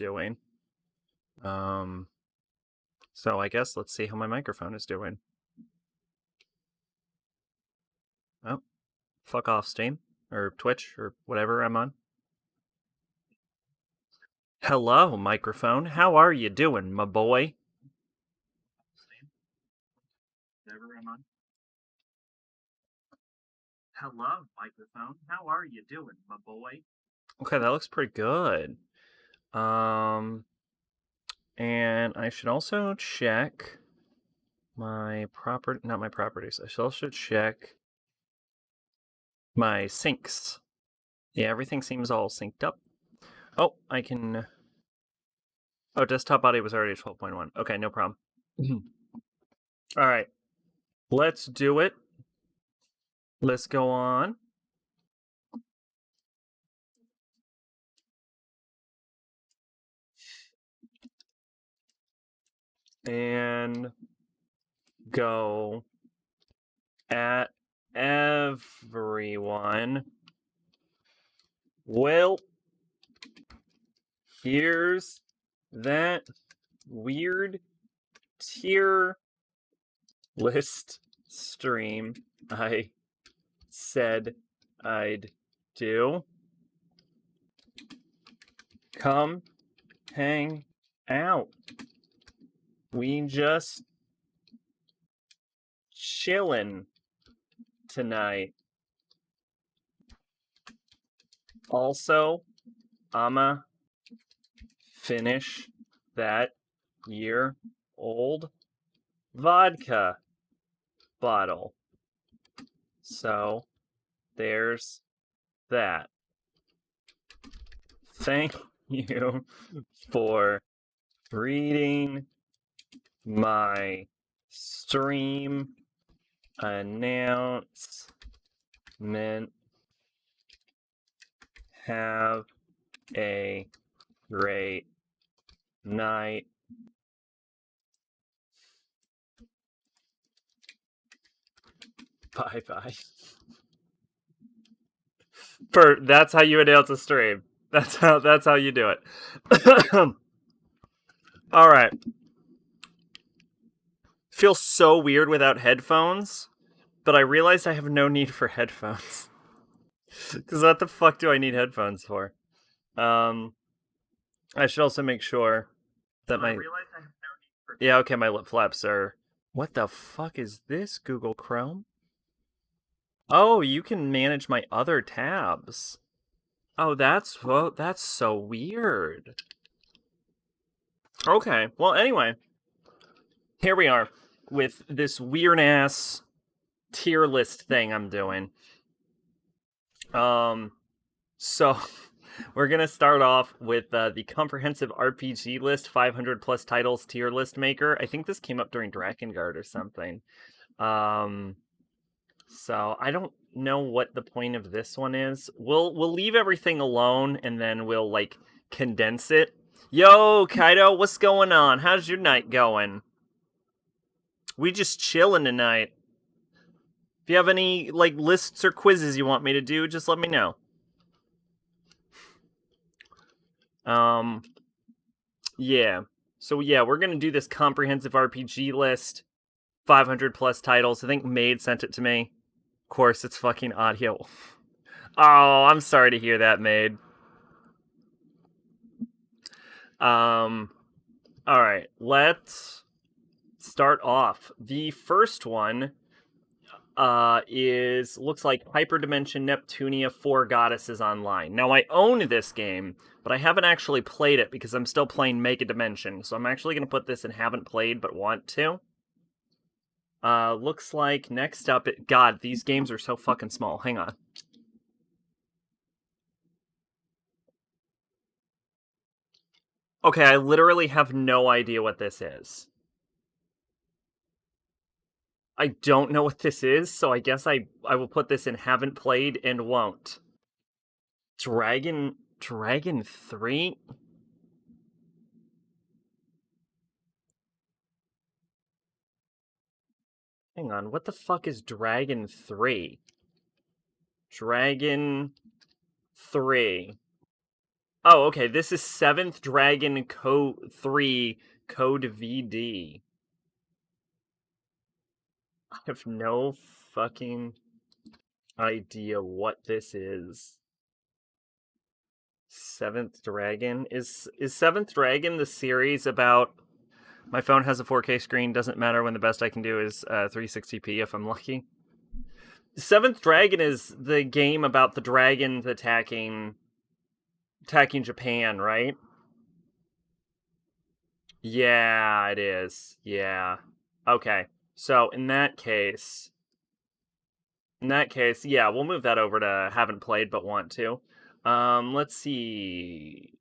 doing. So I guess let's see how my microphone is doing. Oh, fuck off, Steam or Twitch or whatever I'm on. Hello, microphone. How are you doing, my boy? Whatever I'm on. Hello, microphone. How are you doing, my boy? Okay, that looks pretty good. And I should also check my not my properties. I should also check my syncs. Yeah, everything seems all synced up. Oh, I can... Oh, desktop audio was already 12.1. Okay, no problem. All right, let's do it. Let's go on. And go at everyone. Well, here's that weird tier list stream I said I'd do. Come hang out. We just chillin' tonight. Also, I'ma finish that year-old vodka bottle. So, there's that. Thank you for reading my stream announcement. Have a great night. Bye-bye. That's how you announce a stream. That's how you do it. All right. Feels so weird without headphones, but I realized I have no need for headphones. Because what the fuck do I need headphones for? I should also make sure that my... Yeah, okay, my lip flaps are... What the fuck is this, Google Chrome? Oh, you can manage my other tabs. Oh, that's so weird. Okay, well, anyway. Here we are with this weird-ass tier list thing I'm doing. So we're gonna start off with the comprehensive RPG list, 500 plus titles tier list maker. I think this came up during Drakengard or something. So I don't know what the point of this one is. We'll leave everything alone and then we'll like condense it. Yo, Kaido, what's going on? How's your night going? We just chilling tonight. If you have any like lists or quizzes you want me to do, just let me know. Yeah. So yeah, we're gonna do this comprehensive RPG list, 500 plus titles. I think Maid sent it to me. Of course, it's fucking audio. Oh, I'm sorry to hear that, Maid. All right, let's start off. The first one looks like Hyperdimension Neptunia 4 Goddesses Online. Now, I own this game, but I haven't actually played it because I'm still playing Mega Dimension, so I'm actually going to put this in haven't played but want to. Looks like next up... God, these games are so fucking small. Hang on. Okay, I literally have no idea what this is. I don't know what this is, so I guess I will put this in haven't played and won't. Dragon 3? Hang on, what the fuck is Dragon 3? Dragon 3. Oh, okay. This is 7th Dragon Code 3 Code VD. I have no fucking idea what this is. 7th Dragon is 7th Dragon the series about my phone has a 4K screen, doesn't matter when the best I can do is 360p if I'm lucky. 7th Dragon is the game about the dragons attacking Japan, right? Yeah, it is. Yeah. Okay. So in that case, yeah, we'll move that over to haven't played but want to. Let's see.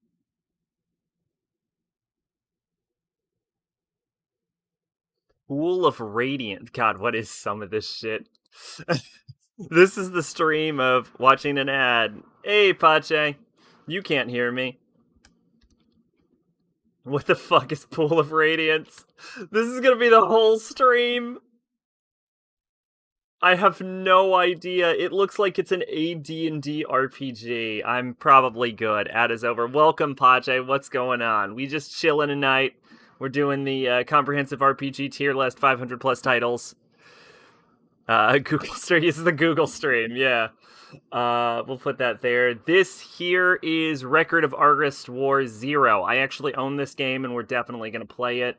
Pool of Radiant. God, what is some of this shit? This is the stream of watching an ad. Hey, Pache. You can't hear me. What the fuck is Pool of Radiance? This is gonna be the whole stream. I have no idea. It looks like it's an AD&D RPG. I'm probably good. Ad is over. Welcome, Pache. What's going on? We just chilling tonight. We're doing the comprehensive RPG tier list, 500 plus titles. Google stream. This is the Google stream. Yeah. We'll put that there. This here is Record of Argist War 0. I actually own this game, and we're definitely going to play it.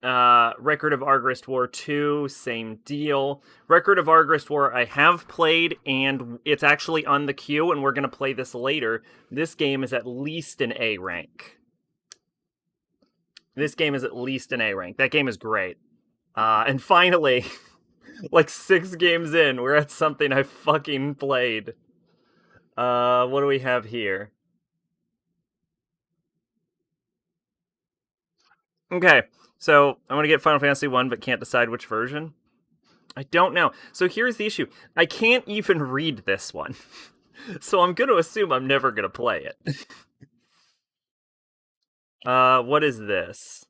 Record of Argist War 2, same deal. Record of Argist War I have played, and it's actually on the queue, and we're going to play this later. This game is at least an A rank. This game is at least an A rank. That game is great. And finally, like 6 games in, we're at something I fucking played. What do we have here? Okay, so I want to get Final Fantasy 1, but can't decide which version. I don't know. So here's the issue. I can't even read this one. So I'm going to assume I'm never going to play it. What is this?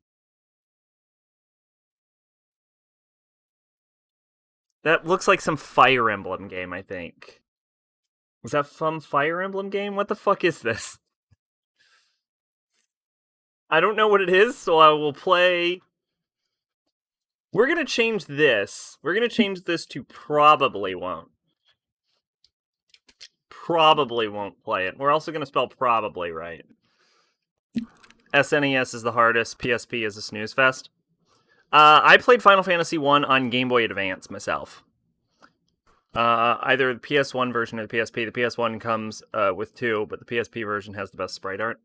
That looks like some Fire Emblem game, I think. Is that some Fire Emblem game? What the fuck is this? I don't know what it is, so I will play. We're going to change this. We're going to change this to probably won't. Probably won't play it. We're also going to spell probably right. SNES is the hardest. PSP is a snooze fest. I played Final Fantasy 1 on Game Boy Advance myself. Either the PS1 version or the PSP. The PS1 comes with 2, but the PSP version has the best sprite art.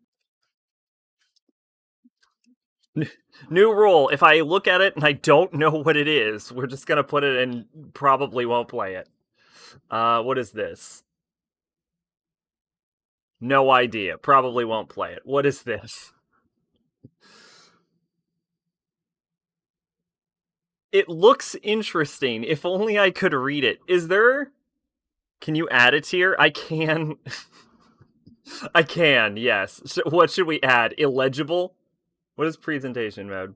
New rule: if I look at it and I don't know what it is, we're just gonna put it and probably won't play it. What is this? No idea. Probably won't play it. What is this? It looks interesting. If only I could read it. Is there... Can you add a tier? I can... I can, yes. So what should we add? Illegible? What is presentation mode?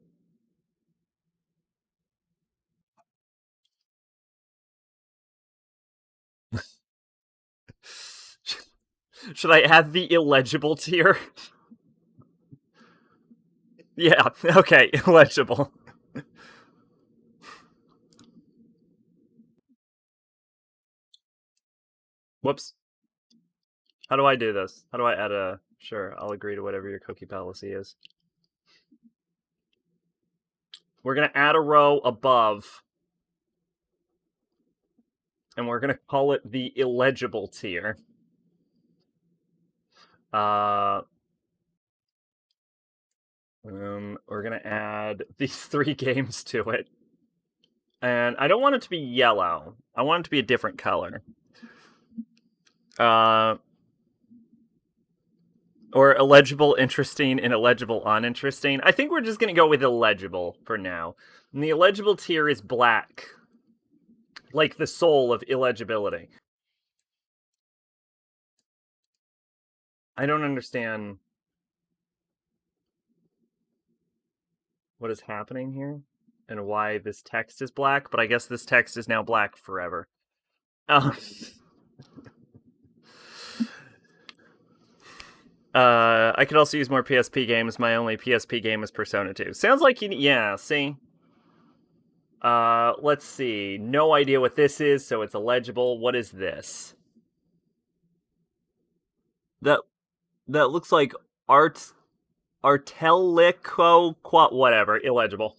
Should I add the illegible tier? Yeah, okay, illegible. Whoops. How do I do this? How do I add a... Sure, I'll agree to whatever your cookie policy is. We're going to add a row above, and we're going to call it the illegible tier. We're going to add these 3 games to it. And I don't want it to be yellow. I want it to be a different color. Or illegible, interesting, and illegible, uninteresting. I think we're just going to go with illegible for now. And the illegible tier is black. Like the soul of illegibility. I don't understand what is happening here and why this text is black, but I guess this text is now black forever. I could also use more PSP games. My only PSP game is Persona 2. Sounds like you. Yeah. See. Let's see. No idea what this is, so it's illegible. What is this? That that looks like art Artelico whatever, illegible.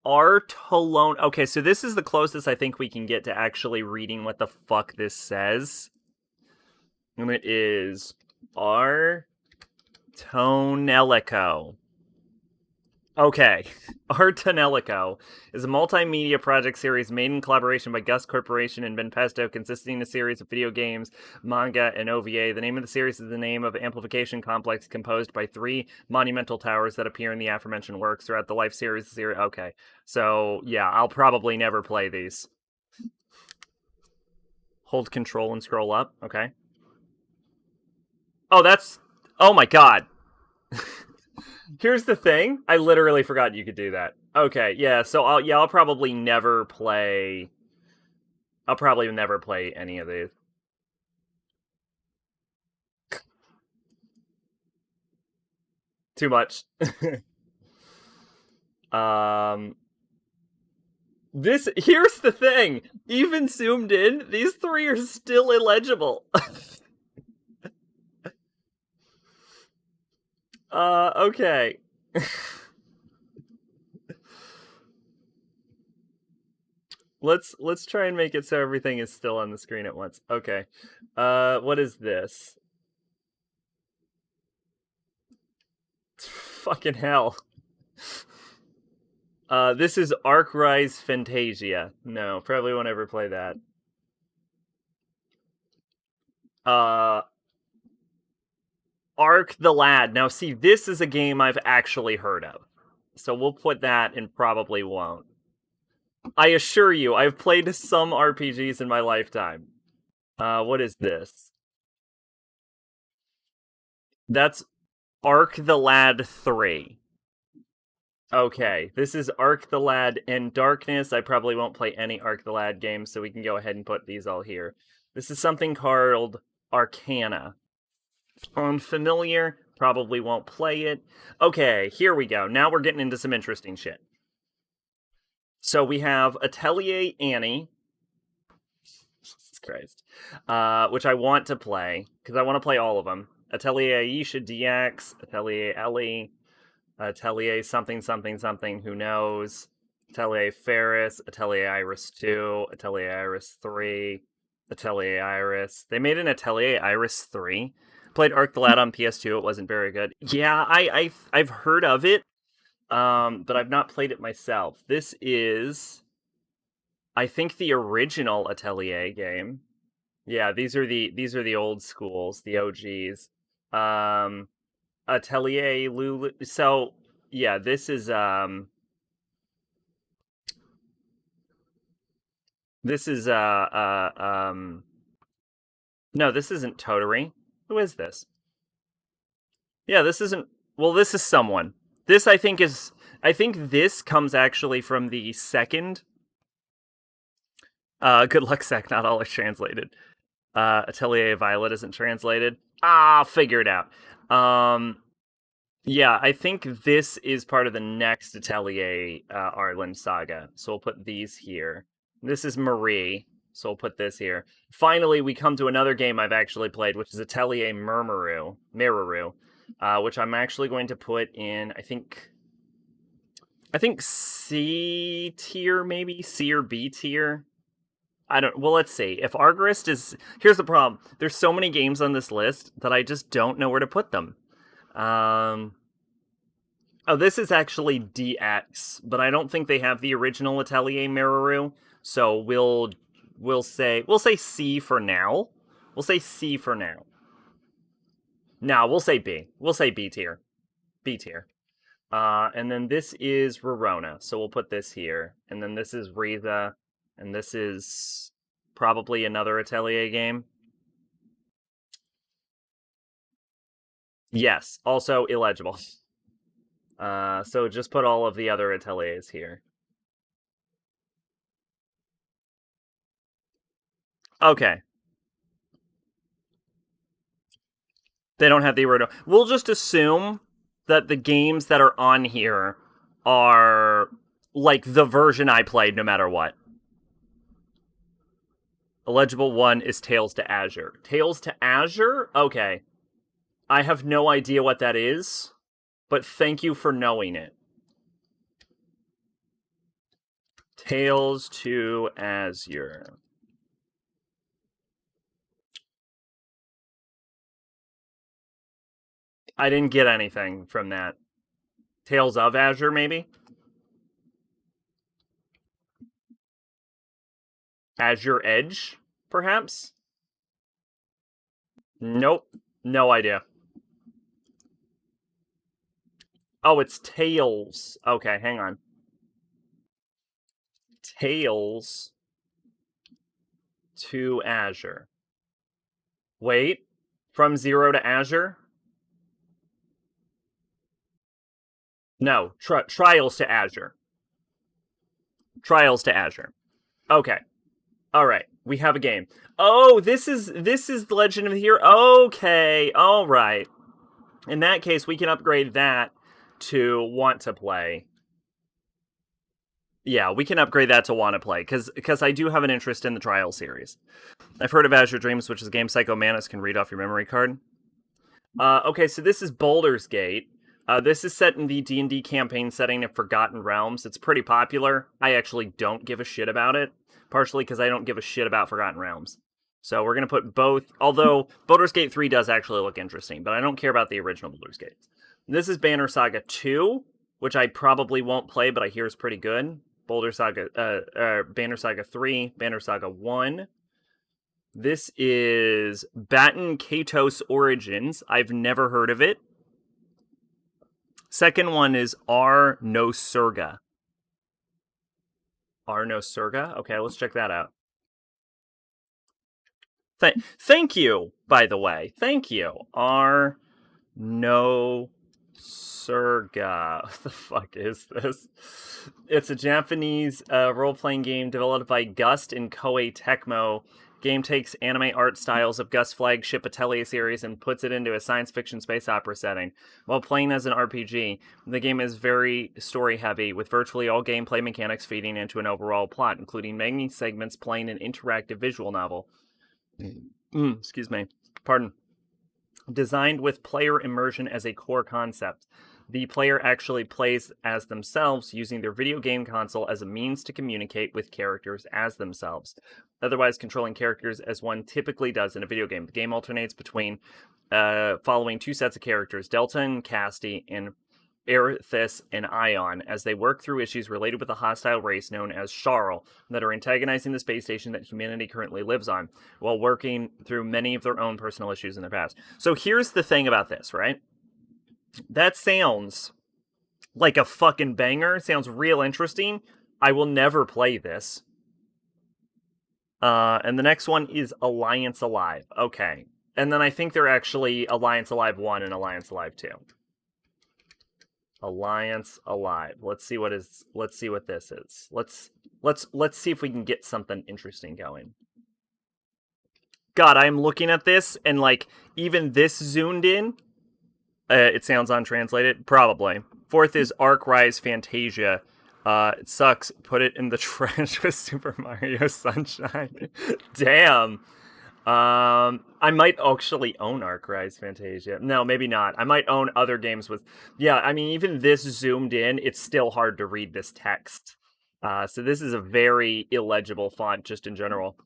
Artolone. Okay, so this is the closest I think we can get to actually reading what the fuck this says. And it is Artonelico. Okay. Artonelico is a multimedia project series made in collaboration by Gus Corporation and Ben Pesto, consisting of a series of video games, manga, and OVA. The name of the series is the name of an amplification complex composed by 3 monumental towers that appear in the aforementioned works throughout the life series. Okay. So, yeah, I'll probably never play these. Hold control and scroll up. Okay. Oh, that's... Oh my god. Here's the thing. I literally forgot you could do that. Okay, yeah, so I'll probably never play... I'll probably never play any of these. Too much. Here's the thing. Even zoomed in, these 3 are still illegible. Okay. Let's try and make it so everything is still on the screen at once. Okay. What is this? Fucking hell. This is Arc Rise Fantasia. No, probably won't ever play that. Arc the Lad. Now, see, this is a game I've actually heard of. So we'll put that and probably won't. I assure you, I've played some RPGs in my lifetime. What is this? That's Arc the Lad 3. Okay, this is Arc the Lad in Darkness. I probably won't play any Arc the Lad games, so we can go ahead and put these all here. This is something called Arcana. Unfamiliar, probably won't play it. Okay, here we go. Now we're getting into some interesting shit. So we have Atelier Annie. Jesus Christ. Which I want to play, because I want to play all of them. Atelier Aisha DX, Atelier Ellie, Atelier something something something, who knows? Atelier Ferris, Atelier Iris 2, Atelier Iris 3, Atelier Iris. They made an Atelier Iris 3. Played Arc the Lad on PS2. It wasn't very good. Yeah, I've heard of it, but I've not played it myself. This is, I think, the original Atelier game. Yeah, these are the old schools, the OGs. Atelier Lulu. So yeah, this is no, this isn't Toturi. Who is this? Yeah, this isn't. Well, this is someone. This I think is. I think this comes actually from the second. Good luck, Sec. Not all is translated. Atelier Violet isn't translated. Figure it out. Yeah, I think this is part of the next Atelier Arlen saga. So we'll put these here. This is Marie, so we'll put this here. Finally, we come to another game I've actually played, which is Atelier Murmuru, which I'm actually going to put in, I think C tier, maybe? C or B tier? Well, let's see. If Argarist is... Here's the problem. There's so many games on this list that I just don't know where to put them. Oh, this is actually DX, but I don't think they have the original Atelier Murmuru, so we'll say C for now. We'll say C for now. No, we'll say B. We'll say B tier. B tier. And then this is Rorona, so we'll put this here. And then this is Riza, and this is probably another Atelier game. Yes, also illegible. So just put all of the other Ateliers here. Okay, They don't have the original. We'll just assume that the games that are on here are like the version I played no matter what. Eligible one is Tales to Azure. Tales to Azure? Okay. I have no idea what that is, but thank you for knowing it. Tales to Azure. I didn't get anything from that. Tales of Azure, maybe? Azure Edge, perhaps? Nope. No idea. Oh, it's Tales. Okay, hang on. Tales to Azure. Wait. From Zero to Azure? No. Trials to Azure. Trials to Azure. Okay. All right. We have a game. Oh, this is the Legend of the Hero. Okay. All right. In that case, we can upgrade that to want to play. Yeah, we can upgrade that to want to play because I do have an interest in the Trial series. I've heard of Azure Dreams, which is a game Psycho Manus can read off your memory card. Okay, so this is Baldur's Gate. This is set in the D&D campaign setting of Forgotten Realms. It's pretty popular. I actually don't give a shit about it, partially because I don't give a shit about Forgotten Realms. So we're going to put both, although Baldur's Gate 3 does actually look interesting, but I don't care about the original Baldur's Gate. This is Banner Saga 2, which I probably won't play, but I hear is pretty good. Banner Saga 3, Banner Saga 1. This is Baton Kaitos Origins. I've never heard of it. Second one is Ar no Surga. Ar no Surga? Okay, let's check that out. Thank you, by the way. Thank you. Ar no Surga. What the fuck is this? It's a Japanese role-playing game developed by Gust and Koei Tecmo. Game takes anime art styles of Gust's flagship Atelier series and puts it into a science fiction space opera setting. While playing as an RPG, the game is very story-heavy, with virtually all gameplay mechanics feeding into an overall plot, including many segments playing an interactive visual novel. Excuse me. Pardon. Designed with player immersion as a core concept. The player actually plays as themselves, using their video game console as a means to communicate with characters as themselves, otherwise controlling characters as one typically does in a video game. The game alternates between following two sets of characters, Delta and Casti, and Erithus and Ion, as they work through issues related with a hostile race known as Sharl that are antagonizing the space station that humanity currently lives on, while working through many of their own personal issues in their past. So here's the thing about this, right? That sounds like a fucking banger. It sounds real interesting. I will never play this. And the next one is Alliance Alive. Okay. And then I think they're actually Alliance Alive 1 and Alliance Alive 2. Alliance Alive. Let's see what this is. Let's see if we can get something interesting going. God, I'm looking at this and like even this zoomed in. It sounds untranslated. Probably. Fourth is Arc Rise Fantasia. It sucks. Put it in the trash with Super Mario Sunshine. Damn. I might actually own Arc Rise Fantasia. No, maybe not. I might own other games with... Yeah, I mean, even this zoomed in, it's still hard to read this text. So this is a very illegible font, just in general.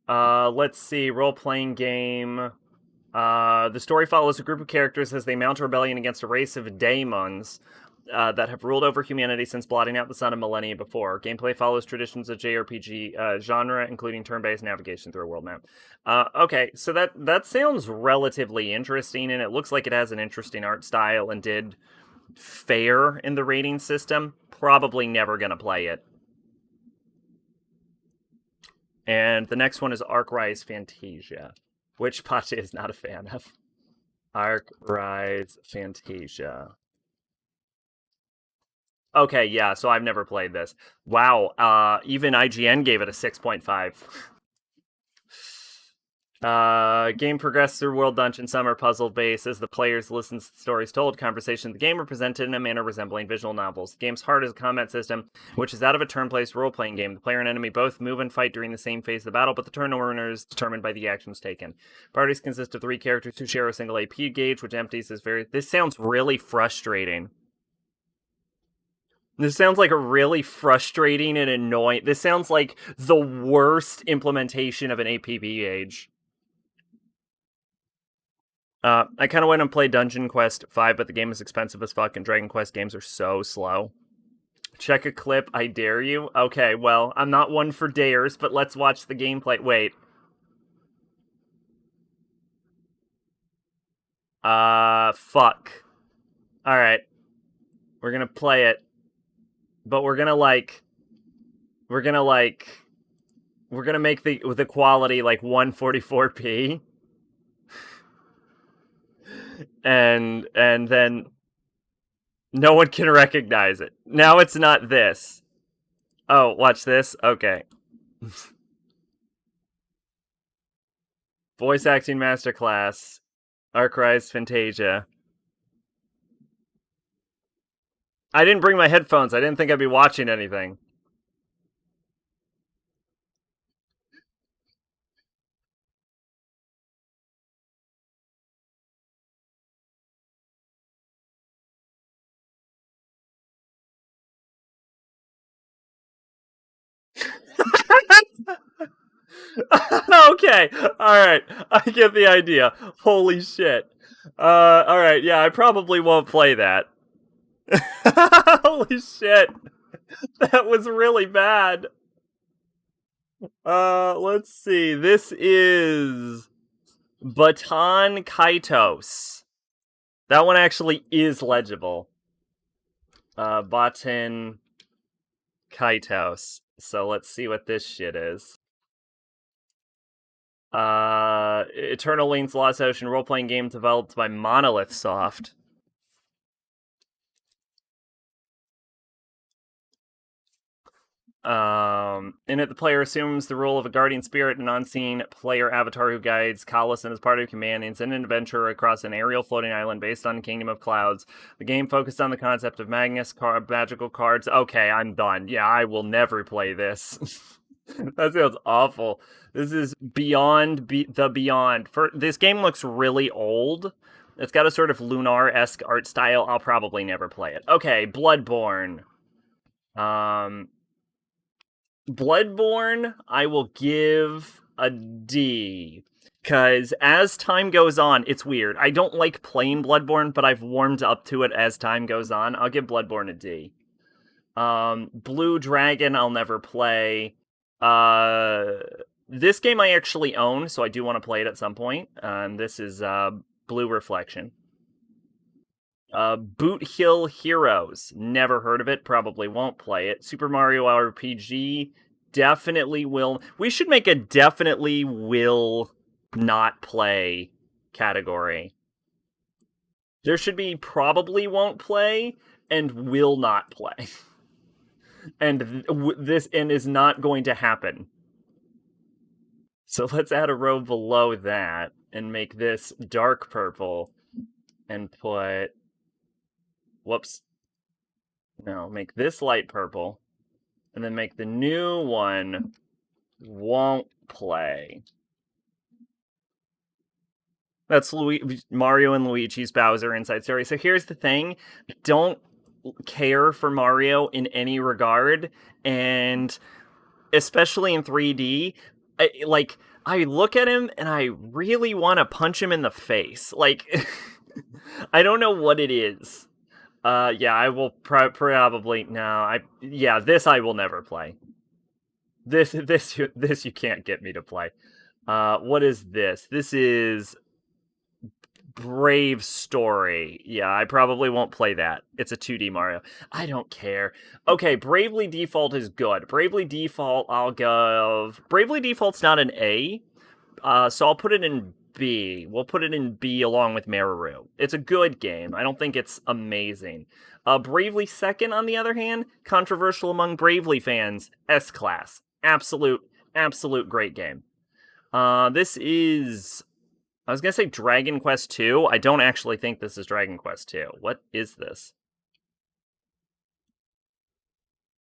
Let's see. Role-playing game... the story follows a group of characters as they mount a rebellion against a race of daemons that have ruled over humanity since blotting out the sun a millennia before. Gameplay follows traditions of JRPG genre, including turn-based navigation through a world map. Okay, so that sounds relatively interesting, and it looks like it has an interesting art style and did fair in the rating system. Probably never going to play it. And the next one is Arc Rise Fantasia, which Pache is not a fan of. Arc Rise Fantasia. Okay, yeah, so I've never played this. Wow, even IGN gave it a 6.5. Game progresses through world dungeon. Some are puzzle based as the players listen to stories told. Conversations of the game are presented in a manner resembling visual novels. The game's heart is a combat system, which is out of a turn-based role-playing game. The player and enemy both move and fight during the same phase of the battle, but the turn order is determined by the actions taken. Parties consist of 3 characters who share a single AP gauge, which empties as very. This sounds really frustrating. This sounds like a really frustrating and annoying. This sounds like the worst implementation of an APB gauge. I kind of went and played Dungeon Quest 5, but the game is expensive as fuck, and Dragon Quest games are so slow. Check a clip, I dare you. Okay, well, I'm not one for dares, but let's watch the gameplay. Wait. Fuck. Alright. We're gonna play it. But we're gonna make the quality like 144p. and then no one can recognize it. Now it's not this. Oh, watch this? Okay. Voice acting masterclass. Archrise Fantasia. I didn't bring my headphones. I didn't think I'd be watching anything. Okay, alright. I get the idea. Holy shit. Alright, yeah, I probably won't play that. Holy shit. That was really bad. Let's see. This is Baton Kaitos. That one actually is legible. Baton Kaitos. So let's see what this shit is. Eternal Link's Lost Ocean role-playing game developed by Monolith Soft. In it, the player assumes the role of a guardian spirit, an unseen player avatar who guides Kalas and his party of companions in an adventure across an aerial floating island based on a kingdom of clouds. The game focused on the concept of magical cards. Okay, I'm done. Yeah, I will never play this. That sounds awful. This is Beyond the Beyond. This game looks really old. It's got a sort of Lunar-esque art style. I'll probably never play it. Okay, Bloodborne. Bloodborne, I will give a D. Because as time goes on, it's weird. I don't like playing Bloodborne, but I've warmed up to it as time goes on. I'll give Bloodborne a D. Blue Dragon, I'll never play. This game I actually own, so I do want to play it at some point. This is Blue Reflection. Boot Hill Heroes. Never heard of it. Probably won't play it. Super Mario RPG. Definitely will. We should make a definitely will not play category. There should be probably won't play and will not play. And this is not going to happen. So let's add a row below that and make this dark purple and put... Whoops. No, make this light purple. And then make the new one won't play. That's Mario and Luigi's Bowser Inside Story. So here's the thing. Don't care for Mario in any regard. And especially in 3D, I look at him and I really want to punch him in the face. Like, I don't know what it is. Yeah, I will probably this I will never play. This you can't get me to play. What is this? This is Brave Story. Yeah, I probably won't play that. It's a 2D Mario. I don't care. Okay, Bravely Default is good. Bravely Default, I'll give... Bravely Default's not an A, so I'll put it in B. We'll put it in B along with Meru. It's a good game. I don't think it's amazing. Bravely Second, on the other hand, controversial among Bravely fans, S-Class. Absolute great game. This is. I was gonna say Dragon Quest 2. I don't actually think this is Dragon Quest 2. What is this?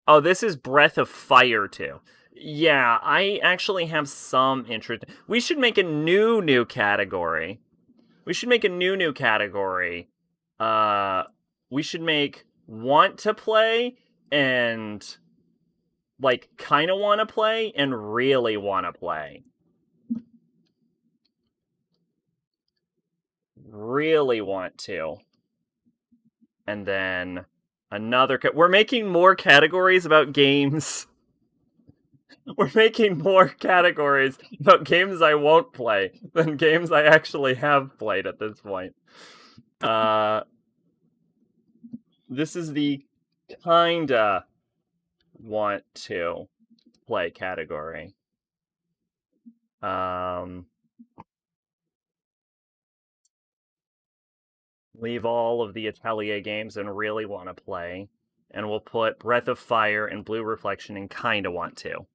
Oh, this is Breath of Fire 2. Yeah, I actually have some interest. We should make a new category. We should make a new category. Uh, we should make want to play and like kind of want to play and really want to play. Really want to. And then another. We're making more categories about games. We're making more categories about games I won't play than games I actually have played at this point. This is the kinda want to play category. Leave all of the Atelier games and really want to play. And we'll put Breath of Fire and Blue Reflection and kinda want to.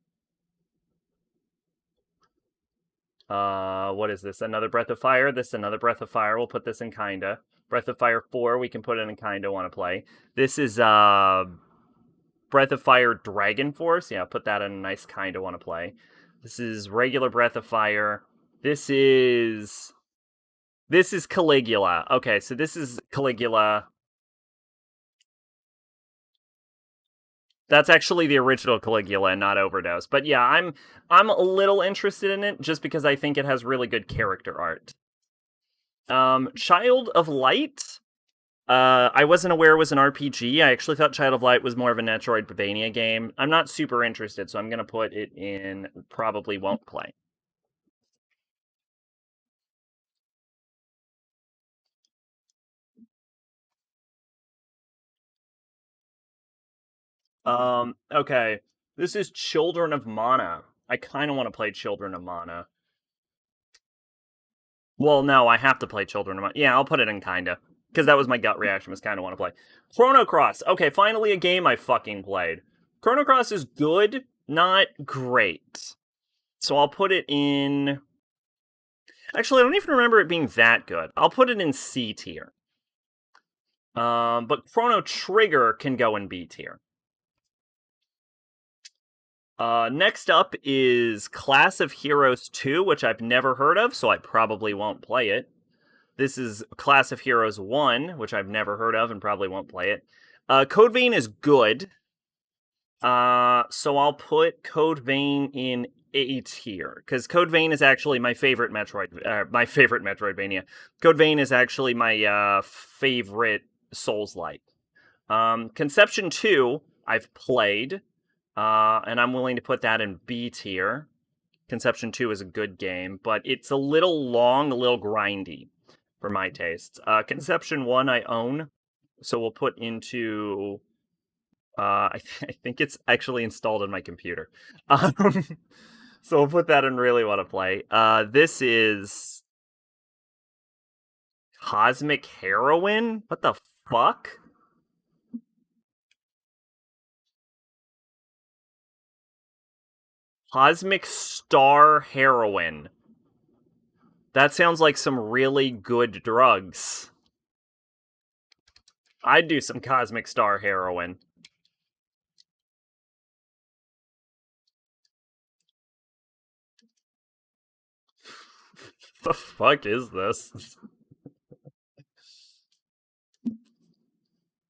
What is this? Another Breath of Fire? This is another Breath of Fire. We'll put this in kinda. Breath of Fire 4, we can put it in kinda want to play. This is Breath of Fire Dragon Force. Yeah, put that in a nice kinda want to play. This is regular Breath of Fire. This is Caligula. Okay, so this is Caligula. That's actually the original Caligula and not Overdose. But yeah, I'm a little interested in it just because I think it has really good character art. Child of Light. I wasn't aware it was an RPG. I actually thought Child of Light was more of a Metroidvania game. I'm not super interested, so I'm gonna put it in probably won't play. Okay. This is Children of Mana. I kind of want to play Children of Mana. Well, no, I have to play Children of Mana. Yeah, I'll put it in kinda. Because that was my gut reaction, was kind of want to play. Chrono Cross. Okay, finally a game I fucking played. Chrono Cross is good, not great. So I'll put it in... Actually, I don't even remember it being that good. I'll put it in C tier. But Chrono Trigger can go in B tier. Next up is Class of Heroes 2, which I've never heard of, so I probably won't play it. This is Class of Heroes 1, which I've never heard of and probably won't play it. Code Vein is good. So I'll put Code Vein in A tier, because Code Vein is actually my favorite Metroidvania. Code Vein is actually my favorite Souls-like. Conception 2, I've played. And I'm willing to put that in B tier. Conception 2 is a good game, but it's a little long, a little grindy for my tastes. Conception 1 I own, so we'll put into... I think it's actually installed in my computer. So we'll put that in really want to play. This is... Cosmic Heroine? What the fuck? Cosmic Star Heroine. That sounds like some really good drugs. I'd do some Cosmic Star Heroine. The fuck is this?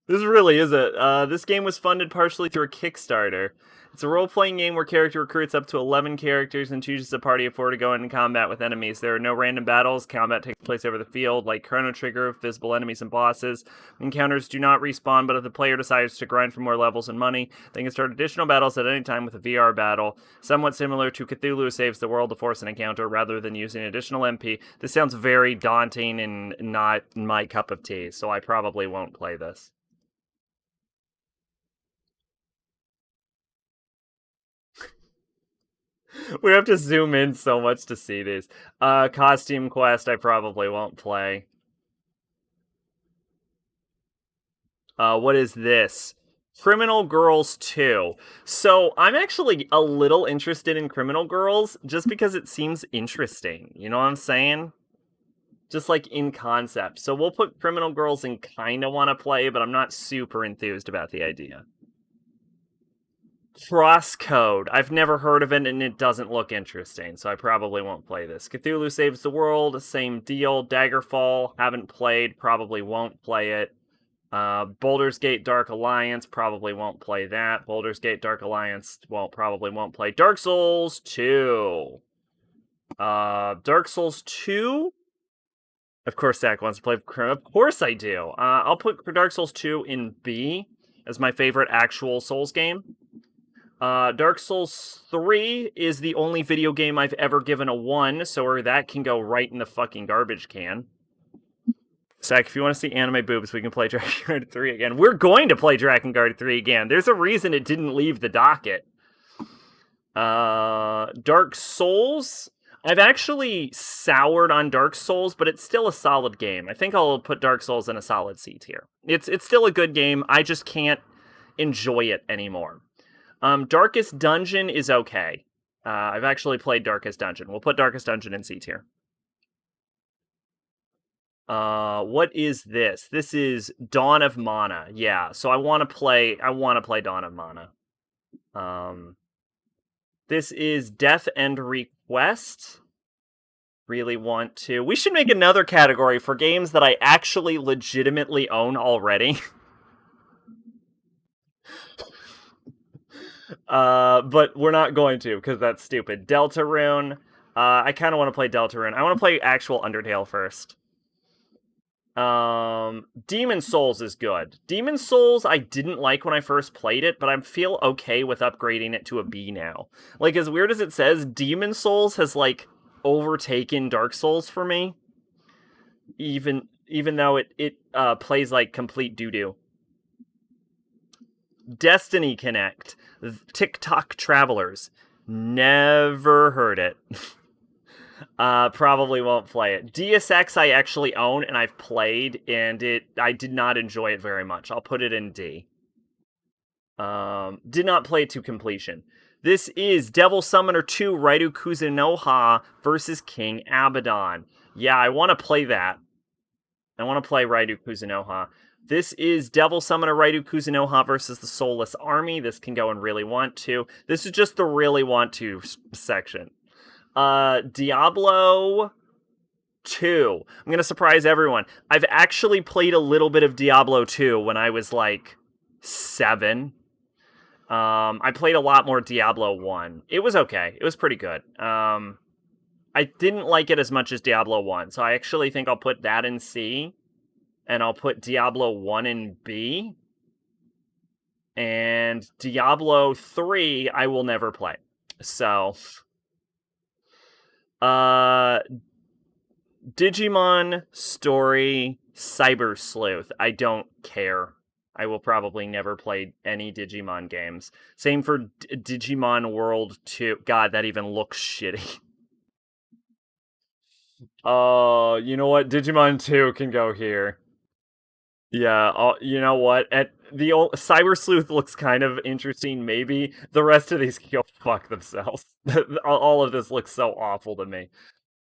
This really is it. This game was funded partially through a Kickstarter. It's a role-playing game where character recruits up to 11 characters and chooses a party of 4 to go into combat with enemies. There are no random battles. Combat takes place over the field, like Chrono Trigger, visible enemies and bosses. Encounters do not respawn, but if the player decides to grind for more levels and money, they can start additional battles at any time with a VR battle. Somewhat similar to Cthulhu Saves the World to force an encounter rather than using additional MP. This sounds very daunting and not my cup of tea, so I probably won't play this. We have to zoom in so much to see these. Costume Quest, I probably won't play. What is this? Criminal Girls 2. So I'm actually a little interested in Criminal Girls just because it seems interesting. You know what I'm saying? Just like in concept. So we'll put Criminal Girls in kind of want to play, but I'm not super enthused about the idea. Crosscode. I've never heard of it and it doesn't look interesting, so I probably won't play this. Cthulhu Saves the World, same deal. Daggerfall, haven't played, probably won't play it. Baldur's Gate Dark Alliance, probably won't play that. Baldur's Gate Dark Alliance, probably won't play. Dark Souls 2. Dark Souls 2? Of course, Zach wants to play. Of course I do. I'll put Dark Souls 2 in B as my favorite actual Souls game. Dark Souls 3 is the only video game I've ever given a 1, so that can go right in the fucking garbage can. Zach, if you want to see anime boobs, we can play Drakengard 3 again. We're going to play Drakengard 3 again. There's a reason it didn't leave the docket. Dark Souls. I've actually soured on Dark Souls, but it's still a solid game. I think I'll put Dark Souls in a solid C tier. It's still a good game. I just can't enjoy it anymore. Darkest Dungeon is okay. I've actually played Darkest Dungeon. We'll put Darkest Dungeon in C tier. What is this? This is Dawn of Mana. Yeah, so I want to play Dawn of Mana. This is Death and Request. Really want to. We should make another category for games that I actually legitimately own already. But we're not going to, because that's stupid. Deltarune. I kind of want to play Deltarune. I want to play actual Undertale first. Demon Souls is good. Demon Souls I didn't like when I first played it, but I feel okay with upgrading it to a B now. Like, as weird as it says, Demon Souls has, like, overtaken Dark Souls for me. Even though it plays like complete doo-doo. Destiny Connect. TikTok Travelers. Never heard it. Probably won't play it. Deus Ex I actually own and I've played, and I did not enjoy it very much. I'll put it in D. Did not play it to completion. This is Devil Summoner 2 Raidu Kuzunoha versus King Abaddon. Yeah, I want to play that. I want to play Raidu Kuzunoha. This is Devil Summoner Raidu Kuzunoha versus the Soulless Army. This can go in Really Want To. This is just the Really Want To section. Diablo 2. I'm going to surprise everyone. I've actually played a little bit of Diablo 2 when I was like 7. I played a lot more Diablo 1. It was okay. It was pretty good. I didn't like it as much as Diablo 1, so I actually think I'll put that in C, and I'll put Diablo 1 in B, and Diablo 3 I will never play. So, Digimon Story Cyber Sleuth. I don't care. I will probably never play any Digimon games. Same for Digimon World 2. God, that even looks shitty. You know what? Digimon 2 can go here. Yeah, you know what? At the old Cyber Sleuth looks kind of interesting, maybe. The rest of these can go fuck themselves. All of this looks so awful to me.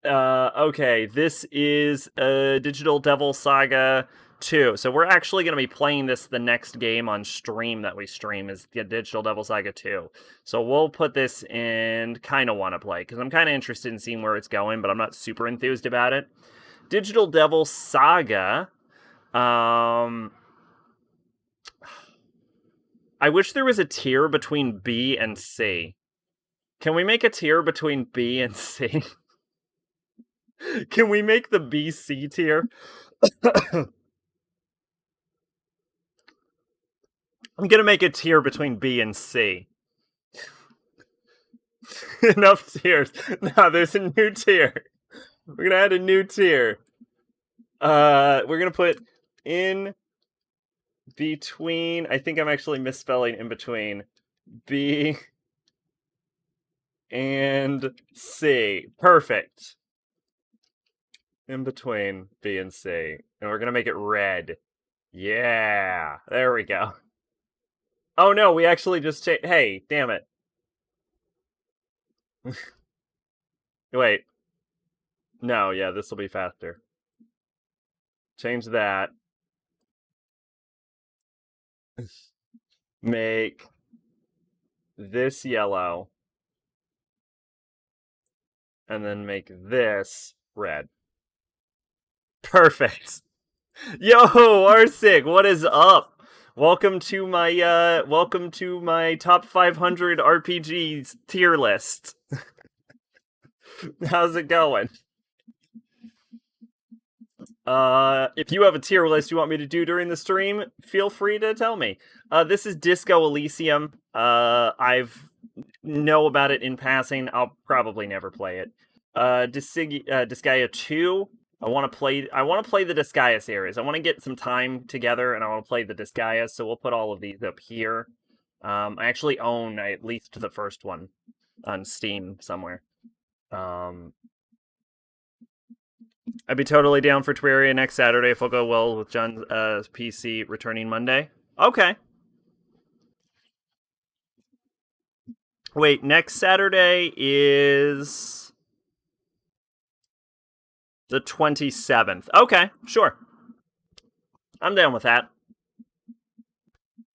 Okay, this is Digital Devil Saga 2. So we're actually going to be playing this the next game on stream that we stream is the Digital Devil Saga 2. So we'll put this in kind of want to play, because I'm kind of interested in seeing where it's going, but I'm not super enthused about it. Digital Devil Saga. I wish there was a tier between B and C. Can we make a tier between B and C? Can we make the B-C tier? I'm gonna make a tier between B and C. Enough tiers. No, there's a new tier. We're gonna add a new tier. We're gonna put in between. I think I'm actually misspelling in between B and C. Perfect. In between B and C. And we're gonna make it red. Yeah, there we go. Oh no, we actually just hey, damn it. Wait. No, yeah, this will be faster. Change that. Make this yellow. And then make this red. Perfect. Yo, Arsig, what is up? Welcome to my top 500 RPGs tier list. How's it going? If you have a tier list you want me to do during the stream, feel free to tell me. This is Disco Elysium. I've know about it in passing. I'll probably never play it. Disgaea 2. I want to play the Disgaea series. I want to get some time together and I want to play the Disgaea, so we'll put all of these up here. I actually own at least the first one on Steam somewhere. I'd be totally down for Terraria next Saturday if it'll go well with John's PC returning Monday. Okay. Wait, next Saturday is the 27th. Okay, sure. I'm down with that.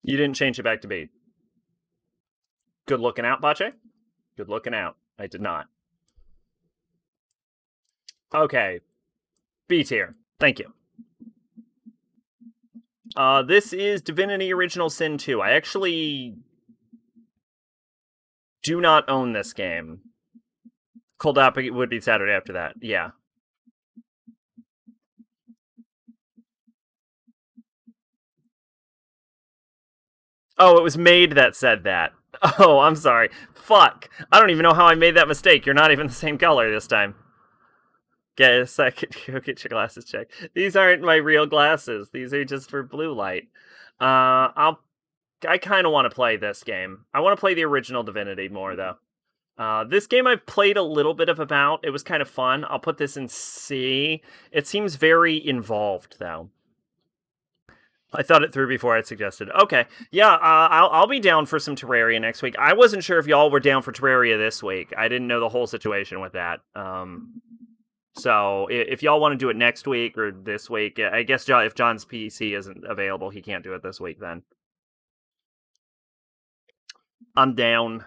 You didn't change it back to B. Good looking out, Bache. Good looking out. I did not. Okay. B tier. Thank you. This is Divinity Original Sin 2. I actually do not own this game. Cold Up would be Saturday after that. Yeah. Oh, it was Made that said that. Oh, I'm sorry. Fuck. I don't even know how I made that mistake. You're not even the same color this time. Get a second. Go get your glasses checked. These aren't my real glasses. These are just for blue light. I kind of want to play this game. I want to play the original Divinity more, though. This game I've played a little bit of about. It was kind of fun. I'll put this in C. It seems very involved, though. I thought it through before I'd suggested. Okay, yeah, I'll be down for some Terraria next week. I wasn't sure if y'all were down for Terraria this week. I didn't know the whole situation with that. So if y'all want to do it next week or this week, I guess if John's PC isn't available, he can't do it this week then. I'm down.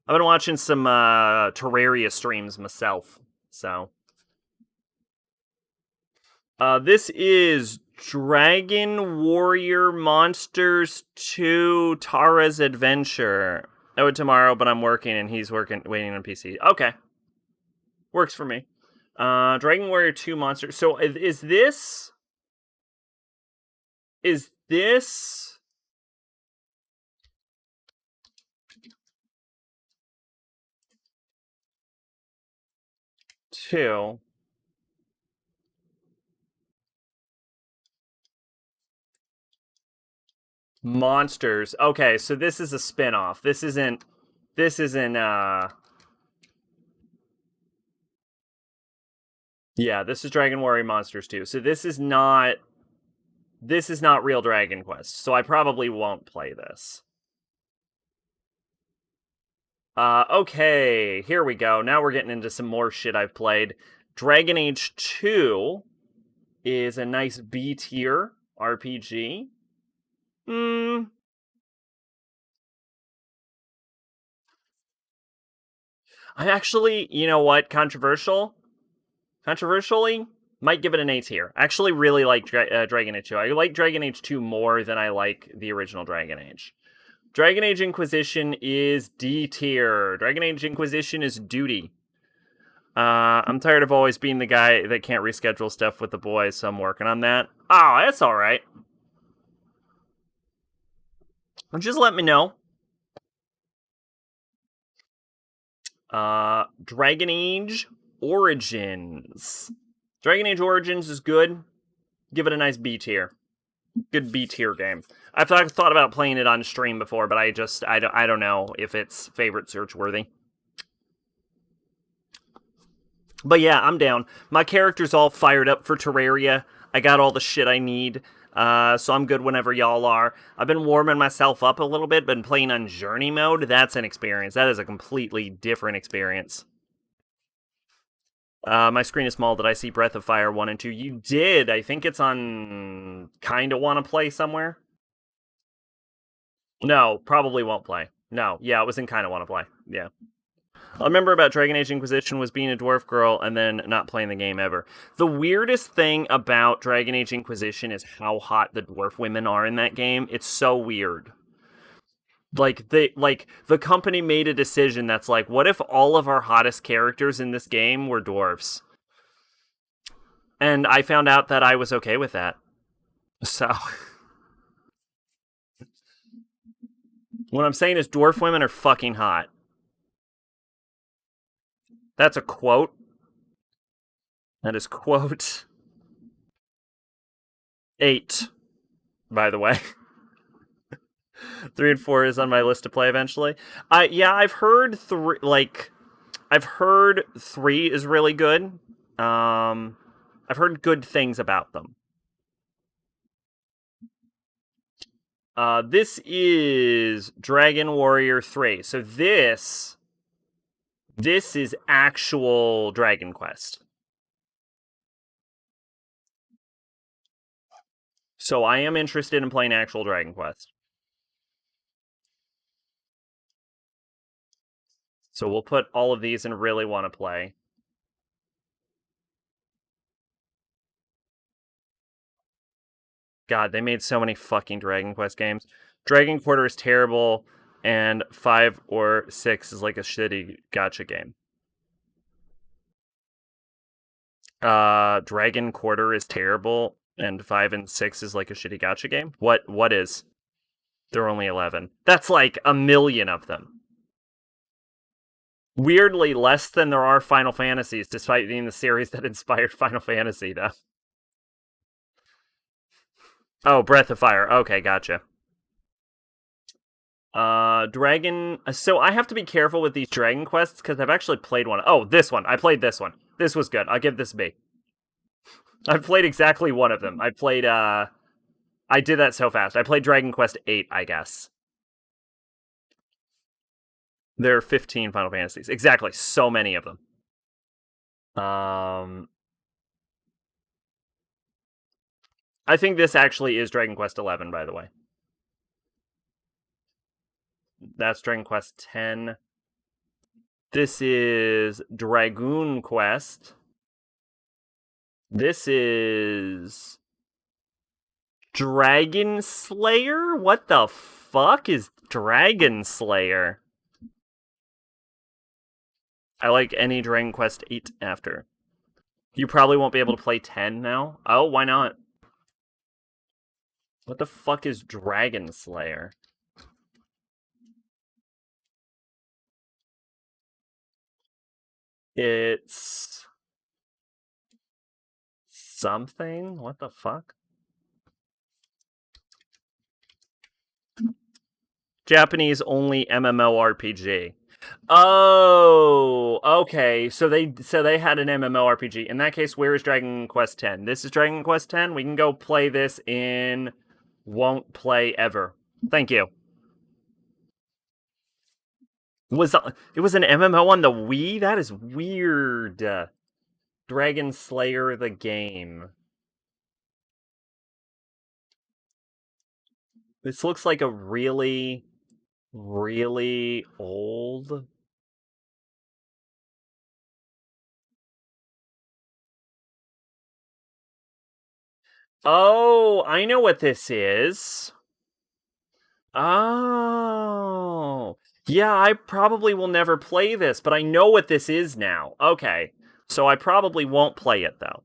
I've been watching some Terraria streams myself, so. This is Dragon Warrior Monsters 2 Tara's Adventure. I would tomorrow, but I'm working and he's waiting on PC. Okay. Works for me. Dragon Warrior 2 Monsters. So is this 2 Monsters? Okay, so this is a spin-off. This isn't yeah, this is Dragon Warrior Monsters 2. So this is not real Dragon Quest. So I probably won't play this. Okay, here we go. Now we're getting into some more shit I've played. Dragon Age 2 is a nice B tier RPG. I actually, you know what? Controversially, might give it an A tier. I actually really like Dragon Age 2. I like Dragon Age 2 more than I like the original Dragon Age. Dragon Age Inquisition is D tier. Dragon Age Inquisition is duty. I'm tired of always being the guy that can't reschedule stuff with the boys, so I'm working on that. Oh, that's alright. Just let me know. Dragon Age Origins. Dragon Age Origins is good. Give it a nice B tier. Good B tier game. I've thought about playing it on stream before, but I don't know if it's favorite search worthy. But yeah, I'm down. My character's all fired up for Terraria. I got all the shit I need. So I'm good whenever y'all are. I've been warming myself up a little bit, been playing on Journey mode. That's an experience. That is a completely different experience. My screen is small. Did I see Breath of Fire 1 and 2? You did. I think it's on Kinda Wanna Play somewhere. No, probably won't play. No, yeah, it was in Kinda Wanna Play. Yeah. I remember about Dragon Age Inquisition was being a dwarf girl and then not playing the game ever. The weirdest thing about Dragon Age Inquisition is how hot the dwarf women are in that game. It's so weird. The company made a decision that's like, what if all of our hottest characters in this game were dwarves? And I found out that I was okay with that. So what I'm saying is dwarf women are fucking hot. That's a quote. That is quote 8, by the way. 3 and 4 is on my list to play eventually. I've heard I've heard 3 is really good. I've heard good things about them. This is Dragon Warrior 3. So this is actual Dragon Quest. So I am interested in playing actual Dragon Quest. So we'll put all of these and really want to play. God, they made so many fucking Dragon Quest games. Dragon Quarter is terrible, and 5 or 6 is like a shitty gacha game. Dragon Quarter is terrible, and 5 and 6 is like a shitty gacha game. What is? There are only 11. That's like a million of them. Weirdly, less than there are Final Fantasies, despite being the series that inspired Final Fantasy, though. Oh, Breath of Fire. Okay, gotcha. Dragon. So I have to be careful with these Dragon Quests because I've actually played one. Oh, this one. I played this one. This was good. I'll give this a B. I've played exactly one of them. I played. I did that so fast. I played Dragon Quest 8, I guess. There are 15 Final Fantasies. Exactly. So many of them. I think this actually is Dragon Quest 11, by the way. That's Dragon Quest 10. This is Dragoon Quest. This is Dragon Slayer? What the fuck is Dragon Slayer? I like any Dragon Quest 8 after. You probably won't be able to play 10 now. Oh, why not? What the fuck is Dragon Slayer? It's something? What the fuck? Japanese only MMORPG. Oh, okay. So they had an MMORPG. In that case, where is Dragon Quest 10? This is Dragon Quest 10. We can go play this in won't play ever. Thank you. It was an MMO on the Wii? That is weird. Dragon Slayer the game. This looks like a really, really old. Oh, I know what this is. Oh. Yeah, I probably will never play this, but I know what this is now. Okay. So I probably won't play it, though.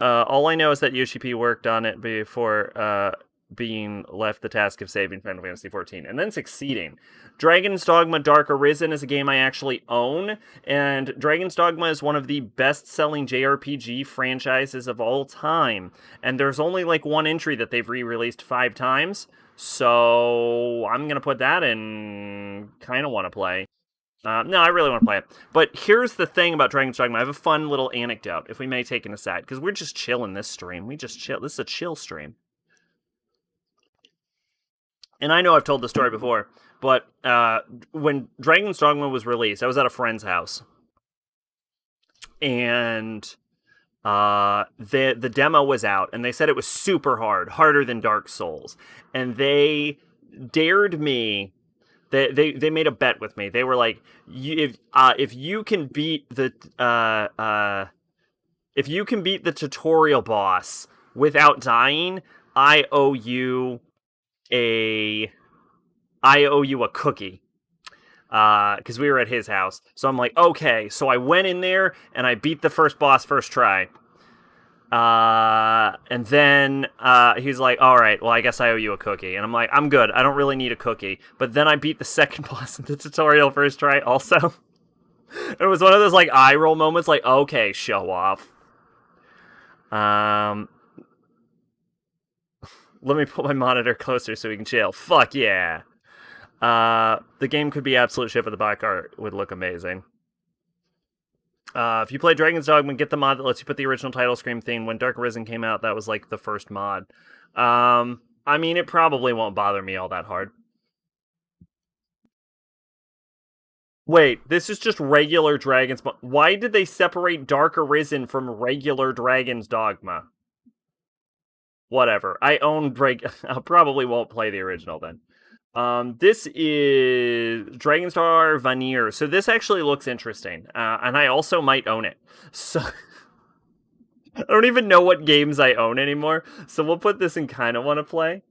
All I know is that Yoshi P worked on it before being left the task of saving Final Fantasy XIV and then succeeding. Dragon's Dogma Dark Arisen is a game I actually own, and Dragon's Dogma is one of the best-selling JRPG franchises of all time. And there's only like one entry that they've re-released 5 times, so I'm gonna put that in. Kind of want to play. No, I really want to play it. But here's the thing about Dragon's Dogma. I have a fun little anecdote, if we may take an aside, because we're just chilling this stream. We just chill. This is a chill stream. And I know I've told the story before, but when Dragon's Dogma was released, I was at a friend's house, and the demo was out, and they said it was super hard, harder than Dark Souls, and they dared me. They made a bet with me. They were like, if you can beat the if you can beat the tutorial boss without dying, I owe you a cookie. Because we were at his house. So I'm like, okay. So I went in there and I beat the first boss first try. And then he's like, all right, well, I guess I owe you a cookie. And I'm like, I'm good. I don't really need a cookie. But then I beat the second boss in the tutorial first try also. It was one of those like eye roll moments, like, okay, show off. Let me put my monitor closer so we can chill. Fuck yeah. The game could be absolute shit, but the back art would look amazing. If you play Dragon's Dogma, get the mod that lets you put the original title screen theme. When Dark Arisen came out, that was like the first mod. I mean, it probably won't bother me all that hard. Wait, this is just regular Dragon's. Why did they separate Dark Arisen from regular Dragon's Dogma? Whatever. I own I probably won't play the original then. This is Dragonstar Vanir. So this actually looks interesting, and I also might own it. So I don't even know what games I own anymore. So we'll put this in kind of want to play.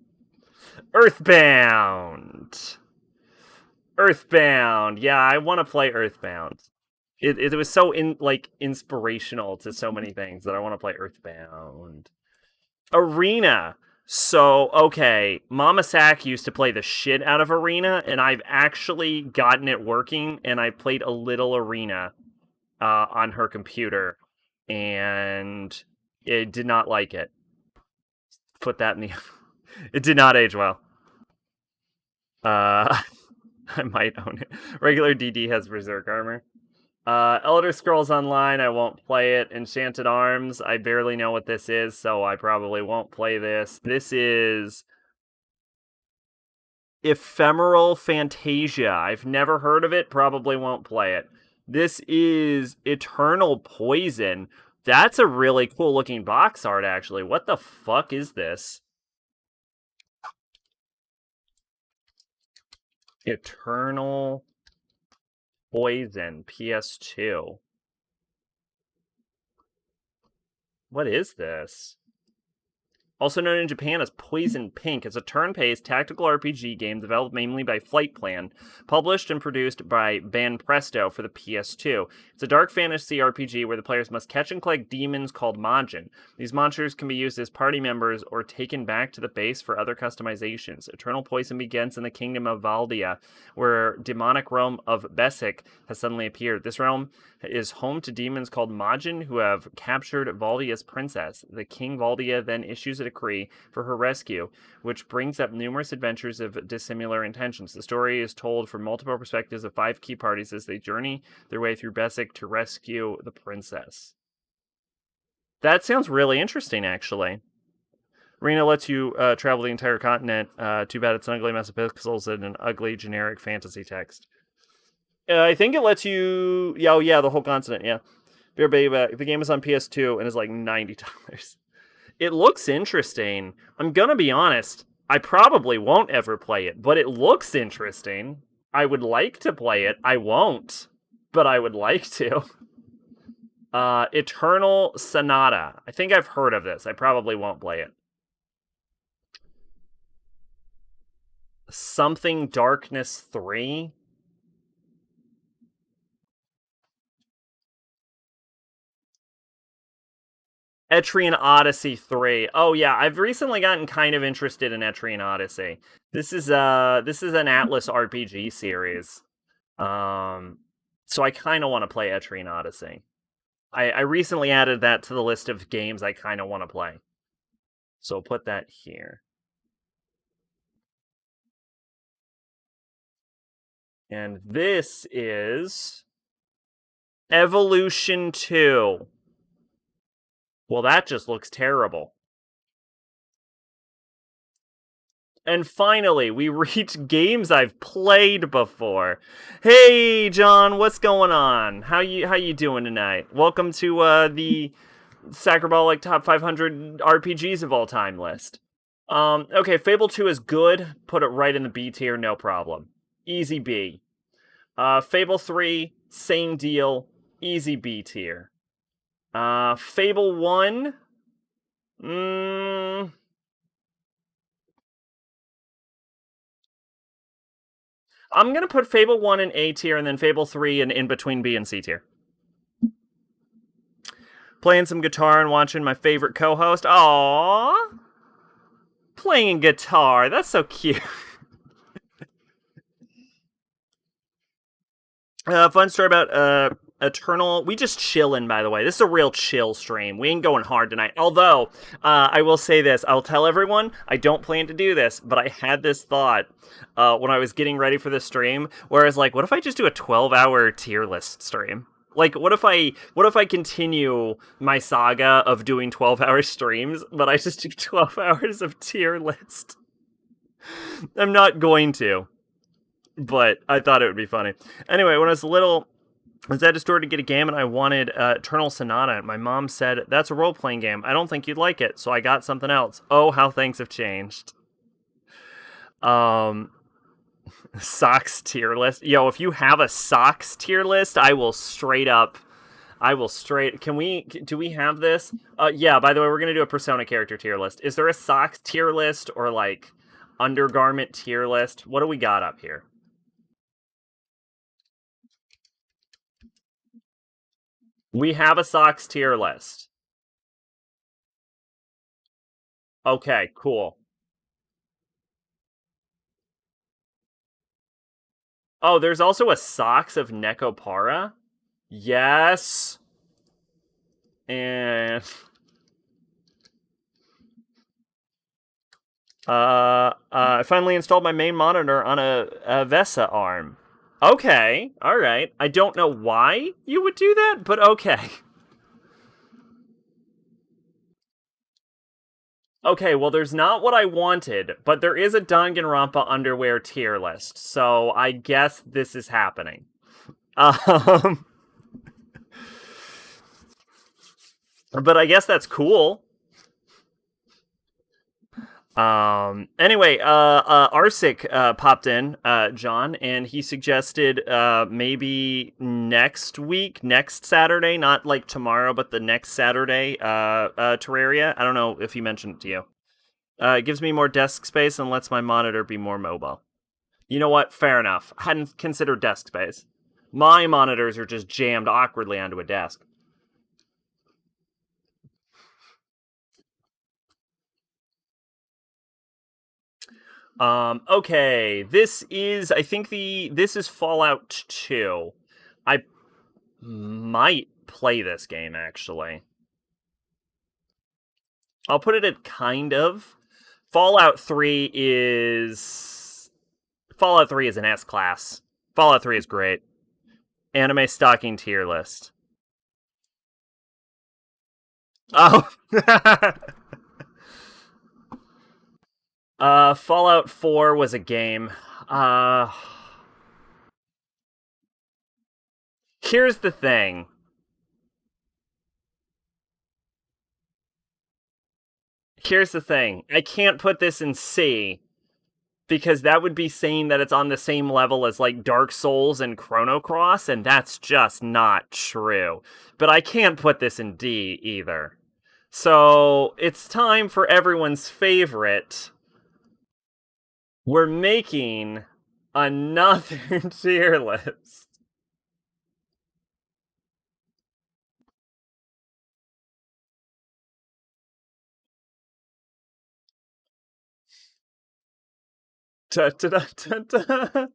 Earthbound. Earthbound. Yeah, I want to play Earthbound. It was so inspirational to so many things that I want to play Earthbound. Arena. So, okay, Mama Sack used to play the shit out of Arena, and I've actually gotten it working, and I played a little Arena on her computer, and it did not like it. Put that in the... It did not age well. I might own it. Regular DD has Berserk armor. Elder Scrolls Online, I won't play it. Enchanted Arms, I barely know what this is, so I probably won't play this. This is Ephemeral Fantasia. I've never heard of it, probably won't play it. This is Eternal Poison. That's a really cool looking box art, actually. What the fuck is this? Eternal Poison, PS2. What is this? Also known in Japan as Poison Pink, it's a turn-based tactical RPG game developed mainly by Flight Plan, published and produced by Banpresto for the PS2. It's a dark fantasy RPG where the players must catch and collect demons called Majin. These monsters can be used as party members or taken back to the base for other customizations. Eternal Poison begins in the kingdom of Valdia, where demonic realm of Besic has suddenly appeared. This realm is home to demons called Majin who have captured Valdia's princess. The King Valdia then issues a decree for her rescue, which brings up numerous adventures of dissimilar intentions. The story is told from multiple perspectives of 5 key parties as they journey their way through Besic to rescue the princess. That sounds really interesting, actually. Arena lets you travel the entire continent. Too bad it's an ugly mess of pixels and an ugly generic fantasy text. I think it lets you... Oh, yeah, the whole continent, yeah. Bear Baby, the game is on PS2 and is like $90. It looks interesting. I'm gonna be honest, I probably won't ever play it, but it looks interesting. I would like to play it. I won't, but I would like to. Eternal Sonata. I think I've heard of this. I probably won't play it. Something Darkness 3? Etrian Odyssey 3. Oh yeah, I've recently gotten kind of interested in Etrian Odyssey. This is an Atlas RPG series. So I kind of want to play Etrian Odyssey. I recently added that to the list of games I kind of want to play. So I'll put that here. And this is Evolution 2. Well, that just looks terrible. And finally, we reach games I've played before. Hey, John, what's going on? How you doing tonight? Welcome to the Sacrabalic Top 500 RPGs of all time list. Okay, Fable 2 is good. Put it right in the B tier, no problem. Easy B. Fable 3, same deal. Easy B tier. Fable 1. Mm, I'm gonna put Fable 1 in A tier and then Fable 3 in between B and C tier. Playing some guitar and watching my favorite co-host. Aww. Playing guitar. That's so cute. Fun story about Eternal. We just chilling, by the way. This is a real chill stream. We ain't going hard tonight. Although, I will say this. I'll tell everyone, I don't plan to do this, but I had this thought when I was getting ready for this stream, where I was like, what if I just do a 12-hour tier list stream? Like, what if I continue my saga of doing 12-hour streams, but I just do 12 hours of tier list? I'm not going to, but I thought it would be funny. Anyway, when I was little, I was at a store to get a game, and I wanted Eternal Sonata. My mom said, that's a role-playing game. I don't think you'd like it, so I got something else. Oh, how things have changed. Socks tier list. Yo, if you have a socks tier list, I will straight... Do we have this? Yeah, by the way, we're going to do a Persona character tier list. Is there a socks tier list or, like, undergarment tier list? What do we got up here? We have a socks tier list. Okay, cool. Oh, there's also a socks of Nekopara? Yes. And I finally installed my main monitor on a VESA arm. Okay, all right. I don't know why you would do that, but okay. Okay, well, there's not what I wanted, but there is a Danganronpa underwear tier list, so I guess this is happening. But I guess that's cool. Anyway, Arsic popped in, John, and he suggested maybe next week, next Saturday, not like tomorrow, but the next Saturday, Terraria. I don't know if he mentioned it to you. It gives me more desk space and lets my monitor be more mobile. You know what? Fair enough. Hadn't considered desk space. My monitors are just jammed awkwardly onto a desk. Okay, I think this is Fallout 2. I might play this game, actually. I'll put it at kind of. Fallout 3 is an S class. Fallout 3 is great. Anime stocking tier list. Oh. Fallout 4 was a game. Here's the thing. I can't put this in C because that would be saying that it's on the same level as like Dark Souls and Chrono Cross, and that's just not true. But I can't put this in D either. So it's time for everyone's favorite. We're making another tier list. Da, da, da, da, da.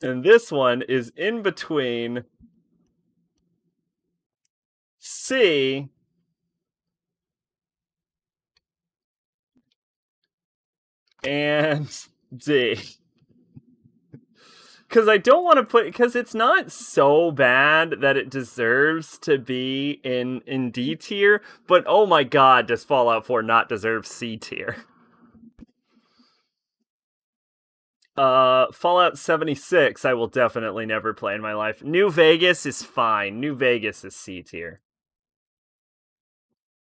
And this one is in between C and D. Because I don't want to put, because it's not so bad that it deserves to be in D tier, but oh my god, does Fallout 4 not deserve C tier? Fallout 76, I will definitely never play in my life. New Vegas is fine. New Vegas is C tier.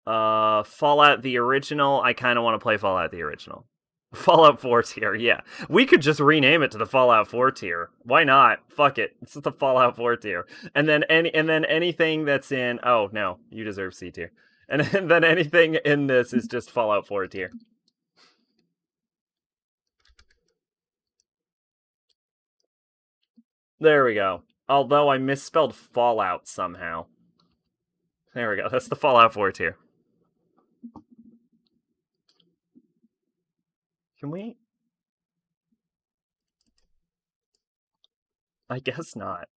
Fallout the original, I kind of want to play Fallout the original. Fallout 4 tier, yeah. We could just rename it to the Fallout 4 tier. Why not? Fuck it. It's the Fallout 4 tier. And then anything that's in oh no, you deserve C tier. And then anything in this is just Fallout 4 tier. There we go. Although I misspelled Fallout somehow. There we go. That's the Fallout 4 tier. Can we? I guess not.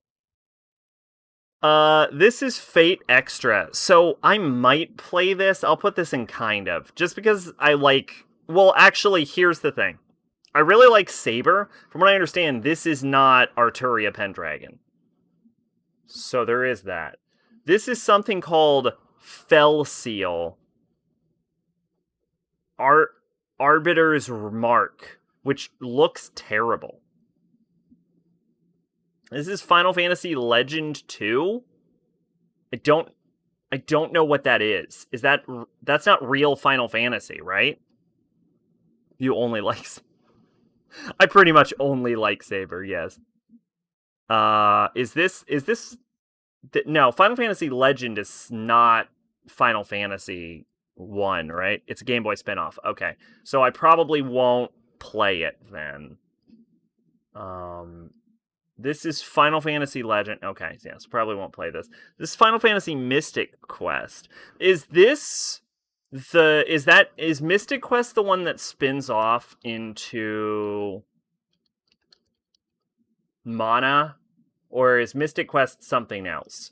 This is Fate Extra. So I might play this. I'll put this in kind of. Just because I like. Well, actually, here's the thing. I really like Saber. From what I understand, this is not Arturia Pendragon. So there is that. This is something called Fell Seal. Arbiter's Mark, which looks terrible. This is Final Fantasy Legend 2? I don't know what that is. That's not real Final Fantasy, right? You only like I pretty much only like Saber, yes. Is this no, Final Fantasy Legend is not Final Fantasy 1, right? It's a Game Boy spinoff. Okay. So I probably won't play it then. This is Final Fantasy Legend. Okay, yes, probably won't play this. This is Final Fantasy Mystic Quest. Is Mystic Quest the one that spins off into Mana? Or is Mystic Quest something else?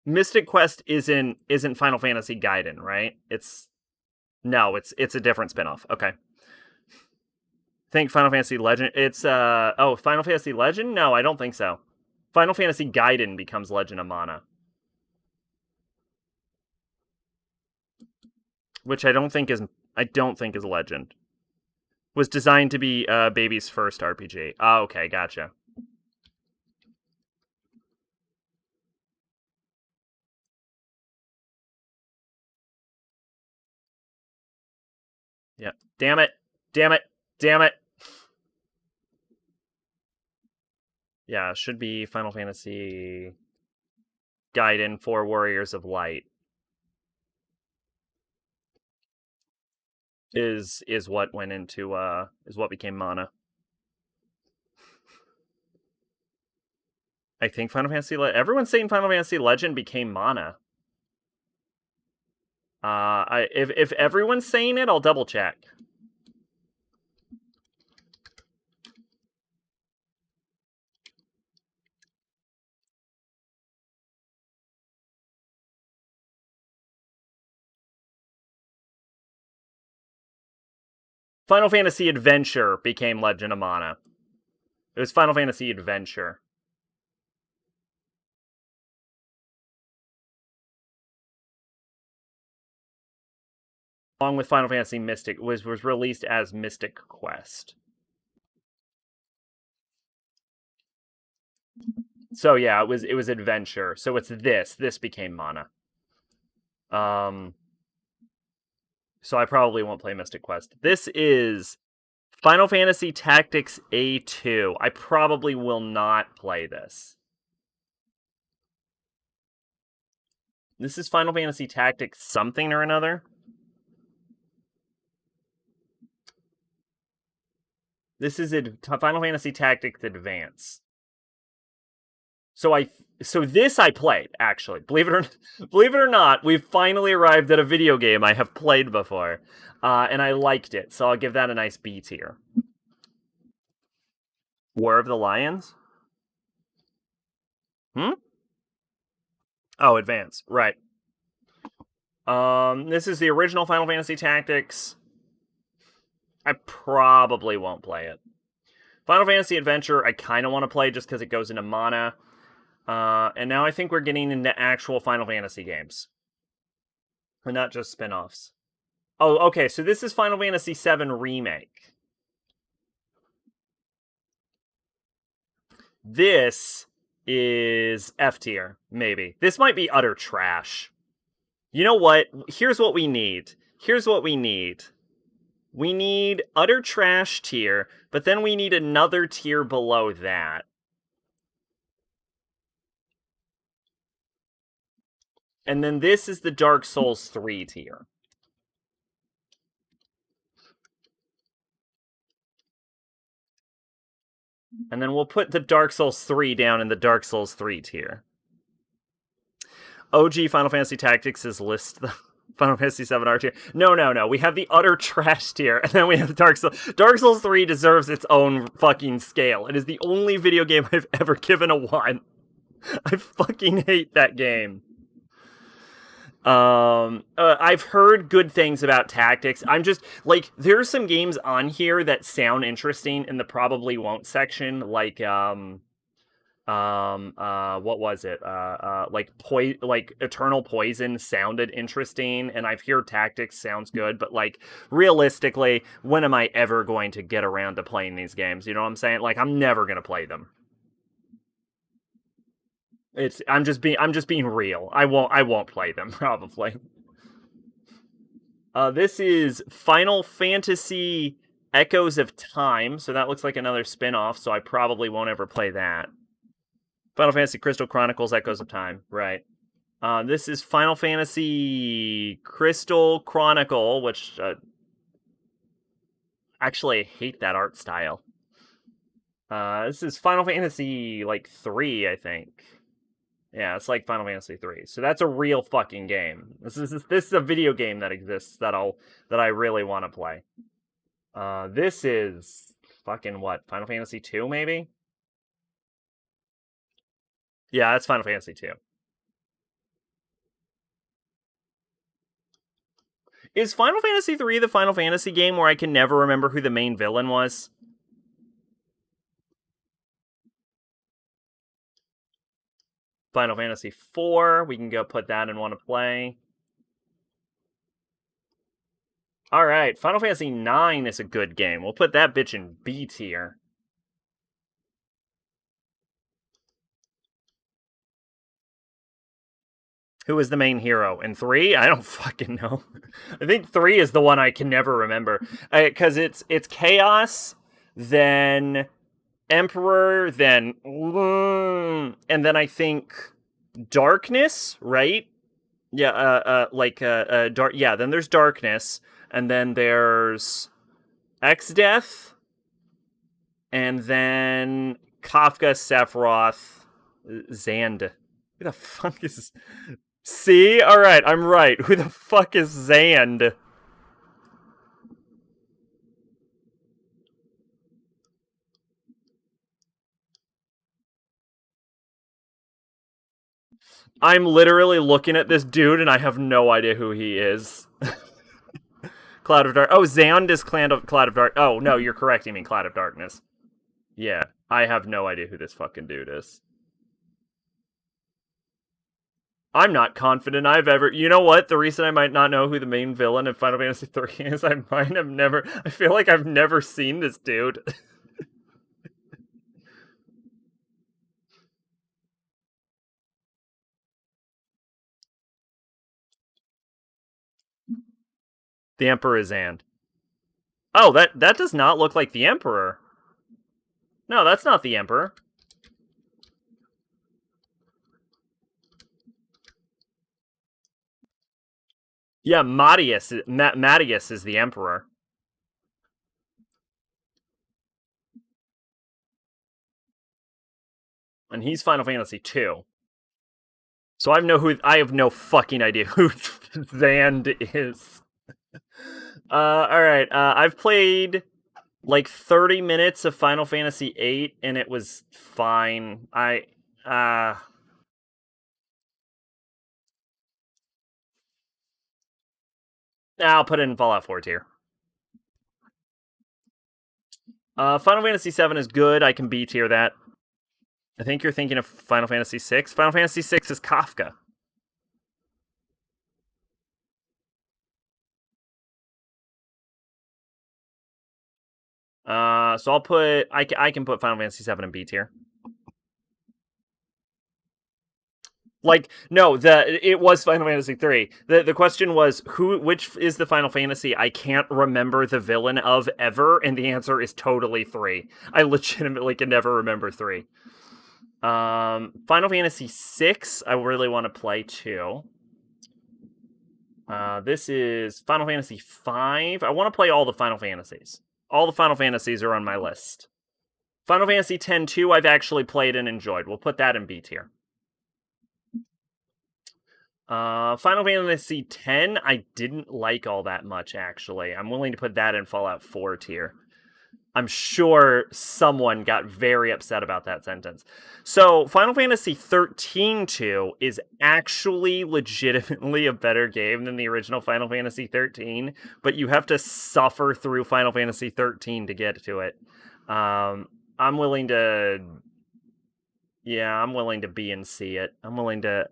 Mystic Quest isn't Final Fantasy Gaiden, right? It's a different spinoff. Okay. Think Final Fantasy Legend. It's Final Fantasy Legend? No, I don't think so. Final Fantasy Gaiden becomes Legend of Mana. Which I don't think is Legend. Was designed to be Baby's first RPG. Oh, okay, gotcha. Yeah. Damn it. Damn it. Damn it. Yeah, it should be Final Fantasy Gaiden for Warriors of Light. Is what went into is what became Mana. I think Final Fantasy everyone's saying Final Fantasy Legend became Mana. If everyone's saying it, I'll double check. Final Fantasy Adventure became Legend of Mana. It was Final Fantasy Adventure. Along with Final Fantasy Mystic, was released as Mystic Quest. So yeah, it was Adventure. So it's this became Mana. So I probably won't play Mystic Quest. This is Final Fantasy Tactics A2. I probably will not play this. This is Final Fantasy Tactics something or another. This is Final Fantasy Tactics Advance. So this I played, actually. Believe it or not, we've finally arrived at a video game I have played before. And I liked it, so I'll give that a nice B tier. War of the Lions? Oh, Advance, right. This is the original Final Fantasy Tactics. I probably won't play it. Final Fantasy Adventure, I kind of want to play just because it goes into mana. And now I think we're getting into actual Final Fantasy games. And not just spin offs. Oh, okay, so this is Final Fantasy VII Remake. This is F tier, maybe. This might be utter trash. You know what? Here's what we need. We need utter trash tier, but then we need another tier below that. And then this is the Dark Souls 3 tier. And then we'll put the Dark Souls 3 down in the Dark Souls 3 tier. OG Final Fantasy Tactics is list the Final Fantasy 7 R tier. No. We have the utter trash tier, and then we have Dark Souls. Dark Souls 3 deserves its own fucking scale. It is the only video game I've ever given a 1. I fucking hate that game. I've heard good things about Tactics. I'm just like, there's some games on here that sound interesting in the probably won't section, like what was it? Like Eternal Poison sounded interesting, and I've heard Tactics sounds good, but like realistically, when am I ever going to get around to playing these games? You know what I'm saying? Like, I'm never gonna play them. I'm just being real. I won't play them probably. This is Final Fantasy Echoes of Time, so that looks like another spin-off, so I probably won't ever play that. Final Fantasy Crystal Chronicles Echoes of Time, right. This is Final Fantasy Crystal Chronicle, which actually I hate that art style. This is Final Fantasy like 3, I think. Yeah, it's like Final Fantasy 3. So that's a real fucking game. This is a video game that exists that I really want to play. This is fucking what? Final Fantasy 2 maybe? Yeah, that's Final Fantasy 2. Is Final Fantasy 3 the Final Fantasy game where I can never remember who the main villain was? Final Fantasy 4, we can go put that in want to play. Alright, Final Fantasy 9 is a good game. We'll put that bitch in B tier. Who is the main hero? In 3? I don't fucking know. I think 3 is the one I can never remember. Because it's Chaos, then Emperor, then... And then I think Darkness, right? Yeah, dark. Yeah, then there's Darkness, and then there's X-Death, and then Kafka, Sephiroth, Zand. Who the fuck is... See? Alright, I'm right. Who the fuck is Zand? I'm literally looking at this dude and I have no idea who he is. Cloud of Dark. Oh, Zand is Cloud of Dark. Oh, no, you're correct. You mean Cloud of Darkness. Yeah, I have no idea who this fucking dude is. I'm not confident I've ever. You know what? The reason I might not know who the main villain of Final Fantasy 3 is, I might have never. I feel like I've never seen this dude. The Emperor is Zand. Oh, that does not look like the Emperor. No, that's not the Emperor. Yeah, Mattius is the Emperor. And he's Final Fantasy 2. So I have no fucking idea who Zand is. Alright, I've played like 30 minutes of Final Fantasy 8 and it was fine. I'll put it in Fallout 4 tier. Final Fantasy 7 is good. I can B tier that. I think you're thinking of Final Fantasy 6. Final Fantasy 6 is Kafka. So I'll put I can put Final Fantasy 7 in B tier. Like, no, it was Final Fantasy 3. The question was which is the Final Fantasy I can't remember the villain of ever, and the answer is totally 3. I legitimately can never remember 3. Final Fantasy 6, I really want to play too. This is Final Fantasy 5. I want to play all the Final Fantasies. All the Final Fantasies are on my list. Final Fantasy 10 2, I've actually played and enjoyed. We'll put that in B tier. Final Fantasy 10, I didn't like all that much, actually. I'm willing to put that in Fallout 4 tier. I'm sure someone got very upset about that sentence. So, Final Fantasy 13 2 is actually legitimately a better game than the original Final Fantasy 13, but you have to suffer through Final Fantasy 13 to get to it. I'm willing to... Yeah, I'm willing to B and C it. I'm willing to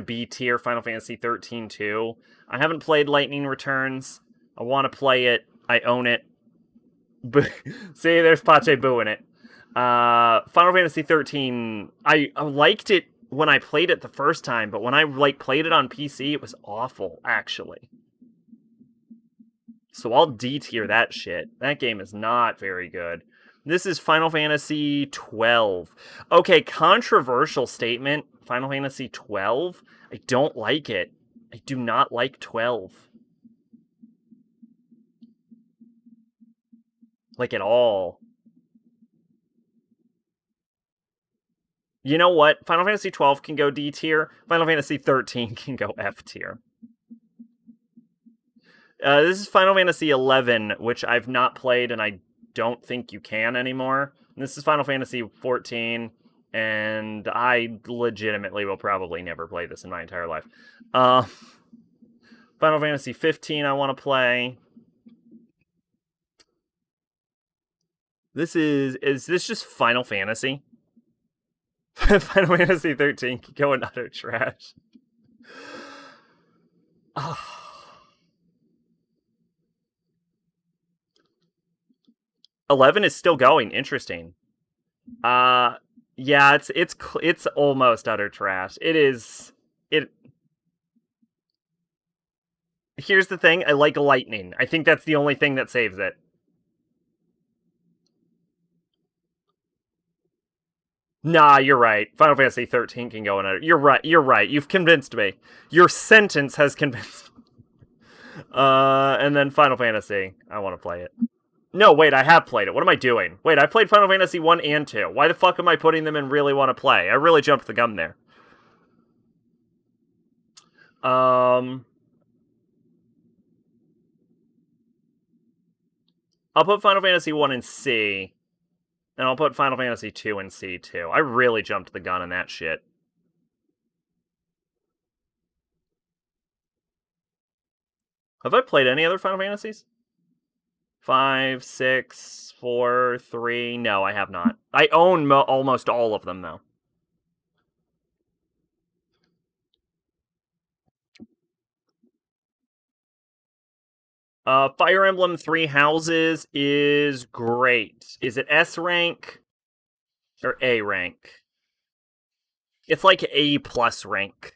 B tier Final Fantasy 13 2. I haven't played Lightning Returns. I want to play it. I own it. See, there's Pache Boo in it. Final Fantasy 13, I liked it when I played it the first time, but when I played it on PC, it was awful, actually. So I'll D tier that shit. That game is not very good. This is Final Fantasy 12. Okay, controversial statement. Final Fantasy 12. I don't like it. I do not like 12. Like, at all. You know what? Final Fantasy 12 can go D tier. Final Fantasy 13 can go F tier. This is Final Fantasy 11, which I've not played, and I don't think you can anymore. And this is Final Fantasy 14, and I legitimately will probably never play this in my entire life. Final Fantasy 15 I want to play. Is this just Final Fantasy? Final Fantasy 13 can go in utter trash. 11 is still going. Interesting. Yeah, it's almost utter trash. It is. Here's the thing. I like lightning. I think that's the only thing that saves it. Nah, you're right. Final Fantasy 13 can go in utter. You're right. You've convinced me. Your sentence has convinced me. And then Final Fantasy. I want to play it. No, wait, I have played it. What am I doing? Wait, I played Final Fantasy 1 and 2. Why the fuck am I putting them in really want to play? I really jumped the gun there. I'll put Final Fantasy 1 in C. And I'll put Final Fantasy 2 in C too. I really jumped the gun on that shit. Have I played any other Final Fantasies? 5, 6, 4, 3. No, I have not. I own almost all of them, though. Fire Emblem Three Houses is great. Is it S rank or A rank? It's like A plus rank.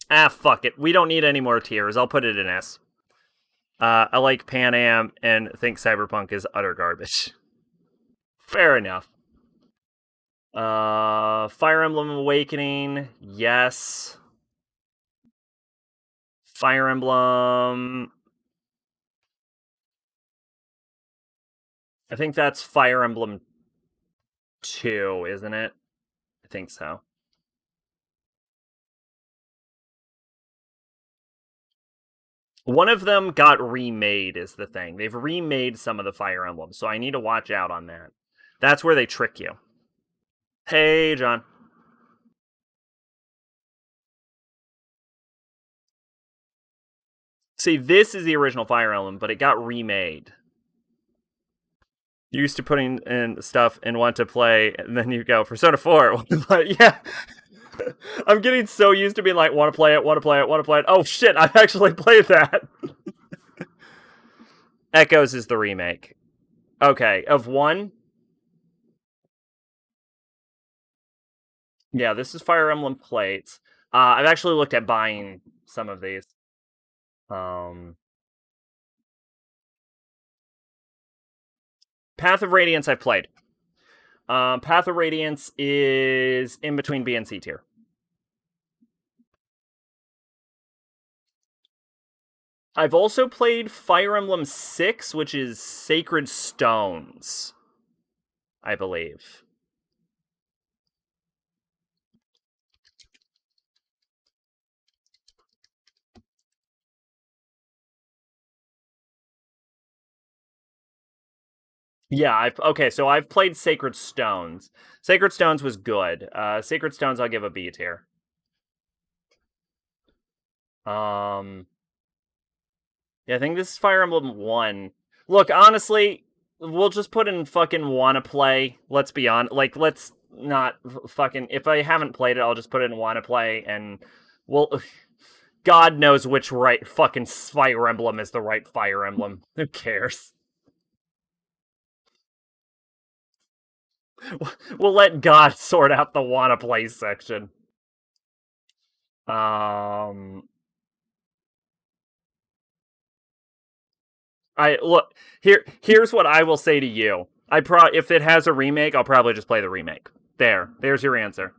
Fuck it. We don't need any more tiers. I'll put it in S. I like Pan Am and think Cyberpunk is utter garbage. Fair enough. Fire Emblem Awakening, yes. Fire Emblem. I think that's Fire Emblem 2, isn't it? I think so. One of them got remade, is the thing. They've remade some of the Fire Emblems, so I need to watch out on that. That's where they trick you. Hey, John. See, this is the original Fire Emblem, but it got remade. You used to putting in stuff and want to play, and then you go Persona 4. Yeah. I'm getting so used to being like, want to play it, want to play it, want to play it. Oh shit, I've actually played that. Echoes is the remake. Okay, of one. Yeah, this is Fire Emblem plates. I've actually looked at buying some of these. Path of Radiance I've played. Path of Radiance is in between B and C tier. I've also played Fire Emblem 6, which is Sacred Stones, I believe. Yeah, so I've played Sacred Stones. Sacred Stones was good. Sacred Stones I'll give a B tier. Yeah, I think this is Fire Emblem 1. Look, honestly, we'll just put in fucking wanna play. Let's be on. Like, let's not fucking. If I haven't played it, I'll just put it in wanna play, and we'll. God knows which right fucking Fire Emblem is the right Fire Emblem. Who cares? We'll let God sort out the wanna play section. I look here. Here's what I will say to you. If it has a remake, I'll probably just play the remake. There's your answer.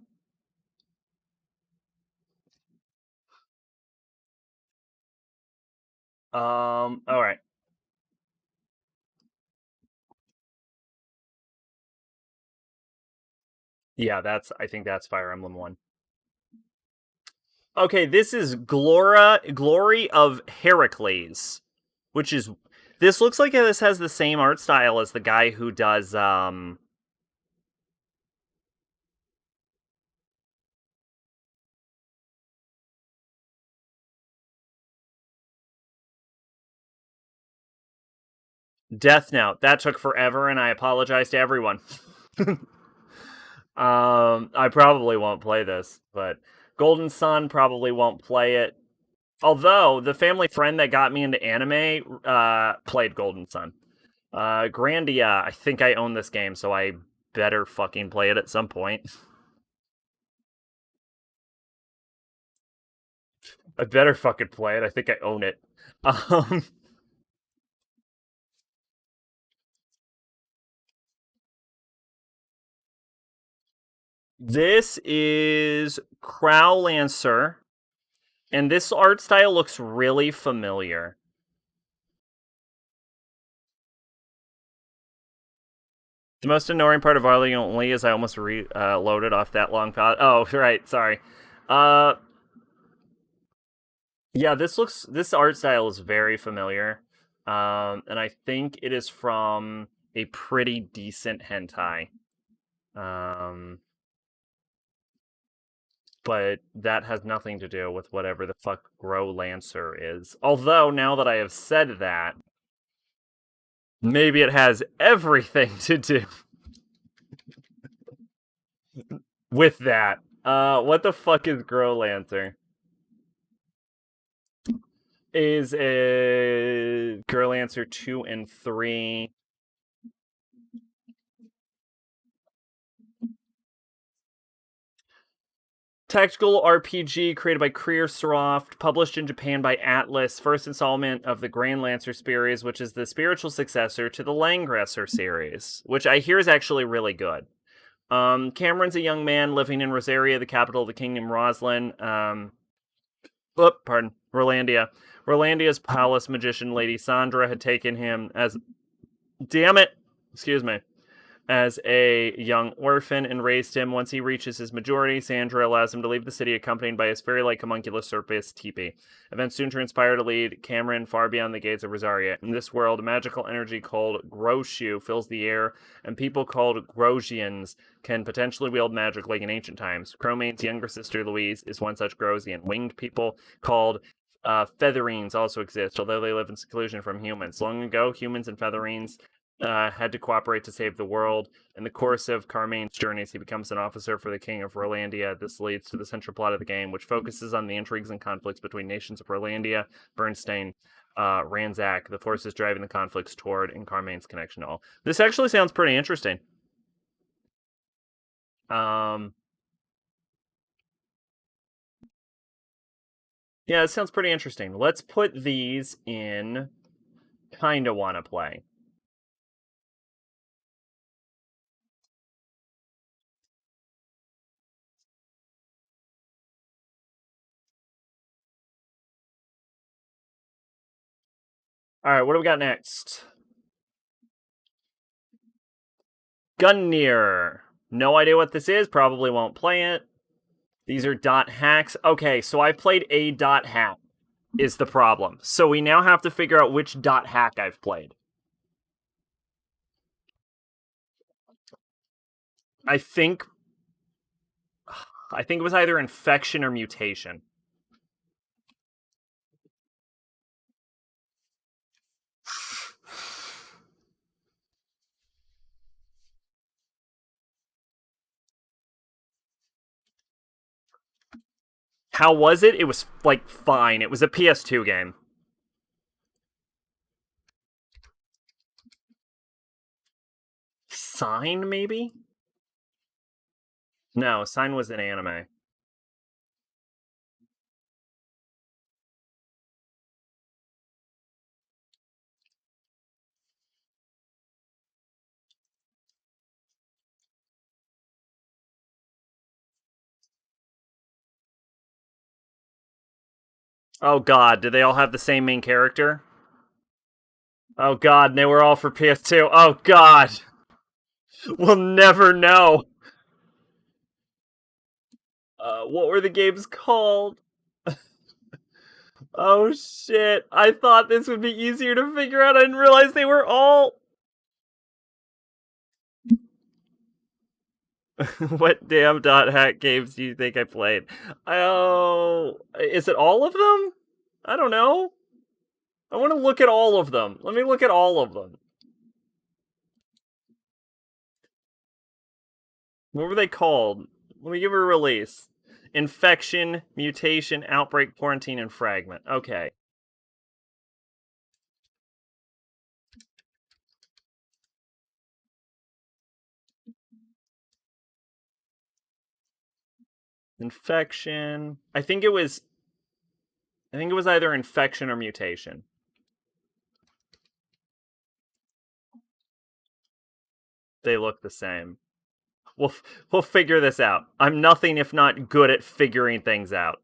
All right. Yeah, I think that's Fire Emblem 1. Okay, this is Glory of Heracles, which is this looks like this has the same art style as the guy who does Death Note. That took forever, and I apologize to everyone. I probably won't play this, but Golden Sun probably won't play it. Although the family friend that got me into anime played Golden Sun. Grandia, I think I own this game, so I better fucking play it at some point. I better fucking play it. I think I own it. This is Crowlancer, and this art style looks really familiar. The most annoying part of Arlie only is I almost loaded off that long path. Oh, right, sorry. Yeah, this art style is very familiar, and I think it is from a pretty decent hentai. But that has nothing to do with whatever the fuck Grow Lancer is. Although now that I have said that, maybe it has everything to do with that. What the fuck is Grow Lancer? Is a Girl Answer 2 and 3. Tactical RPG created by Careersoft, published in Japan by Atlas, first installment of the Grand Lancer series, which is the spiritual successor to the Langresser series, which I hear is actually really good. Cameron's a young man living in Rosaria, the capital of the kingdom Roslyn. Rolandia. Rolandia's palace magician Lady Sandra had taken him as... Damn it! Excuse me. As a young orphan and raised him. Once he reaches his majority, Sandra allows him to leave the city accompanied by his fairy-like homunculus Surface teepee. Events soon transpire to lead Cameron far beyond the gates of Rosaria. In this world, a magical energy called Groshu fills the air, and people called Grosians can potentially wield magic like in ancient times. Chromane's younger sister, Louise, is one such Grosian. Winged people called Featherines also exist, although they live in seclusion from humans. Long ago, humans and Featherines had to cooperate to save the world. In the course of Carmane's journeys, he becomes an officer for the King of Rolandia. This leads to the central plot of the game, which focuses on the intrigues and conflicts between nations of Rolandia, Bernstein, Ranzak, the forces driving the conflicts toward, and Carmane's connection to all. This actually sounds pretty interesting. Yeah, it sounds pretty interesting. Let's put these in kinda wanna play. Alright, what do we got next? Gunneer. No idea what this is, probably won't play it. These are dot hacks. Okay, so I played a dot hack, is the problem. So we now have to figure out which dot hack I've played. I think it was either infection or mutation. How was it? It was like fine. It was a PS2 game. Sign, maybe? No, Sign was an anime. Oh god, did they all have the same main character? Oh god, they were all for PS2. Oh god. We'll never know. What were the games called? Oh shit. I thought this would be easier to figure out. I didn't realize they were all. What damn dot hack games do you think I played? Oh, is it all of them? I don't know. I want to look at all of them. Let me look at all of them. What were they called? Let me give her a release. Infection, mutation, outbreak, quarantine, and fragment. Okay. Infection. I think it was either infection or mutation. They look the same. We'll figure this out. I'm nothing if not good at figuring things out.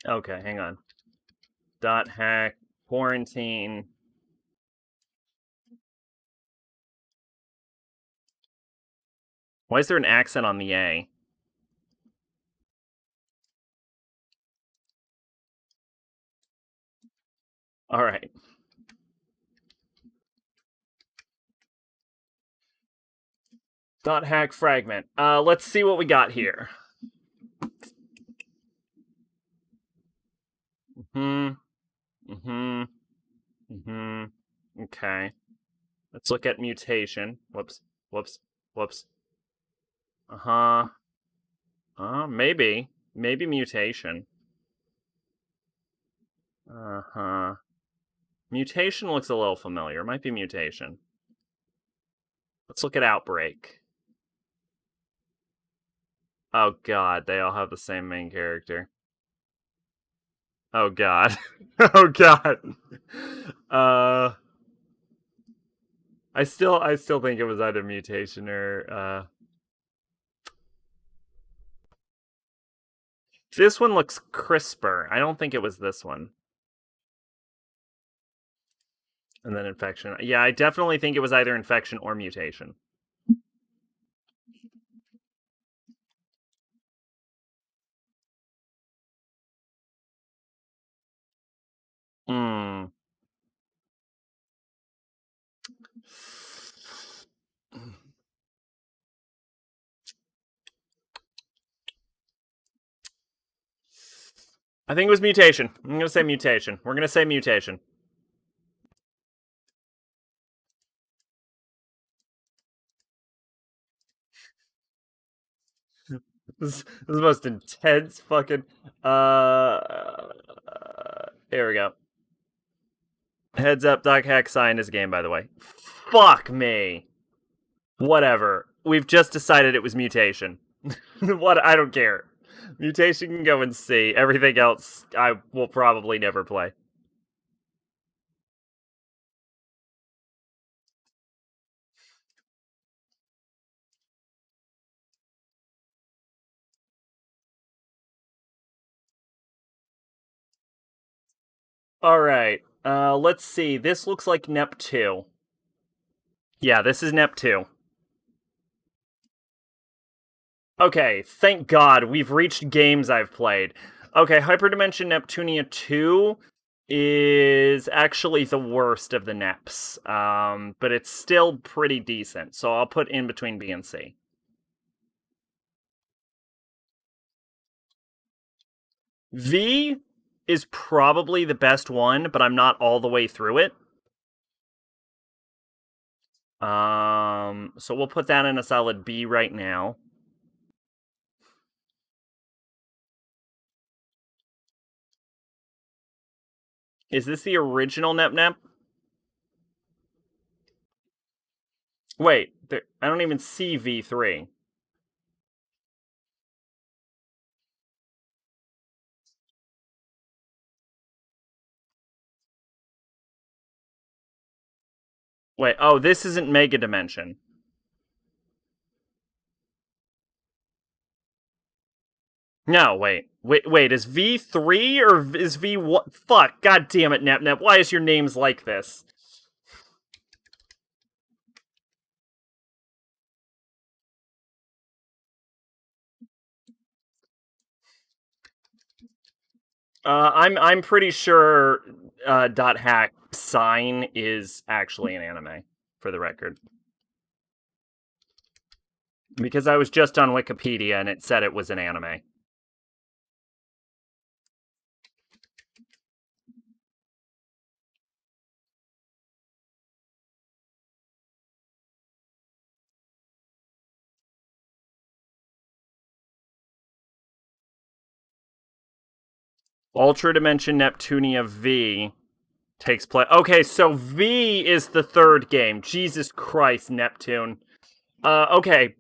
Okay, hang on. Dot hack, quarantine. Why is there an accent on the A? All right. Dot hack fragment. Let's see what we got here. Hmm. Hmm. Hmm. Okay. Let's look at mutation. Whoops. Whoops. Whoops. Uh-huh. Maybe. Maybe mutation. Uh-huh. Mutation looks a little familiar. Might be mutation. Let's look at outbreak. Oh god, they all have the same main character. Oh god. Oh god. I still think it was either mutation or this one looks crisper. I don't think it was this one. And then infection. Yeah, I definitely think it was either infection or mutation. I think it was mutation. I'm gonna say mutation. We're gonna say mutation. This is the most intense fucking. Here we go. Heads up, Doc Hack signed his game, by the way. Fuck me. Whatever. We've just decided it was mutation. What? I don't care. Mutation can go and see. Everything else, I will probably never play. All right. Let's see. This looks like Nep 2. Yeah, this is Nep 2. Okay, thank God we've reached games I've played. Okay, Hyperdimension Neptunia 2 is actually the worst of the Neps, but it's still pretty decent, so I'll put in between B and C. V is probably the best one, but I'm not all the way through it. So we'll put that in a solid B right now. Is this the original Nep Nep? Wait, I don't even see V3. Wait, oh, this isn't Mega Dimension. No, wait, is V3 or is V1? Fuck, god damn it, Nep Nep, why is your names like this? I'm pretty sure Dot Hack Sign is actually an anime, for the record. Because I was just on Wikipedia and it said it was an anime. Ultra Dimension Neptunia V takes place. Okay, so V is the third game. Jesus Christ, Neptune. Okay.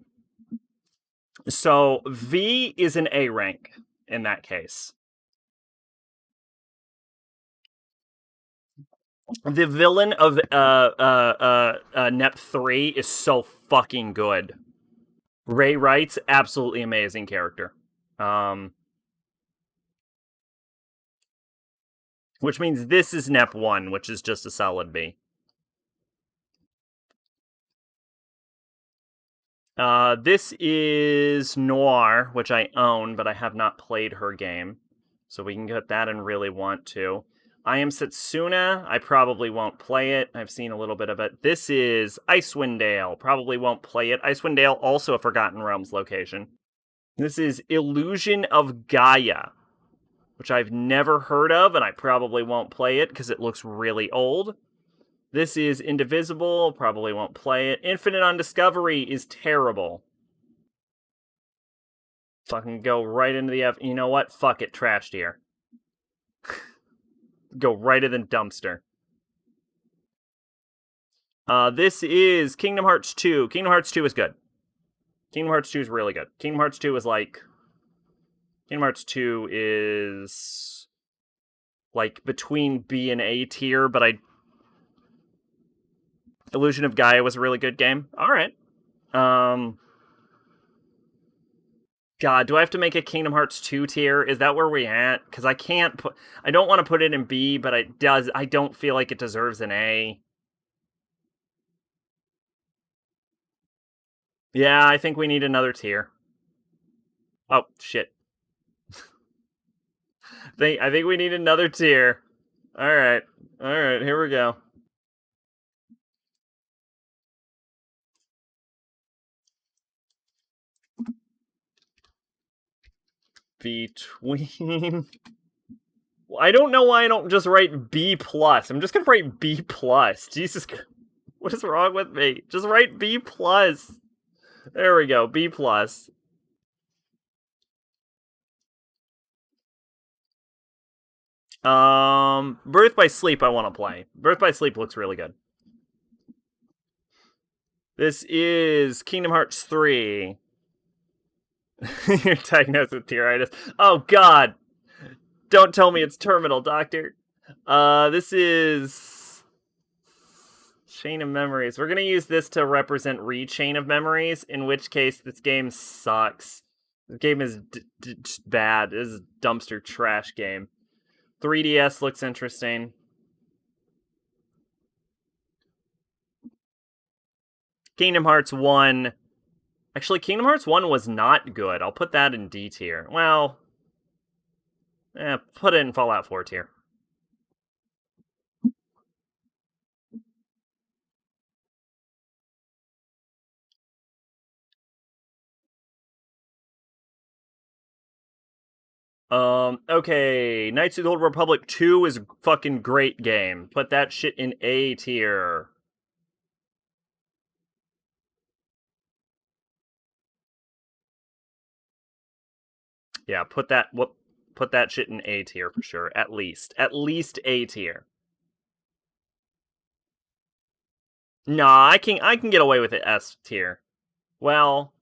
So V is an A rank in that case. The villain of Nep 3 is so fucking good. Ray Wright's absolutely amazing character. Which means this is Nep 1, which is just a solid B. This is Noir, which I own, but I have not played her game. So we can get that and really want to. I Am Setsuna. I probably won't play it. I've seen a little bit of it. This is Icewind Dale. Probably won't play it. Icewind Dale, also a Forgotten Realms location. This is Illusion of Gaia, which I've never heard of, and I probably won't play it because it looks really old. This is Indivisible, probably won't play it. Infinite on Discovery is terrible. Fucking go right into the F. You know what? Fuck it, trash tier. Go right in the dumpster. This is Kingdom Hearts 2. Kingdom Hearts 2 is good. Kingdom Hearts 2 is really good. Kingdom Hearts 2 is like. Kingdom Hearts 2 is. Like between B and A tier, but I. Illusion of Gaia was a really good game. Alright. God, do I have to make a Kingdom Hearts 2 tier? Is that where we at? Because I can't put. I don't want to put it in B, but I don't feel like it deserves an A. Yeah, I think we need another tier. Oh, shit. I think we need another tier. Alright. Alright, here we go. between. I don't know why I don't just write B plus. I'm just gonna write B plus. Jesus, what is wrong with me? Just write B plus. There we go, B plus. Birth by Sleep. I want to play. Birth by Sleep looks really good. This is Kingdom Hearts 3. You're diagnosed with tearitis. Oh God! Don't tell me it's terminal, doctor. This is Chain of Memories. We're gonna use this to represent Chain of Memories, in which case this game sucks. This game is bad. This is a dumpster trash game. 3DS looks interesting. Kingdom Hearts 1. Actually, Kingdom Hearts 1 was not good. I'll put that in D tier. Well, put it in Fallout 4 tier. Okay, Knights of the Old Republic 2 is a fucking great game. Put that shit in A tier. Yeah, put that shit in A tier for sure. At least A tier. Nah, I can get away with it S tier. Well,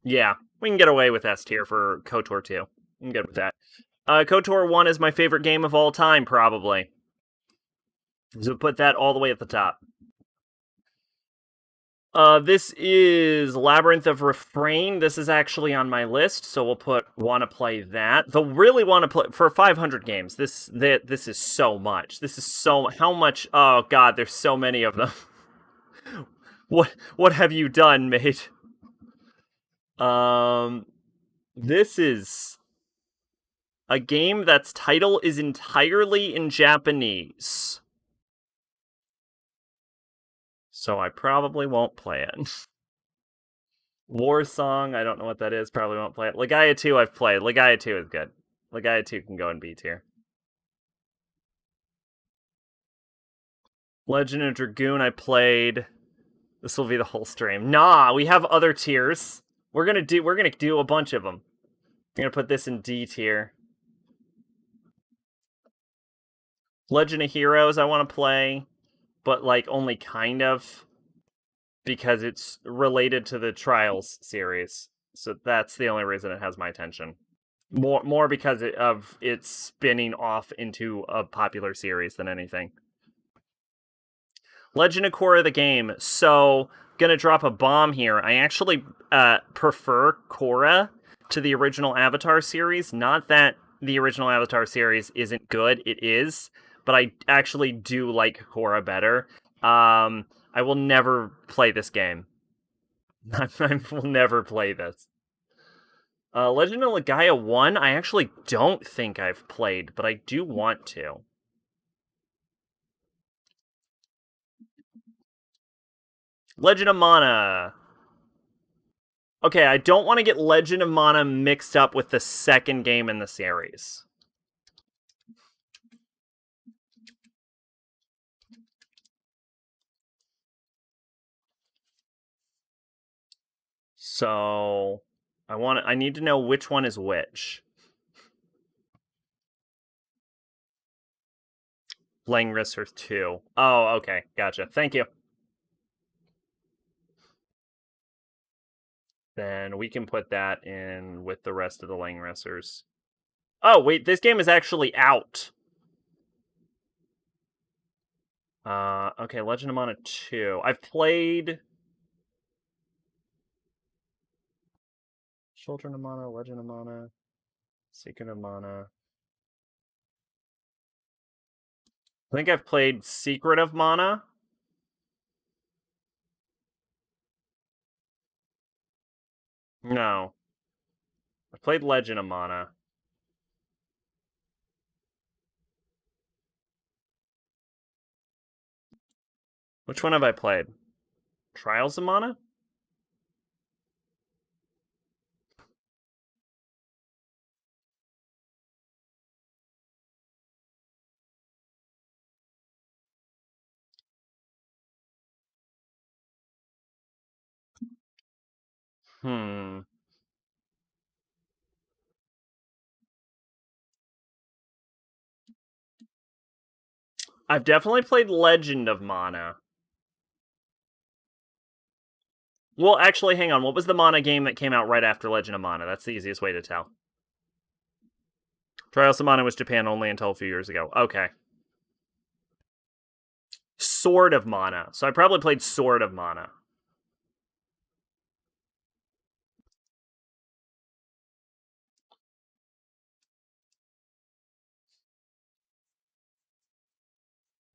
yeah, we can get away with S tier for KOTOR 2. I'm good with that. KOTOR 1 is my favorite game of all time, probably. So put that all the way at the top. This is Labyrinth of Refrain. This is actually on my list, so we'll put want to play that. They'll really want to play for 500 games. This is so much. This is so how much. Oh God, there's so many of them. What have you done, mate? This is a game that's title is entirely in Japanese. So I probably won't play it. War Song, I don't know what that is. Probably won't play it. Legaia 2 I've played. Legaia 2 is good. Legaia 2 can go in B tier. Legend of Dragoon I played. This will be the whole stream. Nah, we have other tiers. We're gonna do a bunch of them. I'm gonna put this in D tier. Legend of Heroes I want to play, but like only kind of, because it's related to the Trials series. So that's the only reason it has my attention. More because of it's spinning off into a popular series than anything. Legend of Korra the game. So, gonna drop a bomb here. I actually prefer Korra to the original Avatar series. Not that the original Avatar series isn't good, it is, but I actually do like Korra better. I will never play this game. I will never play this. Legend of Legaia 1, I actually don't think I've played, but I do want to. Legend of Mana. Okay, I don't want to get Legend of Mana mixed up with the second game in the series. So, I need to know which one is which. Langrisser 2. Oh, okay, gotcha. Thank you. Then we can put that in with the rest of the Langrissers. Oh, wait, this game is actually out. Okay, Legend of Mana 2. I've played Children of Mana, Legend of Mana, Secret of Mana. I think I've played Secret of Mana. No. I played Legend of Mana. Which one have I played? Trials of Mana? I've definitely played Legend of Mana. Well, actually, hang on. What was the Mana game that came out right after Legend of Mana? That's the easiest way to tell. Trials of Mana was Japan only until a few years ago. Okay. Sword of Mana. So I probably played Sword of Mana.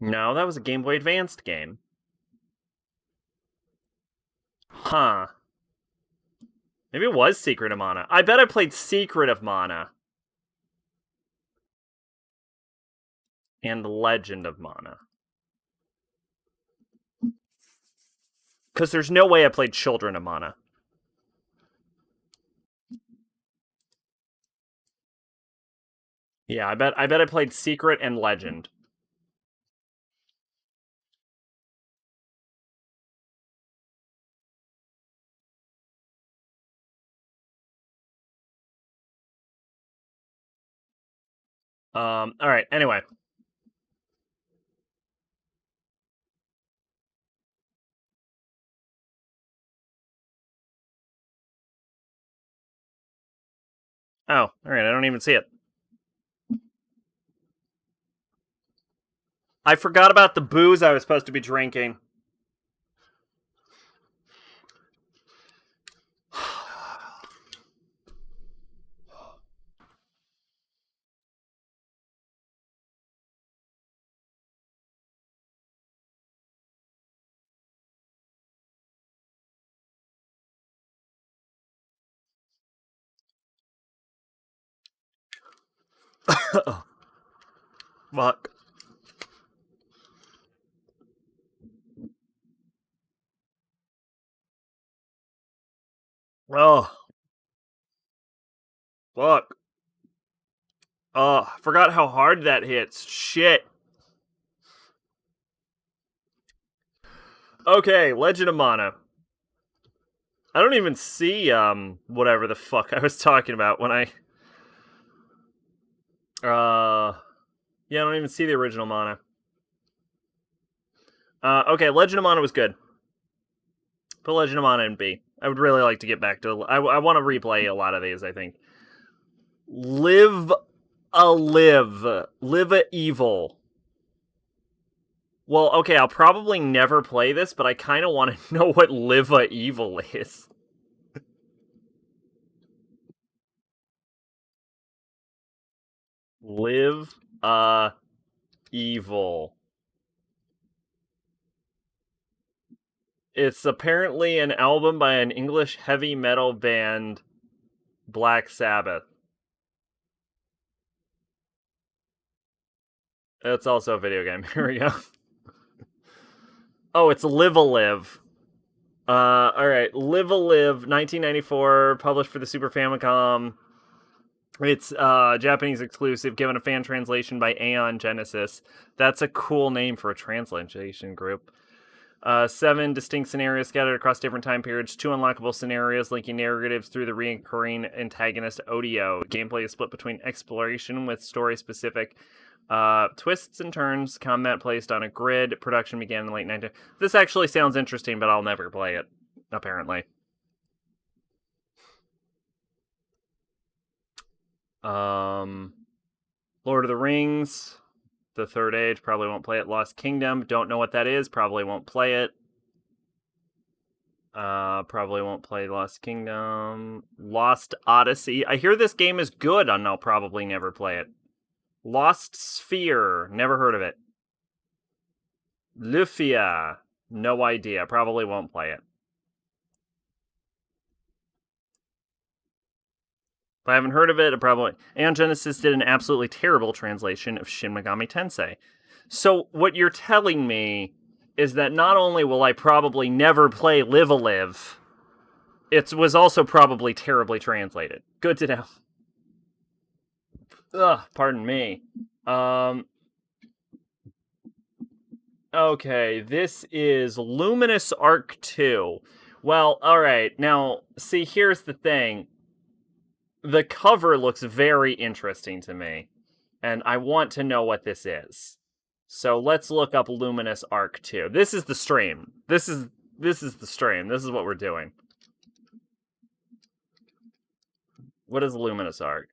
No, that was a Game Boy Advanced game. Huh. Maybe it was Secret of Mana. I bet I played Secret of Mana. And Legend of Mana. Because there's no way I played Children of Mana. Yeah, I bet I played Secret and Legend. Alright, anyway. Oh, alright, I don't even see it. I forgot about the booze I was supposed to be drinking. Fuck. Oh. Fuck. Oh, I forgot how hard that hits. Shit. Okay, Legend of Mana. I don't even see whatever the fuck I was talking about when I yeah, I don't even see the original Mana. Okay, Legend of Mana was good. Put Legend of Mana in B. I would really like to get back to. I want to replay a lot of these. I think. Live a evil. Well, okay, I'll probably never play this, but I kind of want to know what Live a evil is. Live a evil. It's apparently an album by an English heavy metal band, Black Sabbath. It's also a video game. Here we go. Oh, it's Live a Live. Alright. Live a Live, 1994, published for the Super Famicom. It's Japanese exclusive, given a fan translation by Aeon Genesis. That's a cool name for a translation group. 7 distinct scenarios scattered across different time periods, 2 unlockable scenarios linking narratives through the recurring antagonist Odio. Gameplay is split between exploration with story-specific twists and turns, combat placed on a grid. Production began in the late 19th. This actually sounds interesting, but I'll never play it, apparently. Lord of the Rings, The Third Age, probably won't play it. Lost Kingdom, don't know what that is, probably won't play it. Probably won't play Lost Kingdom. Lost Odyssey, I hear this game is good, and I'll probably never play it. Lost Sphere, never heard of it. Lufia, no idea, probably won't play it. If I haven't heard of it, I probably... Aeon Genesis did an absolutely terrible translation of Shin Megami Tensei. So what you're telling me is that not only will I probably never play Live a Live, it was also probably terribly translated. Good to know. Ugh, pardon me. Okay, this is Luminous Arc 2, Well, alright, now, see, here's the thing. The cover looks very interesting to me, and I want to know what this is. So let's look up Luminous Arc 2. This is the stream. This is the stream. This is what we're doing. What is Luminous Arc?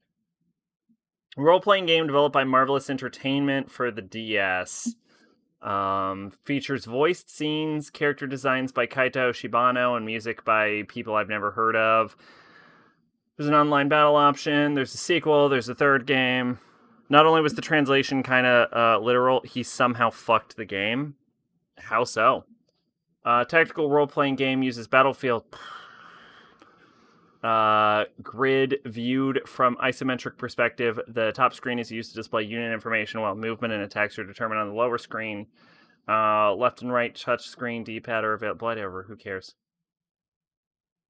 Role-playing game developed by Marvelous Entertainment for the DS. Features voiced scenes, character designs by Kaito Shibano, and music by people I've never heard of. There's an online battle option, there's a sequel, there's a third game. Not only was the translation kind of literal, he somehow fucked the game. How so? Tactical role-playing game uses Battlefield grid viewed from isometric perspective. The top screen is used to display unit information, while movement and attacks are determined on the lower screen. Left and right touch screen, D-pad are available. Whatever, who cares?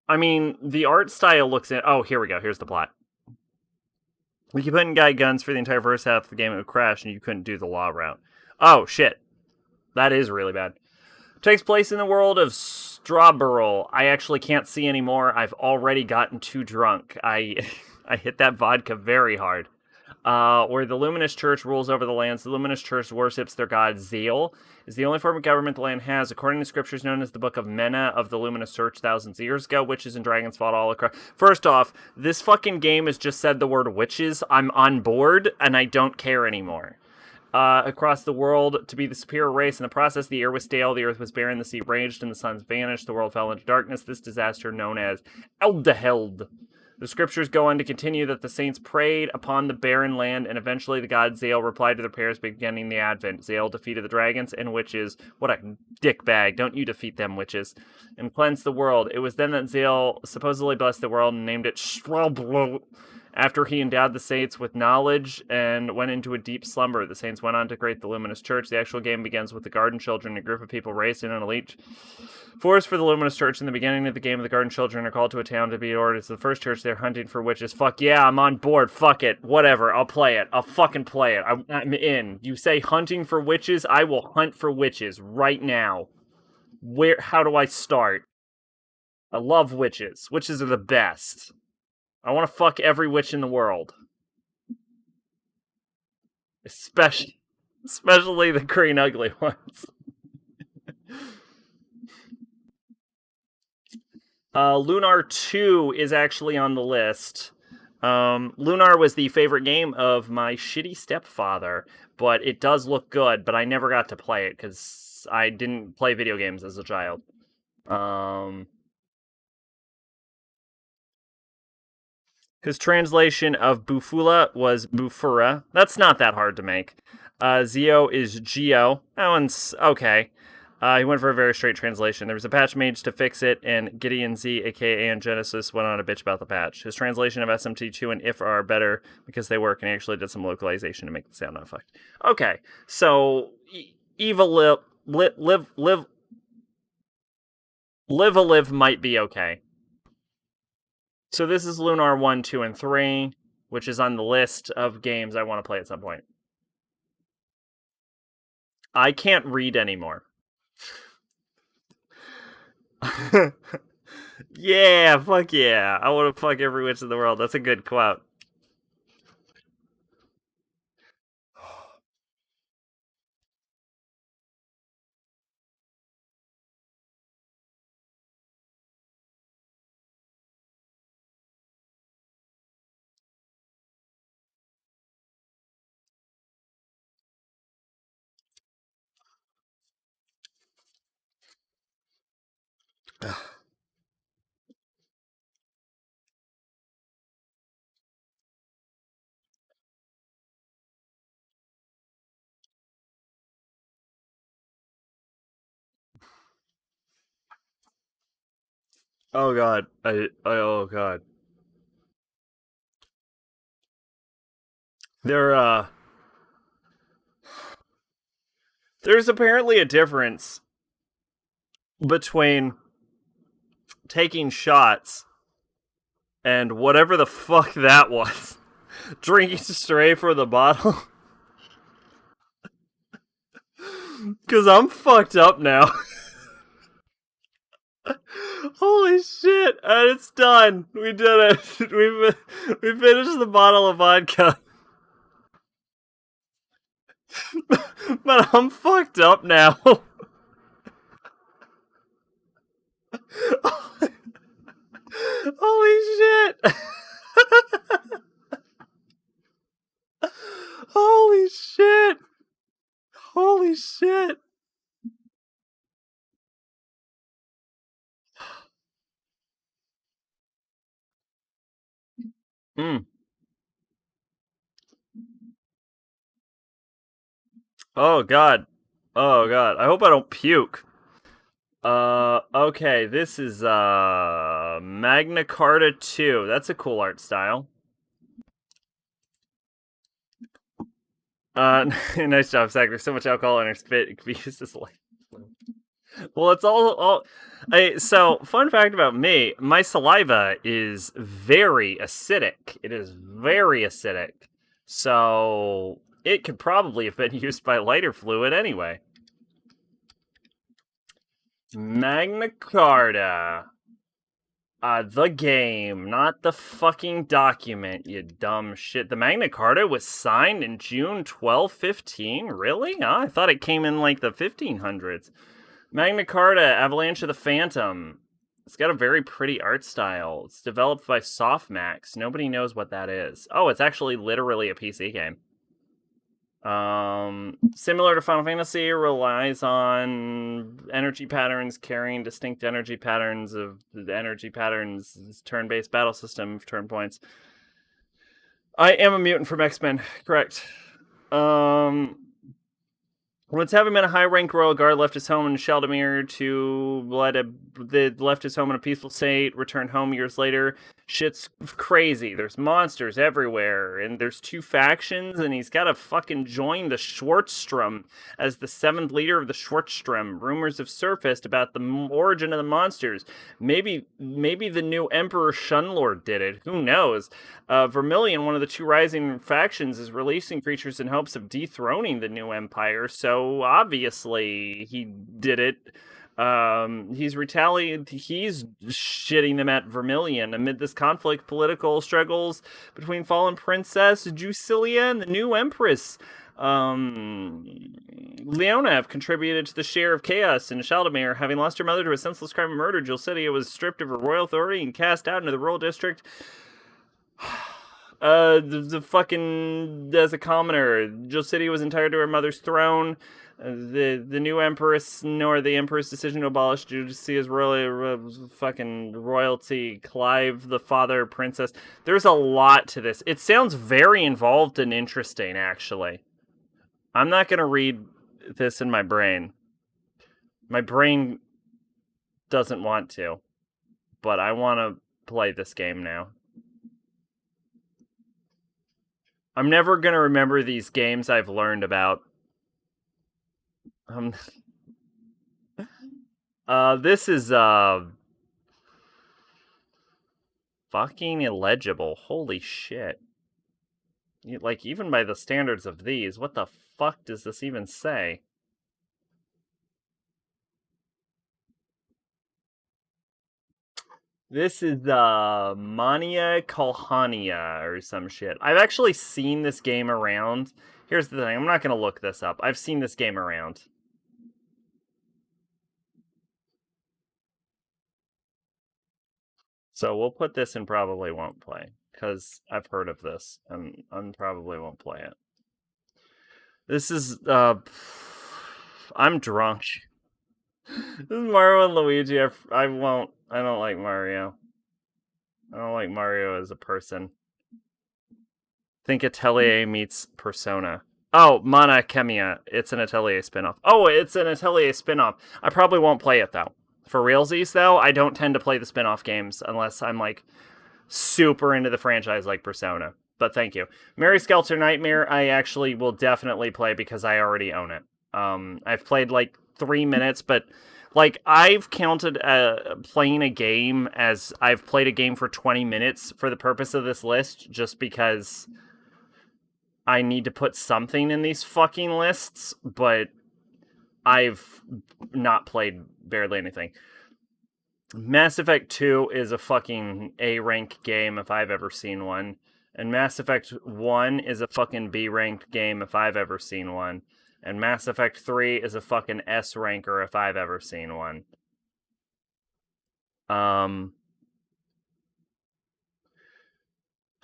I mean, the art style looks in... Oh, here we go. Here's the plot. We keep putting guy guns for the entire first half of the game. It would crash, and you couldn't do the law route. Oh, shit. That is really bad. Takes place in the world of Strawberry. I actually can't see anymore. I've already gotten too drunk. I hit that vodka very hard. Where the Luminous Church rules over the lands. The Luminous Church worships their god Zeal. Is the only form of government the land has. According to scriptures known as the Book of Mena of the Luminous Church thousands of years ago, witches and dragons fought all across. First off, this fucking game has just said the word witches. I'm on board, and I don't care anymore. Across the world to be the superior race. In the process, the air was stale, the earth was barren, the sea raged, and the suns vanished. The world fell into darkness. This disaster known as Eldaheld. The scriptures go on to continue that the saints prayed upon the barren land, and eventually the god Zael replied to their prayers, beginning the Advent. Zael defeated the dragons and witches. What a dickbag. Don't you defeat them, witches. And cleansed the world. It was then that Zael supposedly blessed the world and named it Strawberry. After he endowed the saints with knowledge and went into a deep slumber, the saints went on to create the Luminous Church. The actual game begins with the Garden Children, a group of people raised in an elite force for the Luminous Church. In the beginning of the game, the Garden Children are called to a town to be ordered to the first church. They're hunting for witches. Fuck yeah, I'm on board. Fuck it. Whatever. I'll play it. I'll fucking play it. I'm in. You say hunting for witches? I will hunt for witches right now. How do I start? I love witches. Witches are the best. I want to fuck every witch in the world. Especially the green ugly ones. Lunar 2 is actually on the list. Lunar was the favorite game of my shitty stepfather, but it does look good, but I never got to play it because I didn't play video games as a child. His translation of Bufula was Bufura. That's not that hard to make. Zio is Geo. That one's okay. He went for a very straight translation. There was a patch mage to fix it, and Gideon Z, aka Genesis, went on a bitch about the patch. His translation of SMT2 and IF are better because they work, and he actually did some localization to make the sound not fucked. Okay, so Eva Live might be okay. So this is Lunar 1, 2, and 3, which is on the list of games I want to play at some point. I can't read anymore. Yeah, fuck yeah. I want to fuck every witch in the world. That's a good quote. Oh god. Oh god. There's apparently a difference between taking shots and whatever the fuck that was. Drinking straight from the bottle. Because I'm fucked up now. Holy shit! And it's done. We did it. We finished the bottle of vodka. But I'm fucked up now. Holy shit! Holy shit! Holy shit! Mm. Oh god. Oh god. I hope I don't puke. Okay, this is Magna Carta 2. That's a cool art style. Nice job, Zach. There's so much alcohol in her spit, it could be used as light. Well, it's all so fun fact about me, my saliva is very acidic. It is very acidic. So it could probably have been used by lighter fluid anyway. Magna Carta. The game, not the fucking document, you dumb shit. The Magna Carta was signed in June 1215? Really? Oh, I thought it came in like the 1500s. Magna Carta, Avalanche of the Phantom. It's got a very pretty art style. It's developed by Softmax. Nobody knows what that is. Oh, it's actually literally a PC game. Similar to Final Fantasy, relies on energy patterns carrying distinct energy patterns of the energy patterns, turn-based battle system of turn points. I am a mutant from X-Men, correct. Once having been a high-ranked royal guard, left his home in Sheldamere left his home in a peaceful state, returned home years later. Shit's crazy. There's monsters everywhere, and there's two factions, and he's got to fucking join the Schwarzstrom as the 7th leader of the Schwarzstrom. Rumors have surfaced about the origin of the monsters. Maybe the new Emperor Shunlord did it. Who knows? Vermilion, one of the two rising factions, is releasing creatures in hopes of dethroning the new empire, so obviously he did it. He's shitting them at Vermilion. Amid this conflict, political struggles between fallen Princess Jusilia and the new Empress Leona have contributed to the share of chaos in Shaldamere. Having lost her mother to a senseless crime of murder, Jusilia was stripped of her royal authority and cast out into the royal district. The fucking as a commoner, Jusilia was entitled to her mother's throne. The new empress, nor the emperor's decision to abolish Judicia's fucking royalty, Clive the father, princess. There's a lot to this. It sounds very involved and interesting, actually. I'm not gonna read this in my brain. My brain doesn't want to, but I want to play this game now. I'm never gonna remember these games I've learned about. This is fucking illegible. Holy shit. Like, even by the standards of these, what the fuck does this even say? This is Mania Kalhania or some shit. I've actually seen this game around. Here's the thing, I'm not gonna look this up. I've seen this game around. So we'll put this and probably won't play, because I've heard of this, and I probably won't play it. This is, I'm drunk. This is Mario and Luigi. I don't like Mario. I don't like Mario as a person. Think Atelier meets Persona. Oh, Mana Chemia. It's an Atelier spinoff. Oh, it's an Atelier spinoff. I probably won't play it, though. For realsies, though, I don't tend to play the spinoff games unless I'm, like, super into the franchise like Persona. But thank you. Mary Skelter Nightmare, I actually will definitely play because I already own it. I've played, like, 3 minutes, but, like, I've counted playing a game as I've played a game for 20 minutes for the purpose of this list, just because I need to put something in these fucking lists, but I've not played barely anything. Mass Effect 2 is a fucking A rank game if I've ever seen one. And Mass Effect 1 is a fucking B ranked game if I've ever seen one. And Mass Effect 3 is a fucking S ranker if I've ever seen one.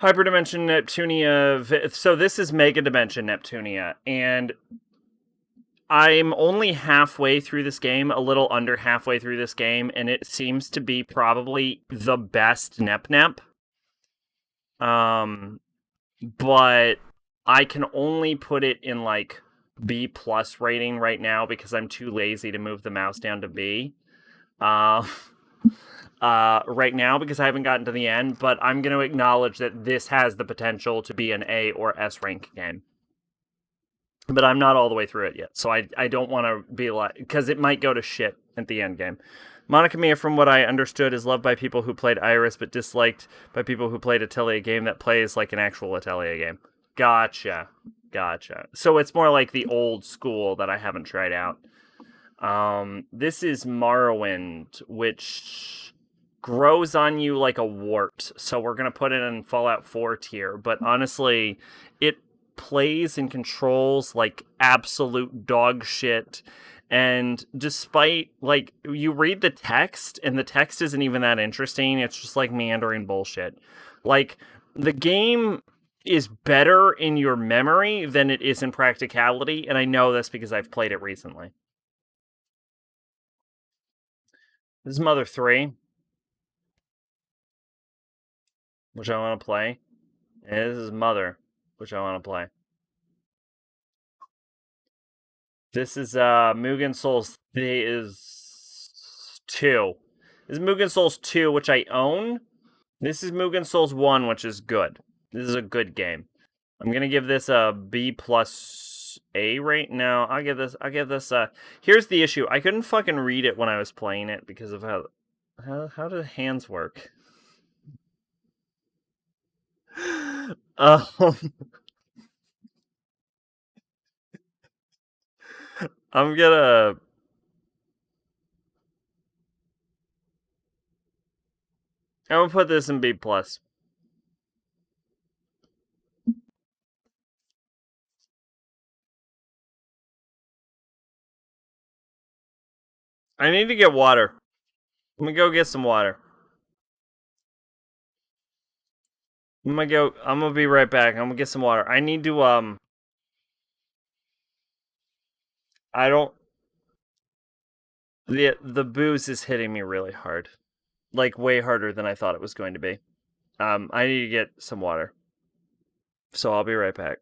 Hyperdimension Neptunia. So this is Mega Dimension Neptunia, and I'm only halfway through this game, a little under halfway through this game, and it seems to be probably the best Nep Nep. But I can only put it in like B plus rating right now because I'm too lazy to move the mouse down to B. Uh, right now because I haven't gotten to the end, but I'm going to acknowledge that this has the potential to be an A or S rank game. But I'm not all the way through it yet, so I don't want to be like, because it might go to shit at the end game. Monica Mia, from what I understood, is loved by people who played Iris, but disliked by people who played Atelier game that plays like an actual Atelier game. Gotcha. So it's more like the old school that I haven't tried out. This is Morrowind, which grows on you like a wart. So we're gonna put it in Fallout 4 tier. But honestly, it plays and controls like absolute dog shit. And despite like you read the text, and the text isn't even that interesting, it's just like meandering bullshit. Like the game is better in your memory than it is in practicality, and I know this because I've played it recently. This is Mother 3, which I want to play. And this is Mother, which I want to play. This is Mugen Souls is 2. This is Mugen Souls 2, which I own. This is Mugen Souls 1, which is good. This is a good game. I'm gonna give this a B plus A rate. No, I'll give this here's the issue. I couldn't fucking read it when I was playing it because of how do hands work? um I'm gonna put this in B plus. I need to get water. I'm gonna go get some water. I'm gonna be right back. I'm gonna get some water. I need to I don't the booze is hitting me really hard. Like way harder than I thought it was going to be. I need to get some water. So I'll be right back.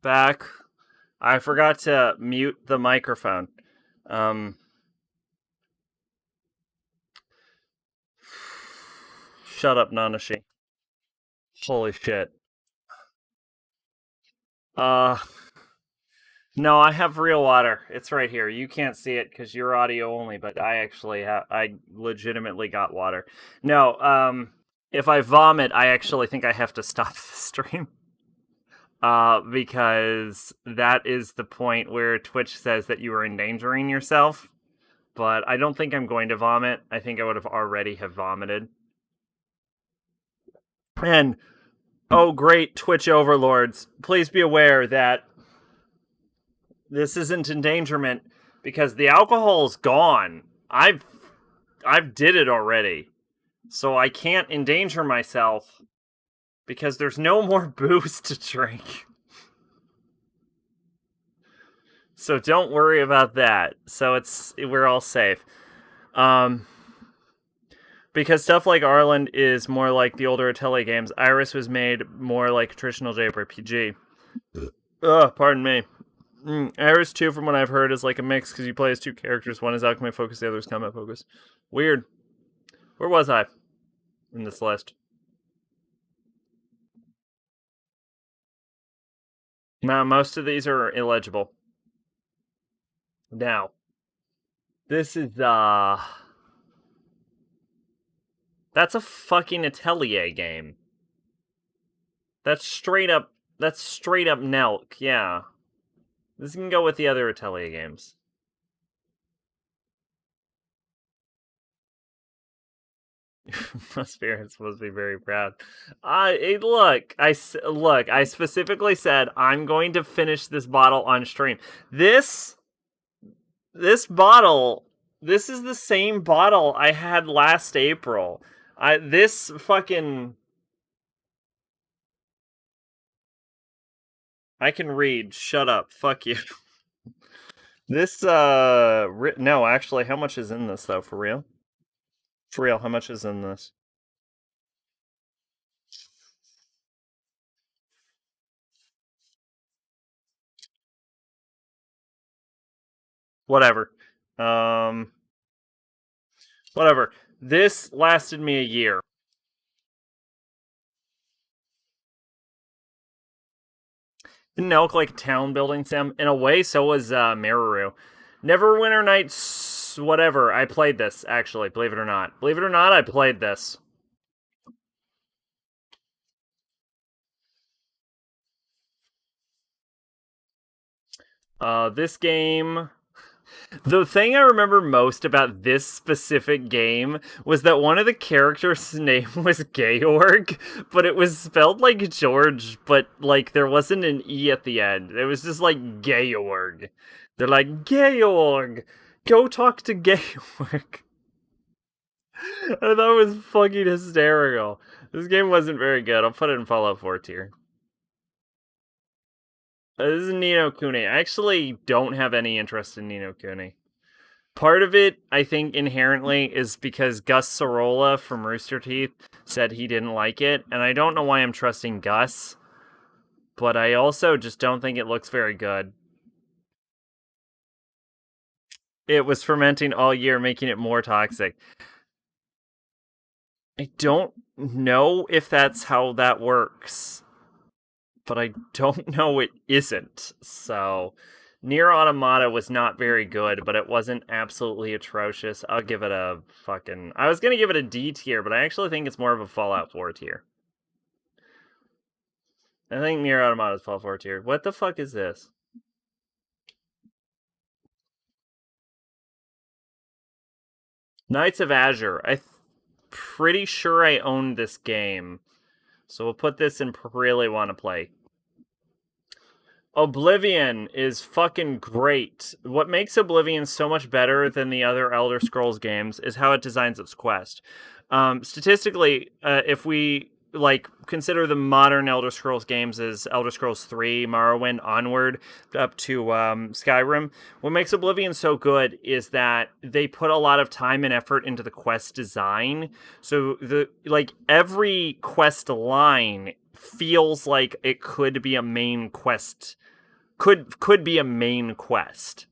Back. I forgot to mute the microphone. Um, Shut up, Nanashi. Holy shit. Uh, no, I have real water. It's right here. You can't see it because you're audio only, but I actually have. I legitimately got water. No, if I vomit, I actually think I have to stop the stream. Because that is the point where Twitch says that you are endangering yourself. But I don't think I'm going to vomit. I think I would have already have vomited. And oh, great Twitch overlords! Please be aware that this isn't endangerment because the alcohol's gone. I've did it already, so I can't endanger myself because there's no more booze to drink. So don't worry about that. So we're all safe. Because stuff like Arland is more like the older Atelier games, Iris was made more like a traditional JRPG. Pardon me. Iris 2, from what I've heard, is like a mix because you play as two characters. One is alchemy focused, the other is combat focused. Weird. Where was I in this list? Now, most of these are illegible. Now, this is, that's a fucking Atelier game. That's straight up Nelk, yeah. This can go with the other Atelier games. Most parents supposed to be very proud. Look, I specifically said I'm going to finish this bottle on stream. This bottle, this is the same bottle I had last April. This fucking... I can read. Shut up. Fuck you. This, no, actually, how much is in this, though, for real? For real, how much is in this? Whatever. Whatever. This lasted me a year. Didn't Elk like town building sim? In a way, so was Meru. Neverwinter Nights, whatever. I played this, actually, believe it or not. Believe it or not, I played this. This game... The thing I remember most about this specific game was that one of the characters' name was Georg, but it was spelled like George, but like there wasn't an E at the end. It was just like Georg. They're like, Georg, go talk to Georg. I thought it was fucking hysterical. This game wasn't very good. I'll put it in Fallout 4 tier. This is Ni no Kuni. I actually don't have any interest in Ni no Kuni. Part of it, I think, inherently is because Gus Sorolla from Rooster Teeth said he didn't like it, and I don't know why I'm trusting Gus, but I also just don't think it looks very good. It was fermenting all year, making it more toxic. I don't know if that's how that works, but I don't know it isn't, so... Nier Automata was not very good, but it wasn't absolutely atrocious. I'll give it a fucking... I was gonna give it a D tier, but I actually think it's more of a Fallout 4 tier. I think Nier Automata is Fallout 4 tier. What the fuck is this? Knights of Azure. I'm pretty sure I own this game. So we'll put this in really want to play. Oblivion is fucking great. What makes Oblivion so much better than the other Elder Scrolls games is how it designs its quest. Statistically, if we like, consider the modern Elder Scrolls games as Elder Scrolls 3, Morrowind, onward, up to Skyrim. What makes Oblivion so good is that they put a lot of time and effort into the quest design. So every quest line feels like it could be a main quest. Could be a main quest.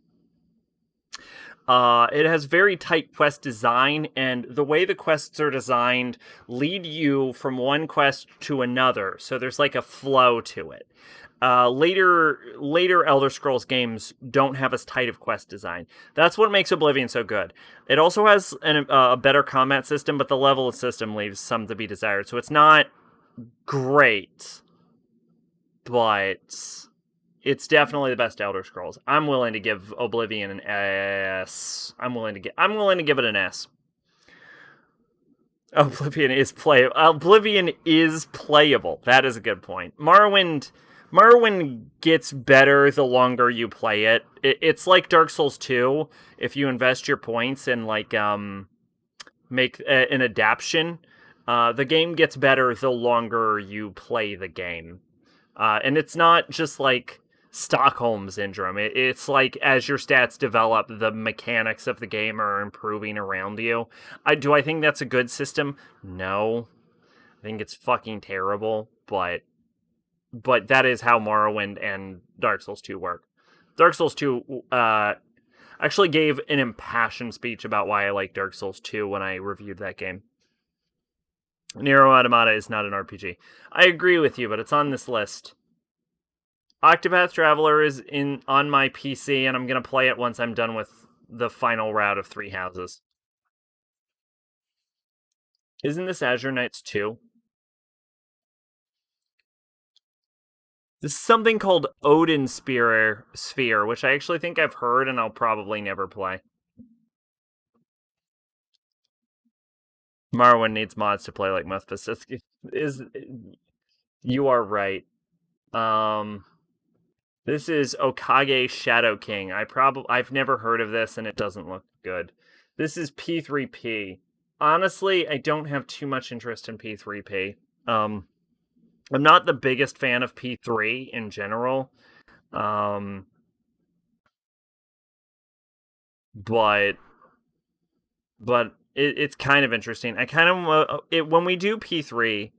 It has very tight quest design, and the way the quests are designed lead you from one quest to another. So there's like a flow to it. Later Elder Scrolls games don't have as tight of quest design. That's what makes Oblivion so good. It also has a better combat system, but the level of system leaves some to be desired. So it's not great, but it's definitely the best Elder Scrolls. I'm willing to give Oblivion an S. I'm willing to give it an S. Oblivion is playable. That is a good point. Morrowind gets better the longer you play it. It's like Dark Souls 2. If you invest your points and make an adaptation, the game gets better the longer you play the game. And it's not just like Stockholm Syndrome. It's like as your stats develop, the mechanics of the game are improving around you. Do I think that's a good system? No. I think it's fucking terrible, but that is how Morrowind and Dark Souls 2 work. Dark Souls 2 actually gave an impassioned speech about why I like Dark Souls 2 when I reviewed that game. Nier Automata is not an RPG. I agree with you, but it's on this list. Octopath Traveler is on my PC, and I'm going to play it once I'm done with the final route of 3 houses. Isn't this Azure Knights 2? This is something called Odin Sphere, which I actually think I've heard, and I'll probably never play. Morrowind needs mods to play like most Pacific. You are right. This is Okage Shadow King. I've never heard of this, and it doesn't look good. This is P3P. Honestly, I don't have too much interest in P3P. I'm not the biggest fan of P3 in general. But it's kind of interesting. I kind of when we do P3,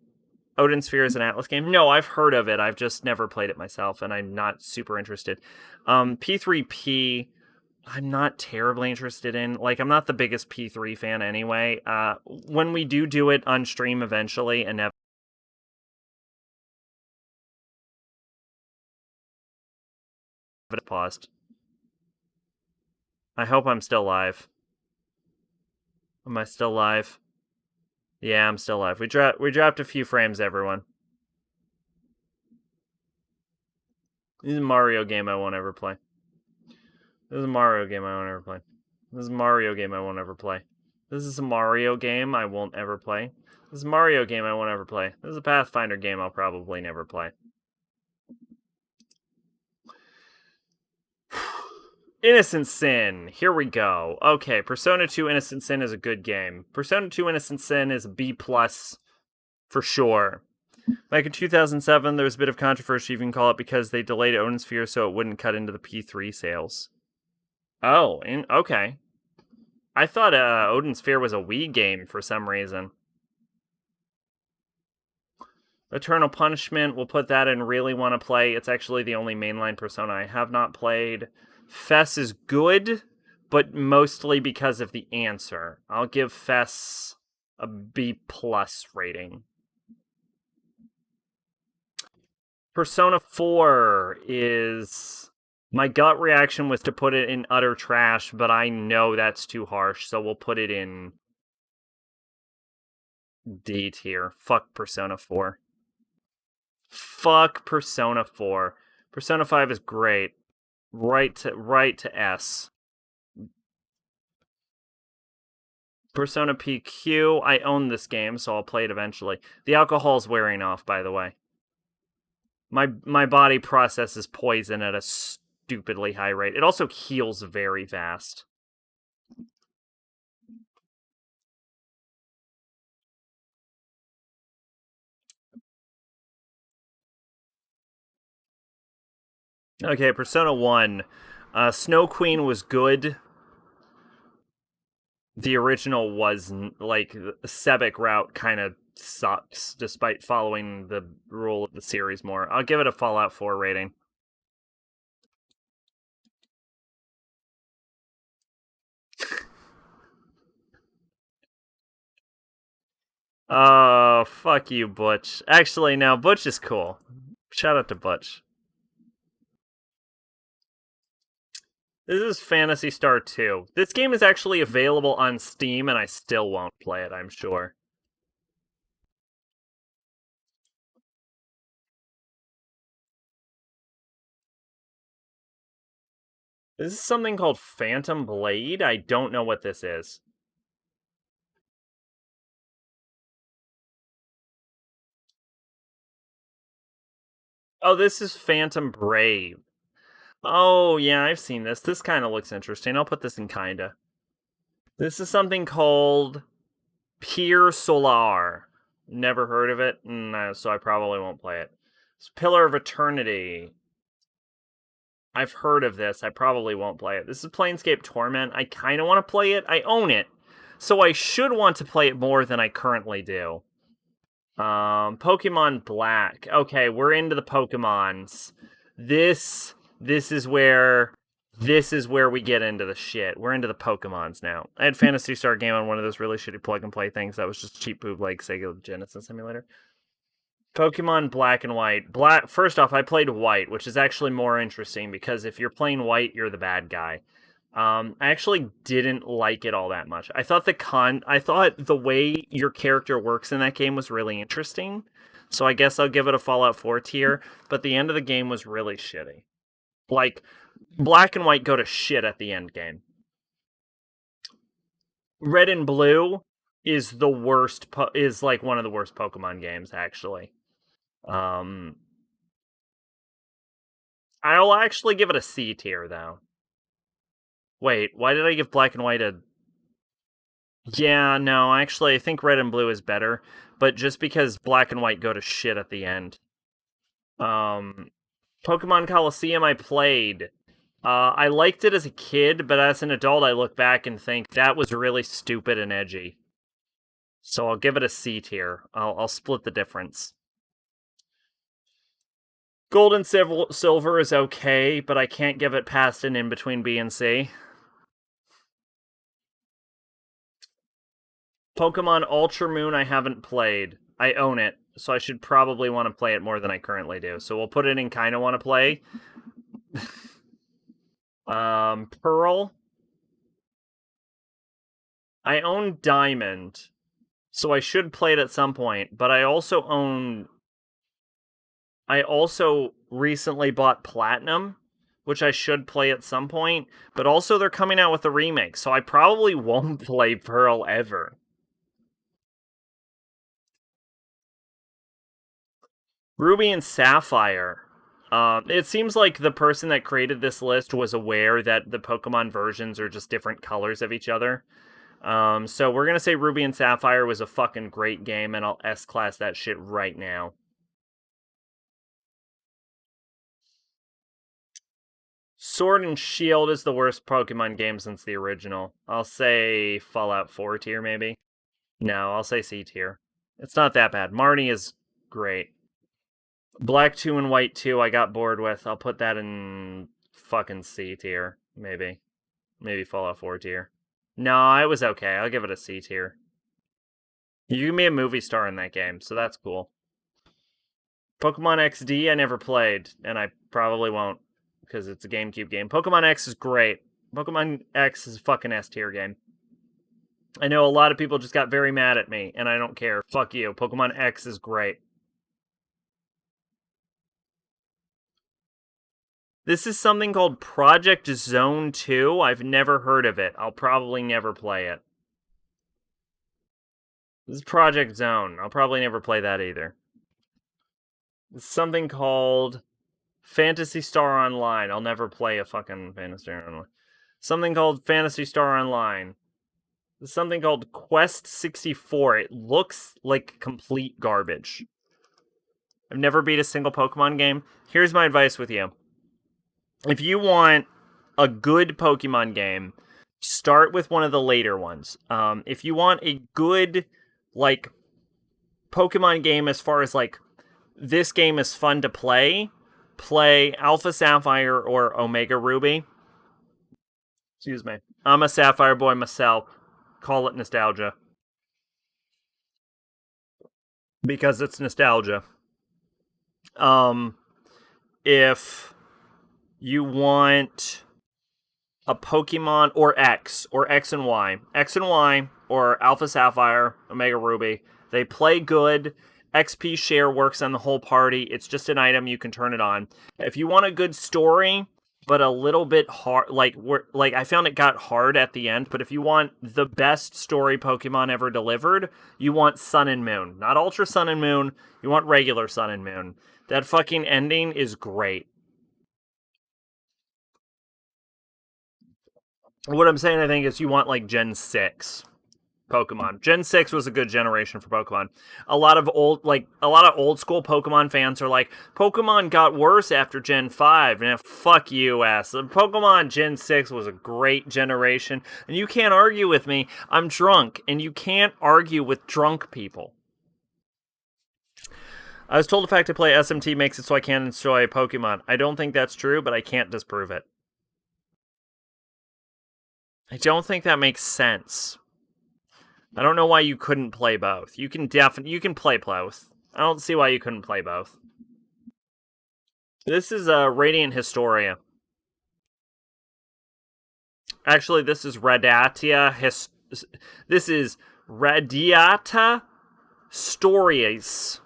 Odin Sphere is an Atlas game. No, I've heard of it. I've just never played it myself, and I'm not super interested. P3P, I'm not terribly interested in. Like, I'm not the biggest P3 fan anyway. When we do it on stream eventually, and never paused. I hope I'm still live. Am I still live? Yeah, I'm still live. We dropped a few frames, everyone. This is a Mario game I won't ever play. This is a Mario game I won't ever play. This is a Mario game I won't ever play. This is a Mario game I won't ever play. This is a Mario game I won't ever play. This is a Pathfinder game I'll probably never play. Innocent Sin. Here we go. Okay, Persona 2 Innocent Sin is a good game. Persona 2 Innocent Sin is a B+ for sure. Back in 2007, there was a bit of controversy, you can call it, because they delayed Odin Sphere so it wouldn't cut into the P3 sales. Oh, okay. I thought Odin Sphere was a Wii game for some reason. Eternal Punishment, we'll put that in really want to play. It's actually the only mainline Persona I have not played. Fess is good, but mostly because of the answer. I'll give Fess a B+ rating. Persona 4 is... My gut reaction was to put it in utter trash, but I know that's too harsh, so we'll put it in D tier. Fuck Persona 4. Fuck Persona 4. Persona 5 is great. Right to S. Persona PQ, I own this game, so I'll play it eventually. The alcohol's wearing off, by the way. My body processes poison at a stupidly high rate. It also heals very fast. Okay, Persona 1. Snow Queen was good. The original was like the Sebek route kind of sucks despite following the rule of the series more. I'll give it a Fallout 4 rating. Oh, fuck you, Butch. Actually, no, Butch is cool. Shout out to Butch. This is Phantasy Star 2. This game is actually available on Steam, and I still won't play it, I'm sure. This is something called Phantom Blade. I don't know what this is. Oh, this is Phantom Brave. Oh, yeah, I've seen this. This kind of looks interesting. I'll put this in kinda. This is something called Pier Solar. Never heard of it, so I probably won't play it. It's Pillar of Eternity. I've heard of this. I probably won't play it. This is Planescape Torment. I kind of want to play it. I own it. So I should want to play it more than I currently do. Pokemon Black. Okay, we're into the Pokemons. This is where we get into the shit. We're into the Pokemons now. I had Phantasy Star game on one of those really shitty plug and play things that was just cheap boob like Sega Genesis Simulator. Pokemon Black and White. Black. First off, I played White, which is actually more interesting because if you're playing White, you're the bad guy. I actually didn't like it all that much. I thought the way your character works in that game was really interesting. So I guess I'll give it a Fallout 4 tier, but the end of the game was really shitty. Like, Black and White go to shit at the end game. Red and Blue is the worst, is like one of the worst Pokemon games, actually. Um, I'll actually give it a C tier, though. Wait, why did I give Black and White a... Yeah, no, actually, I think Red and Blue is better, but just because Black and White go to shit at the end. Pokemon Coliseum I played. I liked it as a kid, but as an adult, I look back and think that was really stupid and edgy. So I'll give it a C tier. I'll split the difference. Gold and Silver is okay, but I can't give it past and in between B and C. Pokemon Ultra Moon I haven't played. I own it, so I should probably want to play it more than I currently do. So we'll put it in kind of want to play. Pearl. I own Diamond, so I should play it at some point, but I also recently bought Platinum, which I should play at some point, but also they're coming out with a remake, so I probably won't play Pearl ever. Ruby and Sapphire. It seems like the person that created this list was aware that the Pokemon versions are just different colors of each other. So we're gonna say Ruby and Sapphire was a fucking great game, and I'll S-class that shit right now. Sword and Shield is the worst Pokemon game since the original. I'll say Fallout 4 tier, maybe. No, I'll say C tier. It's not that bad. Marnie is great. Black 2 and White 2 I got bored with. I'll put that in fucking C tier, maybe. Maybe Fallout 4 tier. No, it was okay. I'll give it a C tier. You can be a movie star in that game, so that's cool. Pokemon XD I never played, and I probably won't, because it's a GameCube game. Pokemon X is great. Pokemon X is a fucking S tier game. I know a lot of people just got very mad at me, and I don't care. Fuck you. Pokemon X is great. This is something called Project Zone 2. I've never heard of it. I'll probably never play it. This is Project Zone. I'll probably never play that either. It's something called Phantasy Star Online. I'll never play a fucking Phantasy Star Online. Something called Phantasy Star Online. There's something called Quest 64. It looks like complete garbage. I've never beat a single Pokemon game. Here's my advice with you. If you want a good Pokemon game, start with one of the later ones. If you want a good like Pokemon game as far as like this game is fun to play Alpha Sapphire or Omega Ruby. Excuse me. I'm a Sapphire boy myself. Call it nostalgia. Because it's nostalgia. Um if you want a Pokemon or X and Y. X and Y or Alpha Sapphire, Omega Ruby. They play good. XP share works on the whole party. It's just an item you can turn it on. If you want a good story, but a little bit hard, like I found it got hard at the end. But if you want the best story Pokemon ever delivered, you want Sun and Moon, not Ultra Sun and Moon. You want regular Sun and Moon. That fucking ending is great. What I'm saying, I think, is you want like Gen 6 Pokemon. Gen 6 was a good generation for Pokemon. A lot of old school Pokemon fans are like, Pokemon got worse after Gen 5. And fuck you, ass. Pokemon Gen 6 was a great generation. And you can't argue with me. I'm drunk. And you can't argue with drunk people. I was told the fact I play SMT makes it so I can't enjoy Pokemon. I don't think that's true, but I can't disprove it. I don't think that makes sense. I don't know why you couldn't play both. You can play both. I don't see why you couldn't play both. This is a Radiant Historia. Actually, this is This is Radiata Stories.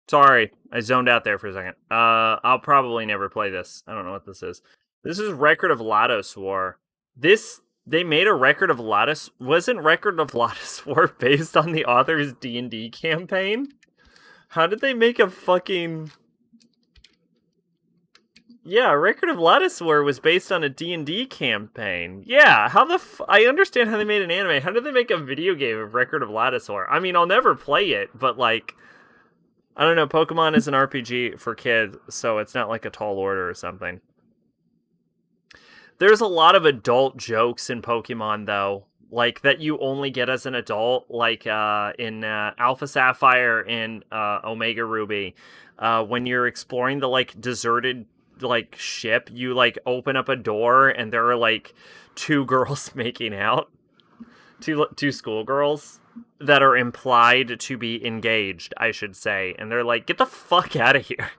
Sorry, I zoned out there for a second. I'll probably never play this. I don't know what this is. This is Record of Lados War. They made a Record of Lados. Wasn't Record of Lados War based on the author's D&D campaign? How did they make a fucking... Yeah, Record of Lados War was based on a D&D campaign. Yeah, how the I understand how they made an anime. How did they make a video game of Record of Lados War? I mean, I'll never play it, but like... I don't know, Pokemon is an RPG for kids, so it's not like a tall order or something. There's a lot of adult jokes in Pokemon, though, like that you only get as an adult, like in Alpha Sapphire and Omega Ruby. When you're exploring the like deserted like ship, you like open up a door and there are like two girls making out, two schoolgirls that are implied to be engaged, I should say, and they're like, "Get the fuck out of here,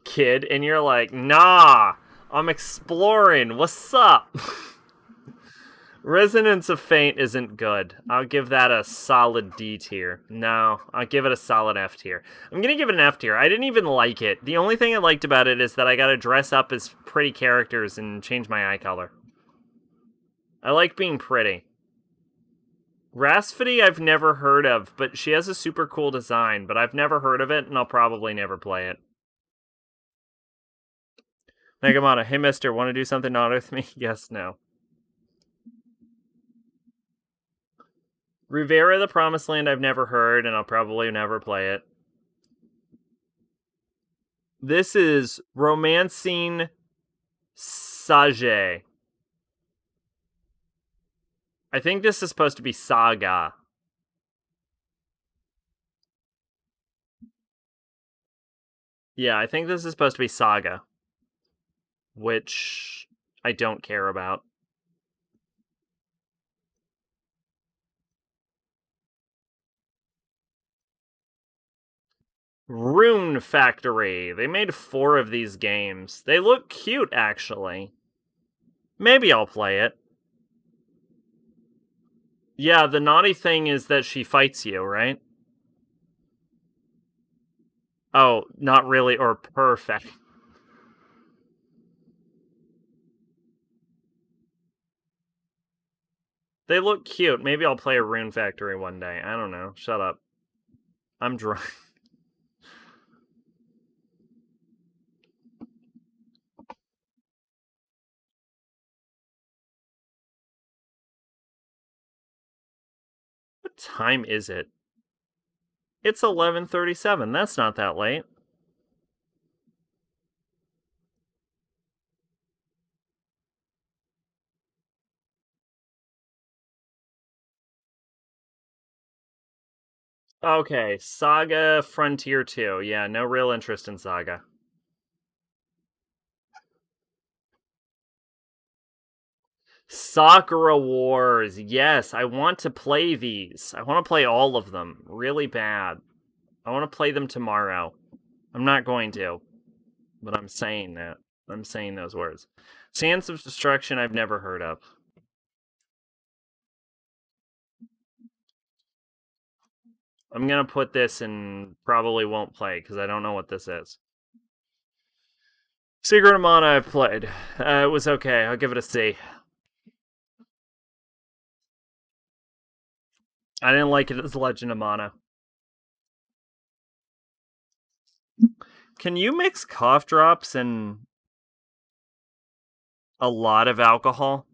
kid," and you're like, "Nah, I'm exploring. What's up?" Resonance of Fate isn't good. I'll give that a solid D tier. No, I'll give it a solid F tier. I'm gonna give it an F tier. I didn't even like it. The only thing I liked about it is that I gotta dress up as pretty characters and change my eye color. I like being pretty. Rasfidi I've never heard of, but she has a super cool design, but I've never heard of it, and I'll probably never play it. Negamata, hey mister, want to do something naughty with me? Yes, no. Rivera the Promised Land I've never heard, and I'll probably never play it. This is Romancing Sage. I think this is supposed to be Saga. Yeah, I think this is supposed to be Saga. Which I don't care about. Rune Factory. They made 4 of these games. They look cute, actually. Maybe I'll play it. Yeah, the naughty thing is that she fights you, right? Oh, not really, or perfect. They look cute. Maybe I'll play a Rune Factory one day. I don't know. Shut up. I'm drunk. time is it? It's 11:37. That's not that late. Okay, Saga Frontier 2. Yeah, no real interest in Saga. Sakura Wars. Yes, I want to play these. I want to play all of them really bad. I want to play them tomorrow. I'm not going to, but I'm saying that. I'm saying those words. Sands of Destruction, I've never heard of. I'm gonna put this and probably won't play because I don't know what this is. Secret of Mana I've played. It was okay. I'll give it a C. I didn't like it as Legend of Mana. Can you mix cough drops and a lot of alcohol?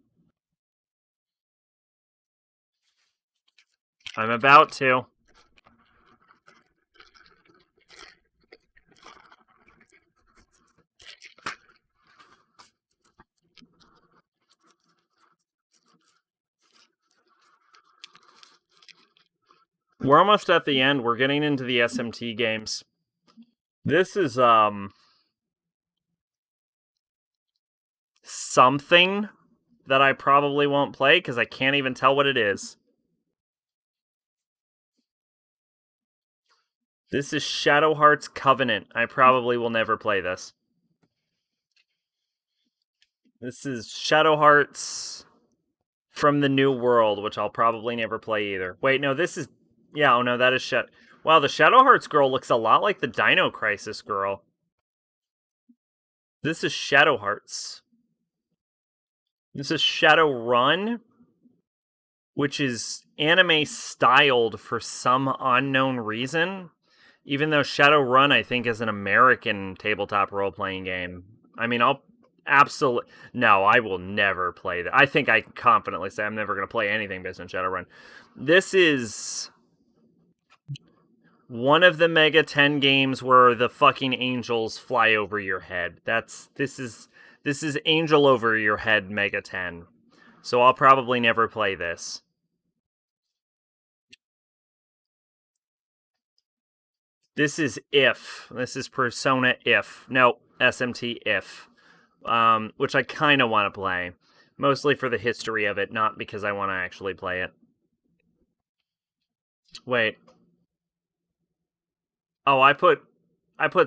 I'm about to. We're almost at the end. We're getting into the SMT games. This is something that I probably won't play because I can't even tell what it is. This is Shadow Hearts Covenant. I probably will never play this. This is Shadow Hearts from the New World, which I'll probably never play either. Wait, no, this is... Yeah, oh no, that is Wow, the Shadow Hearts girl looks a lot like the Dino Crisis girl. This is Shadow Hearts. This is Shadow Run, which is anime styled for some unknown reason. Even though Shadowrun, I think, is an American tabletop role playing game. I mean, I'll absolutely. No, I will never play that. I think I can confidently say I'm never going to play anything based on Shadowrun. This is one of the Mega 10 games where the fucking angels fly over your head. This is Angel Over Your Head Mega 10. So I'll probably never play this. This is If. This is Persona If. No, SMT If. Which I kind of want to play. Mostly for the history of it, not because I want to actually play it. Wait. Oh, I put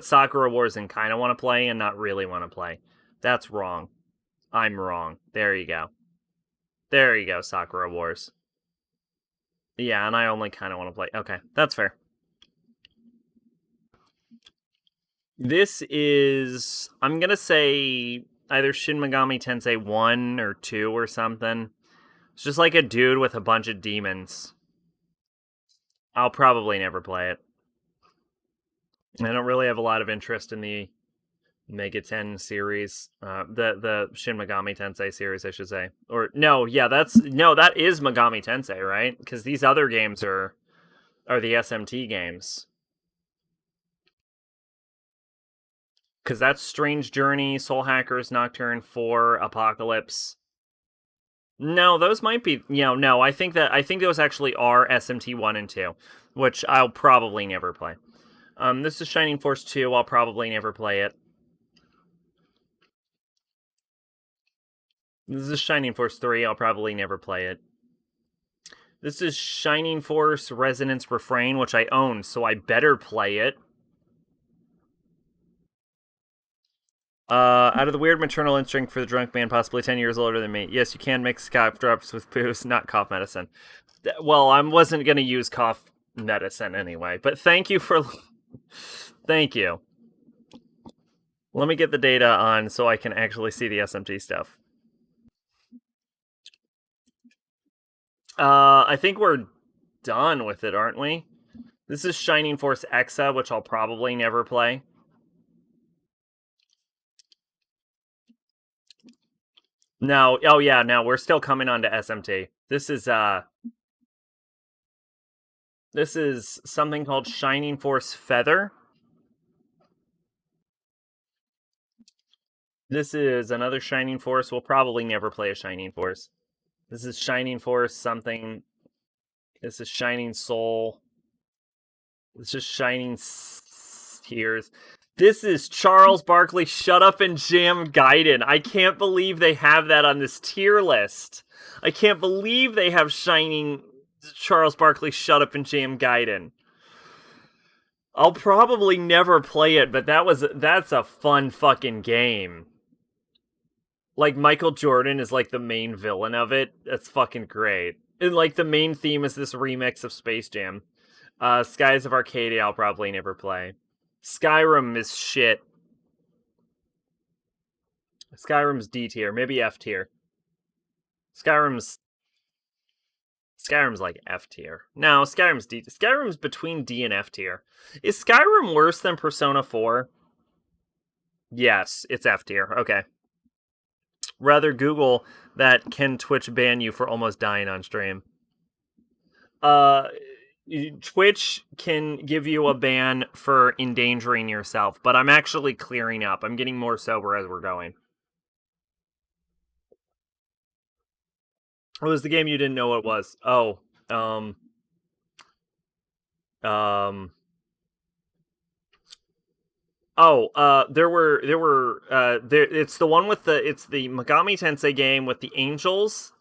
Sakura Wars and kind of want to play and not really want to play. That's wrong. I'm wrong. There you go. There you go, Sakura Wars. Yeah, and I only kind of want to play. Okay, that's fair. This is, I'm gonna say either Shin Megami Tensei 1 or 2 or something. It's just like a dude with a bunch of demons. I'll probably never play it. I don't really have a lot of interest in the Mega 10 series. The Shin Megami Tensei series, I should say. Or no, yeah, that is Megami Tensei, right? Because these other games are the SMT games. Because that's Strange Journey, Soul Hackers, Nocturne 4, Apocalypse. No, those might be. No, I think those actually are SMT 1 and 2, which I'll probably never play. This is Shining Force 2. I'll probably never play it. This is Shining Force 3. I'll probably never play it. This is Shining Force Resonance Refrain, which I own, so I better play it. Out of the weird maternal instinct for the drunk man, possibly 10 years older than me. Yes, you can mix cough drops with booze, not cough medicine. Well, I wasn't going to use cough medicine anyway, but thank you for... Thank you. Let me get the data on so I can actually see the SMT stuff. I think we're done with it, aren't we? This is Shining Force Exa, which I'll probably never play. No, oh yeah, no, we're still coming on to SMT. This is This is something called Shining Force Feather. This is another Shining Force. We'll probably never play a Shining Force. This is Shining Force something. This is Shining Soul. This is Shining Tears. This is Charles Barkley Shut Up and Jam Gaiden. I can't believe they have that on this tier list. I can't believe they have Shining Charles Barkley Shut Up and Jam Gaiden. I'll probably never play it, but that's a fun fucking game. Like, Michael Jordan is like the main villain of it. That's fucking great. And like the main theme is this remix of Space Jam. Skies of Arcadia I'll probably never play. Skyrim is shit. Skyrim's D tier, maybe F tier. Skyrim's like F tier. No, Skyrim's D. Skyrim's between D and F tier. Is Skyrim worse than Persona 4? Yes, it's F tier. Okay. Rather Google that can Twitch ban you for almost dying on stream. Twitch can give you a ban for endangering yourself, but I'm actually clearing up. I'm getting more sober as we're going. What was the game you didn't know what it was? Oh, it's the one with it's the Megami Tensei game with the angels,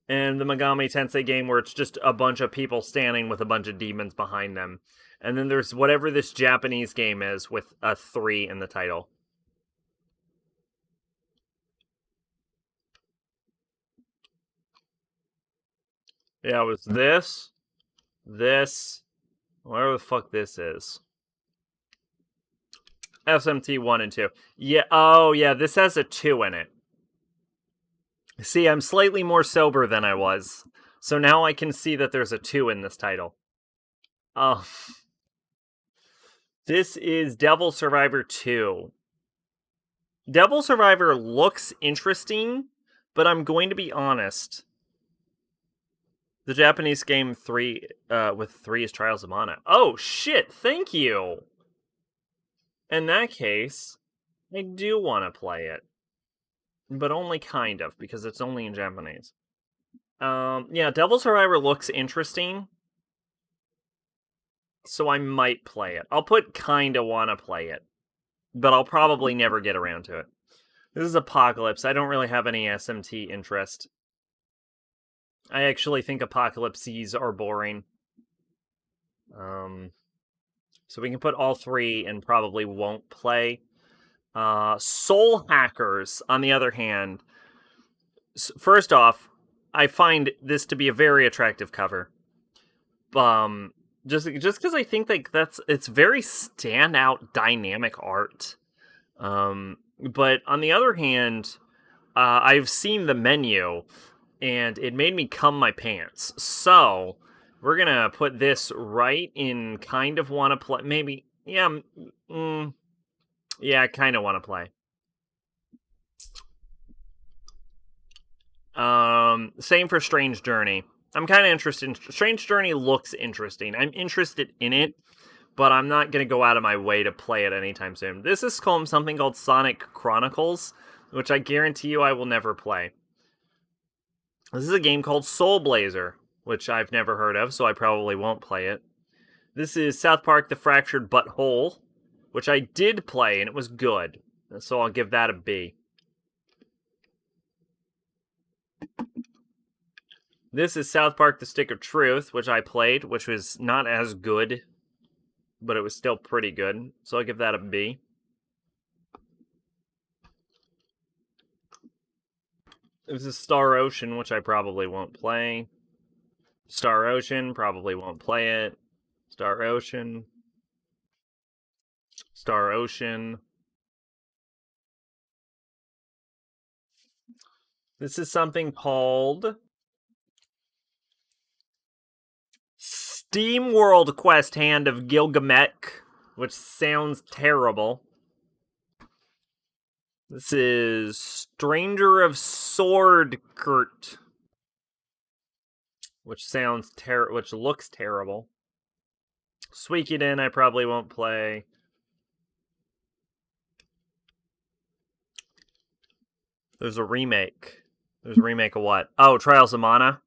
and the Megami Tensei game where it's just a bunch of people standing with a bunch of demons behind them. And then there's whatever this Japanese game is with a 3 in the title. Yeah, it was this, whatever the fuck this is. SMT 1 and 2. Yeah, oh yeah, this has a 2 in it. See, I'm slightly more sober than I was. So now I can see that there's a 2 in this title. Oh. This is Devil Survivor 2. Devil Survivor looks interesting, but I'm going to be honest. The Japanese game 3 with 3 is Trials of Mana. Oh, shit, thank you! In that case, I do want to play it. But only kind of, because it's only in Japanese. Yeah, Devil Survivor looks interesting. So I might play it. I'll put kinda wanna play it. But I'll probably never get around to it. This is Apocalypse. I don't really have any SMT interest. I actually think Apocalypses are boring. So we can put all 3 and probably won't play. Soul Hackers, on the other hand. First off, I find this to be a very attractive cover. Just because I think like it's very standout dynamic art. But on the other hand, I've seen the menu, and it made me cum my pants. So we're gonna put this right in kind of want to play. Maybe, yeah, yeah, kind of want to play. Same for Strange Journey. I'm kind of interested in Strange Journey. Looks interesting. I'm interested in it, but I'm not going to go out of my way to play it anytime soon. This is called something called Sonic Chronicles, which I guarantee you I will never play. This is a game called Soul Blazer, which I've never heard of, so I probably won't play it. This is South Park: The Fractured But Whole, which I did play, and it was good, so I'll give that a B. This is South Park: The Stick of Truth, which I played, which was not as good, but it was still pretty good, so I'll give that a B. This is Star Ocean, which I probably won't play. Star Ocean, probably won't play it. Star Ocean. Star Ocean. This is something called Steam World Quest Hand of Gilgamesh, which sounds terrible. This is Stranger of Swordkurt, which sounds which looks terrible. Suikoden I probably won't play. There's a remake. There's a remake of what? Oh, Trials of Mana?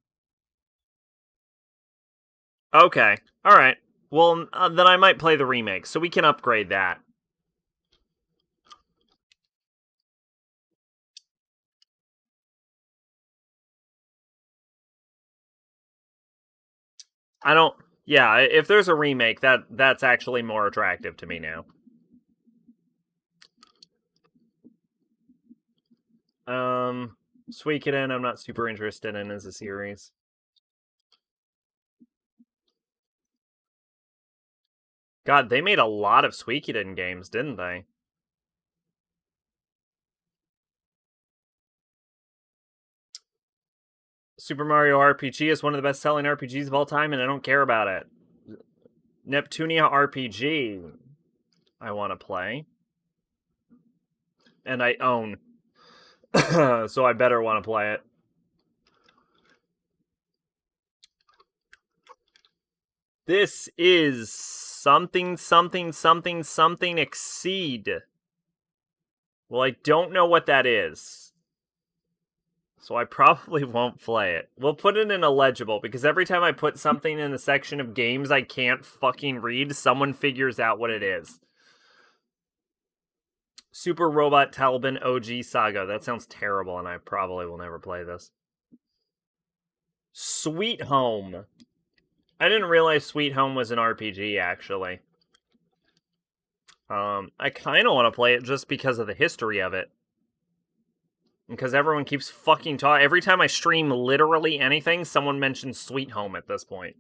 Okay. Alright. Well, then I might play the remake, so we can upgrade that. I don't... Yeah, if there's a remake, that's actually more attractive to me now. Suikoden I'm not super interested in as a series. God, they made a lot of Suikoden games, didn't they? Super Mario RPG is one of the best-selling RPGs of all time, and I don't care about it. Neptunia RPG, I want to play. And I own. So I better want to play it. This is something exceed. Well, I don't know what that is. So I probably won't play it. We'll put it in illegible, because every time I put something in the section of games I can't fucking read, someone figures out what it is. Super Robot Talbot OG Saga. That sounds terrible, and I probably will never play this. Sweet Home. I didn't realize Sweet Home was an RPG, actually. I kind of want to play it just because of the history of it. Because everyone keeps fucking talking. Every time I stream literally anything, someone mentions Sweet Home at this point.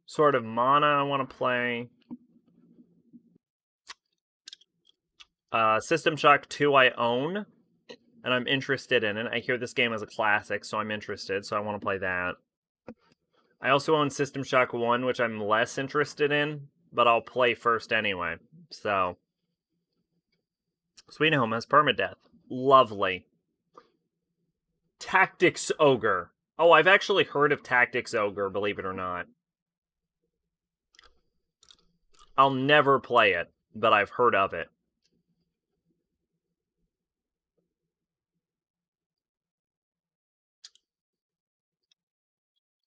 Sword of Mana I want to play. System Shock 2 I own, and I'm interested in it. I hear this game is a classic, so I'm interested, so I want to play that. I also own System Shock 1, which I'm less interested in, but I'll play first anyway. So, Sweet Home has permadeath. Lovely. Tactics Ogre. Oh, I've actually heard of Tactics Ogre, believe it or not. I'll never play it, but I've heard of it.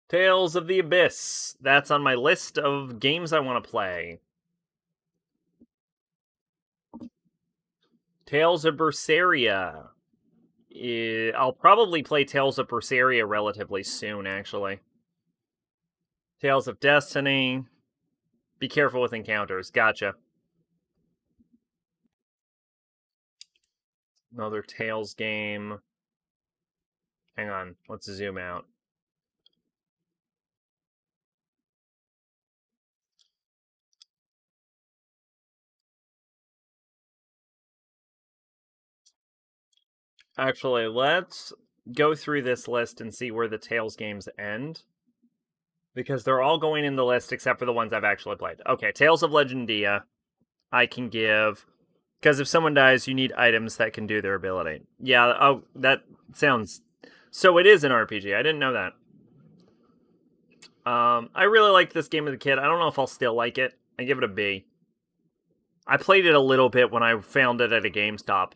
Tales of the Abyss. That's on my list of games I want to play. Tales of Berseria. I'll probably play Tales of Berseria relatively soon, actually. Tales of Destiny. Be careful with encounters. Gotcha. Another Tales game. Hang on. Let's zoom out. Actually, let's go through this list and see where the Tales games end. Because they're all going in the list except for the ones I've actually played. Okay, Tales of Legendia. I can give... Because if someone dies, you need items that can do their ability. Yeah, oh, that sounds... So it is an RPG. I didn't know that. I really liked this game as a kid. I don't know if I'll still like it. I give it a B. I played it a little bit when I found it at a GameStop.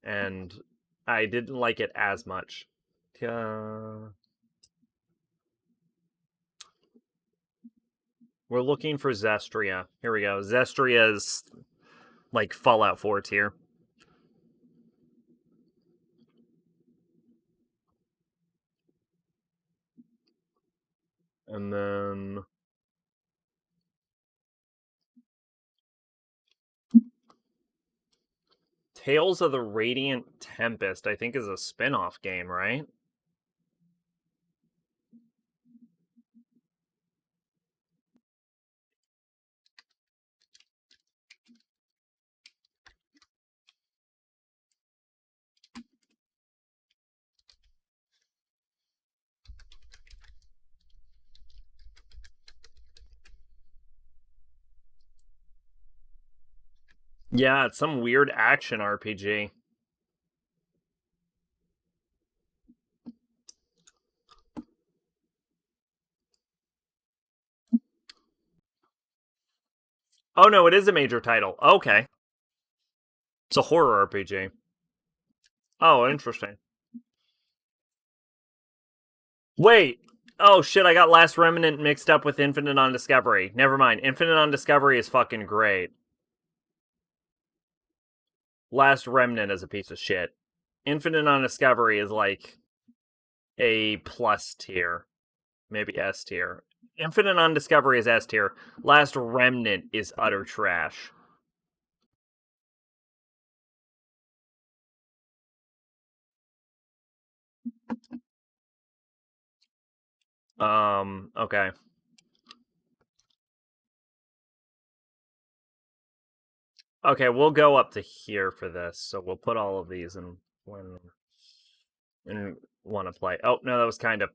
And I didn't like it as much. We're looking for Zestria. Here we go. Zestria's like Fallout 4 tier. And then Tales of the Radiant Tempest, I think, is a spin-off game, right? Yeah, it's some weird action RPG. Oh no, it is a major title. Okay. It's a horror RPG. Oh, interesting. Wait. Oh shit, I got Last Remnant mixed up with Infinite on Discovery. Never mind. Infinite on Discovery is fucking great. Last Remnant is a piece of shit. Infinite on Discovery is like a plus tier, maybe S tier. Infinite on Discovery is S tier. Last Remnant is utter trash. Okay. Okay, we'll go up to here for this. So we'll put all of these in when and want to play. Oh no, that was kind of.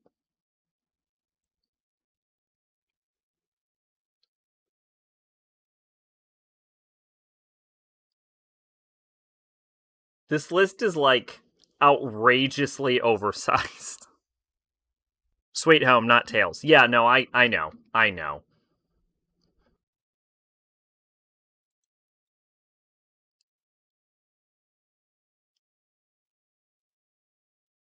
This list is like outrageously oversized. Sweet Home, not Tails. Yeah, no, I know. I know.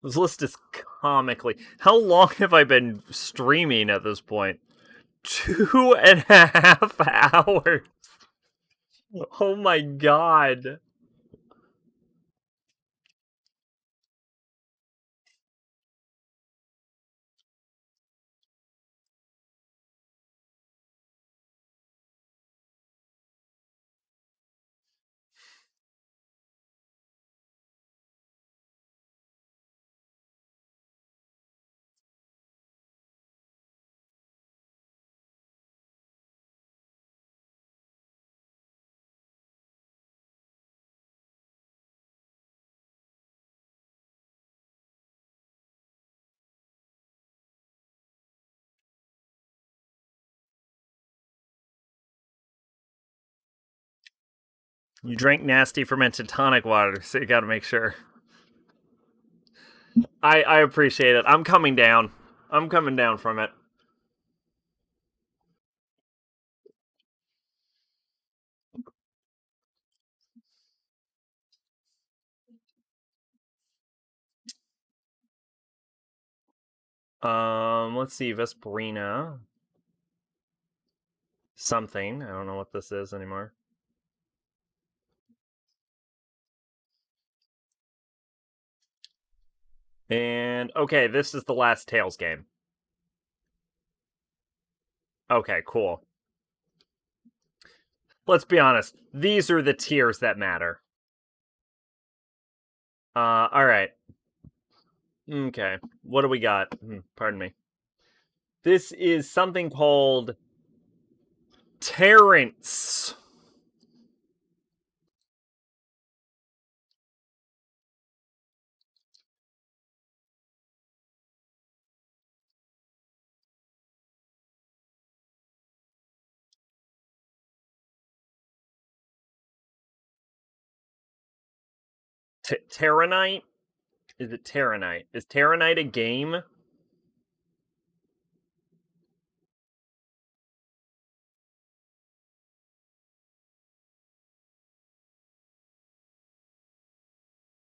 This list is comically. How long have I been streaming at this point? 2.5 hours. Oh my god. You drank nasty fermented tonic water, so you gotta make sure. I appreciate it. I'm coming down. I'm coming down from it. Let's see, Vesperina. Something. I don't know what this is anymore. And okay, this is the last Tails game. Okay, cool. Let's be honest. These are the tiers that matter. All right. Okay. What do we got? Pardon me. This is something called Terrence. Terranite? Is it Terranite? Is Terranite a game?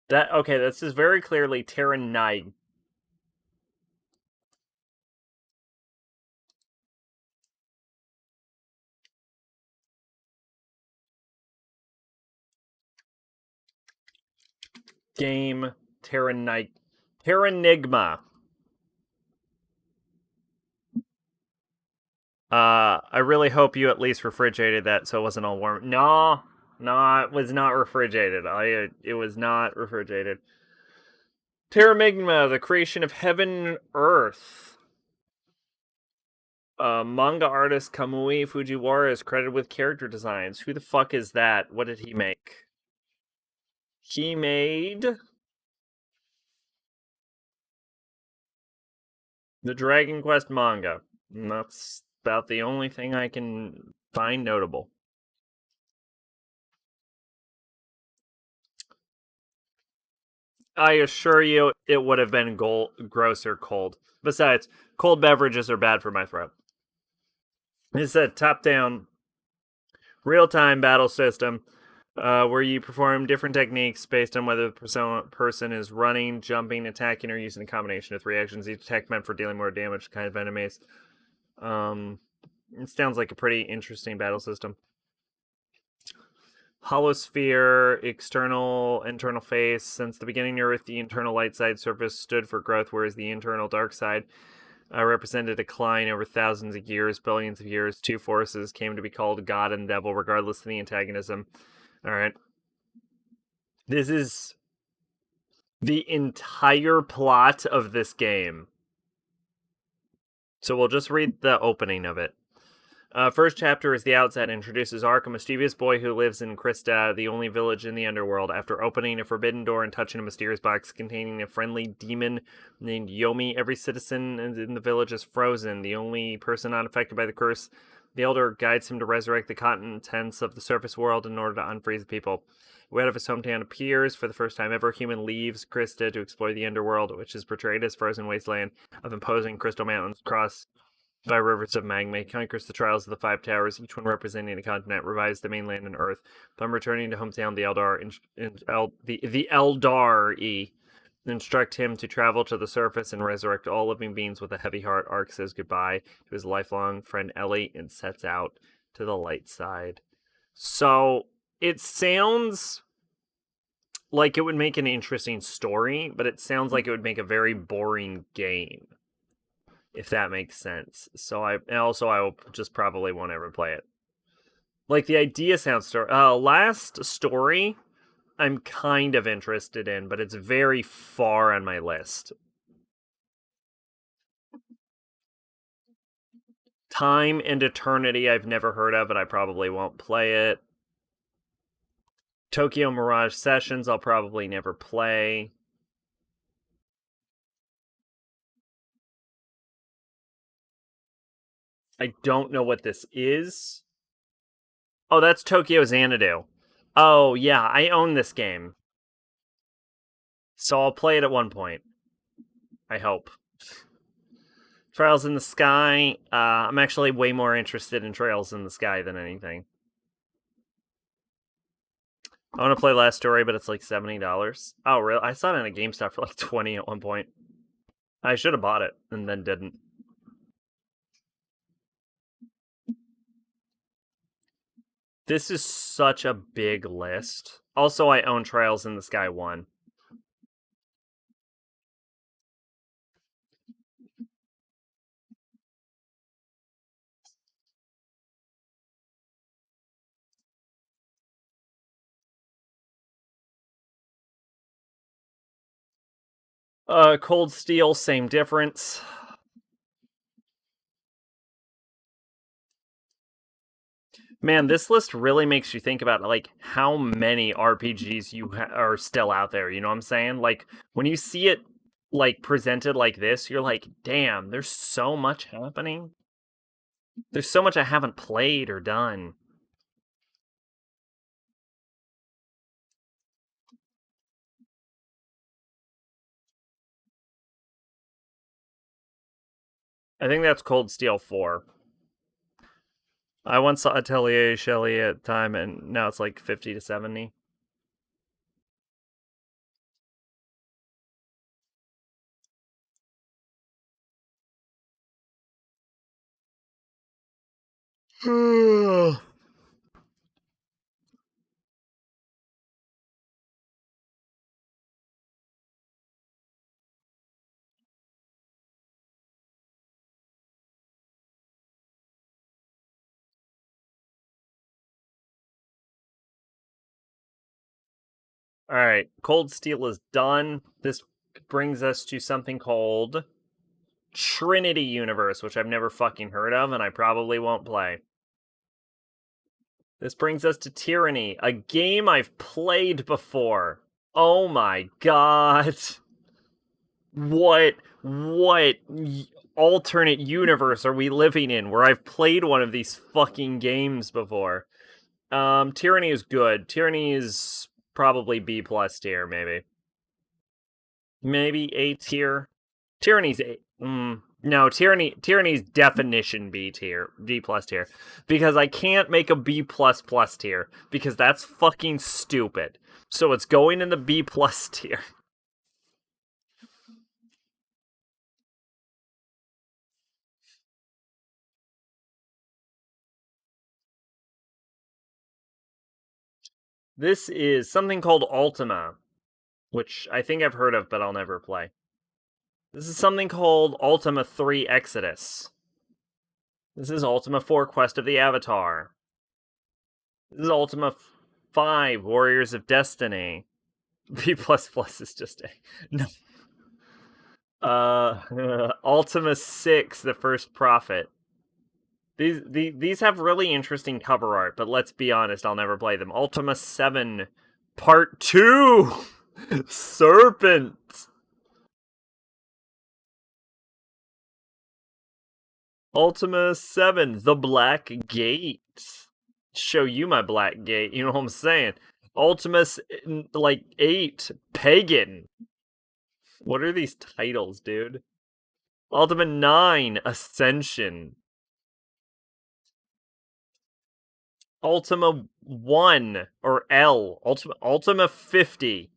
That okay, this is very clearly Terranite. Game Terranite. Terranigma. I really hope you at least refrigerated that so it wasn't all warm. No, no, it was not refrigerated. It was not refrigerated. Terramigma, the creation of heaven and earth. Manga artist Kamui Fujiwara is credited with character designs. Who the fuck is that? What did he make? He made the Dragon Quest manga. And that's about the only thing I can find notable. I assure you, it would have been gross or cold. Besides, cold beverages are bad for my throat. It's a top down. Real-time battle system. Where you perform different techniques based on whether the person is running, jumping, attacking, or using a combination of three actions. Each attack meant for dealing more damage to kind of enemies. It sounds like a pretty interesting battle system. Holosphere, external, internal face. Since the beginning of Earth, the internal light side surface stood for growth, whereas the internal dark side represented decline over thousands of years, billions of years. Two forces came to be called God and Devil, regardless of the antagonism. All right. This is the entire plot of this game. So we'll just read the opening of it. First chapter is the outset, introduces Ark, a mischievous boy who lives in Krista, the only village in the underworld. After opening a forbidden door and touching a mysterious box containing a friendly demon named Yomi, every citizen in the village is frozen. The only person not affected by the curse, the Elder, guides him to resurrect the contents of the surface world in order to unfreeze the people. A way out of his hometown appears. For the first time ever, human leaves Krista to explore the underworld, which is portrayed as frozen wasteland of imposing crystal mountains crossed by rivers of magma. He conquers the trials of the five towers, each one representing a continent, revives the mainland and Earth. Upon returning to hometown, the Eldar instruct him to travel to the surface and resurrect all living beings with a heavy heart. Ark says goodbye to his lifelong friend Ellie and sets out to the light side. So it sounds like it would make an interesting story, but it sounds like it would make a very boring game, if that makes sense. So I will just probably won't ever play it. Like, the idea sounds last story I'm kind of interested in, but it's very far on my list. Time and Eternity I've never heard of, but I probably won't play it. Tokyo Mirage Sessions I'll probably never play. I don't know what this is. Oh, that's Tokyo Xanadu. Oh, yeah, I own this game. So I'll play it at one point. I hope. Trails in the Sky. I'm actually way more interested in Trails in the Sky than anything. I want to play Last Story, but it's like $70. Oh, really? I saw it in a GameStop for like $20 at one point. I should have bought it and then didn't. This is such a big list. Also, I own Trails in the Sky 1. Cold Steel, same difference. Man, this list really makes you think about like how many RPGs you are still out there. You know what I'm saying? Like, when you see it like presented like this, you're like, damn, there's so much happening. There's so much I haven't played or done. I think that's Cold Steel 4. I once saw Atelier Shelley at the time, and now it's like 50 to 70. All right, Cold Steel is done. This brings us to something called Trinity Universe, which I've never fucking heard of, and I probably won't play. This brings us to Tyranny, a game I've played before. Oh my god. What alternate universe are we living in where I've played one of these fucking games before? Tyranny is good. Tyranny is probably B plus tier, maybe. Maybe A tier. Tyranny's A. No, Tyranny's definition B tier, B plus tier, because I can't make a B plus plus tier because that's fucking stupid. So it's going in the B plus tier. This is something called Ultima, which I think I've heard of, but I'll never play. This is something called Ultima 3 Exodus. This is Ultima 4 Quest of the Avatar. This is Ultima 5 Warriors of Destiny. B plus plus is just a no. Ultima 6 The First Prophet. These have really interesting cover art, but let's be honest, I'll never play them. Ultima 7 Part 2 Serpent. Ultima 7 The Black Gate. Show you my black gate, you know what I'm saying? Ultima 8 Pagan. What are these titles, dude? Ultima 9 Ascension. Ultima 1 or L. Ultima 50.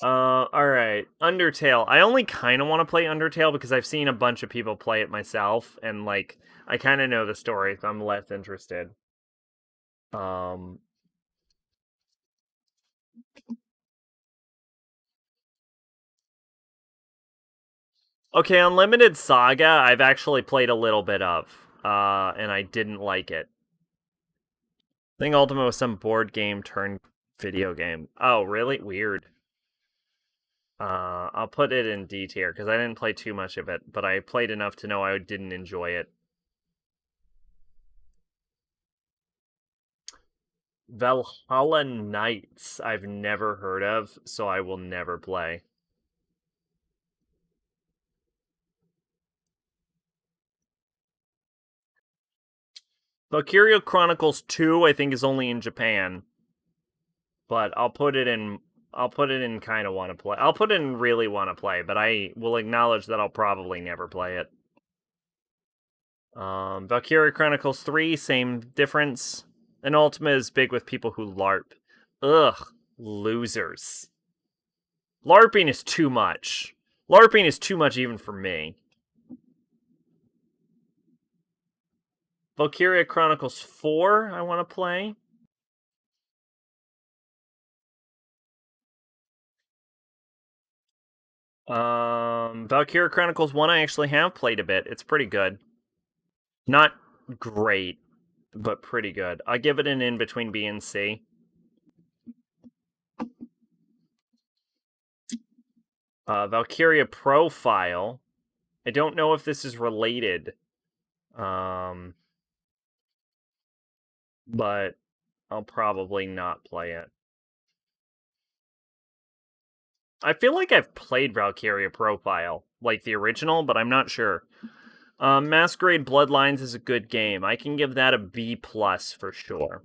Alright. Undertale. I only kind of want to play Undertale because I've seen a bunch of people play it myself, and, like, I kind of know the story, so I'm less interested. Um. Okay, Unlimited Saga, I've actually played a little bit of, and I didn't like it. I think Ultima was some board game turned video game. Oh, really? Weird. I'll put it in D tier because I didn't play too much of it, but I played enough to know I didn't enjoy it. Valhalla Knights, I've never heard of, so I will never play. Valkyria Chronicles 2, I think, is only in Japan, but I'll put it in. I'll put it in kind of want to play. I'll put it in really want to play, but I will acknowledge that I'll probably never play it. Valkyria Chronicles 3, same difference. And Ultima is big with people who LARP. Ugh, losers. LARPing is too much. LARPing is too much even for me. Valkyria Chronicles 4, I want to play. Valkyria Chronicles 1, I actually have played a bit. It's pretty good. Not great, but pretty good. I give it an in between B and C. Valkyria Profile. I don't know if this is related. But I'll probably not play it. I feel like I've played Valkyria Profile, like the original, but I'm not sure. Masquerade Bloodlines is a good game. I can give that a B plus for sure.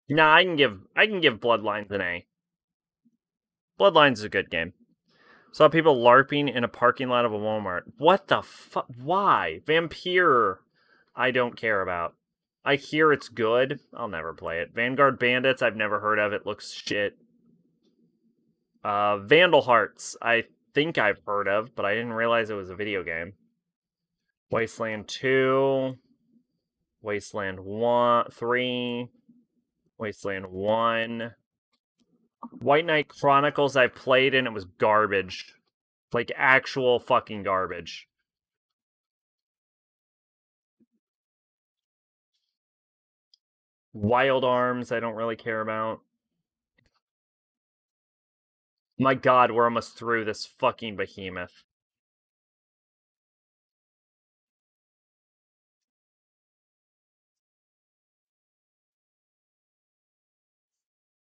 Nah, I can give Bloodlines an A. Bloodlines is a good game. Saw people LARPing in a parking lot of a Walmart. What the fuck? Why? Vampire, I don't care about. I hear it's good. I'll never play it. Vanguard Bandits, I've never heard of. It looks shit. Vandal Hearts, I think I've heard of, but I didn't realize it was a video game. Wasteland 2. Wasteland 1, 3. Wasteland 1. White Knight Chronicles I've played and it was garbage. Like actual fucking garbage. Wild Arms I don't really care about. My god, we're almost through this fucking behemoth.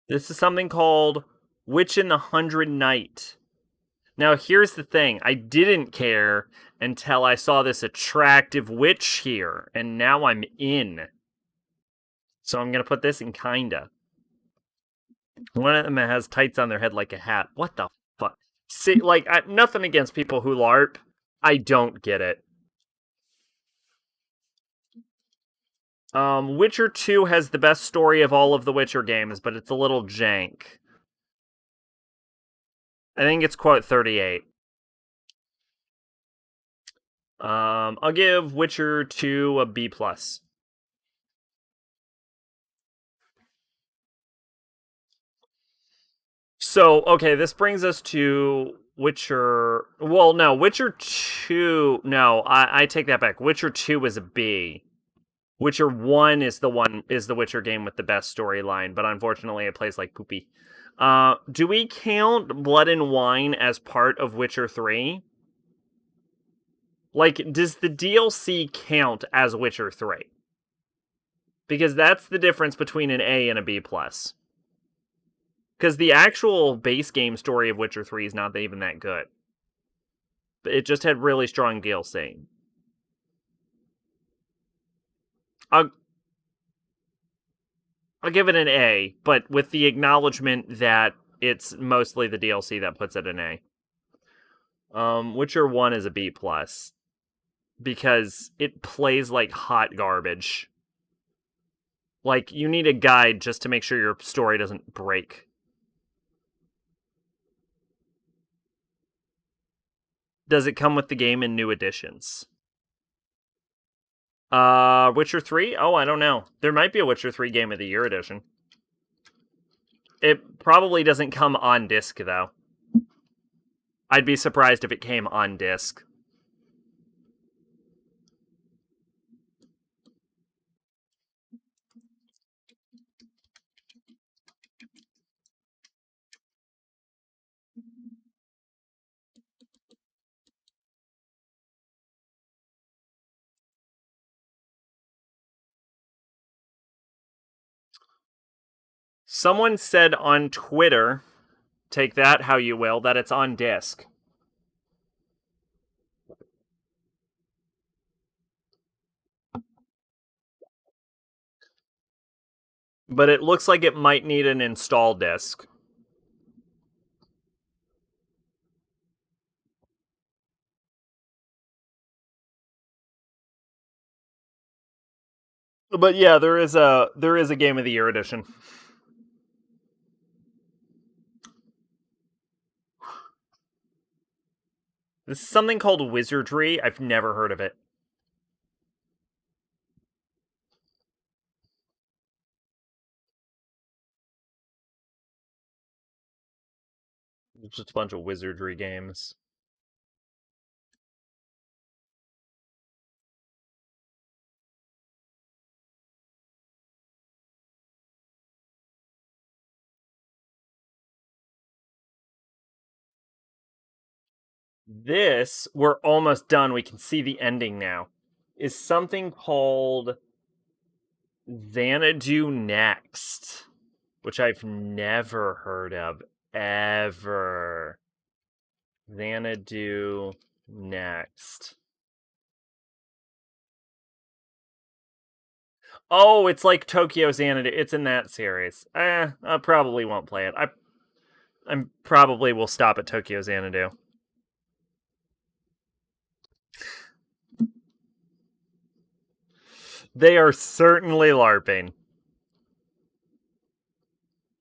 This is something called Witch in the 100 Night. Now, here's the thing. I didn't care until I saw this attractive witch here, and now I'm in. So I'm gonna put this in kinda. One of them has tights on their head like a hat. What the fuck? See, like, nothing against people who LARP. I don't get it. Witcher 2 has the best story of all of the Witcher games, but it's a little jank. I think it's quote 38. I'll give Witcher 2 a B+. So, okay, this brings us to Witcher. Well, no, Witcher 2. No, I take that back. Witcher 2 is a B. Witcher 1 is the Witcher game with the best storyline, but unfortunately it plays like poopy. Do we count Blood and Wine as part of Witcher 3? Like, does the DLC count as Witcher 3? Because that's the difference between an A and a B+. Because the actual base game story of Witcher 3 is not even that good. But it just had really strong DLC. I'll give it an A, but with the acknowledgement that it's mostly the DLC that puts it an A. Witcher 1 is a B+. Because it plays like hot garbage. Like, you need a guide just to make sure your story doesn't break. Does it come with the game in new editions? Witcher 3? Oh, I don't know. There might be a Witcher 3 Game of the Year edition. It probably doesn't come on disc, though. I'd be surprised if it came on disc. Someone said on Twitter, take that how you will, that it's on disc. But it looks like it might need an install disc. But yeah, there is a Game of the Year edition. This is something called Wizardry. I've never heard of it. It's just a bunch of Wizardry games. This, we're almost done. We can see the ending now. Is something called Xanadu Next, which I've never heard of ever. Xanadu Next. Oh, it's like Tokyo Xanadu. It's in that series. I probably won't play it. I probably will stop at Tokyo Xanadu. They are certainly LARPing.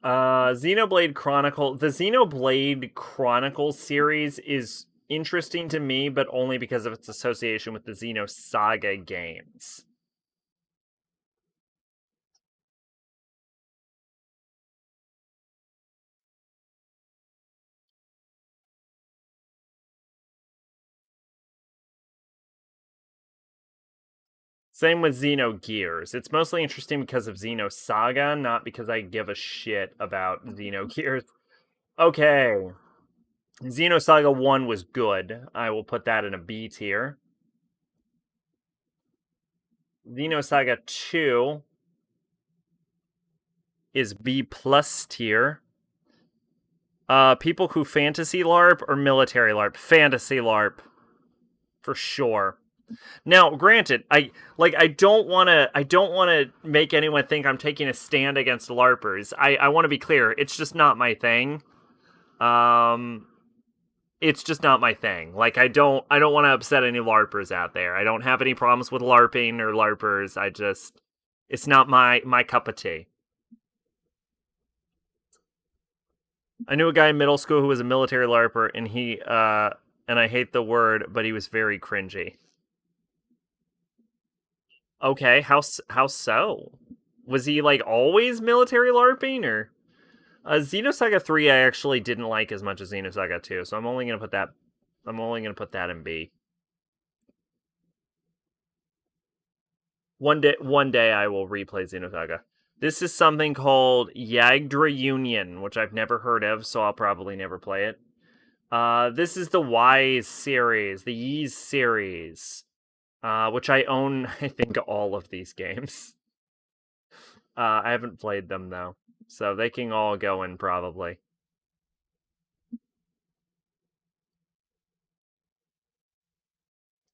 Xenoblade Chronicle. The Xenoblade Chronicles series is interesting to me, but only because of its association with the Xenosaga games. Same with Xenogears. It's mostly interesting because of Xenosaga, not because I give a shit about Xenogears. Okay. Xenosaga 1 was good. I will put that in a B tier. Xenosaga 2 is B plus tier. People who fantasy LARP or military LARP? Fantasy LARP. For sure. Now, granted, I don't want to make anyone think I'm taking a stand against LARPers. I want to be clear. It's just not my thing. Um, it's just not my thing. Like I don't want to upset any LARPers out there. I don't have any problems with LARPing or LARPers. It's not my cup of tea. I knew a guy in middle school who was a military LARPer, and and I hate the word, but he was very cringy. Okay, how so? Was he like always military LARPing or? Xenosaga 3 I actually didn't like as much as Xenosaga 2, so I'm only gonna put that in B. One day I will replay Xenosaga. This is something called Yagdra Union, which I've never heard of, so I'll probably never play it. This is the Ys series, the Ys series, which I own, I think, all of these games. I haven't played them, though, so they can all go in, probably.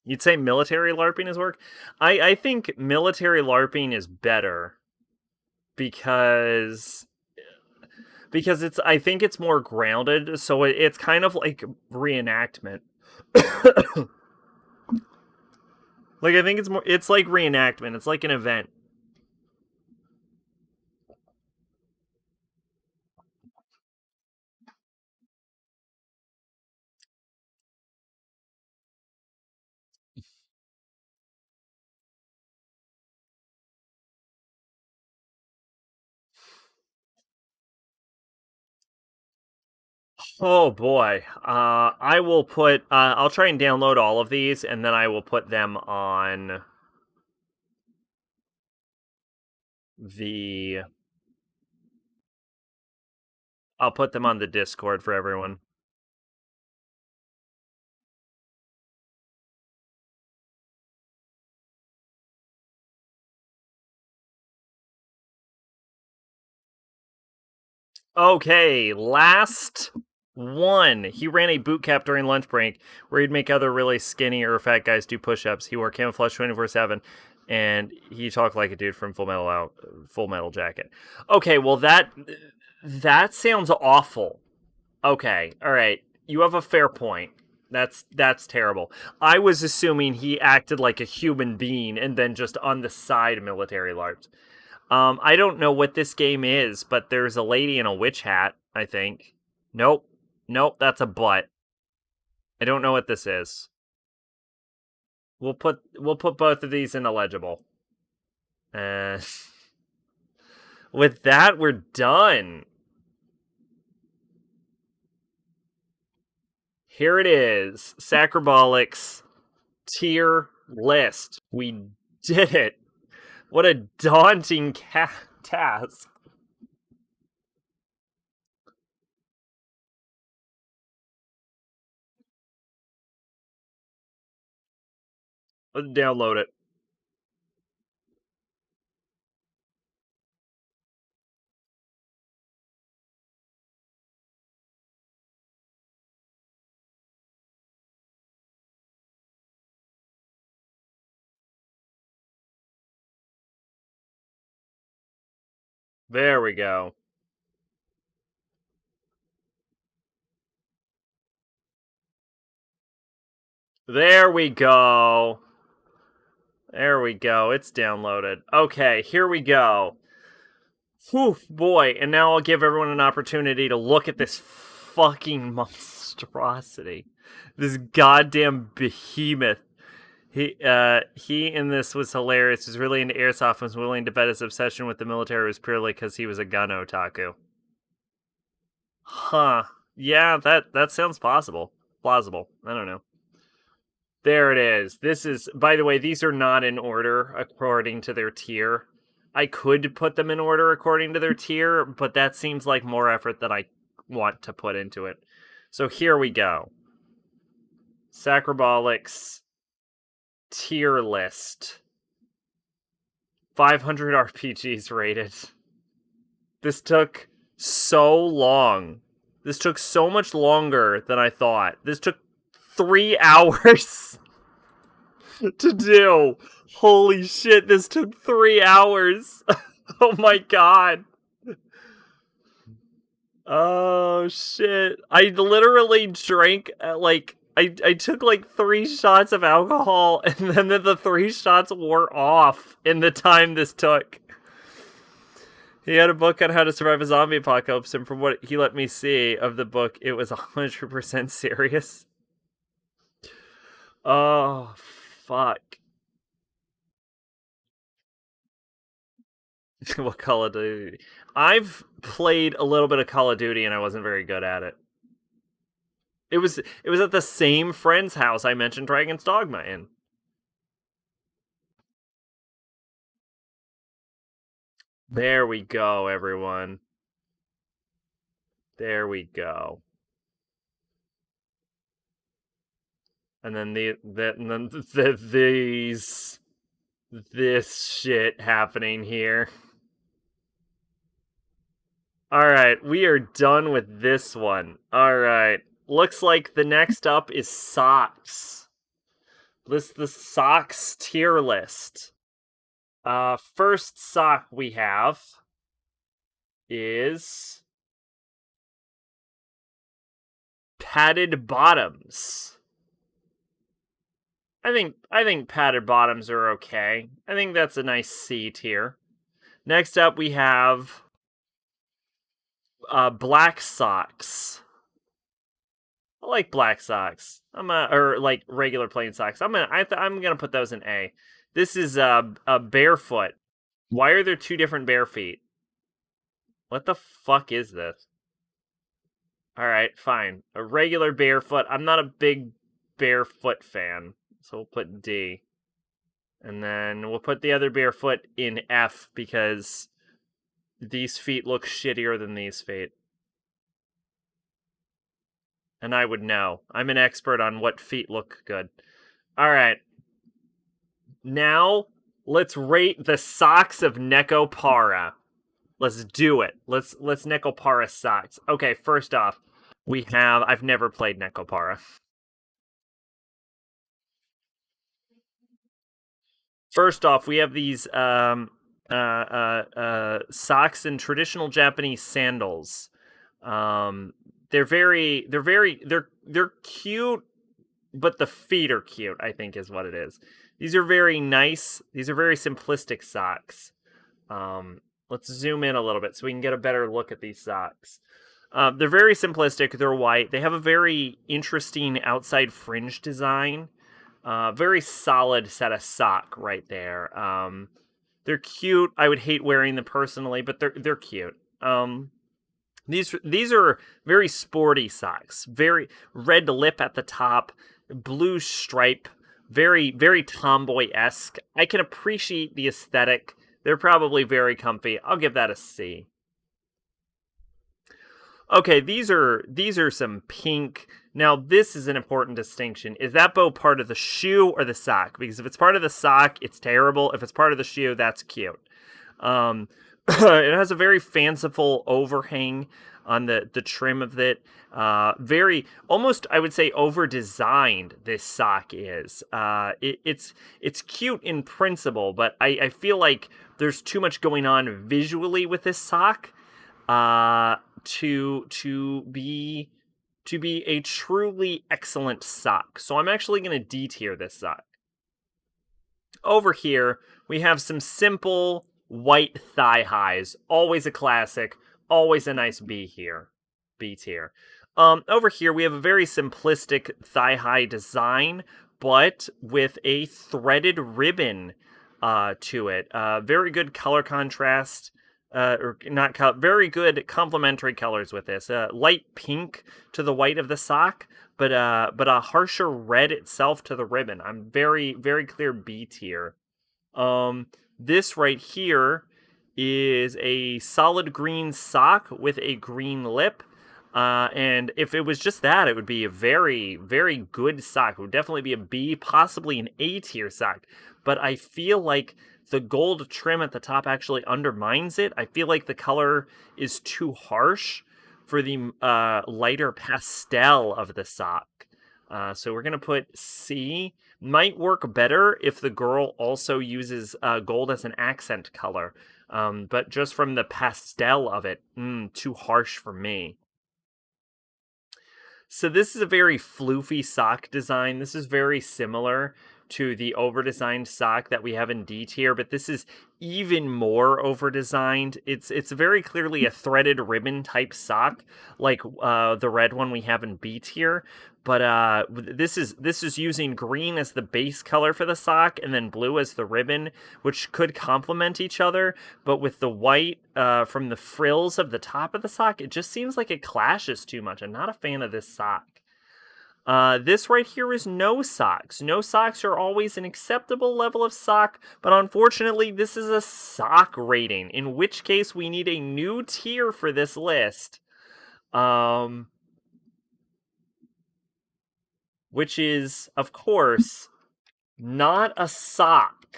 You'd say military LARPing is work? I think military LARPing is better because it's I think it's more grounded, so it's kind of like reenactment. Like I think it's like reenactment. It's like an event. Oh boy. I will put I'll try and download all of these and then I will put them on the I'll put them on the Discord for everyone. Okay, last one. He ran a boot camp during lunch break where he'd make other really skinny or fat guys do push-ups. He wore camouflage 24/7, and he talked like a dude from Full Metal Jacket. Okay, well that sounds awful. Okay, all right, you have a fair point. That's terrible. I was assuming he acted like a human being and then just on the side military larps. I don't know what this game is, but there's a lady in a witch hat, I think. Nope. Nope, that's a butt. I don't know what this is. We'll put both of these in illegible. Uh, with that, we're done. Here it is. Sacrabalic's tier list. We did it. What a daunting task. Let's download it. There we go. There we go. There we go. It's downloaded. Okay, here we go. Whew, boy. And now I'll give everyone an opportunity to look at this fucking monstrosity. This goddamn behemoth. He in this was hilarious. He was really into airsoft and was willing to bet his obsession with the military was purely because he was a gun otaku. Huh. Yeah, that sounds possible. Plausible. I don't know. There it is. This is, by the way, these are not in order according to their tier. I could put them in order according to their tier, but that seems like more effort than I want to put into it. So here we go. Sacrabalic's tier list. 500 RPGs rated. This took so long. This took so much longer than I thought. This took 3 hours. to do. Holy shit, this took 3 hours. Oh my god. Oh shit. I literally drank I took like 3 shots of alcohol and then the 3 shots wore off in the time this took. He had a book on how to survive a zombie apocalypse, and from what he let me see of the book, it was 100% serious. Oh, fuck. What Call of Duty? I've played a little bit of Call of Duty and I wasn't very good at it. It was at the same friend's house I mentioned Dragon's Dogma in. There we go, everyone. There we go. And then this shit happening here. All right, we are done with this one. All right. Looks like the next up is socks. This the socks tier list. First sock we have is padded bottoms. I think padded bottoms are okay. I think that's a nice C tier. Next up we have black socks. I like black socks. Or like regular plain socks. I'm gonna put those in A. This is a barefoot. Why are there 2 different bare feet? What the fuck is this? All right, fine. A regular barefoot. I'm not a big barefoot fan, so we'll put D. And then we'll put the other barefoot in F because these feet look shittier than these feet. And I would know. I'm an expert on what feet look good. All right. Now, let's rate the socks of Nekopara. Let's do it. Let's Nekopara socks. Okay, first off, I've never played Nekopara. First off, we have these socks in traditional Japanese sandals. They're cute, but the feet are cute, I think is what it is. These are very nice. These are very simplistic socks. Let's zoom in a little bit so we can get a better look at these socks. They're very simplistic. They're white. They have a very interesting outside fringe design. Very solid set of sock right there. They're cute. I would hate wearing them personally, but they're cute. These are very sporty socks. Very red lip at the top, blue stripe, very tomboy-esque. I can appreciate the aesthetic. They're probably very comfy. I'll give that a C. Okay, these are some pink. Now, this is an important distinction. Is that bow part of the shoe or the sock? Because if it's part of the sock, it's terrible. If it's part of the shoe, that's cute. It has a very fanciful overhang on the trim of it. Very, almost, I would say, over-designed this sock is. It's cute in principle, but I feel like there's too much going on visually with this sock to be a truly excellent sock. So I'm actually going to D tier this sock. Over here, we have some simple white thigh highs. Always a classic. Always a nice B tier. Over here, we have a very simplistic thigh high design, but with a threaded ribbon to it. Very good color contrast. Very good complementary colors with this. Light pink to the white of the sock, but a harsher red itself to the ribbon. I'm very clear B tier. This right here is a solid green sock with a green lip. And if it was just that, it would be a very good sock. It would definitely be a B, possibly an A tier sock. But I feel like the gold trim at the top actually undermines it. I feel like the color is too harsh for the lighter pastel of the sock. So we're gonna put C. Might work better if the girl also uses gold as an accent color. But just from the pastel of it, too harsh for me. So this is a very floofy sock design. This is very similar to the over-designed sock that we have in D tier, but this is even more over-designed. It's very clearly a threaded ribbon type sock, like the red one we have in B tier. But this is using green as the base color for the sock, and then blue as the ribbon, which could complement each other. But with the white from the frills of the top of the sock, it just seems like it clashes too much. I'm not a fan of this sock. This right here is no socks. No socks are always an acceptable level of sock, but unfortunately, this is a sock rating, in which case we need a new tier for this list. Which is, of course, not a sock.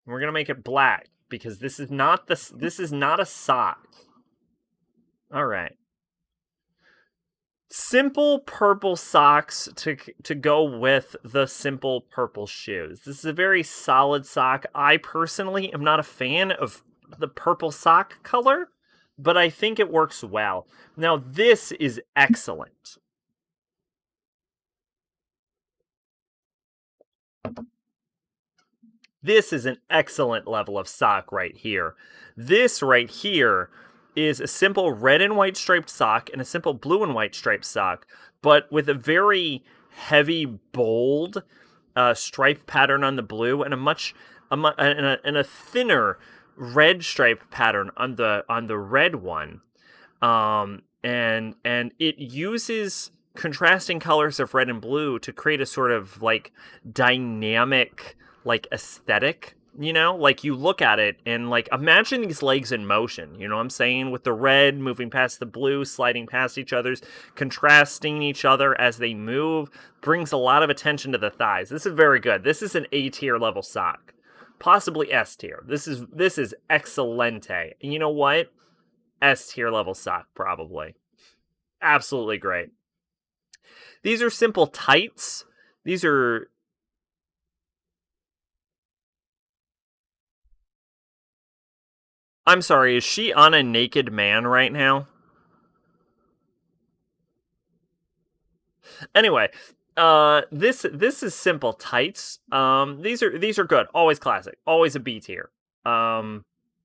We're gonna make it black because this is not a sock. All right. Simple purple socks to go with the simple purple shoes. This is a very solid sock. I personally am not a fan of the purple sock color, but I think it works well. Now this is excellent. This is an excellent level of sock right here. This right here is a simple red and white striped sock and a simple blue and white striped sock, but with a very heavy, bold stripe pattern on the blue and a thinner red stripe pattern on the red one. And it uses contrasting colors of red and blue to create a sort of like dynamic like aesthetic, like you look at it and like imagine these legs in motion, you know what I'm saying, with the red moving past the blue, sliding past each other's, contrasting each other as they move, brings a lot of attention to the thighs. This is very good. This is an A tier level sock, possibly S tier. This is excelente. And you know what, S tier level sock, probably. Absolutely great. These are simple tights. These are I'm sorry, is she on a naked man right now? Anyway, this is simple tights. These are good. Always classic. Always a B tier.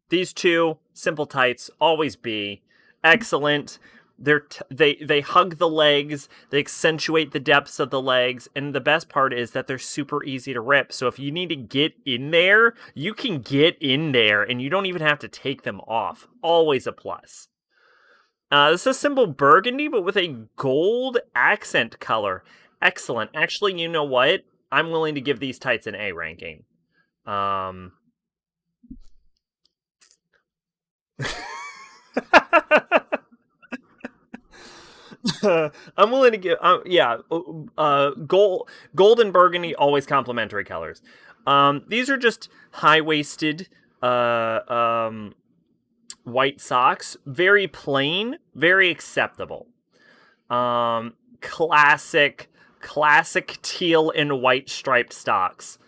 These two simple tights, always B. Excellent. They hug the legs, they accentuate the depths of the legs, and the best part is that they're super easy to rip. So if you need to get in there, you can get in there and you don't even have to take them off. Always a plus. This is simple burgundy, but with a gold accent color. Excellent. Actually, you know what? I'm willing to give these tights an A ranking. I'm willing to give, gold and burgundy, always complementary colors. These are just high waisted, white socks, very plain, very acceptable. Classic, classic teal and white striped socks.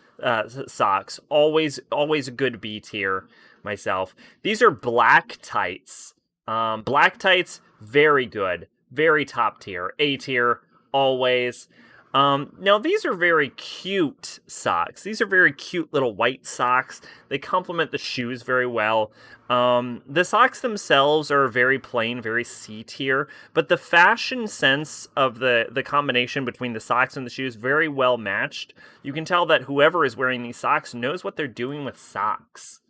Always a good B tier myself. These are black tights. Black tights, very good, very top tier, A tier, always. Now these are very cute socks. These are very cute little white socks. They complement the shoes very well. The socks themselves are very plain, very C tier, but the fashion sense of the combination between the socks and the shoes very well matched. You can tell that whoever is wearing these socks knows what they're doing with socks.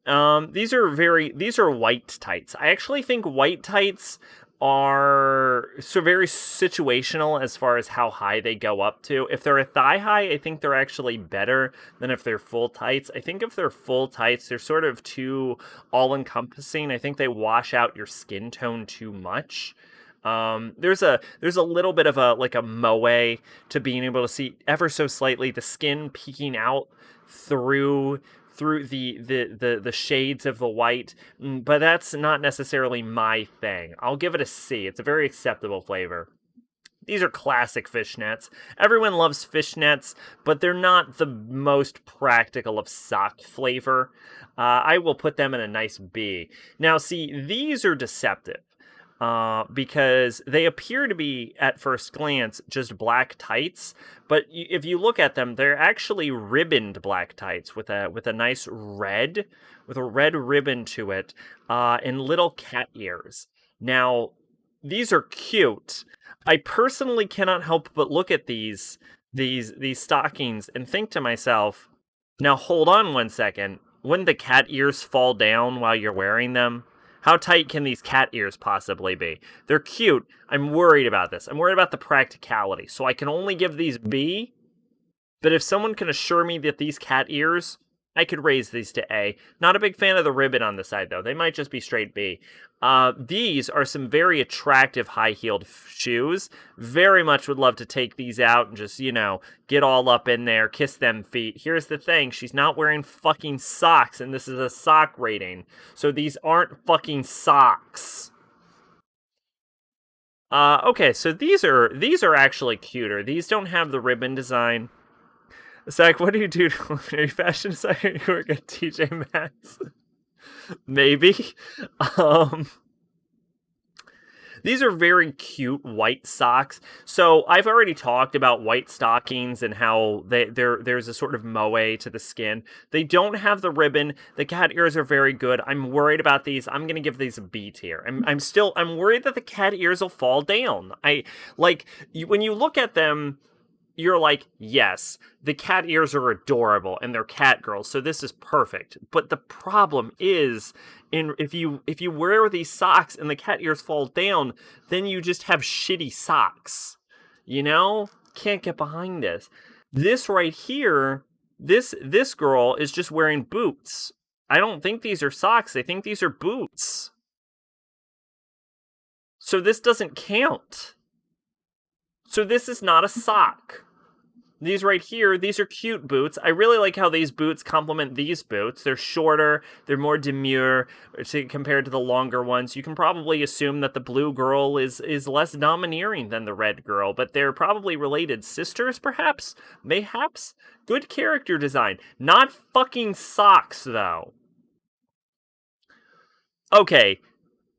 These are white tights. I actually think white tights are so very situational as far as how high they go up to. If they're a thigh high, I think they're actually better than if they're full tights. I think if they're full tights, they're sort of too all encompassing. I think they wash out your skin tone too much. There's a little bit of a like a moe to being able to see ever so slightly the skin peeking out through the shades of the white, but that's not necessarily my thing. I'll give it a C. It's a very acceptable flavor. These are classic fishnets. Everyone loves fishnets, but they're not the most practical of sock flavor. I will put them in a nice B. Now, see, these are deceptive because they appear to be, at first glance, just black tights. But if you look at them, they're actually ribboned black tights with a nice red, with a red ribbon to it, and little cat ears. Now, these are cute. I personally cannot help but look at these stockings and think to myself, now hold on one second. Wouldn't the cat ears fall down while you're wearing them? How tight can these cat ears possibly be? They're cute. I'm worried about this. I'm worried about the practicality. So I can only give these B, but if someone can assure me that these cat ears, I could raise these to A. Not a big fan of the ribbon on the side, though. They might just be straight B. These are some very attractive high-heeled shoes. Very much would love to take these out and just, get all up in there, kiss them feet. Here's the thing. She's not wearing fucking socks, and this is a sock rating. So these aren't fucking socks. Okay, so these are actually cuter. These don't have the ribbon design. Zach, what do you do? Are you fashion designer? You work at TJ Maxx? Maybe. Um, these are very cute white socks. So I've already talked about white stockings and how there's a sort of moe to the skin. They don't have the ribbon. The cat ears are very good. I'm worried about these. I'm gonna give these a B tier. I'm worried that the cat ears will fall down. When you look at them, you're like, yes, the cat ears are adorable and they're cat girls, so this is perfect. But the problem is, if you wear these socks and the cat ears fall down, then you just have shitty socks. Can't get behind this. This right here, this girl is just wearing boots. I don't think these are socks. I think these are boots. So this doesn't count. So this is not a sock. These right here, these are cute boots. I really like how these boots complement these boots. They're shorter, they're more demure compared to the longer ones. You can probably assume that the blue girl is less domineering than the red girl, but they're probably related sisters, perhaps? Mayhaps? Good character design. Not fucking socks, though. Okay,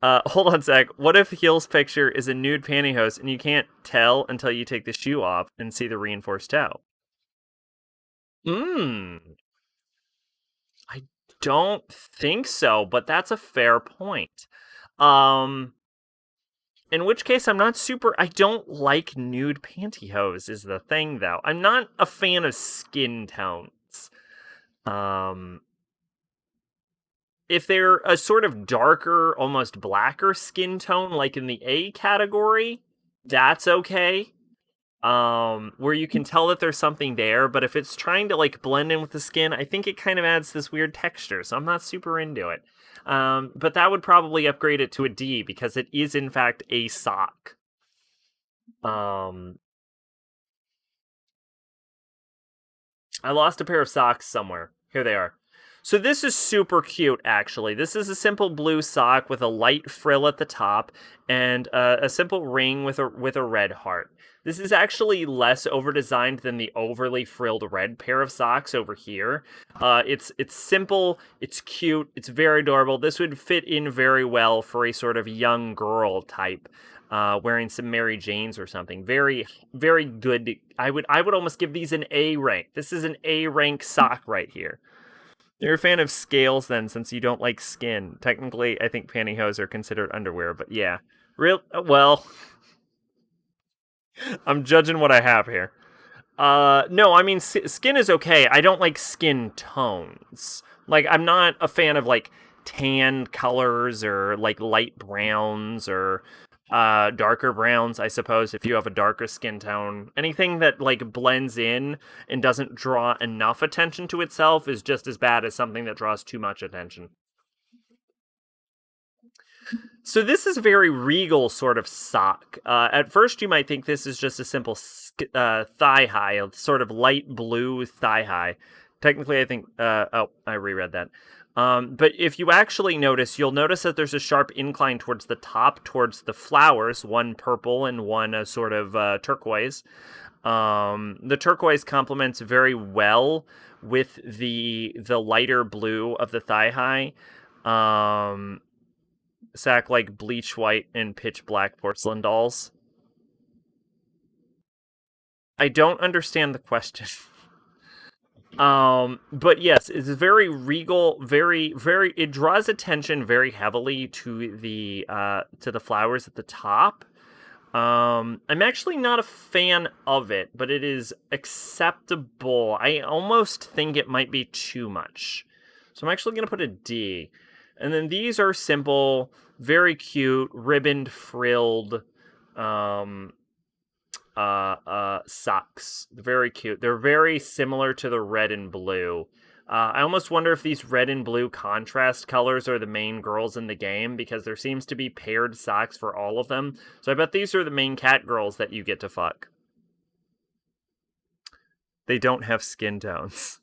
hold on a sec. What if Heel's picture is a nude pantyhose and you can't tell until you take the shoe off and see the reinforced toe? I don't think so, but that's a fair point. In which case I don't like nude pantyhose is the thing, though. I'm not a fan of skin tones. If they're a sort of darker, almost blacker skin tone, like in the A category, that's okay. Where you can tell that there's something there, but if it's trying to like blend in with the skin, I think it kind of adds this weird texture, so I'm not super into it. But that would probably upgrade it to a D because it is in fact a sock. I lost a pair of socks somewhere. Here they are. So this is super cute, actually. This is a simple blue sock with a light frill at the top and a simple ring with a red heart. This is actually less over-designed than the overly frilled red pair of socks over here. It's simple, it's cute, it's very adorable. This would fit in very well for a sort of young girl type. Wearing some Mary Janes or something. Very, very good. I would almost give these an A rank. This is an A rank sock right here. You're a fan of scales then, since you don't like skin. Technically, I think pantyhose are considered underwear, but yeah. Well, I'm judging what I have here. No, I mean, skin is okay. I don't like skin tones. Like, I'm not a fan of, like, tan colors or, like, light browns or darker browns, I suppose, if you have a darker skin tone. Anything that, like, blends in and doesn't draw enough attention to itself is just as bad as something that draws too much attention. So this is a very regal sort of sock. At first, you might think this is just a simple thigh high, a sort of light blue thigh high. Technically, I think. Oh, I reread that. But if you actually notice, you'll notice that there's a sharp incline towards the top, towards the flowers, one purple and one sort of turquoise. The turquoise complements very well with the lighter blue of the thigh high. Sack like bleach white and pitch black porcelain dolls. I don't understand the question. But yes, it's very regal, very it draws attention very heavily to the flowers at the top. I'm actually not a fan of it, but it is acceptable. I almost think it might be too much. So I'm actually going to put a D. And then these are simple, very cute, ribboned, frilled socks. Very cute. They're very similar to the red and blue. I almost wonder if these red and blue contrast colors are the main girls in the game, because there seems to be paired socks for all of them. So I bet these are the main cat girls that you get to fuck. They don't have skin tones.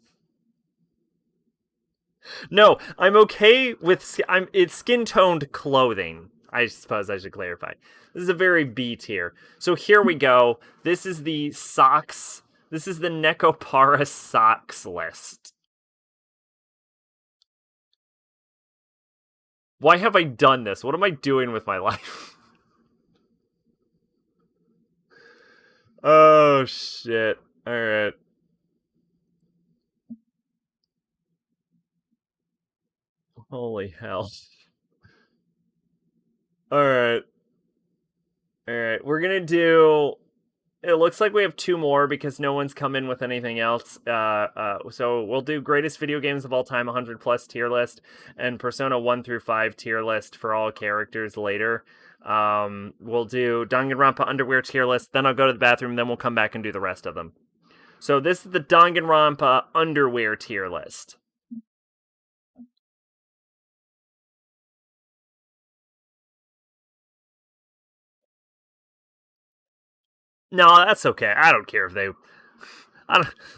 No, I'm okay with it's skin-toned clothing. I suppose I should clarify. This is a very B tier. So here we go. This is the socks. This is the Necopara socks list. Why have I done this? What am I doing with my life? Oh, shit. Alright. Holy hell. Alright. Alright, we're gonna do... It looks like we have two more because no one's come in with anything else. So we'll do greatest video games of all time 100 plus tier list, and Persona 1 through 5 tier list for all characters later. We'll do Danganronpa underwear tier list, then I'll go to the bathroom, then we'll come back and do the rest of them. So this is the Danganronpa underwear tier list. No, that's okay. I don't care if they...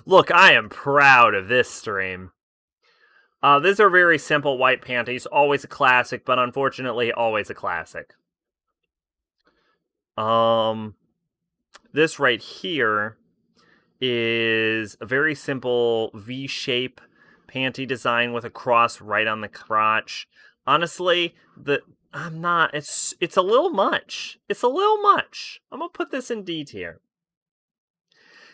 Look, I am proud of this stream. These are very simple white panties. Always a classic, but unfortunately, always a classic. This right here is a very simple V-shape panty design with a cross right on the crotch. Honestly, it's a little much. It's a little much. I'm gonna put this in D tier.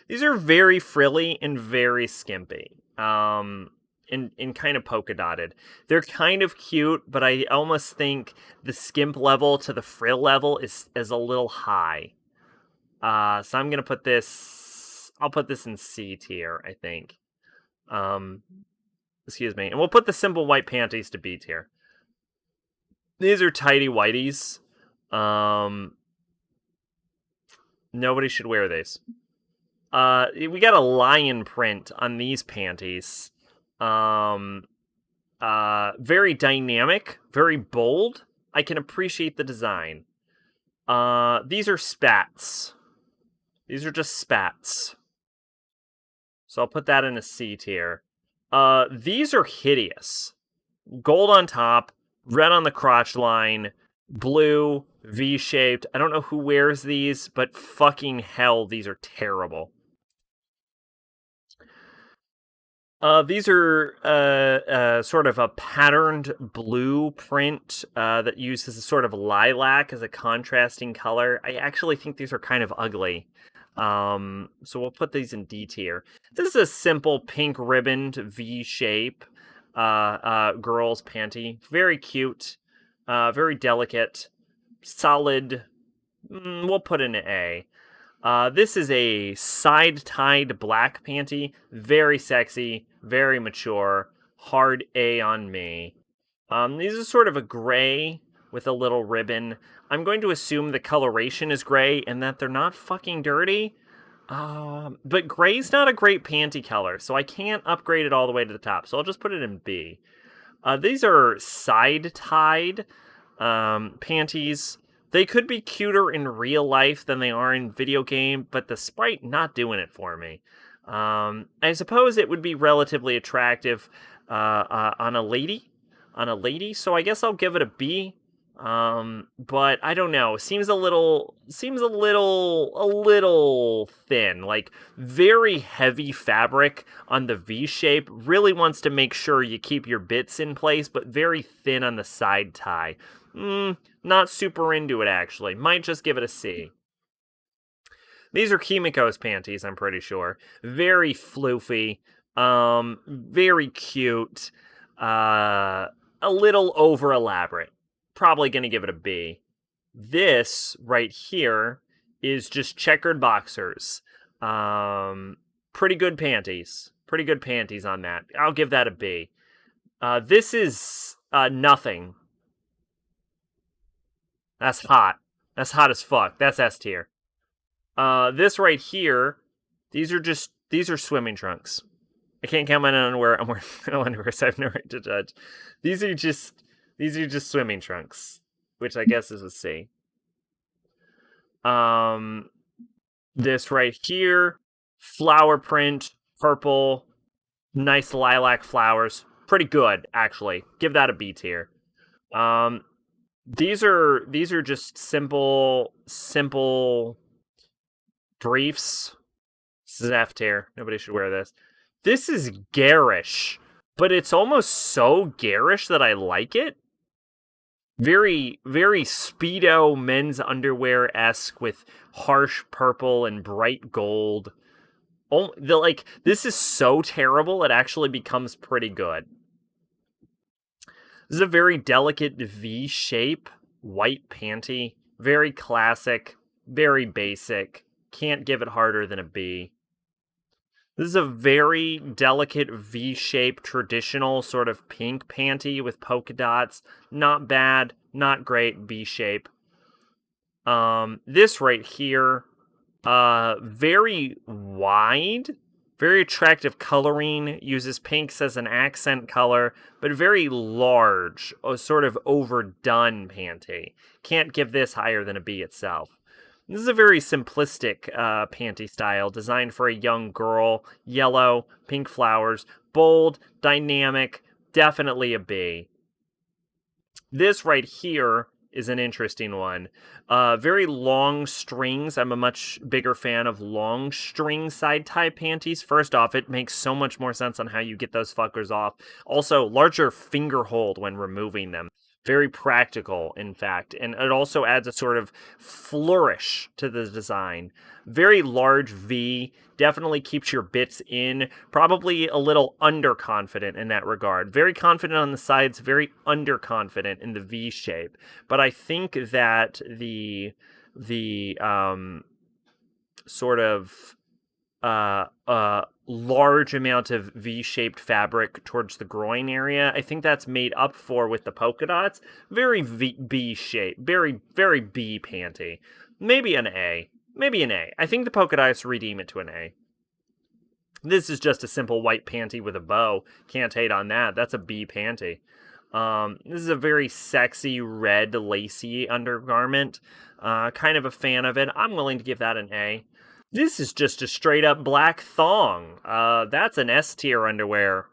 These are very frilly and very skimpy. And kind of polka dotted. They're kind of cute, but I almost think the skimp level to the frill level is a little high. So I'm gonna put this. I'll put this in C tier, I think. Excuse me, and we'll put the simple white panties to B tier. These are tidy whiteys. Nobody should wear these. We got a lion print on these panties. Very dynamic, very bold. I can appreciate the design. These are spats. These are just spats. So I'll put that in a C tier. These are hideous. Gold on top, red on the crotch line, blue, V-shaped. I don't know who wears these, but fucking hell, these are terrible. These are sort of a patterned blue print that uses a sort of lilac as a contrasting color. I actually think these are kind of ugly. So we'll put these in D tier. This is a simple pink ribboned V-shape girl's panty. Very cute, very delicate, solid. We'll put in an A. This is a side-tied black panty. Very sexy, very mature. Hard A on me. These are sort of a gray with a little ribbon. I'm going to assume the coloration is gray and that they're not fucking dirty. But gray's not a great panty color, so I can't upgrade it all the way to the top. So I'll just put it in B. These are side-tied. Panties. They could be cuter in real life than they are in video game, but the sprite not doing it for me. I suppose it would be relatively attractive on a lady, so I guess I'll give it a B. But I don't know. Seems a little thin. Like very heavy fabric on the V shape. Really wants to make sure you keep your bits in place, but very thin on the side tie. Not super into it actually. Might just give it a C. These are Kimiko's panties, I'm pretty sure. Very floofy, very cute, a little over elaborate. Probably gonna give it a B. This right here is just checkered boxers. Pretty good panties. Pretty good panties on that. I'll give that a B. This is nothing. That's hot. That's hot as fuck. That's S tier. This right here, these are swimming trunks. I can't count my underwear. I'm wearing no underwear, so I have no right to judge. These are just swimming trunks, which I guess is a C. This right here, flower print, purple, nice lilac flowers. Pretty good, actually. Give that a B tier. These are just simple briefs. This is F tier. Nobody should wear this. This is garish, but it's almost so garish that I like it. Very, very Speedo men's underwear-esque with harsh purple and bright gold. Oh, this is so terrible, it actually becomes pretty good. This is a very delicate V shape, white panty. Very classic, very basic. Can't give it harder than a B. This is a very delicate V-shaped, traditional sort of pink panty with polka dots. Not bad, not great, B shape. This right here, very wide, very attractive coloring, uses pinks as an accent color, but very large, sort of overdone panty. Can't give this higher than a B itself. This is a very simplistic panty style, designed for a young girl. Yellow, pink flowers, bold, dynamic, definitely a B. This right here is an interesting one. Very long strings. I'm a much bigger fan of long string side tie panties. First off, it makes so much more sense on how you get those fuckers off. Also, larger finger hold when removing them. Very practical, in fact, and it also adds a sort of flourish to the design. Very large V, definitely keeps your bits in, probably a little underconfident in that regard. Very confident on the sides, very underconfident in the V shape. But I think that the sort of large amount of V-shaped fabric towards the groin area, I think that's made up for with the polka dots. Very B shape, very, very B panty. Maybe an A. Maybe an A. I think the polka dots redeem it to an A. This is just a simple white panty with a bow. Can't hate on that. That's a B panty. This is a very sexy red lacy undergarment. Kind of a fan of it. I'm willing to give that an A. This is just a straight up black thong. That's an S tier underwear.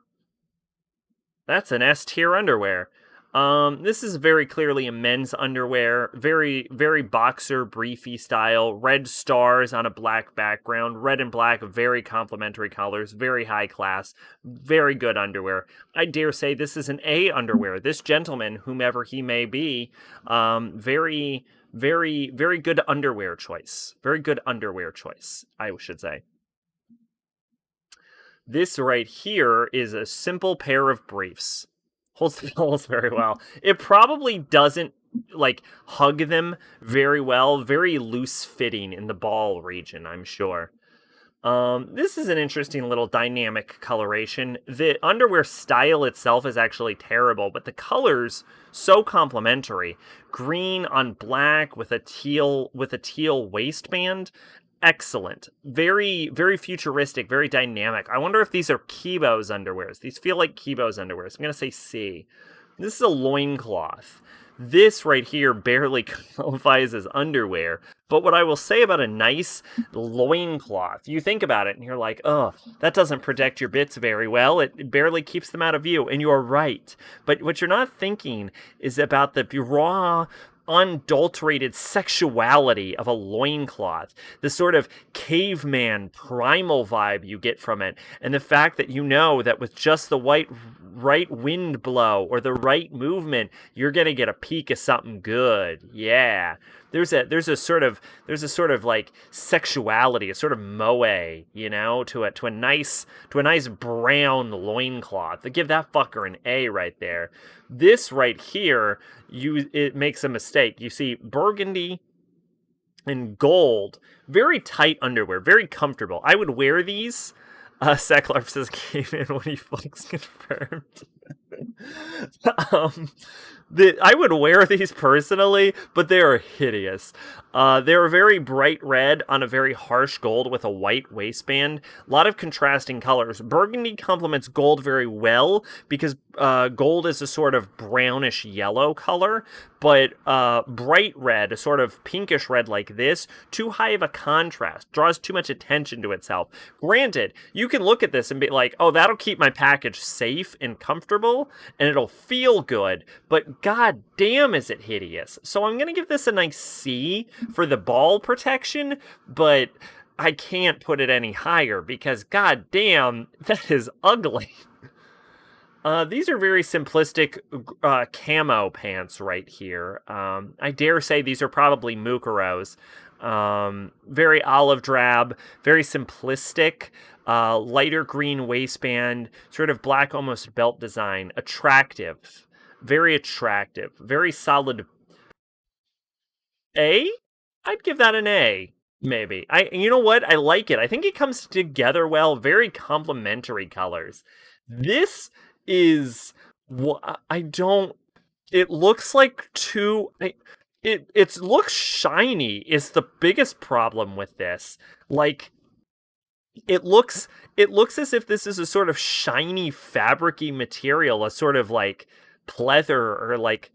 That's an S tier underwear. This is very clearly a men's underwear. Very, very boxer briefy style. Red stars on a black background. Red and black, very complementary colors. Very high class. Very good underwear. I dare say this is an A underwear. This gentleman, whomever he may be, very, very good underwear choice. Very good underwear choice, I should say. This right here is a simple pair of briefs. Holds the balls very well. It probably doesn't, hug them very well. Very loose fitting in the ball region, I'm sure. This is an interesting little dynamic coloration. The underwear style itself is actually terrible, but the colors so complementary. Green on black with a teal waistband. Excellent. Very, very futuristic, very dynamic. I wonder if these are Kibo's underwears. These feel like Kibo's underwears. I'm going to say C. This is a loincloth. This right here barely qualifies as underwear. But what I will say about a nice loincloth, you think about it and you're like, oh, that doesn't protect your bits very well. It barely keeps them out of view. And you're right. But what you're not thinking is about the raw, unadulterated sexuality of a loincloth, the sort of caveman primal vibe you get from it, and the fact that you know that with just the right wind blow or the right movement, you're gonna get a peek of something good. Yeah. There's a sort of like sexuality, a sort of moe, to a nice brown loincloth. They give that fucker an A right there. This right here, it makes a mistake. You see burgundy and gold, very tight underwear, very comfortable. I would wear these. Sacklarf says came in when he fucks confirmed. um, I would wear these personally, but they are hideous. They are very bright red on a very harsh gold with a white waistband. A lot of contrasting colors. Burgundy complements gold very well because gold is a sort of brownish yellow color, but bright red, a sort of pinkish red like this, too high of a contrast, draws too much attention to itself. Granted, you can look at this and be like, oh, that'll keep my package safe and comfortable, and it'll feel good, but god damn is it hideous. So I'm going to give this a nice C for the ball protection, but I can't put it any higher because god damn, that is ugly. These are very simplistic camo pants right here. I dare say these are probably Mukaros. Very olive drab, very simplistic, lighter green waistband, sort of black almost belt design. Attractive. Very attractive. Very solid. A? I'd give that an A. Maybe. You know what? I like it. I think it comes together well. Very complementary colors. This is what I don't. It looks like it looks shiny is the biggest problem with this. Like it looks as if this is a sort of shiny fabricy material, a sort of like pleather or like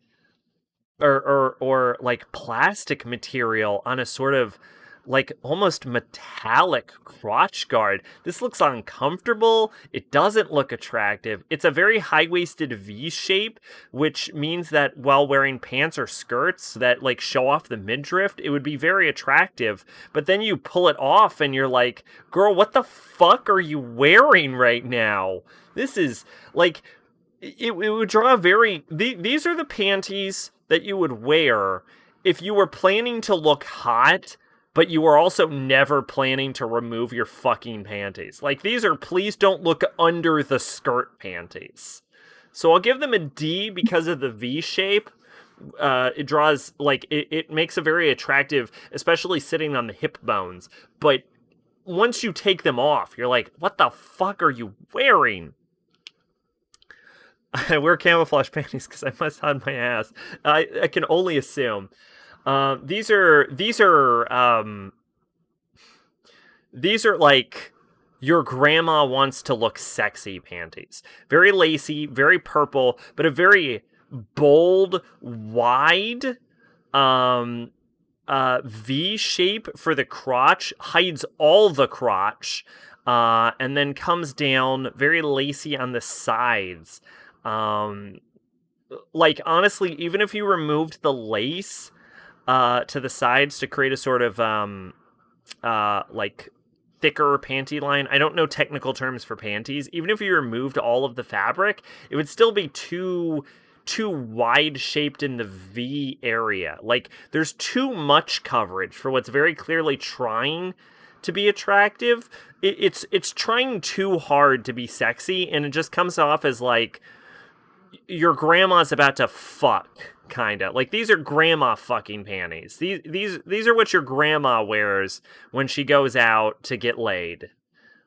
or like plastic material on a sort of like almost metallic crotch guard. This looks uncomfortable. It doesn't look attractive. It's a very high-waisted V shape, which means that while wearing pants or skirts that like show off the midriff, it would be very attractive. But then you pull it off and you're like, girl, what the fuck are you wearing right now? This is like, it would draw these are the panties that you would wear if you were planning to look hot, but you were also never planning to remove your fucking panties. Like, these are please don't look under the skirt panties. So I'll give them a D because of the V shape. It draws, like, it makes a very attractive, especially sitting on the hip bones. But once you take them off, you're like, what the fuck are you wearing? I wear camouflage panties because I must hide my ass. I can only assume. These are like your grandma wants to look sexy panties. Very lacy, very purple, but a very bold, wide V shape for the crotch, hides all the crotch, and then comes down very lacy on the sides. Like, honestly, even if you removed the lace to the sides to create a sort of like thicker panty line. I don't know technical terms for panties. Even if you removed all of the fabric, it would still be too wide shaped in the V area. Like, there's too much coverage for what's very clearly trying to be attractive. It's trying too hard to be sexy, and it just comes off as like your grandma's about to fuck, kinda. Like, these are grandma fucking panties. These are what your grandma wears when she goes out to get laid.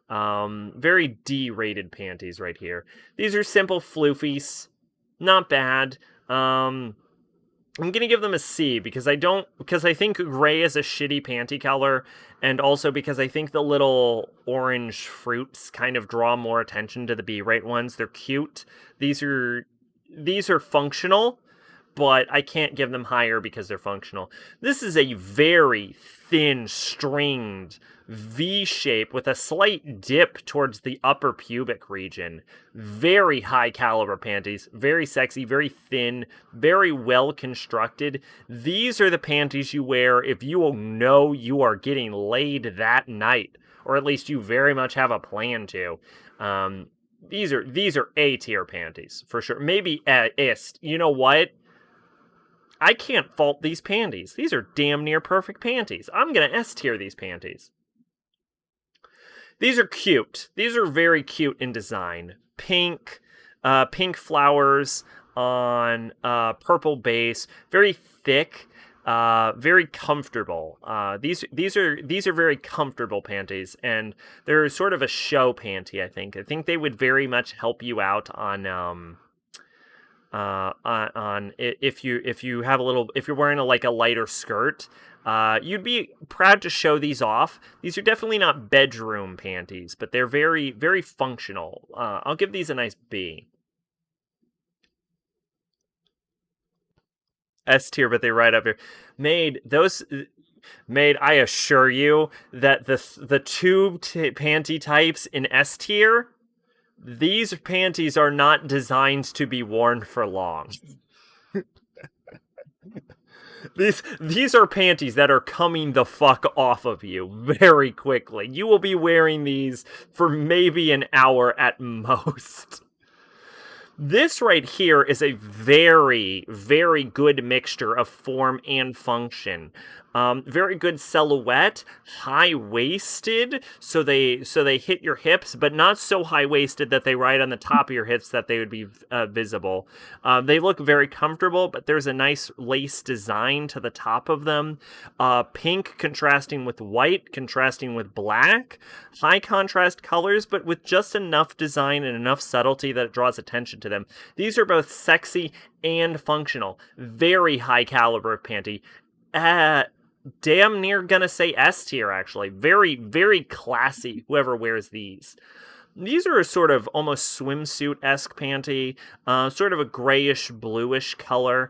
Very D-rated panties right here. These are simple floofies. Not bad. I'm gonna give them a C because I think gray is a shitty panty color, and also because I think the little orange fruits kind of draw more attention to the B-rate ones. They're cute. These are functional, but I can't give them higher because they're functional. This is a very thin, stringed V shape with a slight dip towards the upper pubic region. Very high caliber panties, very sexy, very thin, very well constructed. These are the panties you wear if you know you are getting laid that night, or at least you very much have a plan to. These are A tier panties for sure. Maybe ist. You know what? I can't fault these panties. These are damn near perfect panties. I'm gonna S tier these panties. These are cute. These are very cute in design. Pink flowers on purple base. Very thick. Very comfortable. These are very comfortable panties, and they're sort of a show panty. I think they would very much help you out on if you have a little, if you're wearing a lighter skirt. You'd be proud to show these off. These are definitely not bedroom panties, but they're very, very functional. I'll give these a nice B. S tier, but they right up here. Made, I assure you that the tube panty types in S tier, these panties are not designed to be worn for long. These are panties that are coming the fuck off of you very quickly. You will be wearing these for maybe an hour at most. This right here is a very, very good mixture of form and function. Very good silhouette, high-waisted, so they hit your hips, but not so high-waisted that they ride on the top of your hips that they would be visible. They look very comfortable, but there's a nice lace design to the top of them. Pink contrasting with white, contrasting with black. High contrast colors, but with just enough design and enough subtlety that it draws attention to them. These are both sexy and functional. Very high caliber of panty. Damn near gonna say S tier, actually. Very, very classy, whoever wears these. These are a sort of almost swimsuit-esque panty, sort of a grayish, bluish color.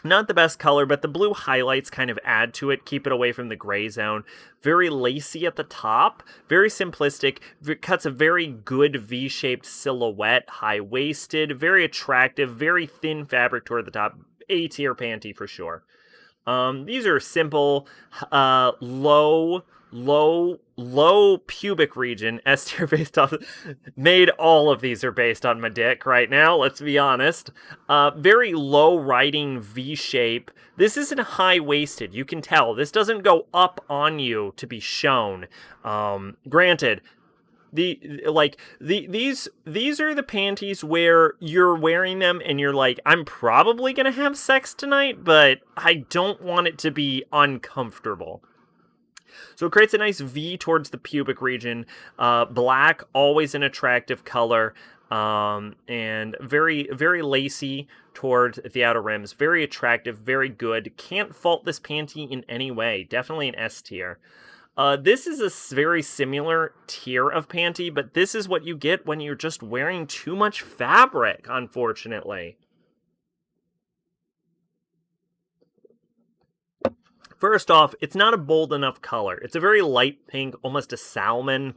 Not the best color, but the blue highlights kind of add to it, keep it away from the gray zone. Very lacy at the top, very simplistic, cuts a very good V-shaped silhouette, high-waisted, very attractive, very thin fabric toward the top. A-tier panty for sure. These are simple, low pubic region. S tier based off. Made all of these are based on my dick right now. Let's be honest. Very low riding V shape. This isn't high waisted. You can tell this doesn't go up on you to be shown. Granted. These are the panties where you're wearing them and you're like, I'm probably gonna have sex tonight, but I don't want it to be uncomfortable. So it creates a nice V towards the pubic region. Black, always an attractive color, and very, very lacy toward the outer rims. Very attractive, very good. Can't fault this panty in any way. Definitely an S tier. This is a very similar tier of panty, but this is what you get when you're just wearing too much fabric, unfortunately. First off, it's not a bold enough color. It's a very light pink, almost a salmon.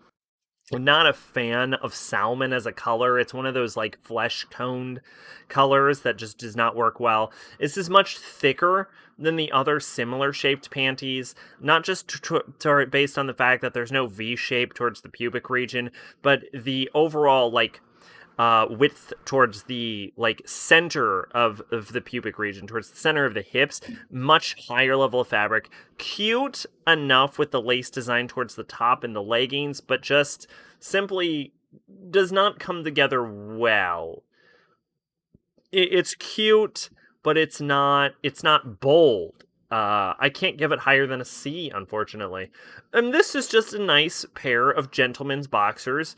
I'm not a fan of salmon as a color. It's one of those like flesh-toned colors that just does not work well. This is much thicker than the other similar shaped panties, not just based on the fact that there's no V shape towards the pubic region, but the overall like width towards the like center of the pubic region, towards the center of the hips, much higher level of fabric. Cute enough with the lace design towards the top and the leggings, but just simply does not come together well. It's cute, but it's not bold. I can't give it higher than a C, unfortunately. And this is just a nice pair of gentlemen's boxers,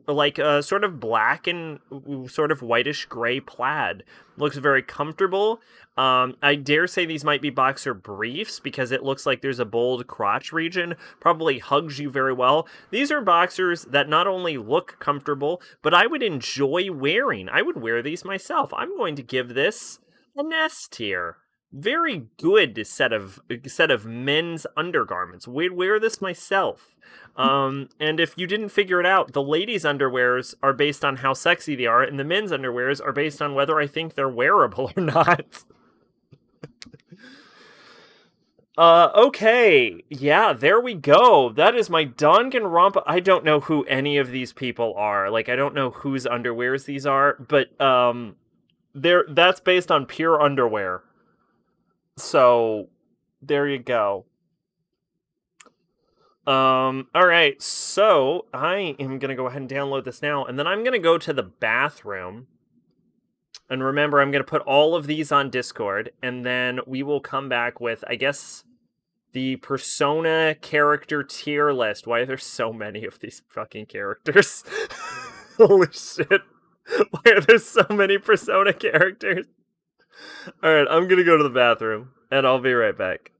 like sort of black and sort of whitish gray plaid. Looks very comfortable. I dare say these might be boxer briefs because it looks like there's a bold crotch region. Probably hugs you very well. These are boxers that not only look comfortable, but I would enjoy wearing. I would wear these myself. I'm going to give this an S tier. Very good set of men's undergarments. Would wear this myself. And if you didn't figure it out, the ladies' underwears are based on how sexy they are, and the men's underwears are based on whether I think they're wearable or not. Okay. Yeah, there we go. That is my Danganronpa. I don't know who any of these people are. Like, I don't know whose underwears these are, but that's based on pure underwear. So, there you go. All right. So, I am going to go ahead and download this now, and then I'm going to go to the bathroom. And remember, I'm going to put all of these on Discord, and then we will come back with, I guess, the Persona character tier list. Why are there so many of these fucking characters? Holy shit. Why are there so many Persona characters? Alright, I'm gonna go to the bathroom, and I'll be right back.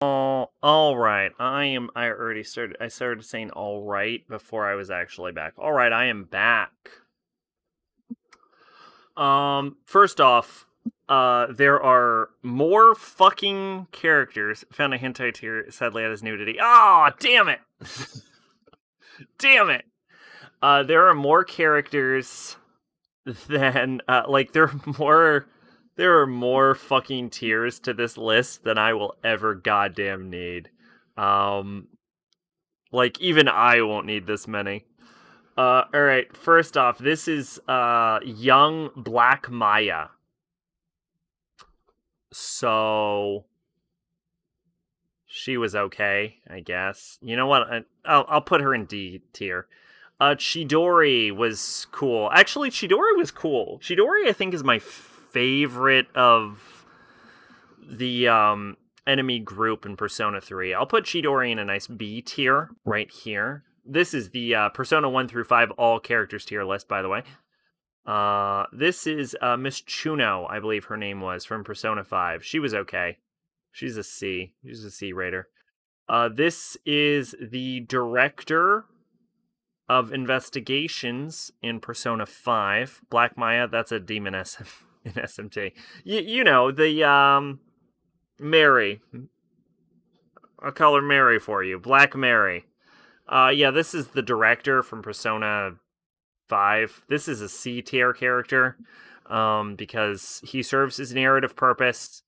Oh, alright. I started saying alright before I was actually back. Alright, I am back. First off, there are more fucking characters. Found a hentai tier, sadly, that is nudity. Ah, oh, damn it! Damn it! There are more characters than there are more fucking tiers to this list than I will ever goddamn need. Like even I won't need this many. All right. First off, this is young Black Maya. So she was okay, I guess. You know what? I'll put her in D tier. Chidori was cool. Actually, Chidori was cool. Chidori, I think, is my favorite of the enemy group in Persona 3. I'll put Chidori in a nice B tier right here. This is the Persona 1 through 5 all characters tier list, by the way. This is Miss Chuno, I believe her name was, from Persona 5. She was okay. She's a C. She's a C rater. This is the director of investigations in Persona 5. Black Maya, that's a demon in SMT. You know, the Mary. I'll call her Mary for you. Black Mary. Yeah, this is the director from Persona 5. This is a C tier character because he serves his narrative purpose,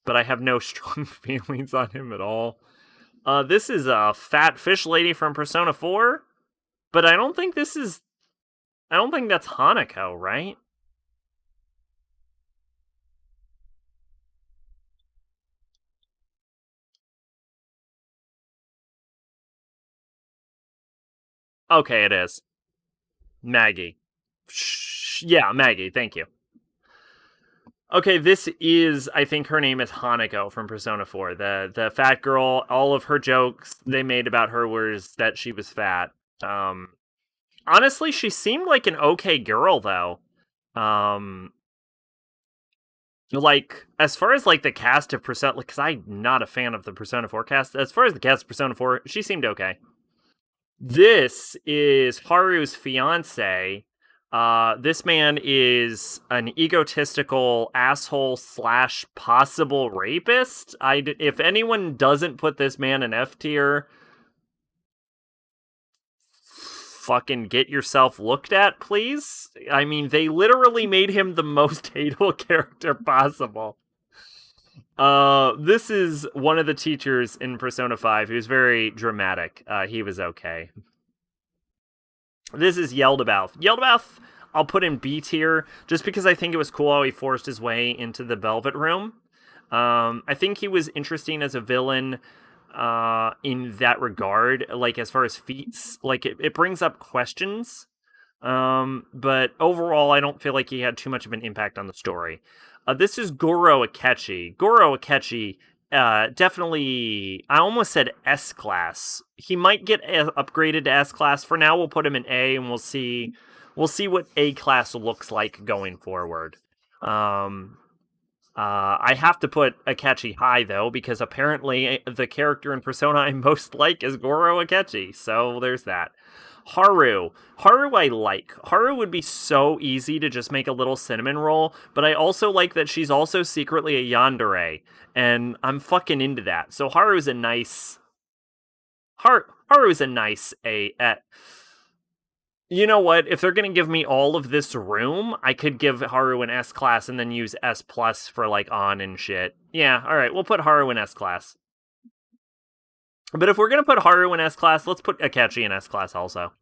but I have no strong feelings on him at all. This is a fat fish lady from Persona 4, but I don't think that's Hanako, right? Okay, it is. Maggie. Yeah, Maggie, thank you. Okay, this is, I think her name is Hanako from Persona 4. The fat girl, all of her jokes they made about her was that she was fat. Um Honestly, she seemed like an okay girl though. Um like as far as like the cast of Persona, because I'm not a fan of the Persona 4 cast. As far as the cast of Persona 4, she seemed okay. This is Haru's fiance. This man is an egotistical asshole slash possible rapist. If anyone doesn't put this man in F tier, fucking get yourself looked at, please. I mean, they literally made him the most hateable character possible. This is one of the teachers in Persona 5 who's very dramatic. He was okay. This is Yeldabaoth. Yeldabaoth, I'll put in B tier just because I think it was cool how he forced his way into the Velvet Room. I think he was interesting as a villain in that regard, like as far as feats. Like it brings up questions. But overall, I don't feel like he had too much of an impact on the story. This is Goro Akechi. Goro Akechi, definitely, I almost said S class. He might get upgraded to S class. For now, we'll put him in A, and we'll see what A class looks like going forward. I have to put Akechi high though, because apparently the character in Persona I most like is Goro Akechi. So there's that. Haru I like. Haru would be so easy to just make a little cinnamon roll, but I also like that she's also secretly a yandere, and I'm fucking into that. So Haru's a nice you know what? If they're gonna give me all of this room, I could give Haru an S class and then use S plus for like on and shit. Yeah, alright, we'll put Haru in S class. But if we're gonna put Haru in S class, let's put Akechi in S class also.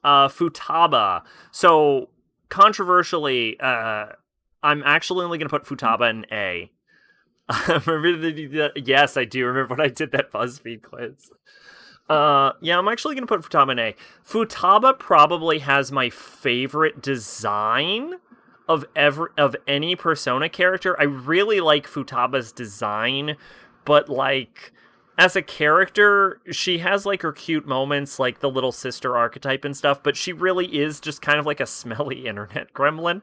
Futaba. So controversially, I'm actually only gonna put Futaba in A. Remember yes, I do remember when I did that BuzzFeed quiz. Yeah, I'm actually gonna put Futaba in A. Futaba probably has my favorite design of any Persona character. I really like Futaba's design, but like as a character, she has like her cute moments, like the little sister archetype and stuff, but she really is just kind of like a smelly internet gremlin.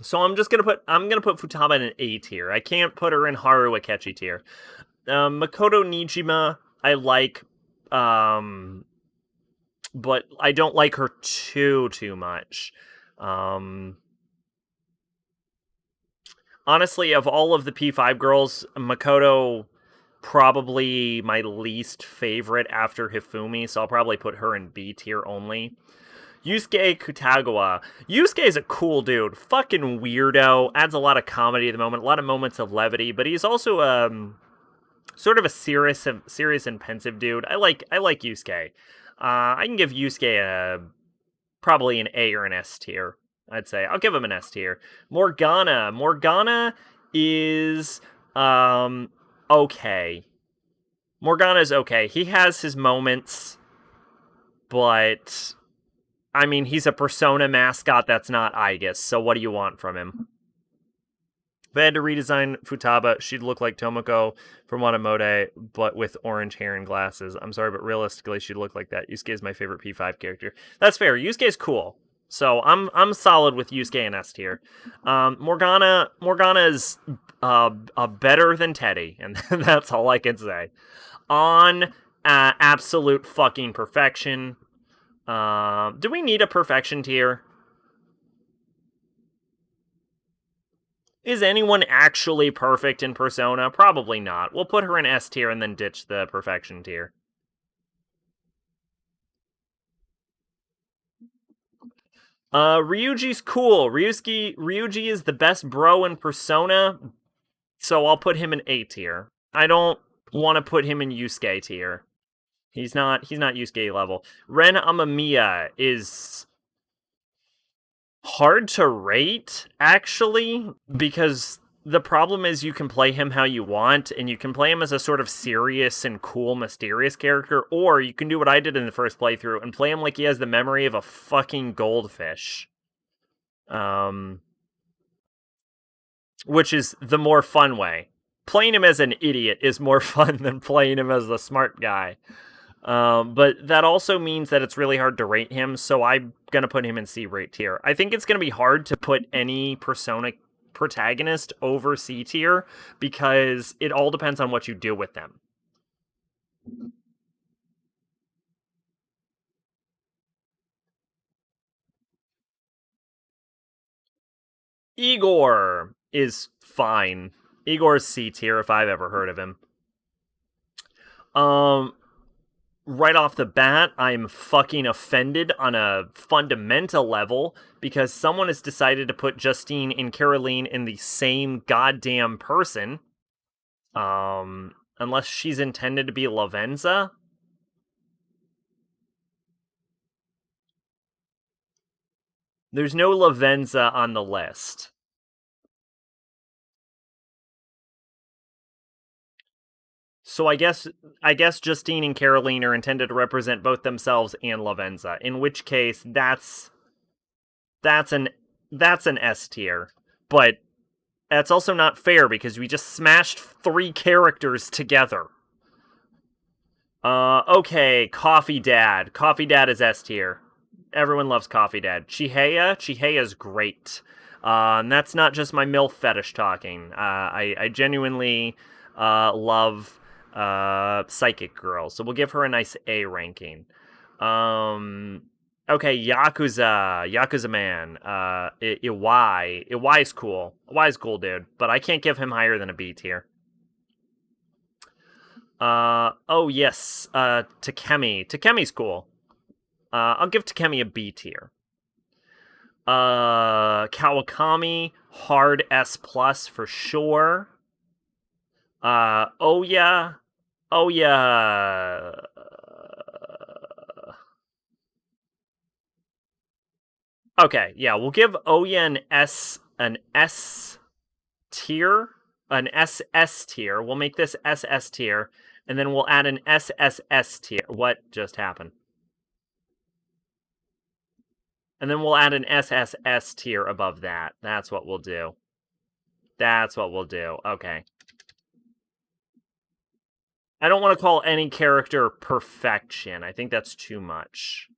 So I'm gonna put Futaba in an A tier. I can't put her in Haru Akechi tier. Makoto Nijima, I like, but I don't like her too much. Honestly, of all of the P5 girls, Makoto probably my least favorite after Hifumi, so I'll probably put her in B tier only. Yusuke Kutagawa. Yusuke is a cool dude. Fucking weirdo. Adds a lot of comedy at the moment, a lot of moments of levity, but he's also sort of a serious and pensive dude. I like Yusuke. I can give Yusuke probably an A or an S tier. I'd say I'll give him an S tier. Morgana is okay. Morgana's okay. He has his moments, but I mean, he's a Persona mascot that's not Aigis, so what do you want from him? If I had to redesign Futaba, she'd look like Tomoko from Watamote, but with orange hair and glasses. I'm sorry, but realistically, she'd look like that. Yusuke is my favorite P5 character. That's fair. Yusuke's cool. So I'm solid with Yusuke and S tier. Morgana is better than Teddy, and that's all I can say. On absolute fucking perfection. Do we need a perfection tier? Is anyone actually perfect in Persona? Probably not. We'll put her in S tier and then ditch the perfection tier. Ryuji's cool. Ryuji is the best bro in Persona, so I'll put him in A tier. I don't want to put him in Yusuke tier. He's not Yusuke level. Ren Amamiya is hard to rate, actually, because the problem is you can play him how you want, and you can play him as a sort of serious and cool, mysterious character, or you can do what I did in the first playthrough and play him like he has the memory of a fucking goldfish. Which is the more fun way. Playing him as an idiot is more fun than playing him as the smart guy. But that also means that it's really hard to rate him, so I'm gonna put him in C rate tier. I think it's gonna be hard to put any Persona protagonist over C tier because it all depends on what you do with them. Igor is fine. Igor's C tier if I've ever heard of him. Right off the bat, I'm fucking offended on a fundamental level because someone has decided to put Justine and Caroline in the same goddamn person. Unless she's intended to be Lavenza. There's no Lavenza on the list. So I guess Justine and Caroline are intended to represent both themselves and Lavenza. In which case, that's an S tier. But that's also not fair because we just smashed 3 characters together. Okay, Coffee Dad. Coffee Dad is S tier. Everyone loves Coffee Dad. Chiheya's great. And that's not just my MILF fetish talking. I genuinely love Psychic Girl, so we'll give her a nice A ranking. Okay, Yakuza Man. Iwai's cool. Iwai's cool, dude, but I can't give him higher than a B tier. Oh yes, Takemi. Takemi's cool. I'll give Takemi a B tier. Kawakami, hard S plus for sure. Oh yeah. Okay, yeah, we'll give Oya an S tier, an SS tier. We'll make this SS tier, and then we'll add an SSS tier. What just happened? And then we'll add an SSS tier above that. That's what we'll do. Okay. I don't want to call any character perfection. I think that's too much.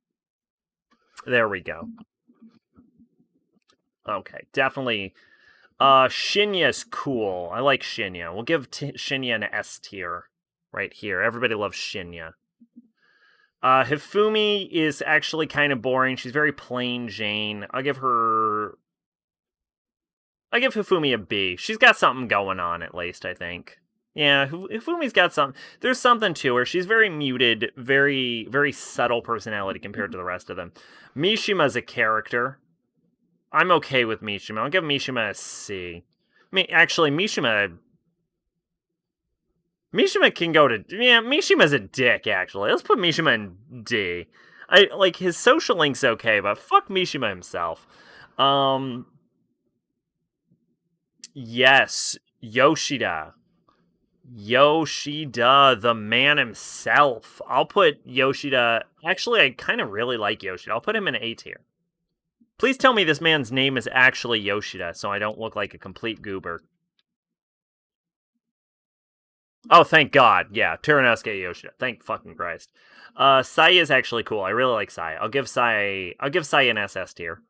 There we go. Okay, definitely. Shinya's cool. I like Shinya. We'll give Shinya an S tier right here. Everybody loves Shinya. Hifumi is actually kind of boring. She's very plain Jane. I'll give Hifumi a B. She's got something going on, at least, I think. Yeah, Hifumi's got something. There's something to her. She's very muted, very, very subtle personality compared to the rest of them. Mishima's a character. I'm okay with Mishima. I'll give Mishima a C. Actually, Mishima can go to... Yeah, Mishima's a dick, actually. Let's put Mishima in D. His social link's okay, but fuck Mishima himself. Yes, Yoshida. Yoshida, the man himself. I'll put Yoshida... Actually, I kind of really like Yoshida. I'll put him in A tier. Please tell me this man's name is actually Yoshida, so I don't look like a complete goober. Oh, thank God. Yeah, Teranosuke Yoshida. Thank fucking Christ. Sai is actually cool. I really like Sai. I'll give Sai an SS tier.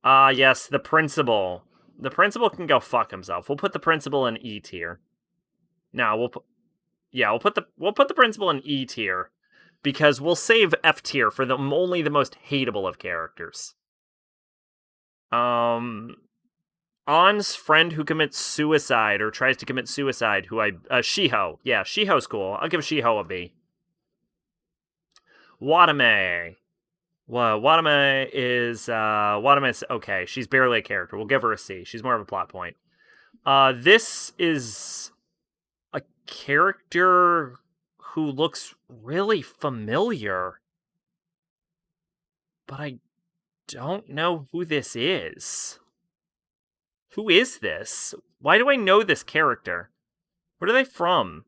Yes, the principal. The principal can go fuck himself. We'll put the principal in E tier. No, we'll put the principal in E tier because we'll save F tier for only the most hateable of characters. Um, On's friend who commits suicide or tries to commit suicide, Shiho. Yeah, Shiho's cool. I'll give Shiho a B. Watame. Well, Watame is okay. She's barely a character. We'll give her a C. She's more of a plot point. This is a character who looks really familiar, but I don't know who this is. Who is this? Why do I know this character? Where are they from?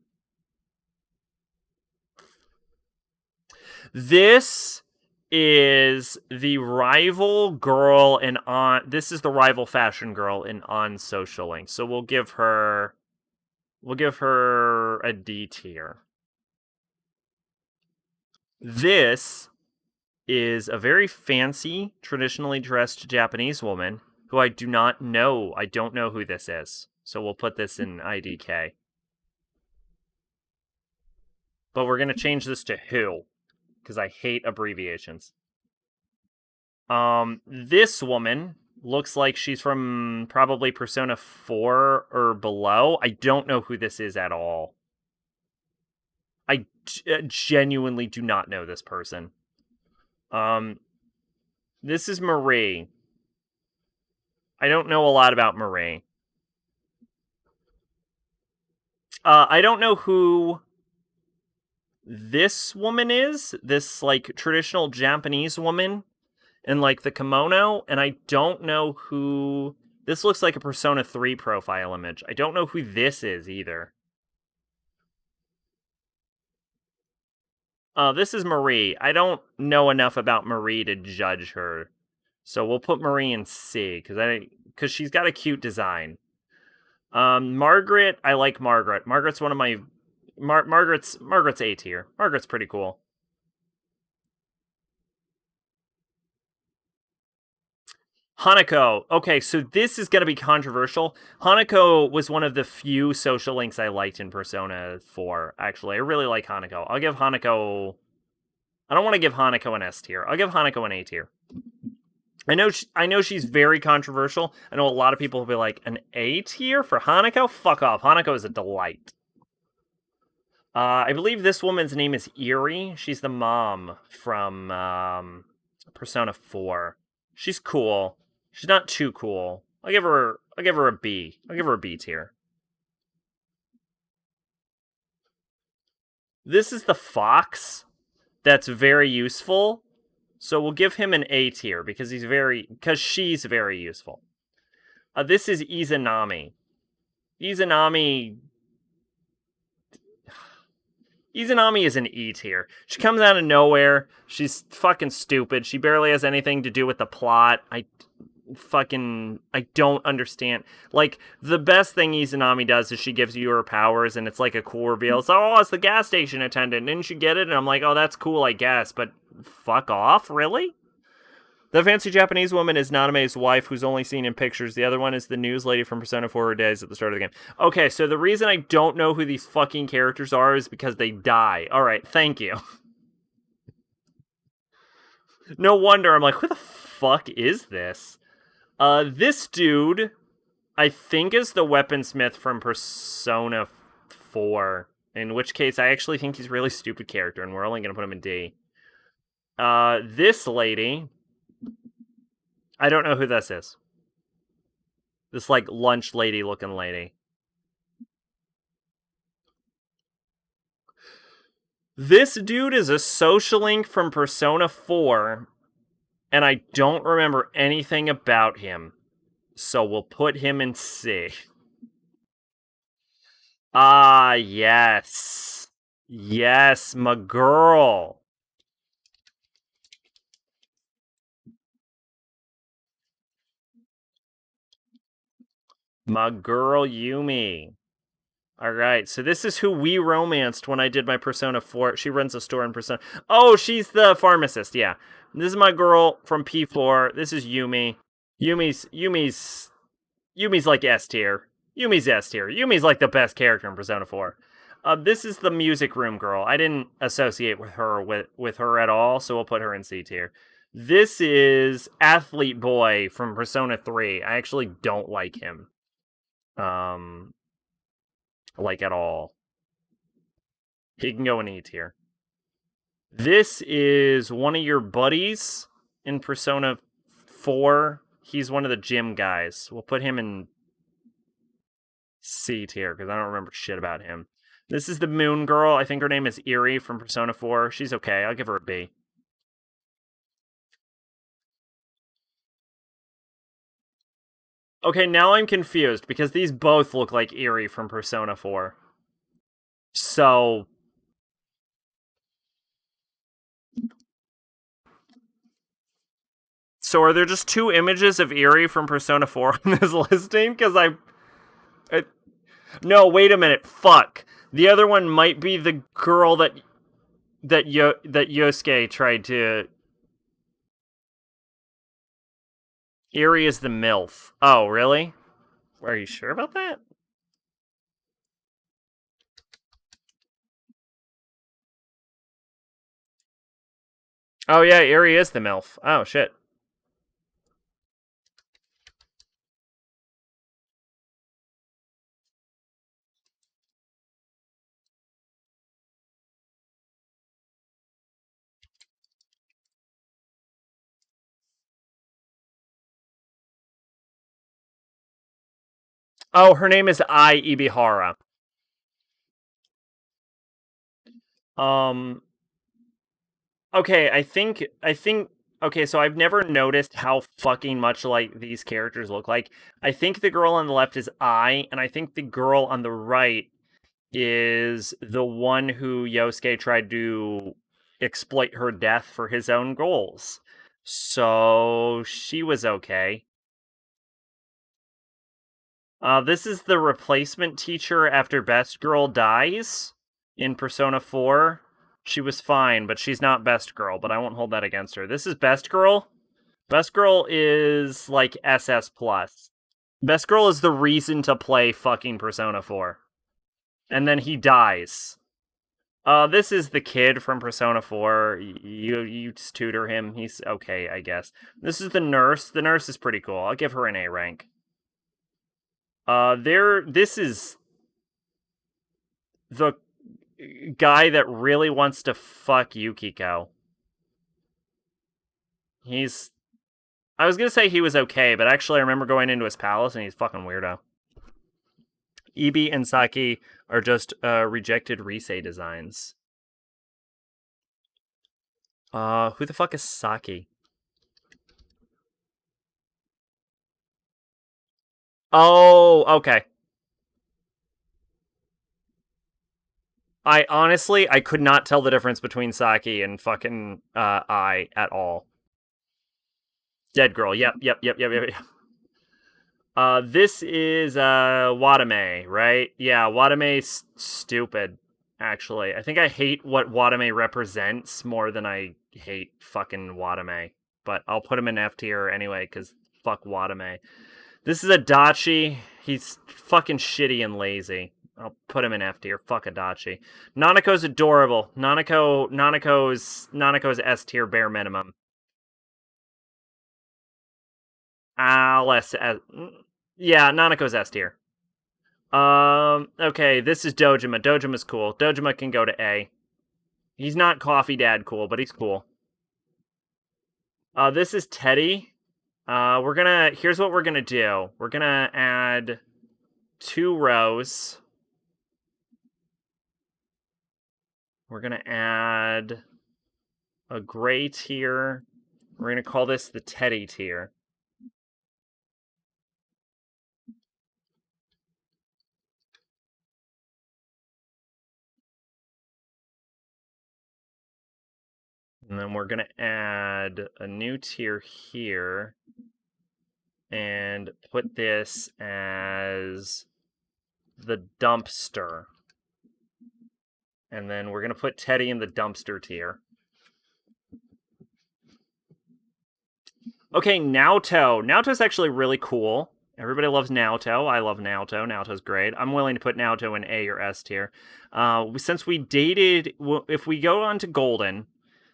This is the rival girl in on. This is the rival fashion girl in On Social Link. So we'll give her a D tier. This is a very fancy, traditionally dressed Japanese woman who I do not know. I don't know who this is. So we'll put this in IDK. But we're going to change this to who because I hate abbreviations. This woman looks like she's from probably Persona 4 or below. I don't know who this is at all. I genuinely do not know this person. This is Marie. I don't know a lot about Marie. I don't know who this woman is. This like traditional Japanese woman in like the kimono, and I don't know who. This looks like a Persona 3 profile image. I don't know who this is either. This is Marie. I don't know enough about Marie to judge her, so we'll put Marie in C because she's got a cute design. Margaret, I like Margaret. Margaret's one of my Margaret's A tier. Margaret's pretty cool. Hanako. Okay, so this is gonna be controversial. Hanako was one of the few social links I liked in Persona 4. Actually, I really like Hanako. I'll give Hanako. I don't want to give Hanako an S tier. I'll give Hanako an A tier. I know she's very controversial. I know a lot of people will be like, an A tier for Hanako? Fuck off. Hanako is a delight. I believe this woman's name is Eri. She's the mom from Persona 4. She's cool. She's not too cool. I'll give her a B. I'll give her a B tier. This is the fox that's very useful. So we'll give him an A tier because she's very useful. This is Izanami. Izanami is an E tier. She comes out of nowhere. She's fucking stupid. She barely has anything to do with the plot. I don't understand. Like, the best thing Izanami does is she gives you her powers, and it's like a cool reveal. It's, oh, it's the gas station attendant. Didn't you get it? And I'm like, oh, that's cool, I guess. But fuck off, really? The fancy Japanese woman is Naname's wife, who's only seen in pictures. The other one is the news lady from Persona 4 Days at the start of the game. Okay, so the reason I don't know who these fucking characters are is because they die. Alright, thank you. No wonder, I'm like, who the fuck is this? This dude, I think, is the weaponsmith from Persona 4. In which case, I actually think he's a really stupid character, and we're only gonna put him in D. This lady, I don't know who this is. This, like, lunch lady looking lady. This dude is a social link from Persona 4, and I don't remember anything about him. So we'll put him in C. Ah, yes. Yes, my girl. My girl Yumi. All right, so this is who we romanced when I did my Persona 4. She runs a store in Persona. Oh, she's the pharmacist. Yeah, this is my girl from P4. This is Yumi. Yumi's like S tier. Yumi's S tier. Yumi's like the best character in Persona 4. This is the music room girl. I didn't associate with her at all, so we'll put her in C tier. This is Athlete Boy from Persona 3. I actually don't like him. Like at all. He can go in E tier. This is one of your buddies in Persona 4. He's one of the gym guys. We'll put him in C tier because I don't remember shit about him. This is the Moon Girl. I think her name is Eerie from Persona 4. She's okay. I'll give her a B. Okay, now I'm confused because these both look like Eerie from Persona 4. So are there just two images of Eerie from Persona 4 on this listing? Because no, wait a minute. Fuck. The other one might be the girl that Yosuke tried to. Eerie is the MILF. Oh, really? Are you sure about that? Oh yeah, Eerie is the MILF. Oh shit. Oh, her name is Ai Ibihara. Um. Okay, I think. Okay, so I've never noticed how fucking much like these characters look like. I think the girl on the left is I, and I think the girl on the right is the one who Yosuke tried to exploit her death for his own goals. So she was okay. This is the replacement teacher after Best Girl dies in Persona 4. She was fine, but she's not Best Girl, but I won't hold that against her. This is Best Girl. Best Girl is like SS plus. Best Girl is the reason to play fucking Persona 4. And then he dies. This is the kid from Persona 4. You tutor him. He's okay, I guess. This is the nurse. The nurse is pretty cool. I'll give her an A rank. This is the guy that really wants to fuck Yukiko. I was gonna say he was okay, but actually I remember going into his palace and he's fucking weirdo. Ibi and Saki are just rejected Risei designs. Who the fuck is Saki? Oh, okay. I could not tell the difference between Saki and fucking I at all. Dead girl. Yep. This is Watame, right? Yeah, Watame's stupid. Actually, I think I hate what Watame represents more than I hate fucking Watame. But I'll put him in F tier anyway, because fuck Watame. This is Adachi. He's fucking shitty and lazy. I'll put him in F tier. Fuck Adachi. Nanako's adorable. Nanako's S tier bare minimum. Less yeah, Nanako's S tier. Okay, this is Dojima. Dojima's cool. Dojima can go to A. He's not Coffee Dad cool, but he's cool. This is Teddy. Here's what we're gonna do. We're gonna add 2 rows. We're gonna add a gray tier. We're gonna call this the Teddy tier. And then we're gonna add a new tier here and put this as the dumpster. And then we're going to put Teddy in the dumpster tier. Okay, Naoto. Naoto's actually really cool. Everybody loves Naoto. I love Naoto. Naoto's great. I'm willing to put Naoto in A or S tier. Since we dated, if we go on to Golden,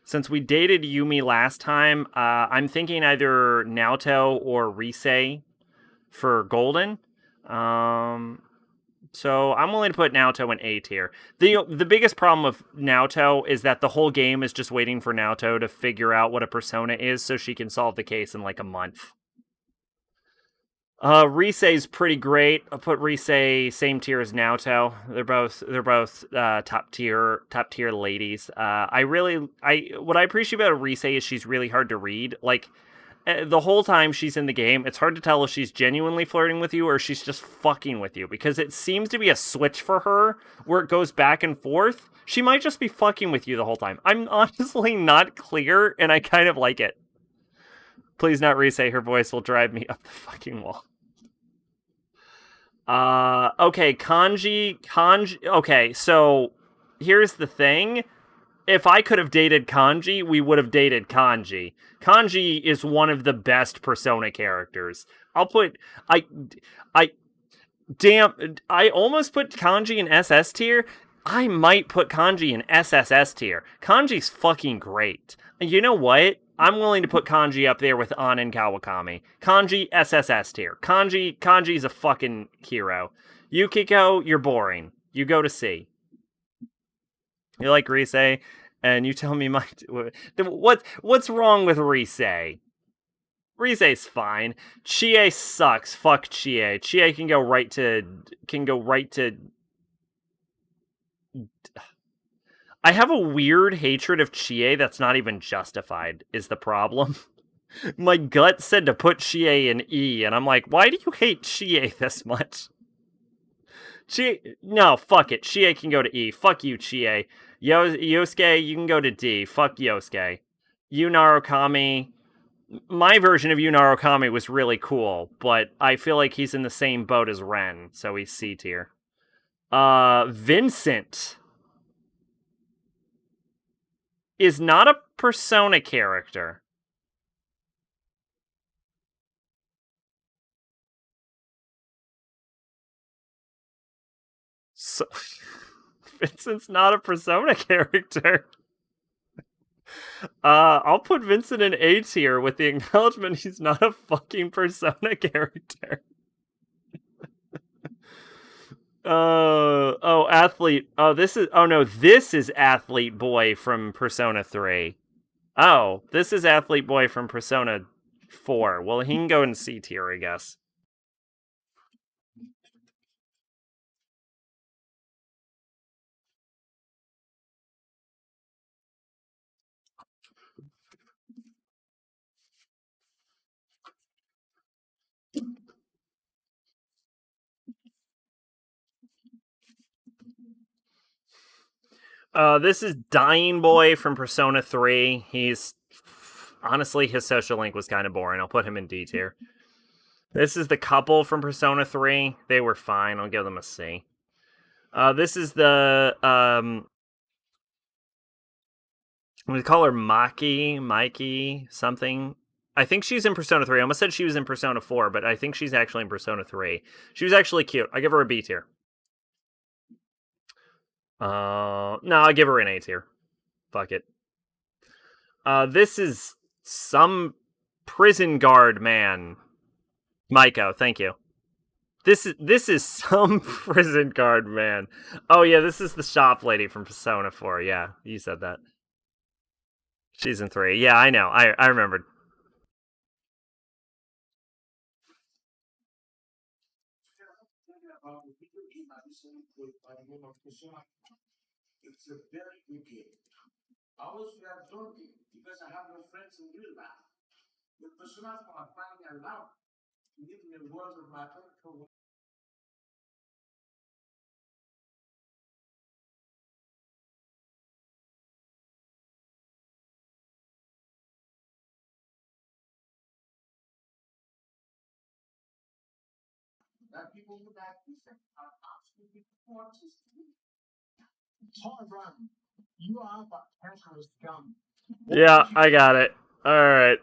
since we dated Yumi last time, I'm thinking either Naoto or Rise for Golden. So I'm willing to put Naoto in A tier. The biggest problem with Naoto is that the whole game is just waiting for Naoto to figure out what a persona is so she can solve the case in like a month. Rise's pretty great. I'll put Rise same tier as Naoto. They're both top tier ladies. What I appreciate about Rise is she's really hard to read. Like the whole time she's in the game, it's hard to tell if she's genuinely flirting with you or she's just fucking with you because it seems to be a switch for her where it goes back and forth. She might just be fucking with you the whole time. I'm honestly not clear, and I kind of like it. Please not Rise. Her voice will drive me up the fucking wall. Okay, Kanji. Okay, so here's the thing. If I could have dated Kanji, we would have dated Kanji. Kanji is one of the best Persona characters. I damn, I almost put Kanji in SS tier. I might put Kanji in SSS tier. Kanji's fucking great. You know what? I'm willing to put Kanji up there with An and Kawakami. Kanji, SSS tier. Kanji's a fucking hero. Yukiko, you're boring. You go to C. You like Rise, and you tell me what's wrong with Rise? Rise's fine. Chie sucks. Fuck Chie. Chie can go right to. I have a weird hatred of Chie that's not even justified. Is the problem? My gut said to put Chie in E, and I'm like, why do you hate Chie this much? No, fuck it. Chie can go to E. Fuck you, Chie. Yosuke, you can go to D. Fuck Yosuke. Yu Narukami. My version of Yu Narukami was really cool, but I feel like he's in the same boat as Ren, so he's C tier. Vincent is not a Persona character. So Vincent's not a Persona character. I'll put Vincent in A tier with the acknowledgement he's not a fucking Persona character. Athlete. This is Athlete Boy from Persona 3. Oh, this is Athlete Boy from Persona 4. Well, he can go in C tier, I guess. This is Dying Boy from Persona 3. He's honestly, his social link was kind of boring. I'll put him in D tier. This is the couple from Persona 3. They were fine. I'll give them a C. This is the we call her Mikey, something. I think she's in Persona 3. I almost said she was in Persona 4, but I think she's actually in Persona 3. She was actually cute. I give her a B tier. No, I give her an A tier. Fuck it. This is some prison guard man. Maiko, thank you. This is some prison guard man. Oh yeah, this is the shop lady from Persona 4. Yeah, you said that. She's in 3. Yeah, I know. I remembered. Yeah, I got it. Alright.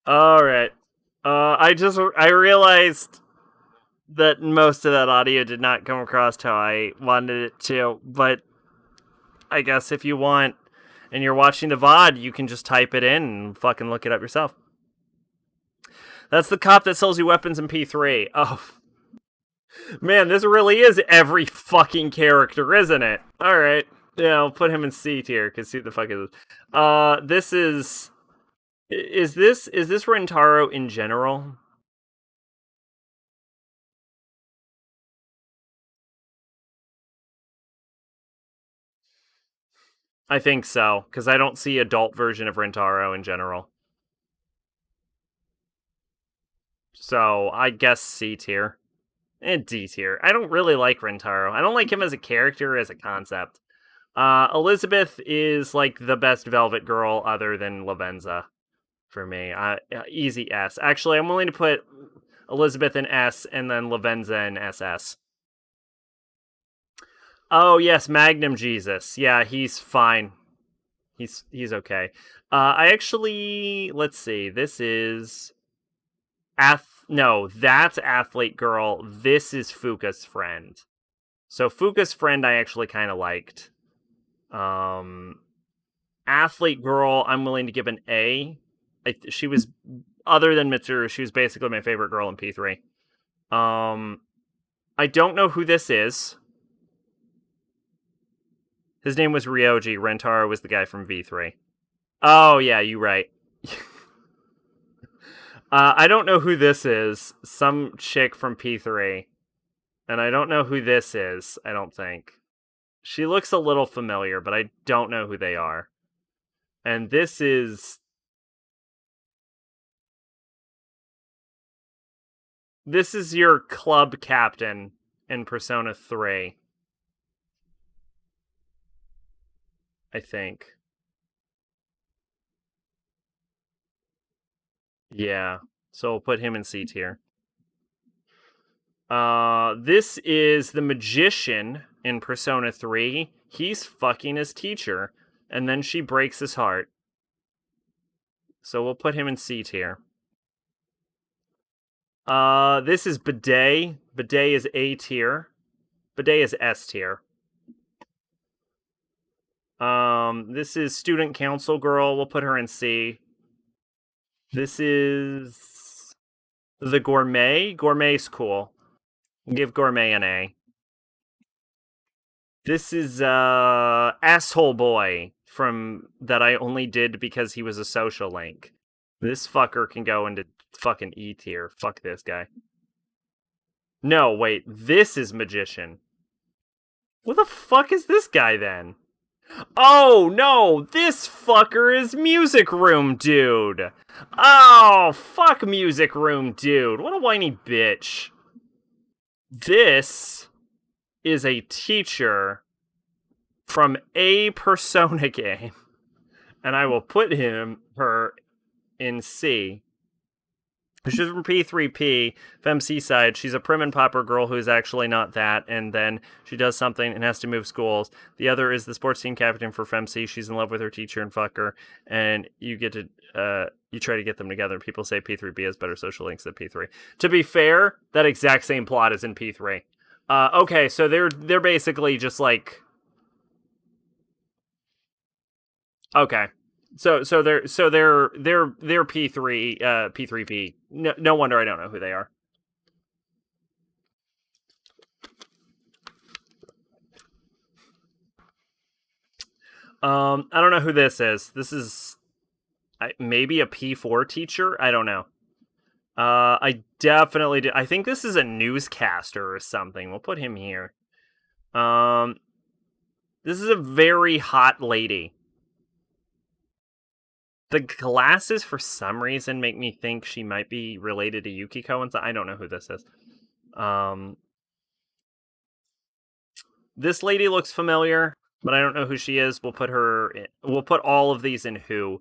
Alright. I realized that most of that audio did not come across how I wanted it to, but I guess if you want and you're watching the VOD, you can just type it in and fucking look it up yourself. That's the cop that sells you weapons in P3. Oh. Man, this really is every fucking character, isn't it? Alright. Yeah, I'll put him in C tier, because who the fuck is this? This is... Is this Rentaro in general? I think so, because I don't see adult version of Rentaro in general. So, I guess C tier. And D tier. I don't really like Rentaro. I don't like him as a character, as a concept. Elizabeth is, like, the best Velvet girl other than Lavenza for me. Easy S. Actually, I'm willing to put Elizabeth in S and then Lavenza in SS. Oh, yes, Magnum Jesus. Yeah, he's fine. He's okay. I actually... Let's see. This is... No, that's Athlete Girl. This is Fuka's friend. So Fuka's friend I actually kind of liked. Athlete Girl, I'm willing to give an A. She was, other than Mitsuru, she was basically my favorite girl in P3. I don't know who this is. His name was Ryoji. Rentaro was the guy from V3. Oh, yeah, you're right. I don't know who this is. Some chick from P3. And I don't know who this is, I don't think. She looks a little familiar, but I don't know who they are. And this is... This is your club captain in Persona 3. I think. Yeah. So we'll put him in C tier. This is the magician in Persona 3. He's fucking his teacher, and then she breaks his heart. So we'll put him in C tier. This is Bidet. Bidet is A tier. Bidet is S tier. This is student council girl. We'll put her in C. This is the gourmet. Gourmet's cool. We'll give gourmet an A. This is asshole boy from that I only did because he was a social link. This fucker can go into fucking E tier. Fuck this guy. No, wait. This is magician. What the fuck is this guy then? Oh, no, this fucker is Music Room Dude. Oh, fuck Music Room Dude. What a whiny bitch. This is a teacher from a Persona game. And I will put her in C. She's from P3P, Fem Seaside. She's a prim and proper girl who is actually not that, and then she does something and has to move schools. The other is the sports team captain for Fem C. She's in love with her teacher and fuck her, and you get to you try to get them together. People say P3B has better social links than P3. To be fair, that exact same plot is in P3. Okay, so they're basically just like... Okay. So they're P3 P3P. No wonder I don't know who they are. I don't know who this is. This is maybe a P4 teacher. I don't know. I definitely do. I think this is a newscaster or something. We'll put him here. This is a very hot lady. The glasses, for some reason, make me think she might be related to Yukiko, and I don't know who this is. This lady looks familiar, but I don't know who she is. We'll put her in, we'll put all of these in who.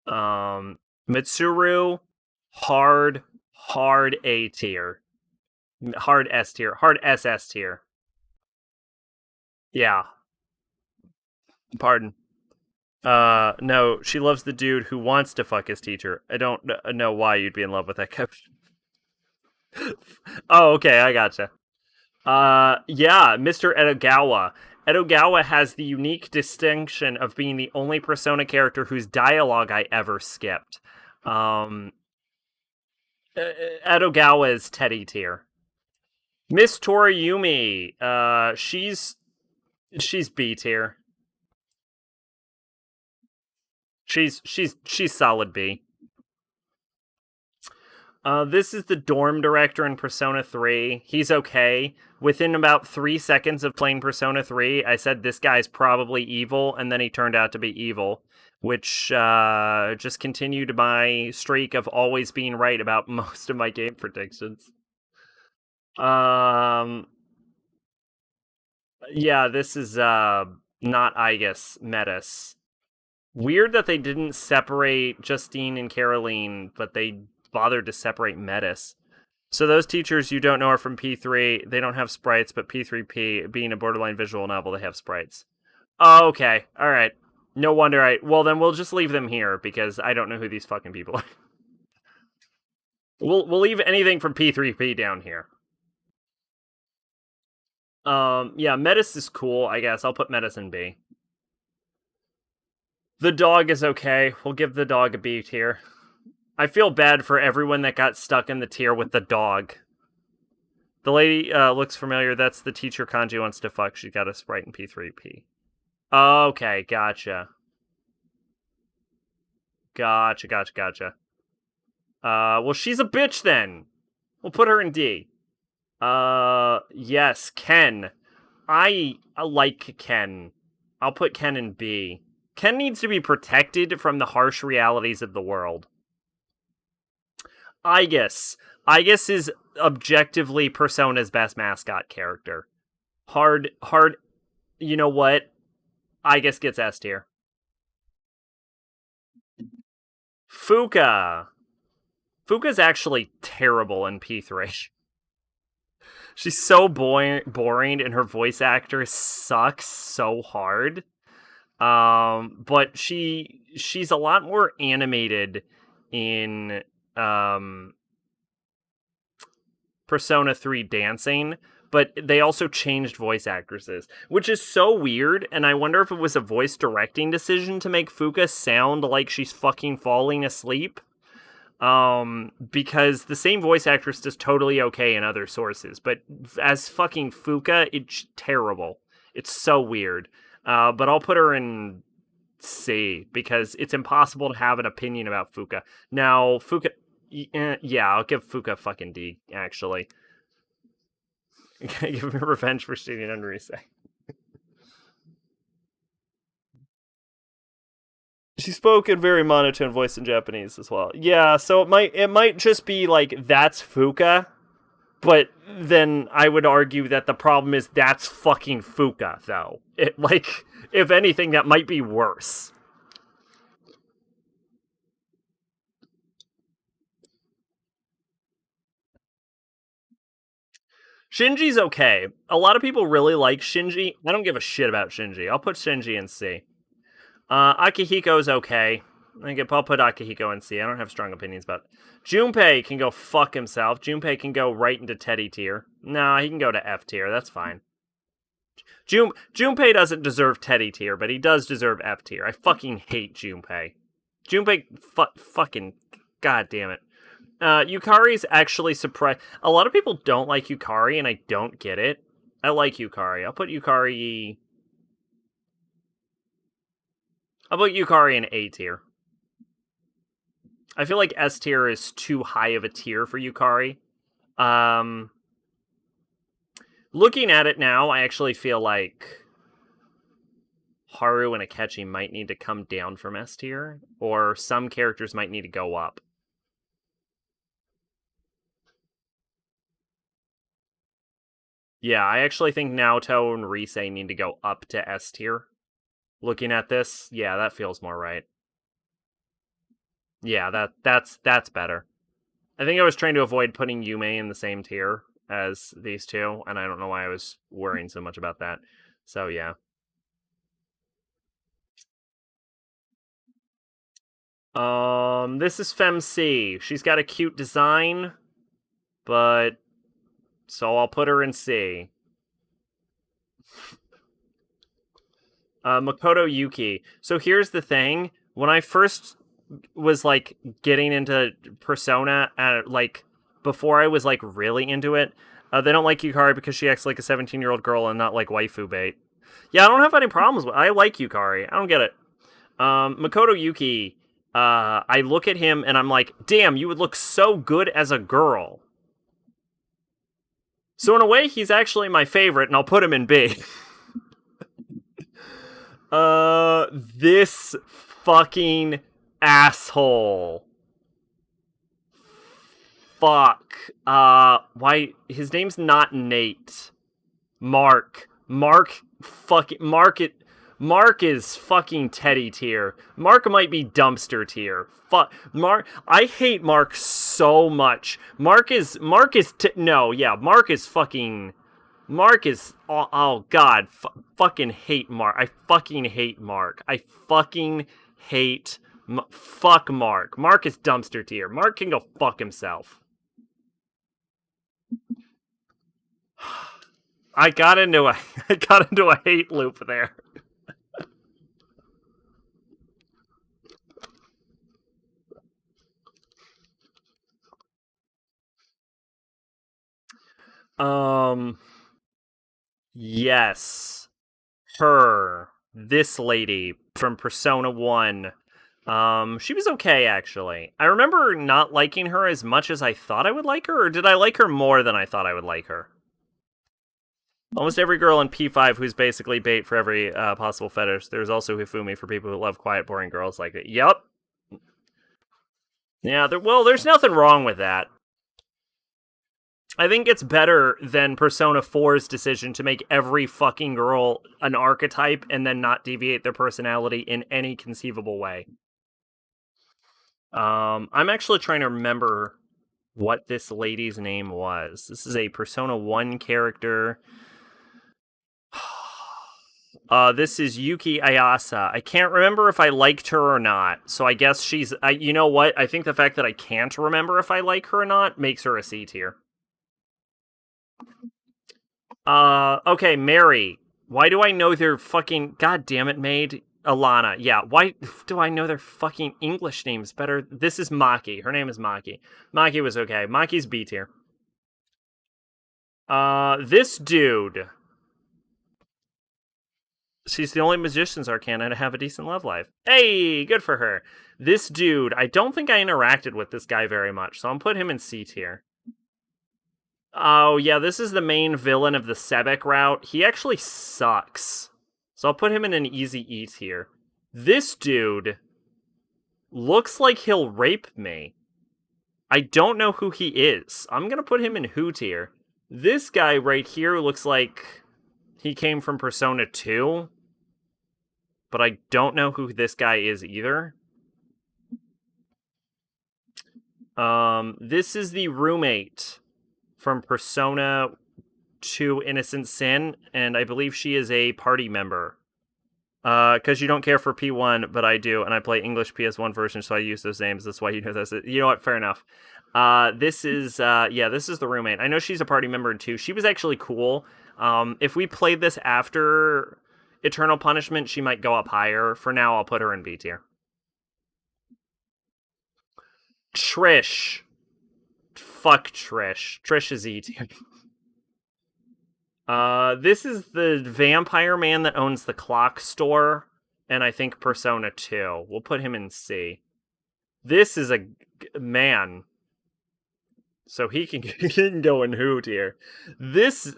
Mitsuru, hard Hard A tier. Hard S tier. Hard SS tier. Yeah. Pardon. No, she loves the dude who wants to fuck his teacher. I don't know why you'd be in love with that guy. Oh, okay, I gotcha. Yeah, Mr. Edogawa. Edogawa has the unique distinction of being the only Persona character whose dialogue I ever skipped. Um, Edogawa is Teddy tier. Miss Toriyumi, she's B tier. She's solid B. This is the dorm director in Persona 3. He's okay. Within about 3 seconds of playing Persona 3, I said this guy's probably evil, and then he turned out to be evil, which just continued my streak of always being right about most of my game predictions. Yeah, this is not Igus, Metis. Weird that they didn't separate Justine and Caroline, but they bothered to separate Metis. So those teachers you don't know are from P3. They don't have sprites, but P3P, being a borderline visual novel, they have sprites. Oh, okay. All right. No wonder Well, then we'll just leave them here, because I don't know who these fucking people are. We'll leave anything from P3P down here. Yeah, Metis is cool, I guess. I'll put Metis in B. The dog is okay. We'll give the dog a B tier. I feel bad for everyone that got stuck in the tier with the dog. The lady looks familiar. That's the teacher Kanji wants to fuck. She got a sprite in P3P. Okay, gotcha. Gotcha. Well, she's a bitch then. We'll put her in D. Yes, Ken. I like Ken. I'll put Ken in B. Ken needs to be protected from the harsh realities of the world. Igus is objectively Persona's best mascot character. Hard. You know what? Igus gets S tier. Fuka's actually terrible in P3. She's so boring, and her voice actor sucks so hard. But she's a lot more animated in Persona 3 dancing, but they also changed voice actresses, which is so weird, and I wonder if it was a voice directing decision to make Fuka sound like she's fucking falling asleep. Because the same voice actress does totally okay in other sources, but as fucking Fuka, it's terrible. It's so weird. But I'll put her in C, because it's impossible to have an opinion about Fuka. Now, Fuka... yeah, I'll give Fuka fucking D, actually. Give me revenge for cheating on Rise. She spoke in very monotone voice in Japanese as well. Yeah, so it might just be like that's Fuka, but then I would argue that the problem is that's fucking Fuka, though. It like if anything, that might be worse. Shinji's okay. A lot of people really like Shinji. I don't give a shit about Shinji. I'll put Shinji in C. Akihiko's okay. I'll put Akihiko in C. I don't have strong opinions about it. Junpei can go fuck himself. Junpei can go right into Teddy tier. Nah, he can go to F tier. That's fine. Junpei doesn't deserve Teddy tier, but he does deserve F tier. I fucking hate Junpei. Junpei, fucking, god damn it. Yukari's actually surprised. A lot of people don't like Yukari, and I don't get it. I like Yukari. I'll put Yukari in A tier. I feel like S tier is too high of a tier for Yukari. Looking at it now, I actually feel like Haru and Akechi might need to come down from S tier, or some characters might need to go up. Yeah, I actually think Naoto and Rise need to go up to S tier. Looking at this, yeah, that feels more right. Yeah, that's better. I think I was trying to avoid putting Yume in the same tier as these two, and I don't know why I was worrying so much about that. So yeah. This is FemC. She's got a cute design, but so I'll put her in C. Makoto Yuki. So here's the thing: when I first was like getting into Persona, like before I was like really into it, they don't like Yukari because she acts like a 17-year-old girl and not like waifu bait. Yeah, I don't have any problems with. I like Yukari. I don't get it. Makoto Yuki. I look at him and I'm like, damn, you would look so good as a girl. So in a way, he's actually my favorite, and I'll put him in B. This fucking asshole. Fuck. Why? His name's not Nate. Mark. Mark is fucking Teddy tier. Mark might be dumpster tier. Fuck. I hate Mark so much. Mark is fucking. Mark is. Oh God. Fucking hate Mark. I fucking hate Mark. I fucking hate. Fuck Mark. Mark is dumpster tier. Mark can go fuck himself. I got into a hate loop there. Yes. Her. This lady from Persona 1. She was okay, actually. I remember not liking her as much as I thought I would like her, or did I like her more than I thought I would like her? Almost every girl in P5 who's basically bait for every possible fetish. There's also Hifumi for people who love quiet, boring girls like it. Yup. Yeah, there's nothing wrong with that. I think it's better than Persona 4's decision to make every fucking girl an archetype and then not deviate their personality in any conceivable way. I'm actually trying to remember what this lady's name was. This is a Persona 1 character. This is Yuki Ayasa. I can't remember if I liked her or not, so I guess she's... you know what? I think the fact that I can't remember if I like her or not makes her a C tier. Okay, Mary. Why do I know their fucking... God damn it, maid. Alana. Yeah, why do I know their fucking English names better? This is Maki. Her name is Maki. Maki was okay. Maki's B tier. This dude... She's the only Magician's Arcana to have a decent love life. Hey, good for her. This dude, I don't think I interacted with this guy very much, so I'll put him in C tier. Oh, yeah, this is the main villain of the Sebek route. He actually sucks. So I'll put him in an easy E tier. This dude looks like he'll rape me. I don't know who he is. I'm gonna put him in Who tier. This guy right here looks like he came from Persona 2. But I don't know who this guy is either. This is the roommate from Persona 2 Innocent Sin, and I believe she is a party member. Because you don't care for P1, but I do, and I play English PS1 version, so I use those names. That's why you know this. You know what? Fair enough. This is the roommate. I know she's a party member in 2. She was actually cool. If we played this after Eternal Punishment, she might go up higher. For now, I'll put her in B tier. Trish. Fuck Trish. Trish is E tier. This is the vampire man that owns the clock store, and I think Persona 2. We'll put him in C. This is a man, so he can go in Who tier. This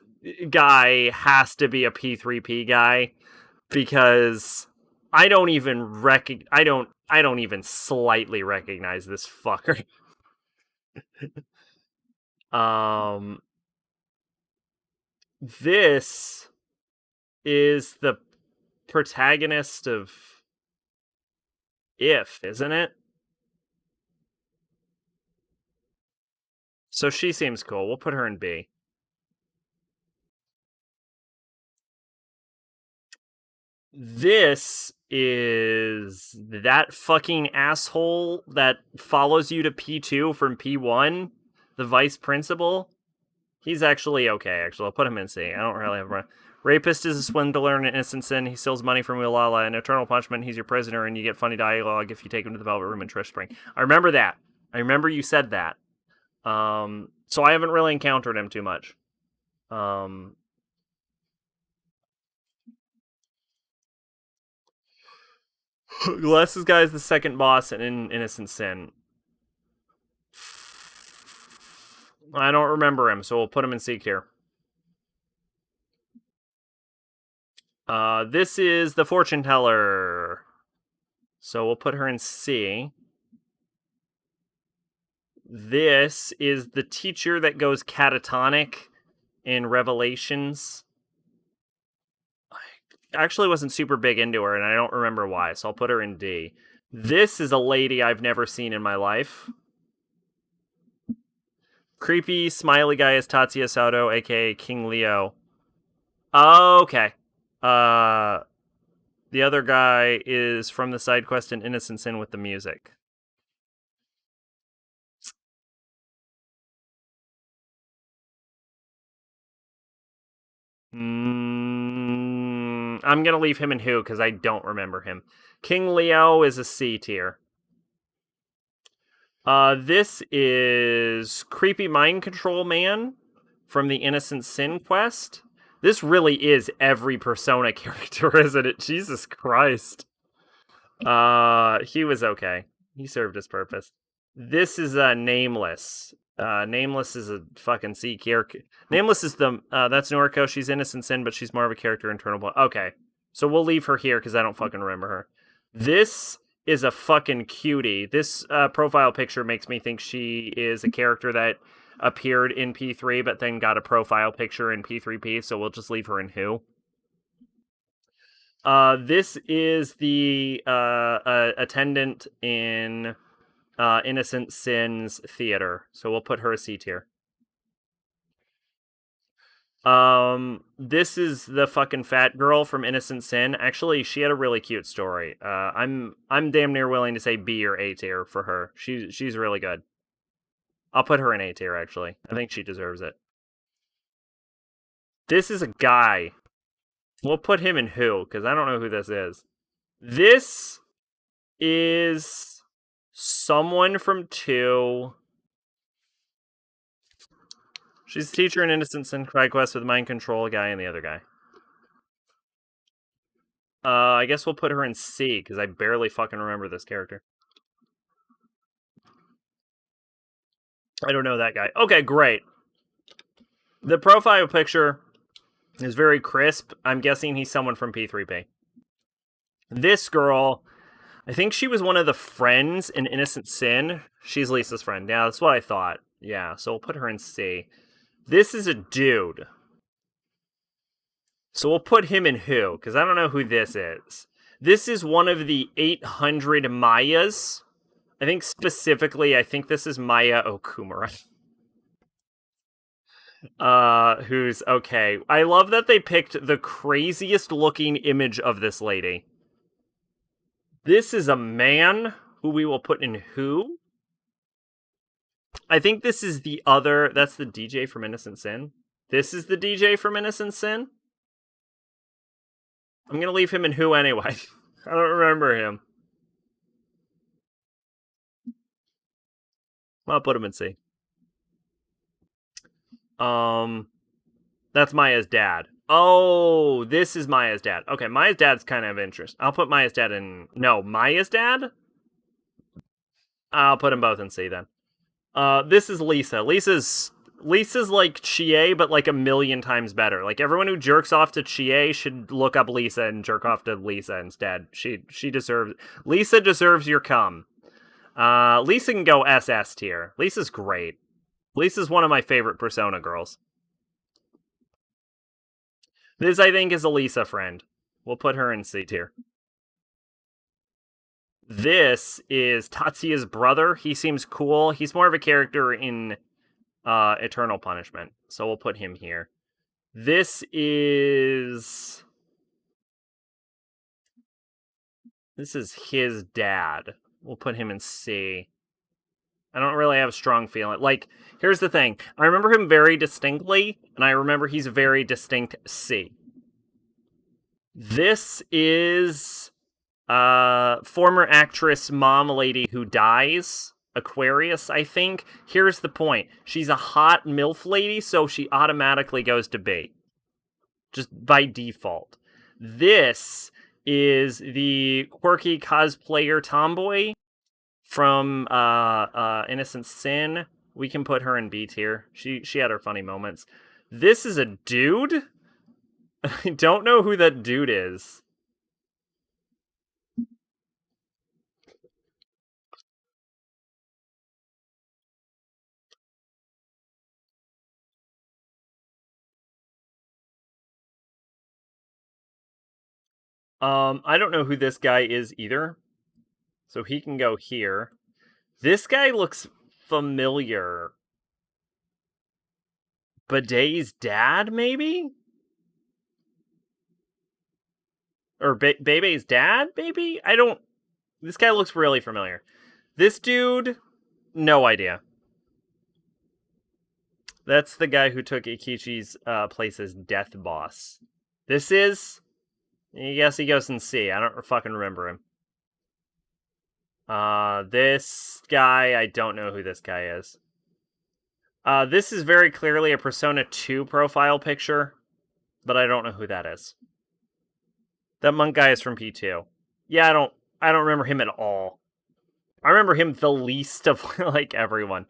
guy has to be a P3P guy because I don't even I don't even slightly recognize this fucker. This is the protagonist of If, isn't it? So she seems cool. We'll put her in B. This is that fucking asshole that follows you to P2 from P1, the vice principal. He's actually okay, actually. I'll put him in C. I don't really have a... Rapist is a swindler and an innocent sin. He steals money from Willala. An eternal punishment, he's your prisoner, and you get funny dialogue if you take him to the Velvet Room in Trish Spring. I remember that. I remember you said that. So I haven't really encountered him too much. Glasses guy is the second boss in Innocent Sin. I don't remember him, so we'll put him in C tier. This is the fortune teller. So we'll put her in C. This is the teacher that goes catatonic in Revelations. I actually wasn't super big into her, and I don't remember why, so I'll put her in D. This is a lady I've never seen in my life. Creepy, smiley guy is Tatsuya Sato, aka King Leo. Okay. The other guy is from the side quest in Innocent Sin with the music. I'm gonna leave him in who because I don't remember him. King Leo is a C tier. This is Creepy Mind Control Man from the Innocent Sin quest. This really is every Persona character, isn't it? Jesus Christ. He was okay. He served his purpose. This is Nameless. Nameless is a fucking C character. Nameless is the that's Noriko. She's Innocent Sin, but she's more of a character in Eternal Blood. Okay, so we'll leave her here because I don't fucking remember her. This is a fucking cutie. This profile picture makes me think she is a character that appeared in P3, but then got a profile picture in P3P. So we'll just leave her in who. This is the attendant in Innocent Sin's theater, so we'll put her a C tier. This is the fucking fat girl from Innocent Sin. Actually, she had a really cute story. I'm damn near willing to say B or A tier for her. She's really good. I'll put her in A tier. Actually, I think she deserves it. This is a guy. We'll put him in who because I don't know who this is. This is someone from 2. She's a teacher in Innocent Sin Cry Quest with Mind Control guy and the other guy. I guess we'll put her in C, because I barely fucking remember this character. I don't know that guy. Okay, great. The profile picture is very crisp. I'm guessing he's someone from P3P. This girl, I think she was one of the friends in Innocent Sin. She's Lisa's friend. Yeah, that's what I thought. Yeah, so we'll put her in C. This is a dude. So we'll put him in who, because I don't know who this is. This is one of the 800 Mayas. I think specifically, I think this is Maya Okumura. Who's okay. I love that they picked the craziest looking image of this lady. This is a man who we will put in who? I think this is the other, that's the DJ from Innocent Sin. This is the DJ from Innocent Sin. I'm gonna leave him in who anyway. I don't remember him. I'll put him in C. That's Maya's dad. Oh, this is Maya's dad. Okay, Maya's dad's kind of interesting. I'll put Maya's dad in... No, Maya's dad? I'll put them both in C then. This is Lisa. Lisa's like Chie, but like a million times better. Like everyone who jerks off to Chie should look up Lisa and jerk off to Lisa instead. She deserves... Lisa deserves your cum. Lisa can go SS tier. Lisa's great. Lisa's one of my favorite Persona girls. This, I think, is a Lisa friend. We'll put her in C tier. This is Tatsuya's brother. He seems cool. He's more of a character in Eternal Punishment. So we'll put him here. This is his dad. We'll put him in C. I don't really have a strong feeling. Like, here's the thing. I remember him very distinctly, and I remember he's a very distinct C. This is former actress mom lady who dies. Aquarius, I think. Here's the point. She's a hot MILF lady, so she automatically goes to B. Just by default. This is the quirky cosplayer tomboy from Innocent Sin. We can put her in B tier. She had her funny moments. This is a dude? I don't know who that dude is. I don't know who this guy is either. So he can go here. This guy looks familiar. Bidet's dad, maybe? Or Bebe's dad, maybe? I don't... This guy looks really familiar. This dude, no idea. That's the guy who took Ikichi's place as Death Boss. This is... I guess he goes in C. I don't fucking remember him. This guy, I don't know who this guy is. This is very clearly a Persona 2 profile picture, but I don't know who that is. That monk guy is from P2. Yeah, I don't remember him at all. I remember him the least of like everyone.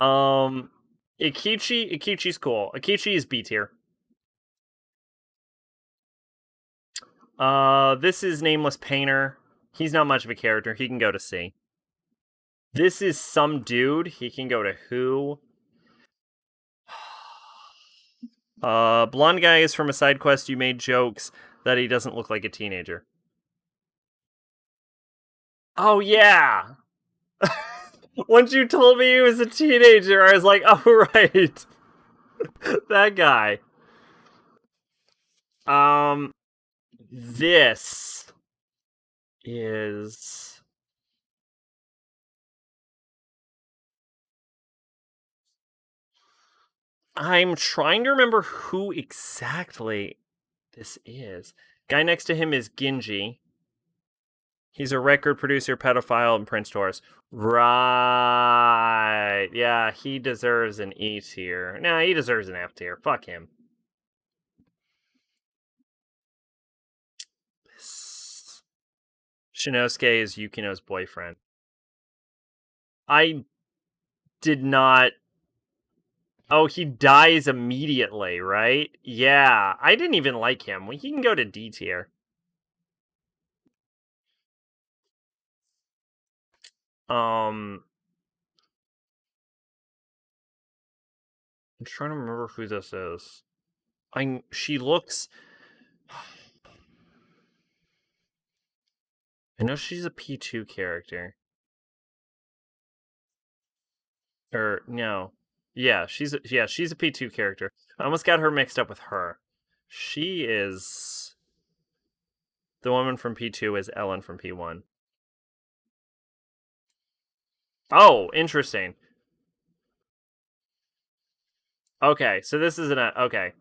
Ikichi's cool. Ikichi is B tier. This is Nameless Painter. He's not much of a character. He can go to C. This is some dude. He can go to who? Blonde guy is from a side quest. You made jokes that he doesn't look like a teenager. Oh, yeah! Once you told me he was a teenager, I was like, oh, right. That guy. This is... I'm trying to remember who exactly this is. Guy next to him is Ginji. He's a record producer, pedophile, and Prince Taurus. Right. Yeah, he deserves an E tier. Nah, he deserves an F tier. Fuck him. Shinosuke is Yukino's boyfriend. I did not... Oh, he dies immediately, right? Yeah, I didn't even like him. He can go to D tier. I'm trying to remember who this is. She looks... I know she's a P2 character. Or, no. Yeah, she's a P2 character. I almost got her mixed up with her. She is... The woman from P2 is Ellen from P1. Oh, interesting. Okay, so this is an... Okay.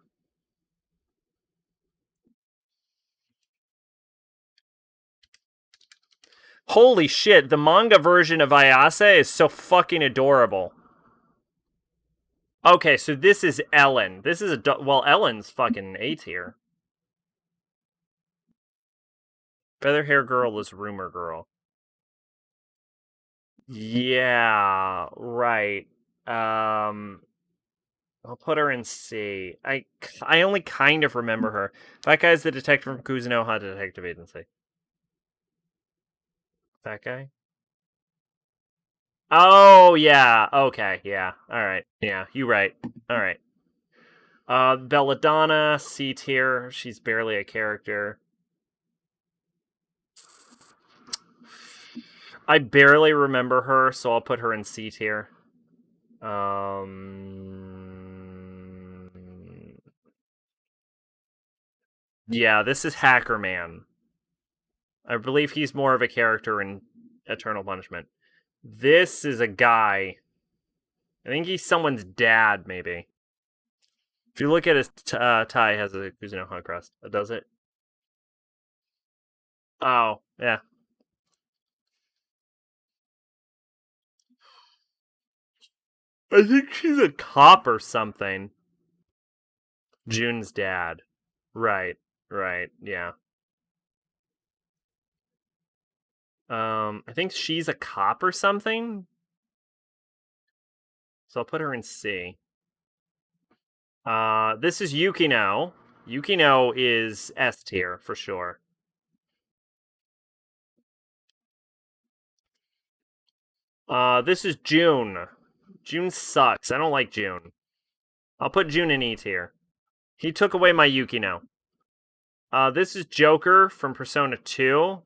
Holy shit, the manga version of Ayase is so fucking adorable. Okay, so this is Ellen. This is a... Well, Ellen's fucking A tier. Feather Hair Girl is Rumor Girl. Yeah, right. I'll put her in C. I only kind of remember her. That guy's the detective from Kuzunoha Detective Agency. That guy? Oh, yeah. Okay, yeah. Alright. Yeah, you right. Alright. Belladonna, C tier. She's barely a character. I barely remember her, so I'll put her in C tier. Yeah, this is Hacker Man. I believe he's more of a character in Eternal Punishment. This is a guy. I think he's someone's dad, maybe. If you look at his tie, has a Kuzuno hot crust. Does it? Oh, yeah. I think she's a cop or something. June's dad. Right, right, yeah. I think she's a cop or something. So I'll put her in C. This is Yukino. Yukino is S tier for sure. This is June. June sucks. I don't like June. I'll put June in E tier. He took away my Yukino. This is Joker from Persona 2.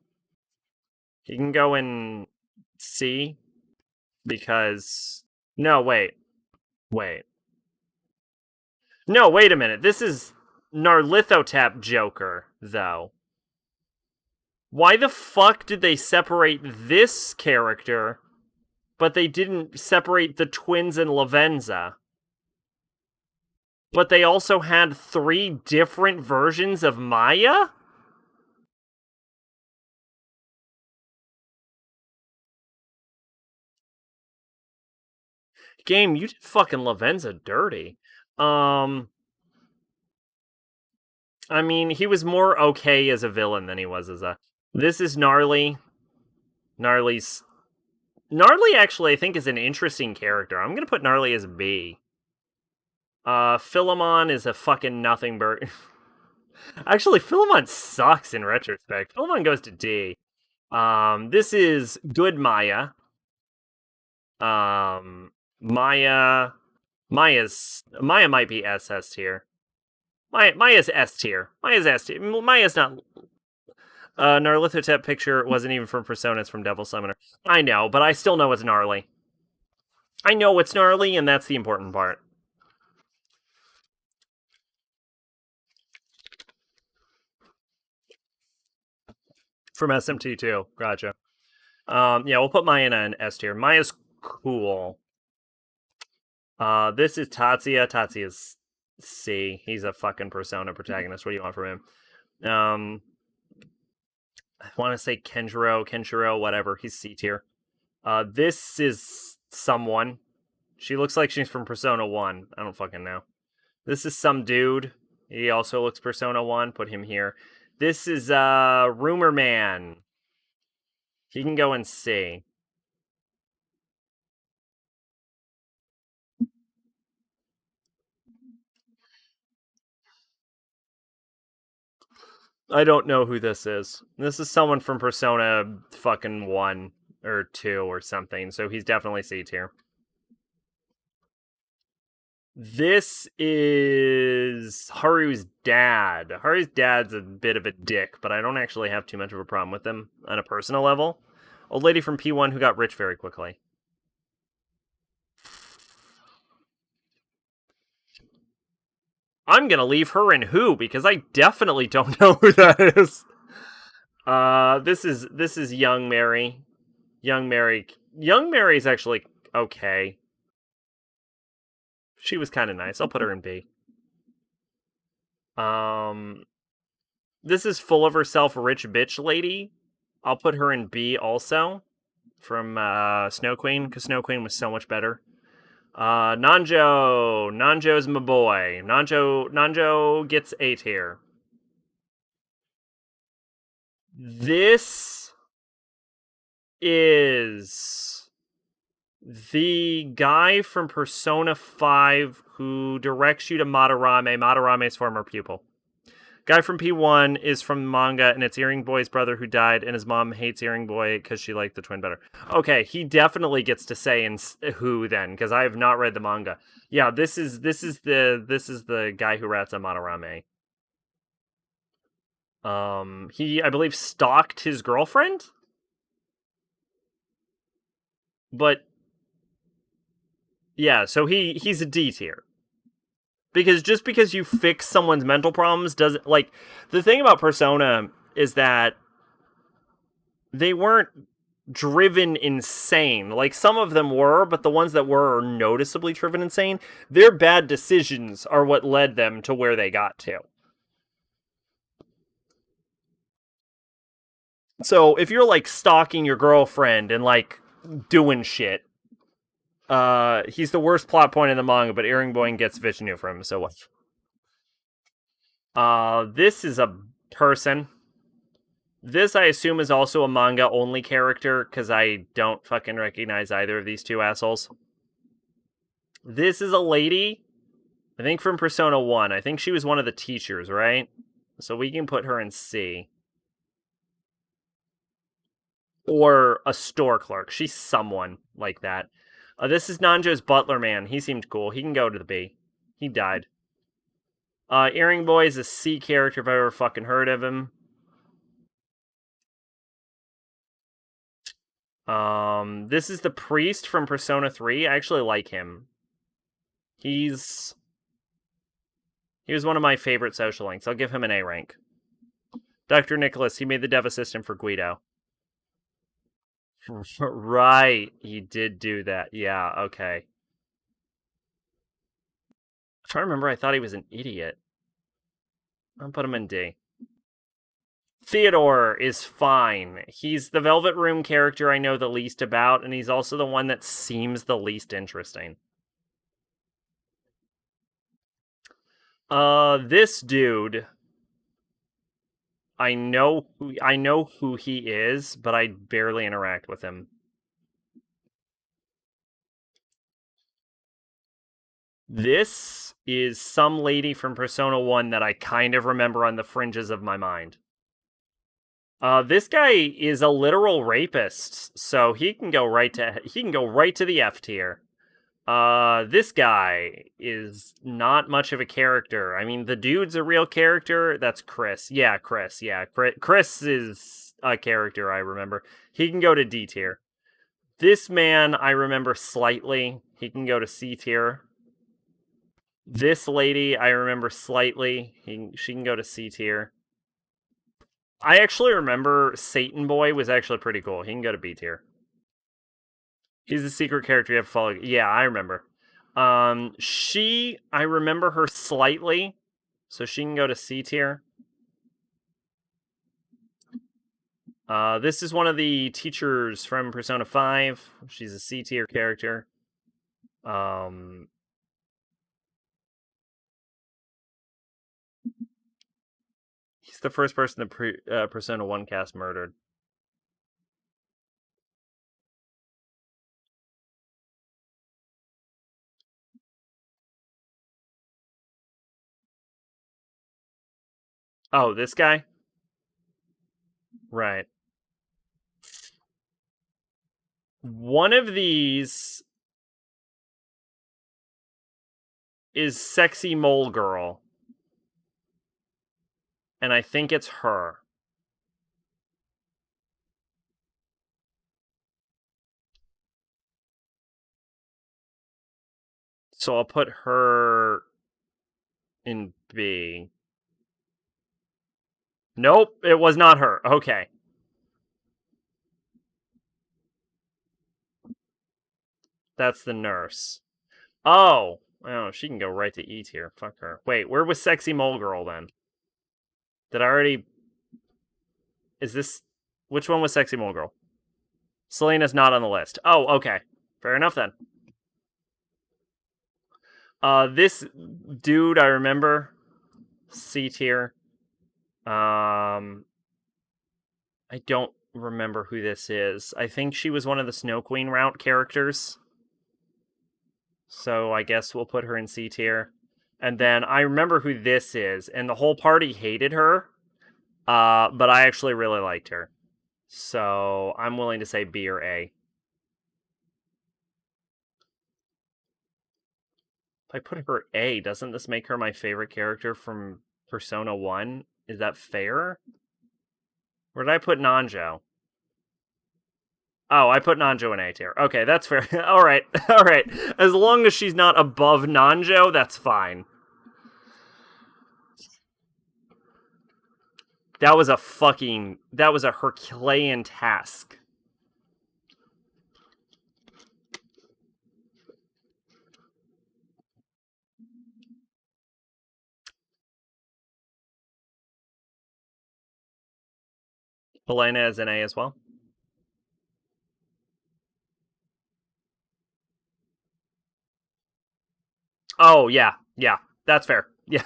He can go in C because no, wait. Wait. No, wait a minute. This is Narlithotep Joker, though. Why the fuck did they separate this character, but they didn't separate the twins in Lavenza? But they also had 3 different versions of Maya? Game, you did fucking Lavenza dirty. I mean, he was more okay as a villain than he was as a... This is Gnarly. Gnarly's... Gnarly, actually, I think, is an interesting character. I'm gonna put Gnarly as B. Philemon is a fucking nothing bird. Actually, Philemon sucks in retrospect. Philemon goes to D. This is good Maya. Maya might be SS tier. Maya's S tier. Maya's S tier. Maya's not. Narlithotep picture wasn't even from Persona, it's from Devil Summoner. I know, but I still know it's gnarly. I know it's gnarly, and that's the important part. From SMT2. Gotcha. Yeah, we'll put Maya in an S tier. Maya's cool. This is Tatsuya. Tatsuya's C. He's a fucking Persona protagonist. What do you want from him? I want to say Kenshiro, whatever. He's C tier. This is someone. She looks like she's from Persona 1. I don't fucking know. This is some dude. He also looks Persona 1. Put him here. This is Rumor Man. He can go in C. I don't know who this is. This is someone from Persona fucking 1 or 2 or something, so he's definitely C tier. This is Haru's dad. Haru's dad's a bit of a dick, but I don't actually have too much of a problem with him on a personal level. Old lady from P1 who got rich very quickly. I'm gonna leave her in who because I definitely don't know who that is. This is Young Mary. Young Mary's actually okay. She was kind of nice. I'll put her in B. This is full of herself rich bitch lady. I'll put her in B also from Snow Queen because Snow Queen was so much better. Nanjo's my boy. Nanjo gets A tier. This is the guy from Persona 5 who directs you to Madarame. Madarame's former pupil. Guy from P1 is from manga, and it's Earring Boy's brother who died, and his mom hates Earring Boy because she liked the twin better. Okay, he definitely gets to say in who then, because I have not read the manga. Yeah, this is the guy who rats on Madarame. He I believe stalked his girlfriend, but Yeah, so he's a D tier. Because just because you fix someone's mental problems doesn't, like, the thing about Persona is that they weren't driven insane. Like, some of them were, but the ones that were are noticeably driven insane. Their bad decisions are what led them to where they got to. So if you're like stalking your girlfriend and like doing shit, he's the worst plot point in the manga, but Boyne gets Vishnu from him, so what? This is a person. This, I assume, is also a manga only character, because I don't fucking recognize either of these two assholes. This is a lady, I think from Persona 1. I think she was one of the teachers, right? So we can put her in C. Or a store clerk. She's someone like that. This is Nanjo's butler man. He seemed cool. He can go to the B. He died. Earring Boy is a C character if I ever fucking heard of him. This is the priest from Persona 3. I actually like him. He was one of my favorite social links. I'll give him an A rank. Dr. Nicholas, he made the dev assistant for Guido. Right, he did do that. Yeah, okay. If I remember, I thought he was an idiot. I'll put him in D. Theodore is fine. He's the Velvet Room character I know the least about, and he's also the one that seems the least interesting. This dude, I know who he is, but I barely interact with him. This is some lady from Persona 1 that I kind of remember on the fringes of my mind. This guy is a literal rapist, so he can go right to the F tier. This guy is not much of a character. I mean, the dude's a real character. That's Chris. Yeah, Chris. Yeah, Chris is a character I remember. He can go to D tier. This man I remember slightly. He can go to C tier. This lady I remember slightly. She can go to C tier. I actually remember Satan Boy was actually pretty cool. He can go to B tier. He's a secret character you have to follow. Yeah, I remember. I remember her slightly, so she can go to C tier. This is one of the teachers from Persona 5. She's a C tier character. He's the first person the Persona 1 cast murdered. Oh, this guy? Right. One of these is Sexy Mole Girl. And I think it's her. So I'll put her in B. Nope, it was not her. Okay. That's the nurse. Oh, she can go right to E tier. Fuck her. Wait, where was Sexy Mole Girl then? Did I already... Is this... Which one was Sexy Mole Girl? Selena's not on the list. Oh, okay. Fair enough then. This dude I remember. C tier. I don't remember who this is. I think she was one of the Snow Queen route characters. So I guess we'll put her in C tier. And then I remember who this is, and the whole party hated her. But I actually really liked her. So I'm willing to say B or A. If I put her A, doesn't this make her my favorite character from Persona 1? Is that fair? Where did I put Nanjo? Oh, I put Nanjo in A tier. Okay, that's fair. All right, all right. As long as she's not above Nanjo, that's fine. That was a Herculean task. Helena is an A as well. Oh yeah, yeah, that's fair. Yeah,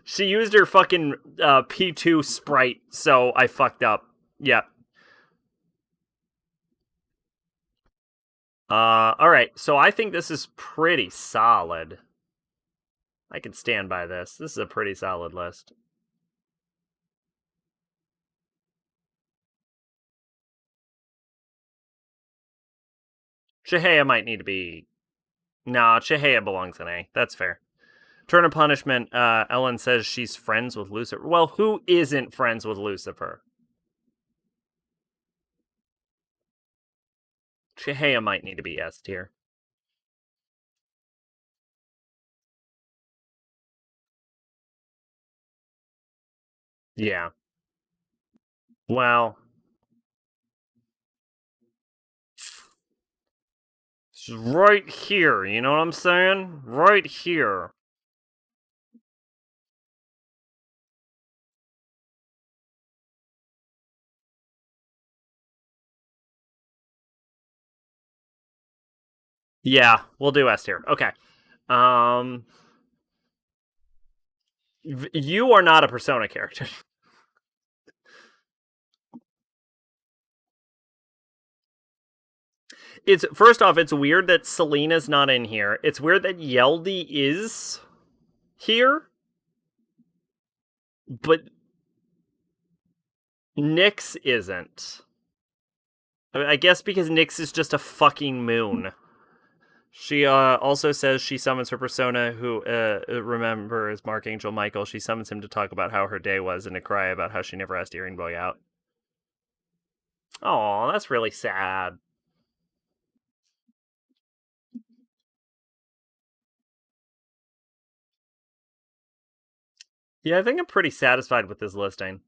she used her fucking P2 sprite, so I fucked up. Yeah. All right. So I think this is pretty solid. I can stand by this. This is a pretty solid list. Chihaya might need to be. Nah, Chihaya belongs in A. That's fair. Turn of Punishment. Ellen says she's friends with Lucifer. Well, who isn't friends with Lucifer? Chihaya might need to be S tier. Yeah. Well, it's right here. You know what I'm saying? Right here. Yeah, we'll do S tier. Okay. Um, you are not a Persona character. It's first off, it's weird that Selena's not in here. It's weird that Yeldy is here, but Nyx isn't. I guess because Nyx is just a fucking moon. She also says she summons her persona, who remembers Archangel Michael. She summons him to talk about how her day was and to cry about how she never asked Earring Boy out. Oh, that's really sad. Yeah, I think I'm pretty satisfied with this listing.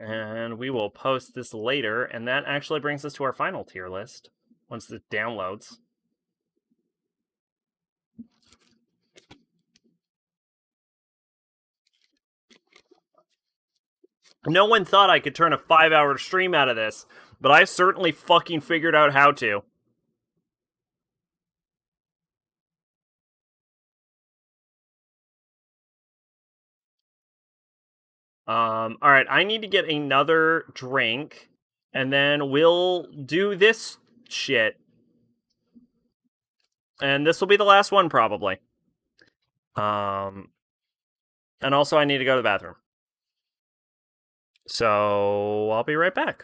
And we will post this later, and that actually brings us to our final tier list once this downloads. No one thought I could turn a 5-hour stream out of this, but I certainly fucking figured out how to. All right, I need to get another drink, and then we'll do this shit. And this will be the last one, probably. And also I need to go to the bathroom. So I'll be right back.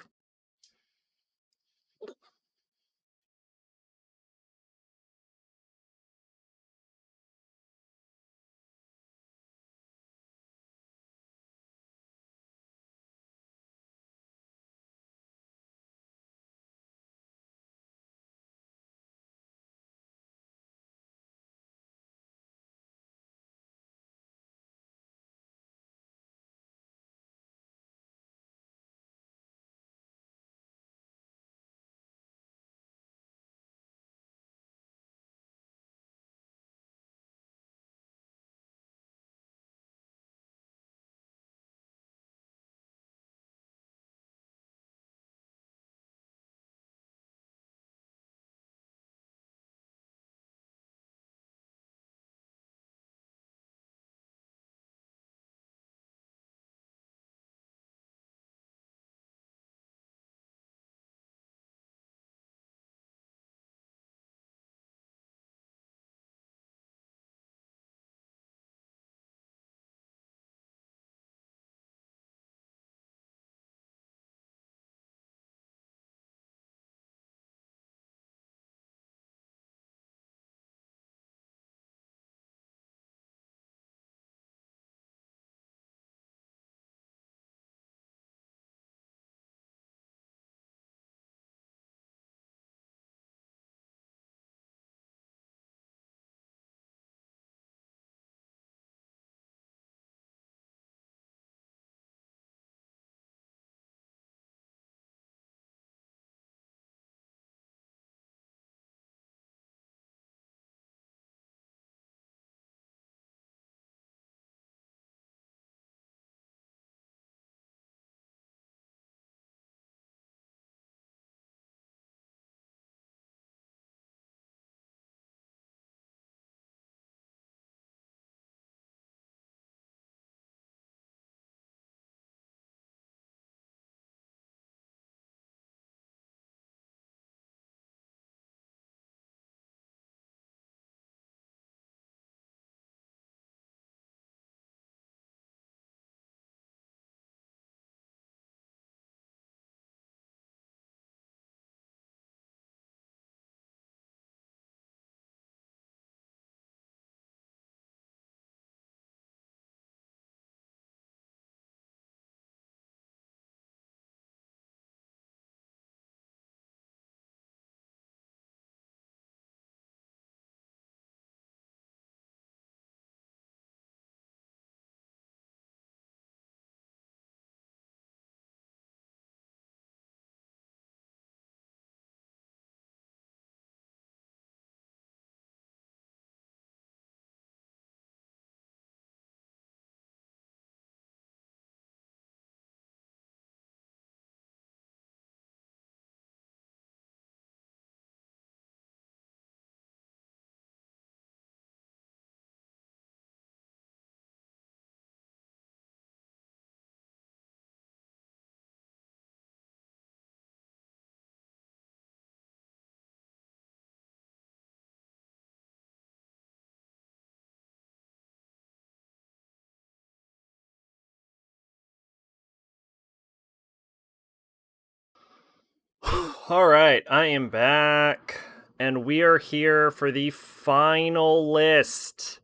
All right, I am back, and we are here for the final list.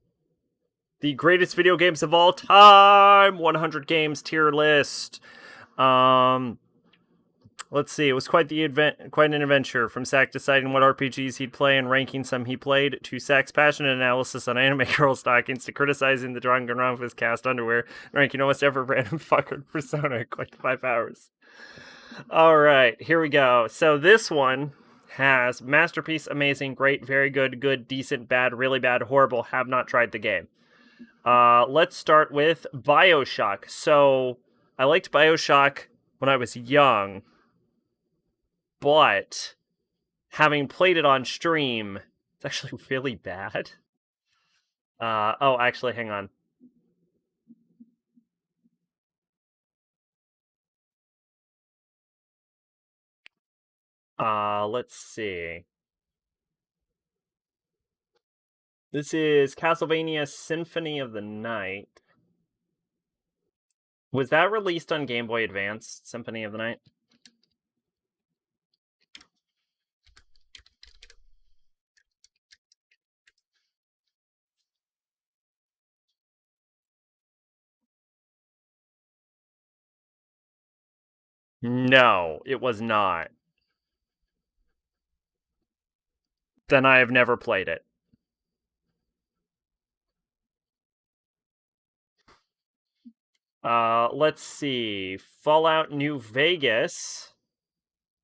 The greatest video games of all time, 100 games tier list. Let's see. It was quite an adventure. From Sack deciding what RPGs he'd play and ranking some he played, to Sack's passionate analysis on anime girl stockings, to criticizing the drawing around of his cast underwear, ranking almost every random fucker persona in quite 5 hours. All right, here we go. So this one has masterpiece, amazing, great, very good, good, decent, bad, really bad, horrible, have not tried the game. Let's start with BioShock. So I liked BioShock when I was young, but having played it on stream, it's actually really bad. Oh, actually, hang on. Let's see. This is Castlevania Symphony of the Night. Was that released on Game Boy Advance, Symphony of the Night? No, it was not. Then I have never played it. Let's see. Fallout New Vegas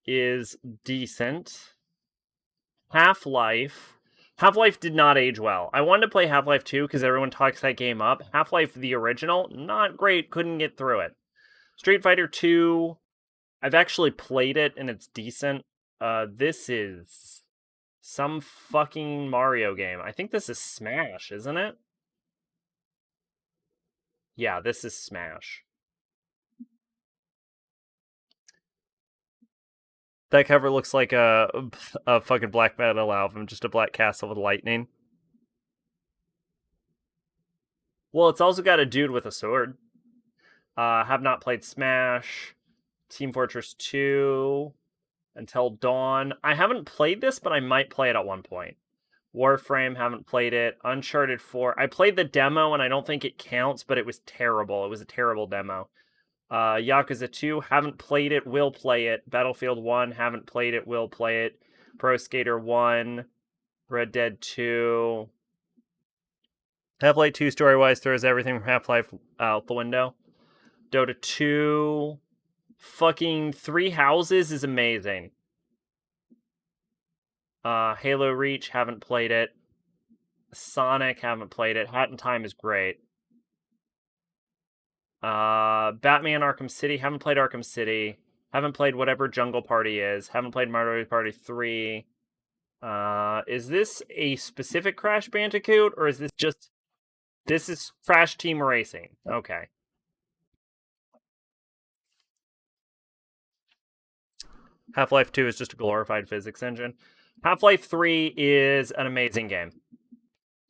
is decent. Half-Life. Half-Life did not age well. I wanted to play Half-Life 2 because everyone talks that game up. Half-Life the original, not great, couldn't get through it. Street Fighter 2, I've actually played it and it's decent. This is some fucking Mario game. I think this is Smash, isn't it? Yeah, this is Smash. That cover looks like a fucking black metal album, just a black castle with lightning. Well, it's also got a dude with a sword. Have not played Smash, Team Fortress 2, Until Dawn. I haven't played this, but I might play it at one point. Warframe, haven't played it. Uncharted 4. I played the demo, and I don't think it counts, but it was terrible. It was a terrible demo. Yakuza 2, haven't played it, will play it. Battlefield 1, haven't played it, will play it. Pro Skater 1, Red Dead 2. Half-Life 2 story-wise throws everything from Half-Life out the window. Dota 2. Fucking Three Houses is amazing. Halo Reach, haven't played it. Sonic, haven't played it. Hat in Time is great. Batman Arkham City, haven't played Arkham City. Haven't played whatever Jungle Party is. Haven't played Mario Party 3. Is this a specific Crash Bandicoot, or is this just... This is Crash Team Racing. Okay. Half-Life 2 is just a glorified physics engine. Half-Life 3 is an amazing game.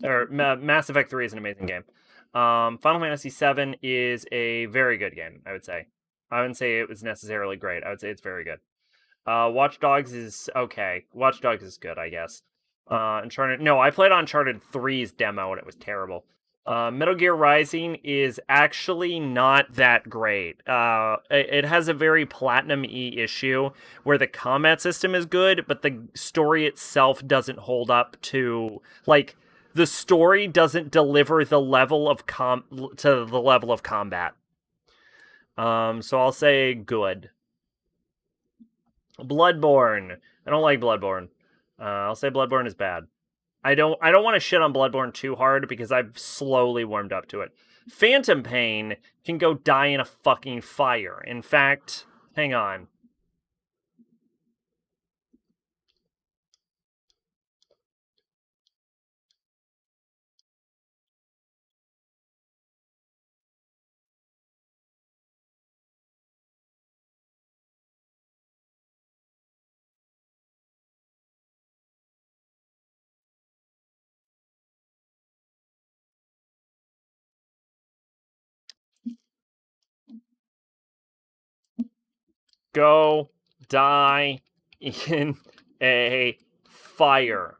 Or Mass Effect 3 is an amazing game. Final Fantasy 7 is a very good game, I would say. I wouldn't say it was necessarily great. I would say it's very good. Watch Dogs is okay. Watch Dogs is good, I guess. Uncharted... No, I played Uncharted 3's demo and it was terrible. Metal Gear Rising is actually not that great. It has a very Platinum-y issue where the combat system is good, but the story itself doesn't hold up to... Like, the story doesn't deliver the level of to the level of combat. So I'll say good. Bloodborne. I don't like Bloodborne. I'll say Bloodborne is bad. I don't want to shit on Bloodborne too hard because I've slowly warmed up to it. Phantom Pain can go die in a fucking fire. In fact, hang on. Go die in a fire.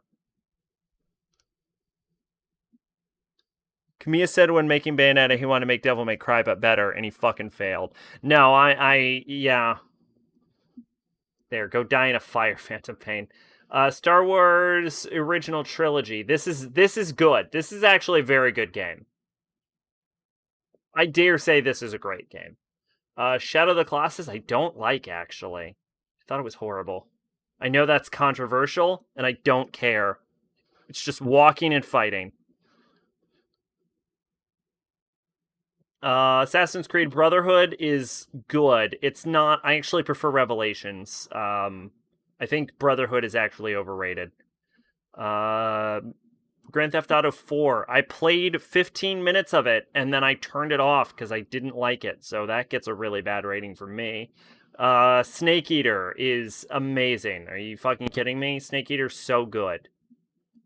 Kamiya said when making Bayonetta he wanted to make Devil May Cry but better, and he fucking failed. No, yeah. There, go die in a fire, Phantom Pain. Star Wars original trilogy. This is good. This is actually a very good game. I dare say this is a great game. Shadow of the Colossus, I don't like, actually. I thought it was horrible. I know that's controversial, and I don't care. It's just walking and fighting. Assassin's Creed Brotherhood is good. It's not... I actually prefer Revelations. I think Brotherhood is actually overrated. Grand Theft Auto 4. I played 15 minutes of it, and then I turned it off because I didn't like it, so that gets a really bad rating from me. Snake Eater is amazing. Are you fucking kidding me? Snake Eater's so good.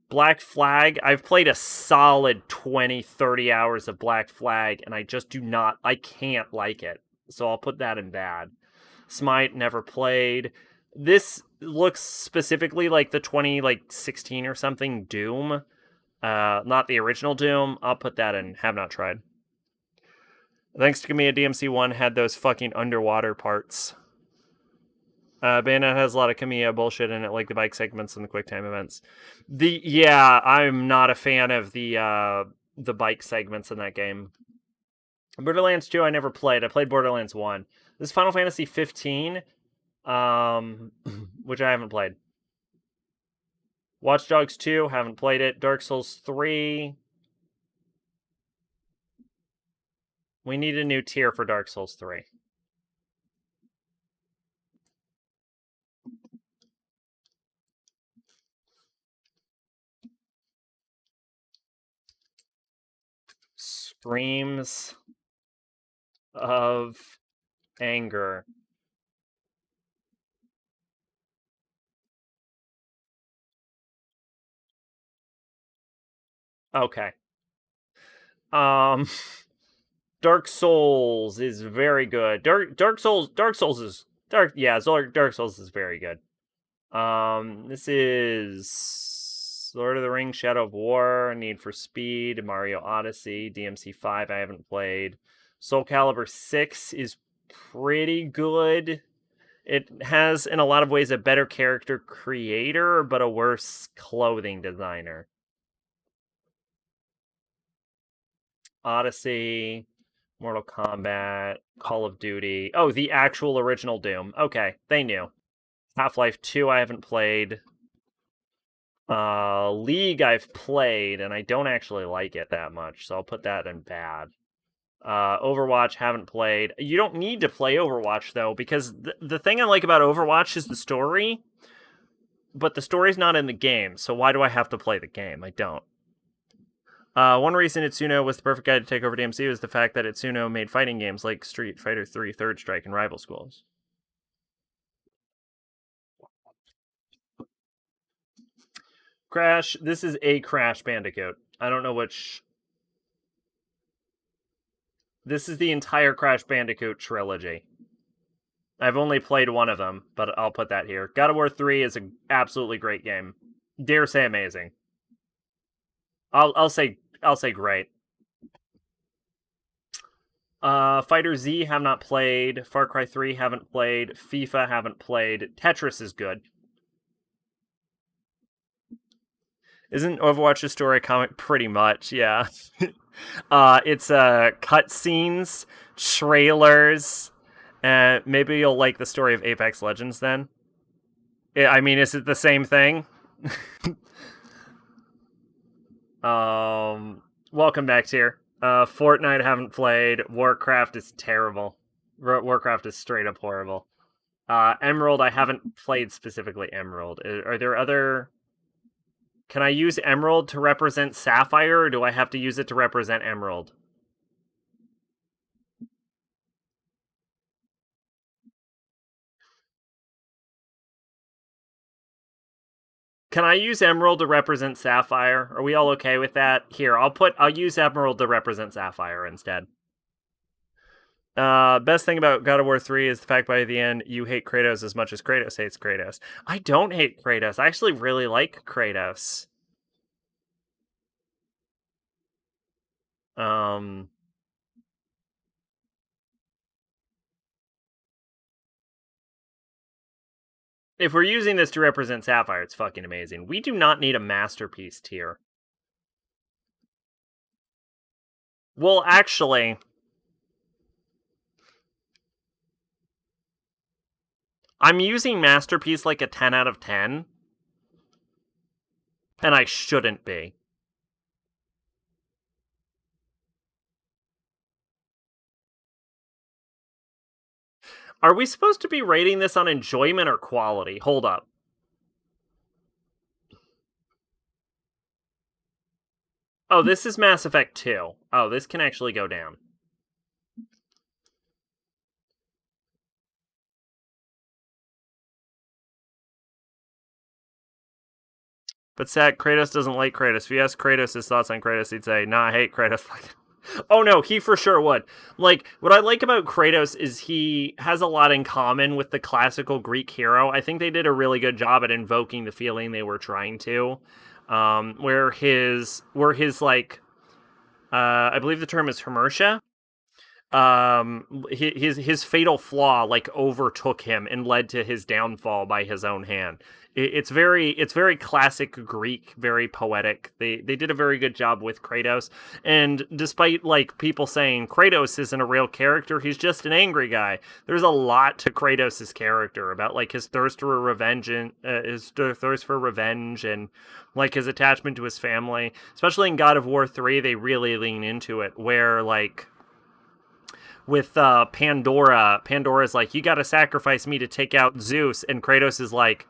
Black Flag, I've played a solid 20, 30 hours of Black Flag, and I just do not... I can't like it. So I'll put that in bad. Smite, never played. This looks specifically like the 2016 or something Doom. Not the original Doom. I'll put that in have not tried. Thanks to Kamiya, DMC1 had those fucking underwater parts. Bayonetta has a lot of Kamiya bullshit in it, like the bike segments and the quick time events. I'm not a fan of the bike segments in that game. Borderlands 2 I never played. I played Borderlands 1. This is Final Fantasy 15, which I haven't played. Watch Dogs 2, haven't played it. Dark Souls 3. We need a new tier for Dark Souls 3. Screams of anger. Okay. Dark Souls is very good. Dark Souls is very good. This is Lord of the Rings, Shadow of War, Need for Speed, Mario Odyssey, DMC5 I haven't played. Soul Calibur 6 is pretty good. It has, in a lot of ways, a better character creator, but a worse clothing designer. Odyssey, Mortal Kombat, Call of Duty. Oh, the actual original Doom. Okay, they knew. Half-Life 2 I haven't played. League I've played, and I don't actually like it that much, so I'll put that in bad. Overwatch haven't played. You don't need to play Overwatch, though, because the thing I like about Overwatch is the story, but the story's not in the game, so why do I have to play the game? I don't. One reason Itsuno was the perfect guy to take over DMC was the fact that Itsuno made fighting games like Street Fighter 3, Third Strike, and Rival Schools. Crash. This is a Crash Bandicoot. I don't know which... This is the entire Crash Bandicoot trilogy. I've only played one of them, but I'll put that here. God of War 3 is an absolutely great game. Dare say amazing. I'll say great. Fighter Z have not played. Far Cry 3 haven't played. FIFA haven't played. Tetris is good. Isn't Overwatch a story comic? Pretty much, yeah. It's cutscenes, trailers, and maybe you'll like the story of Apex Legends then. I mean, is it the same thing? Welcome back, Tier. Fortnite I haven't played. Warcraft is terrible. Warcraft is straight up horrible. Emerald I haven't played specifically Emerald. Are there other... Can I use Emerald to represent Sapphire, or do I have to use it to represent Emerald? Can I use Emerald to represent Sapphire? Are we all okay with that? Here, I'll use Emerald to represent Sapphire instead. Best thing about God of War 3 is the fact by the end you hate Kratos as much as Kratos hates Kratos. I don't hate Kratos. I actually really like Kratos. Um, if we're using this to represent Sapphire, it's fucking amazing. We do not need a masterpiece tier. Well, actually, I'm using masterpiece like a 10 out of 10, and I shouldn't be. Are we supposed to be rating this on enjoyment or quality? Hold up. Oh, this is Mass Effect 2. Oh, this can actually go down. But sad, Kratos doesn't like Kratos. If you ask Kratos his thoughts on Kratos, he'd say, nah, I hate Kratos. Oh no, he for sure would. Like, what I like about Kratos is he has a lot in common with the classical Greek hero. I think they did a really good job at invoking the feeling they were trying to. Where his like, I believe the term is Hermertia, his fatal flaw like overtook him and led to his downfall by his own hand. It's very classic Greek, very poetic. They did a very good job with Kratos, and despite like people saying Kratos isn't a real character, he's just an angry guy. There's a lot to Kratos' character about like his thirst for revenge and like his attachment to his family. Especially in God of War 3, they really lean into it where like with Pandora's like, you gotta sacrifice me to take out Zeus, and Kratos is like,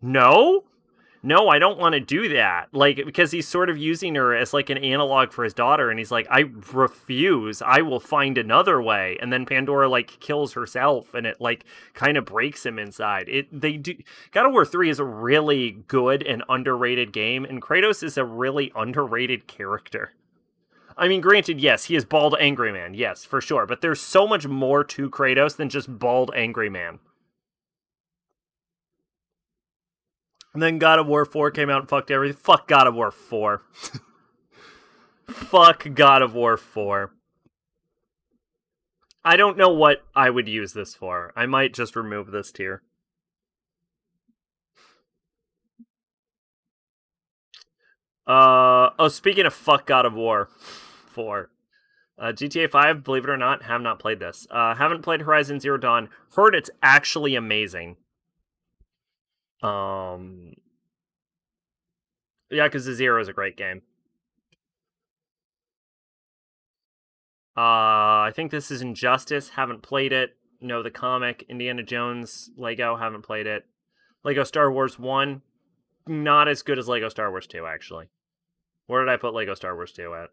no, no, I don't want to do that. Like, because he's sort of using her as like an analog for his daughter, and he's like, I refuse. I will find another way. And then Pandora like kills herself, and it like kind of breaks him inside. They do. God of War 3 is a really good and underrated game, and Kratos is a really underrated character. I mean, granted, yes, he is bald angry man, yes, for sure. But there's so much more to Kratos than just bald angry man. And then God of War 4 came out and fucked everything. Fuck God of War 4. Fuck God of War 4. I don't know what I would use this for. I might just remove this tier. Speaking of fuck God of War 4. GTA 5, believe it or not, have not played this. Haven't played Horizon Zero Dawn. Heard it's actually amazing. Um, Yakuza 0 is a great game. I think this is Injustice. Haven't played it. Know the comic. Indiana Jones, Lego. Haven't played it. Lego Star Wars 1. Not as good as Lego Star Wars 2, actually. Where did I put Lego Star Wars 2 at?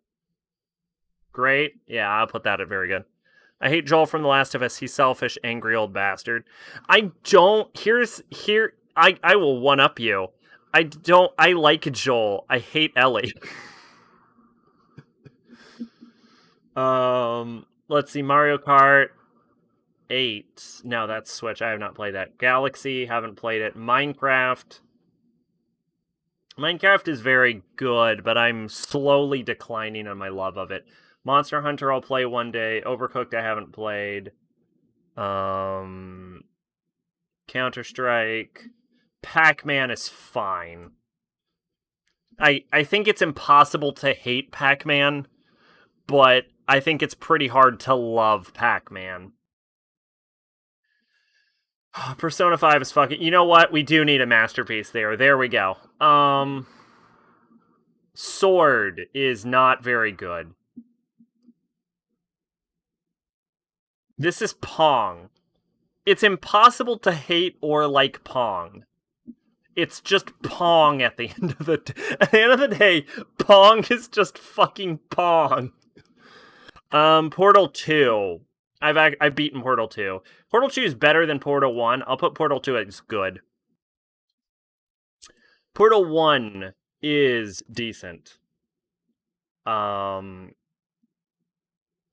Great. Yeah, I'll put that at very good. I hate Joel from The Last of Us. He's selfish, angry old bastard. I don't. I will one up you. I don't. I like Joel. I hate Ellie. Let's see. Mario Kart 8. No, that's Switch. I have not played that. Galaxy. Haven't played it. Minecraft. Minecraft is very good, but I'm slowly declining on my love of it. Monster Hunter I'll play one day. Overcooked I haven't played. Counter-Strike. Pac-Man is fine. I think it's impossible to hate Pac-Man, but I think it's pretty hard to love Pac-Man. Persona 5 is fucking... You know what? We do need a masterpiece there. There we go. Sword is not very good. This is Pong. It's impossible to hate or like Pong. It's just Pong at the end of at the end of the day. Pong is just fucking Pong. Portal 2. I've beaten Portal 2. Portal 2 is better than Portal 1. I'll put Portal 2 as good. Portal 1 is decent.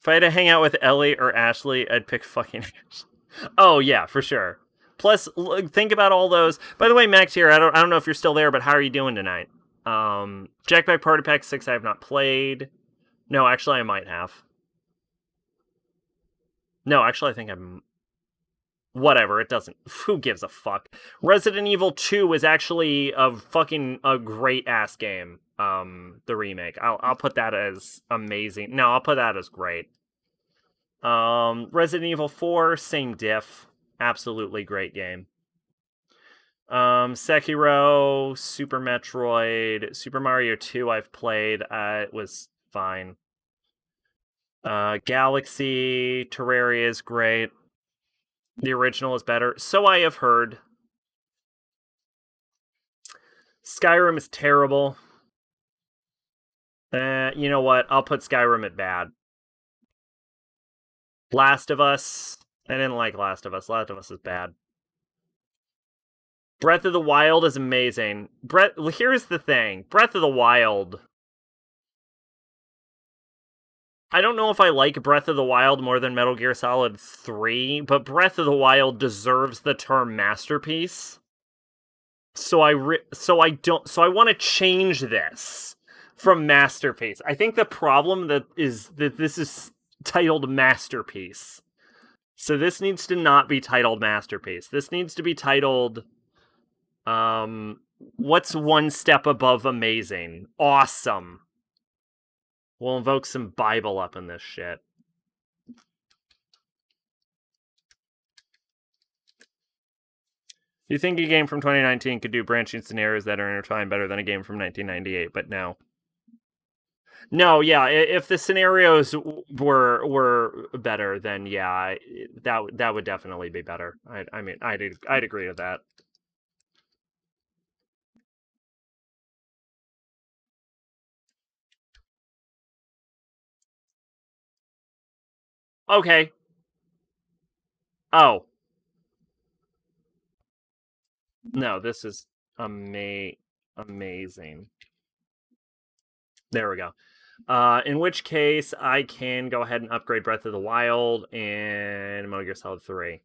If I had to hang out with Ellie or Ashley, I'd pick fucking Ashley. Oh yeah, for sure. Plus, think about all those. By the way, Max here. I don't know if you're still there, but how are you doing tonight? Jack by Party Pack 6 I have not played. No, actually I might have. No, actually I think I'm... Whatever, it doesn't... Who gives a fuck? Resident Evil 2 is actually a great-ass game. The remake. I'll put that as amazing. No, I'll put that as great. Resident Evil 4, same diff. Absolutely great game. Sekiro, Super Metroid, Super Mario 2 I've played. It was fine. Galaxy, Terraria is great. The original is better. So I have heard. Skyrim is terrible. You know what? I'll put Skyrim at bad. Last of Us. I didn't like Last of Us. Last of Us is bad. Breath of the Wild is amazing. Here's the thing. Breath of the Wild. I don't know if I like Breath of the Wild more than Metal Gear Solid 3, but Breath of the Wild deserves the term masterpiece. So I want to change this from masterpiece. I think the problem that this is titled masterpiece. So this needs to not be titled masterpiece. This needs to be titled what's one step above amazing? Awesome. We'll invoke some Bible up in this shit. You think a game from 2019 could do branching scenarios that are intertwined better than a game from 1998, but no. No, yeah, if the scenarios were better, then yeah, that would definitely be better. I mean, I'd agree with that. Okay. Oh. No, this is amazing. There we go. In which case, I can go ahead and upgrade Breath of the Wild and Metal Gear Solid 3.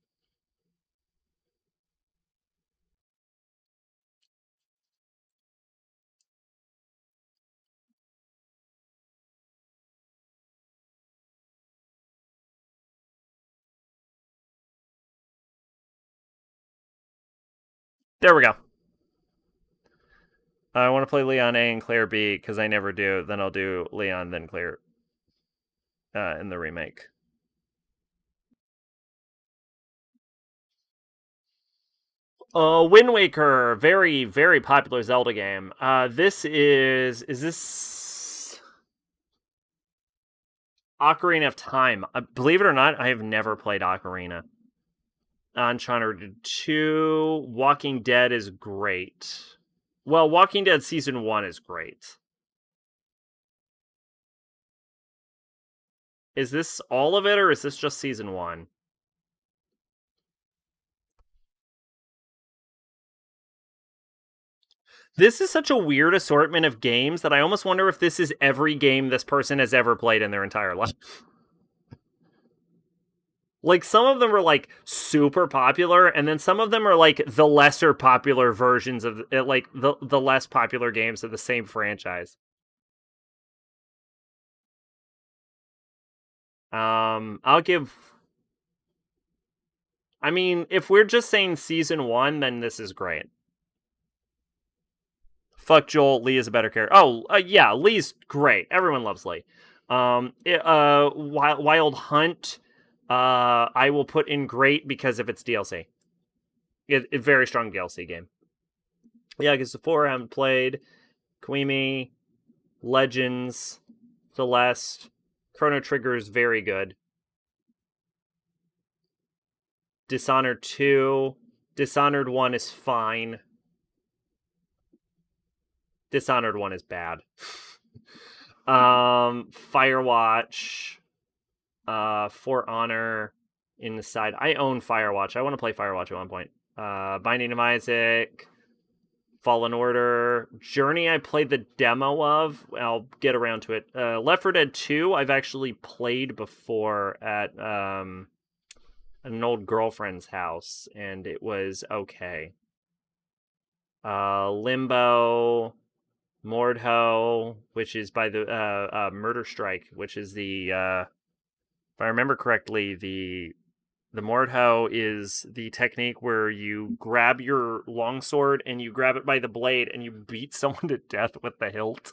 There we go. I want to play Leon A and Claire B because I never do. Then I'll do Leon, then Claire in the remake. Wind Waker, very, very popular Zelda game. Is this Ocarina of Time? Believe it or not, I have never played Ocarina. Uncharted 2, Walking Dead is great. Well, Walking Dead Season 1 is great. Is this all of it, or is this just Season 1? This is such a weird assortment of games that I almost wonder if this is every game this person has ever played in their entire life. Like, some of them are, like, super popular, and then some of them are, like, the lesser popular versions of, like, the less popular games of the same franchise. I'll give... I mean, if we're just saying Season 1, then this is great. Fuck Joel, Lee is a better character. Oh, yeah, Lee's great. Everyone loves Lee. Wild Hunt, I will put in great because of its DLC. It's very strong DLC game. Yeah, because before I haven't played Koimi, Legends, Celeste, Chrono Trigger is very good. Dishonored 2, Dishonored 1 is fine. Dishonored 1 is bad. Firewatch, For Honor in the side. I own Firewatch. I want to play Firewatch at one point. Binding of Isaac, Fallen Order. Journey, I played the demo of. I'll get around to it. Left 4 Dead 2, I've actually played before at an old girlfriend's house, and it was okay. Limbo, Mordho, which is by the Murder Strike, which is the if I remember correctly, the Mordho is the technique where you grab your longsword and you grab it by the blade and you beat someone to death with the hilt.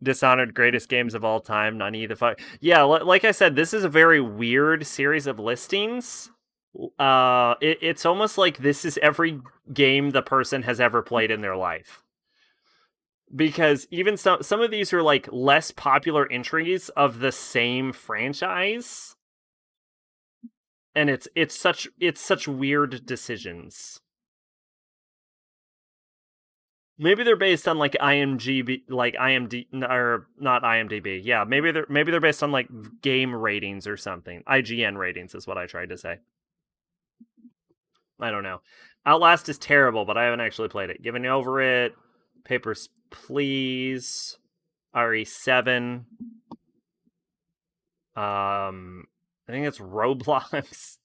Dishonored, greatest games of all time. Nani the fuck. Yeah, like I said, this is a very weird series of listings. It's almost like this is every game the person has ever played in their life. Because even some of these are like less popular entries of the same franchise, and it's such weird decisions. Maybe they're based on like IMDb, like IMD or not IMDb. Yeah, maybe they're based on like game ratings or something. IGN ratings is what I tried to say. I don't know. Outlast is terrible, but I haven't actually played it. Giving over it. Papers, Please. RE7. I think it's Roblox.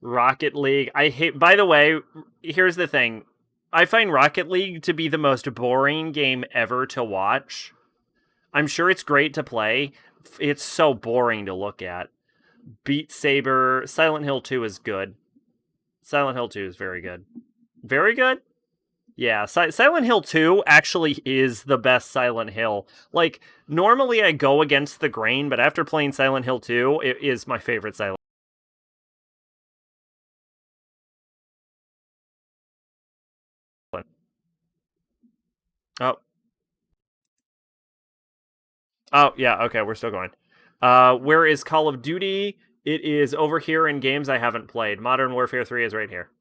Rocket League. I hate. By the way, here's the thing. I find Rocket League to be the most boring game ever to watch. I'm sure it's great to play. It's so boring to look at. Beat Saber. Silent Hill 2 is good. Silent Hill 2 is very good. Very good? Yeah, Silent Hill 2 actually is the best Silent Hill. Like, normally I go against the grain, but after playing Silent Hill 2, it is my favorite Silent Hill. Oh. Oh, yeah, okay, we're still going. Where is Call of Duty? It is over here in games I haven't played. Modern Warfare 3 is right here.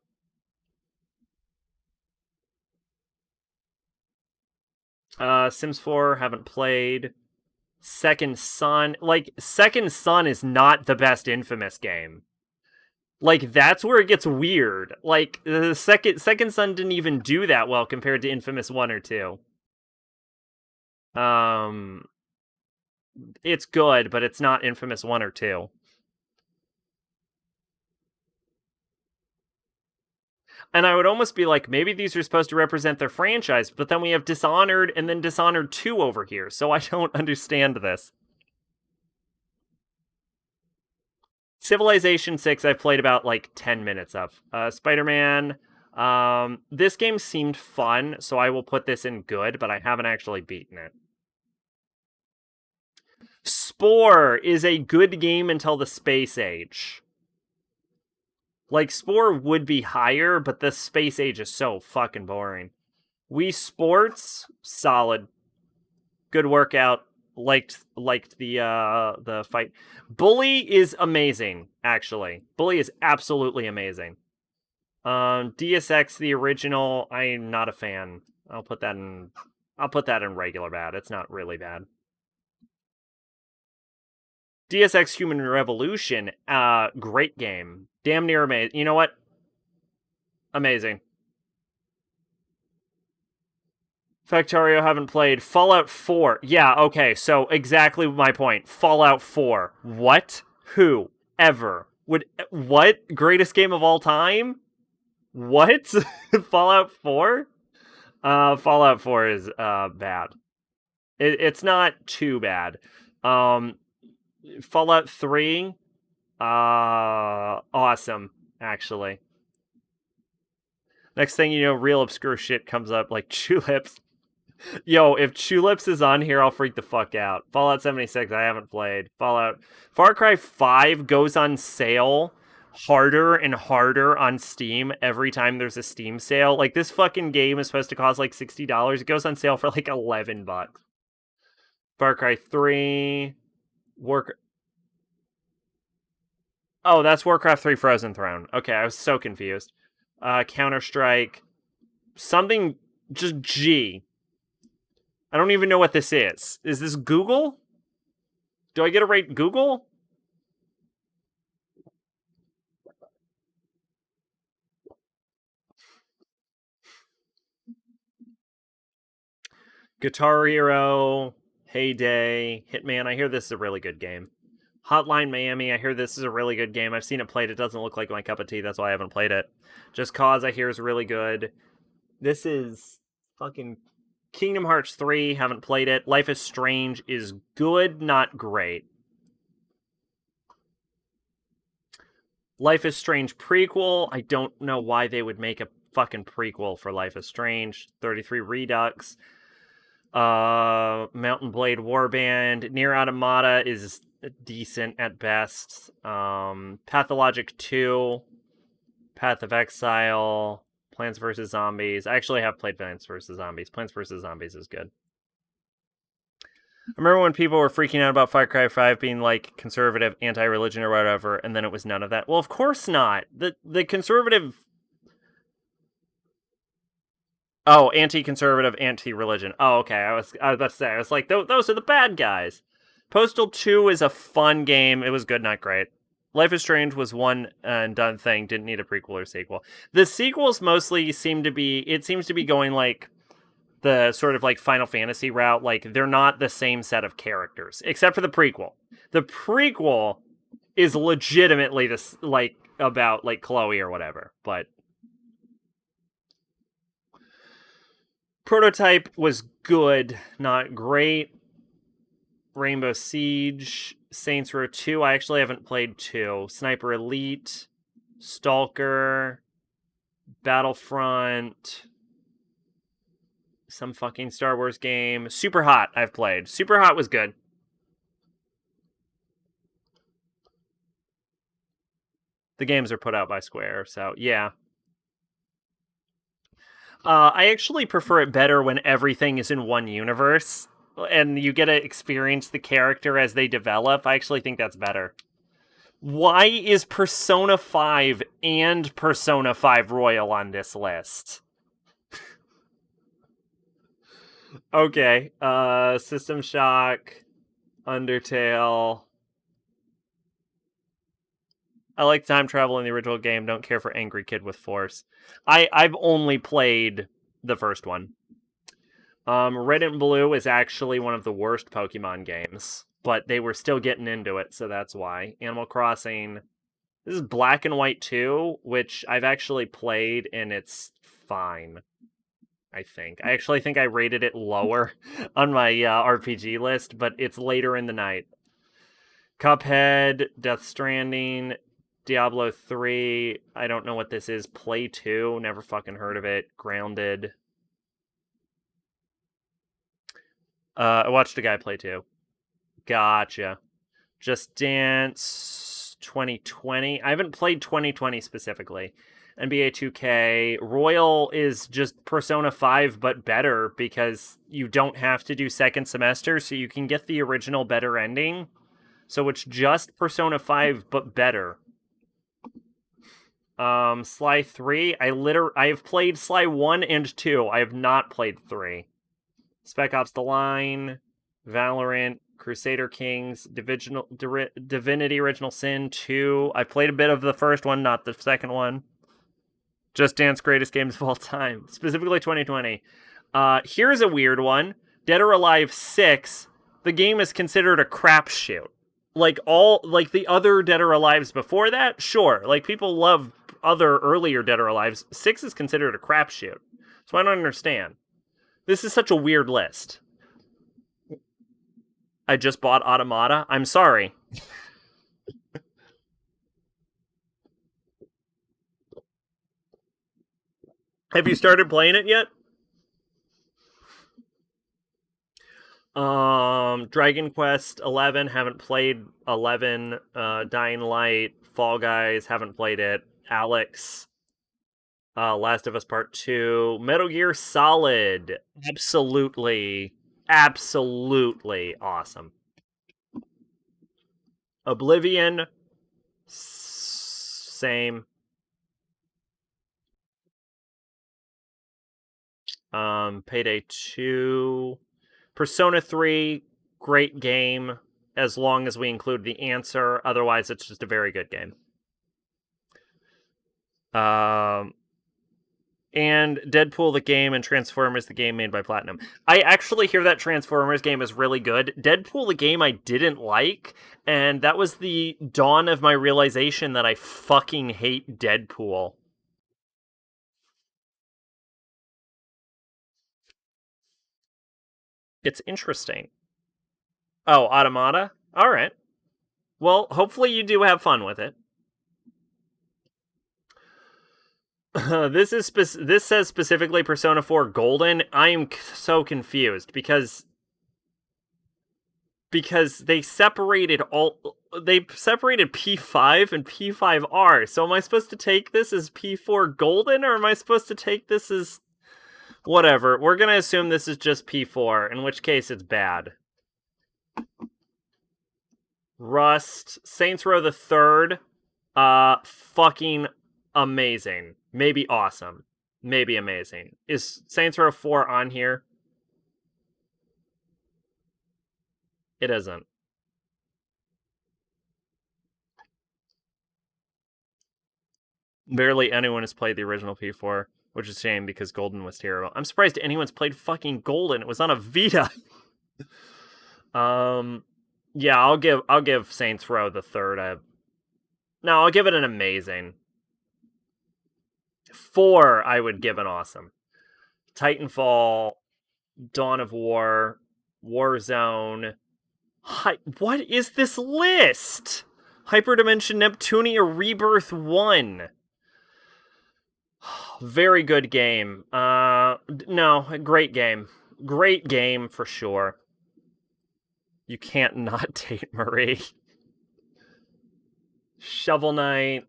Sims 4, haven't played. Second Son. Like, Second Son is not the best Infamous game. Like, that's where it gets weird. Like, the Second Son didn't even do that well compared to Infamous 1 or 2. It's good, but it's not Infamous 1 or 2. And I would almost be like, maybe these are supposed to represent their franchise, but then we have Dishonored and then Dishonored 2 over here, so I don't understand this. Civilization 6, I've played about like 10 minutes of. Spider-Man, this game seemed fun, so I will put this in good, but I haven't actually beaten it. Spore is a good game until the space age. Like, Spore would be higher, but the space age is so fucking boring. Wii Sports, solid. Good workout. Liked the fight. Bully is amazing, actually. Bully is absolutely amazing. DSX, the original, I'm not a fan. I'll put that in regular bad. It's not really bad. DSX Human Revolution, great game. Damn near amazing. You know what? Amazing. Factorio haven't played. Fallout 4. Yeah, okay, so exactly my point. Fallout 4. What? Who? Ever? Would what? Greatest game of all time? What? Fallout 4? Fallout 4 is bad. It's not too bad. Fallout 3, awesome, actually. Next thing you know, real obscure shit comes up like Tulips. Yo, if Tulips is on here, I'll freak the fuck out. Fallout 76, I haven't played. Far Cry 5 goes on sale harder and harder on Steam every time there's a Steam sale. Like, this fucking game is supposed to cost like $60. It goes on sale for like $11. Far Cry 3, Oh, that's Warcraft 3 Frozen Throne. Okay, I was so confused. Counter-Strike. Something, just G. I don't even know what this is. Is this Google? Do I get to rate Google? Guitar Hero, Heyday, Hitman. I hear this is a really good game. Hotline Miami. I hear this is a really good game. I've seen it played. It doesn't look like my cup of tea. That's why I haven't played it. Just Cause I hear is really good. This is fucking Kingdom Hearts 3. Haven't played it. Life is Strange is good, not great. Life is Strange prequel. I don't know why they would make a fucking prequel for Life is Strange. 33 Redux. Mountain Blade Warband. Nier Automata is decent at best. Pathologic 2. Path of Exile. Plants vs. Zombies. I actually have played Plants vs. Zombies. Plants vs. Zombies is good. I remember when people were freaking out about Far Cry 5 being like conservative, anti-religion or whatever, and then it was none of that. Well, of course not. The conservative... Oh, anti-conservative, anti-religion. Oh, okay. I was about to say, I was like, those are the bad guys. Postal 2 is a fun game. It was good, not great. Life is Strange was one and done thing. Didn't need a prequel or sequel. The sequels mostly seems to be going like the sort of like Final Fantasy route. Like they're not the same set of characters, except for the prequel. The prequel is legitimately this like about like Chloe or whatever, but Prototype was good, not great. Rainbow Siege, Saints Row 2. I actually haven't played 2. Sniper Elite, Stalker, Battlefront, some fucking Star Wars game. Super Hot, I've played. Super Hot was good. The games are put out by Square, so yeah. I actually prefer it better when everything is in one universe and you get to experience the character as they develop. I actually think that's better. Why is Persona 5 and Persona 5 Royal on this list? Okay, System Shock, Undertale. I like time travel in the original game, don't care for Angry Kid with Force. I've only played the first one. Red and Blue is actually one of the worst Pokemon games, but they were still getting into it, so that's why. Animal Crossing. This is Black and White 2, which I've actually played, and it's fine. I think. I actually think I rated it lower on my RPG list, but it's later in the night. Cuphead, Death Stranding, Diablo 3. I don't know what this is. Play 2. Never fucking heard of it. Grounded. I watched a guy play 2. Gotcha. Just Dance 2020. I haven't played 2020 specifically. NBA 2K. Royal is just Persona 5, but better because you don't have to do second semester, so you can get the original better ending. So it's just Persona 5, but better. Sly 3. I have played Sly 1 and 2. I have not played 3. Spec Ops The Line, Valorant, Crusader Kings, Divinity Original Sin 2. I played a bit of the first one, not the second one. Just Dance Greatest Games of All Time, specifically 2020. Here's a weird one. Dead or Alive 6. The game is considered a crapshoot. Like the other Dead or Alives before that, sure. Like people love other earlier Dead or Alives. 6 is considered a crapshoot. So I don't understand. This is such a weird list. I just bought Automata. I'm sorry. Have you started playing it yet? Dragon Quest 11, haven't played 11. Dying Light, Fall Guys, haven't played it. Alex, Last of Us Part 2, Metal Gear Solid, absolutely awesome. Oblivion, same. Payday 2, Persona 3, great game, as long as we include the answer. Otherwise, it's just a very good game. and Deadpool the game and Transformers the game made by Platinum. I actually hear that Transformers game is really good. Deadpool the game I didn't like, and that was the dawn of my realization that I fucking hate Deadpool. It's interesting. Oh, Automata? Alright. Well, hopefully you do have fun with it. This says specifically Persona 4 Golden. I am so confused because they separated P5 and P5R. So am I supposed to take this as P4 Golden, or am I supposed to take this as whatever? We're going to assume this is just P4, in which case it's bad. Rust, Saints Row the Third, fucking amazing. Maybe awesome. Maybe amazing. Is Saints Row 4 on here? It isn't. Barely anyone has played the original P4, which is a shame because Golden was terrible. I'm surprised anyone's played fucking Golden. It was on a Vita. Yeah, I'll give Saints Row the Third I'll give it an amazing. 4, I would give an awesome. Titanfall, Dawn of War, Warzone. What is this list? Hyperdimension Neptunia Rebirth 1. Very good game. No, great game. Great game for sure. You can't not date Marie. Shovel Knight.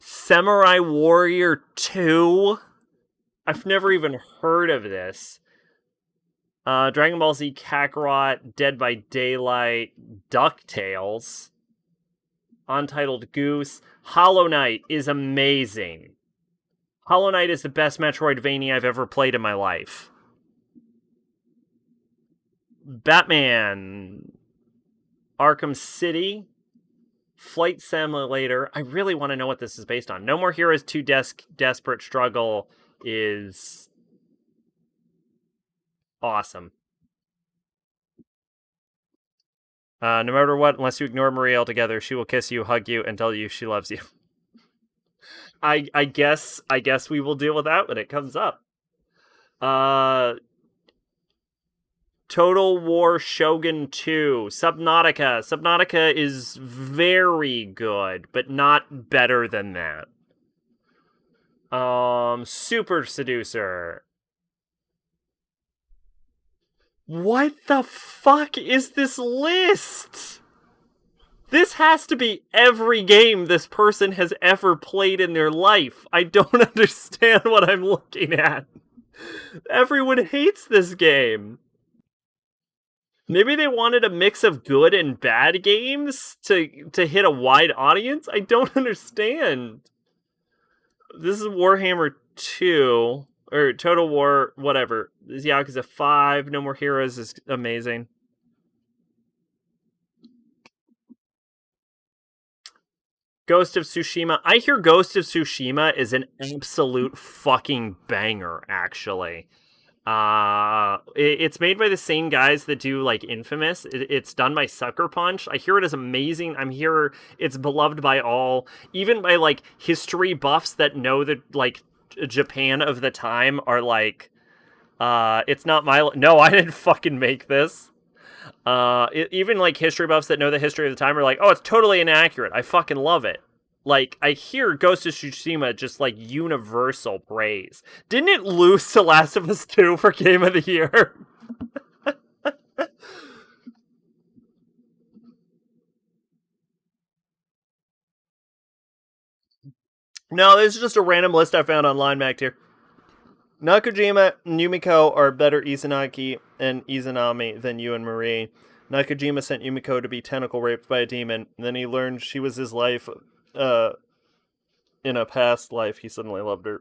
Samurai Warrior 2? I've never even heard of this. Dragon Ball Z Kakarot, Dead by Daylight, DuckTales, Untitled Goose. Hollow Knight is amazing. Hollow Knight is the best Metroidvania I've ever played in my life. Batman, Arkham City, Flight Simulator. I really want to know what this is based on. No More Heroes 2 Desperate Struggle is awesome. No matter what, unless you ignore Marie altogether, she will kiss you, hug you, and tell you she loves you. I guess we will deal with that when it comes up. Total War Shogun 2, Subnautica. Subnautica is very good, but not better than that. Super Seducer. What the fuck is this list? This has to be every game this person has ever played in their life. I don't understand what I'm looking at. Everyone hates this game. Maybe they wanted a mix of good and bad games to hit a wide audience? I don't understand. This is Warhammer 2, or Total War, whatever. This Yakuza 5, No More Heroes is amazing. Ghost of Tsushima. I hear Ghost of Tsushima is an absolute fucking banger, actually. It's made by the same guys that do like Infamous. It's done by Sucker Punch. I hear it is amazing. I'm here. It's beloved by all, even by like history buffs that know that like Japan of the time are like, it's not my. No, I didn't fucking make this. Even like history buffs that know the history of the time are like, oh, it's totally inaccurate. I fucking love it. Like, I hear Ghost of Tsushima just, like, universal praise. Didn't it lose to Last of Us 2 for Game of the Year? No, this is just a random list I found online back here. Nakajima and Yumiko are better Izanagi and Izanami than you and Marie. Nakajima sent Yumiko to be tentacle raped by a demon, and then he learned she was his life, in a past life, he suddenly loved her.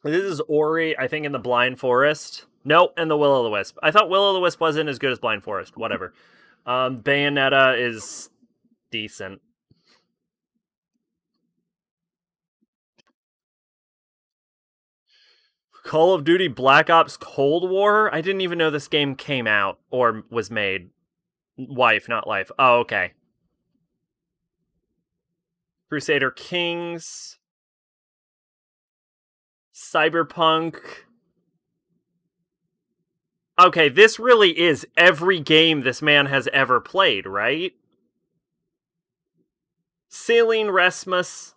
This is Ori, I think, in the Blind Forest. Nope, and the Will-O-the-Wisp. I thought Will-O-the-Wisp wasn't as good as Blind Forest. Whatever. Bayonetta is decent. Call of Duty Black Ops Cold War? I didn't even know this game came out or was made. Wife, not life. Oh, okay. Crusader Kings. Cyberpunk. Okay, this really is every game this man has ever played, right? Saline Resmus.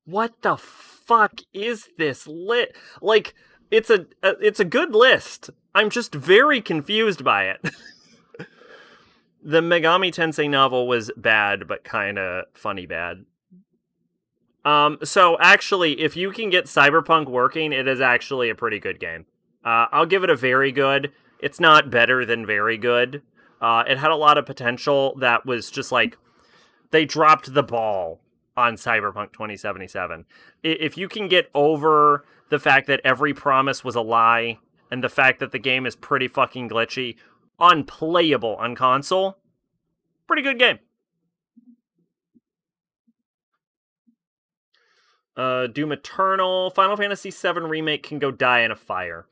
What the fuck is this lit? Like, it's a good list. I'm just very confused by it. The Megami Tensei novel was bad, but kind of funny bad. So actually, if you can get Cyberpunk working, it is actually a pretty good game. I'll give it a very good. It's not better than very good. It had a lot of potential that was just like, they dropped the ball on Cyberpunk 2077. If you can get over the fact that every promise was a lie, and the fact that the game is pretty fucking glitchy, unplayable on console, pretty good game. Doom Eternal, Final Fantasy VII Remake can go die in a fire.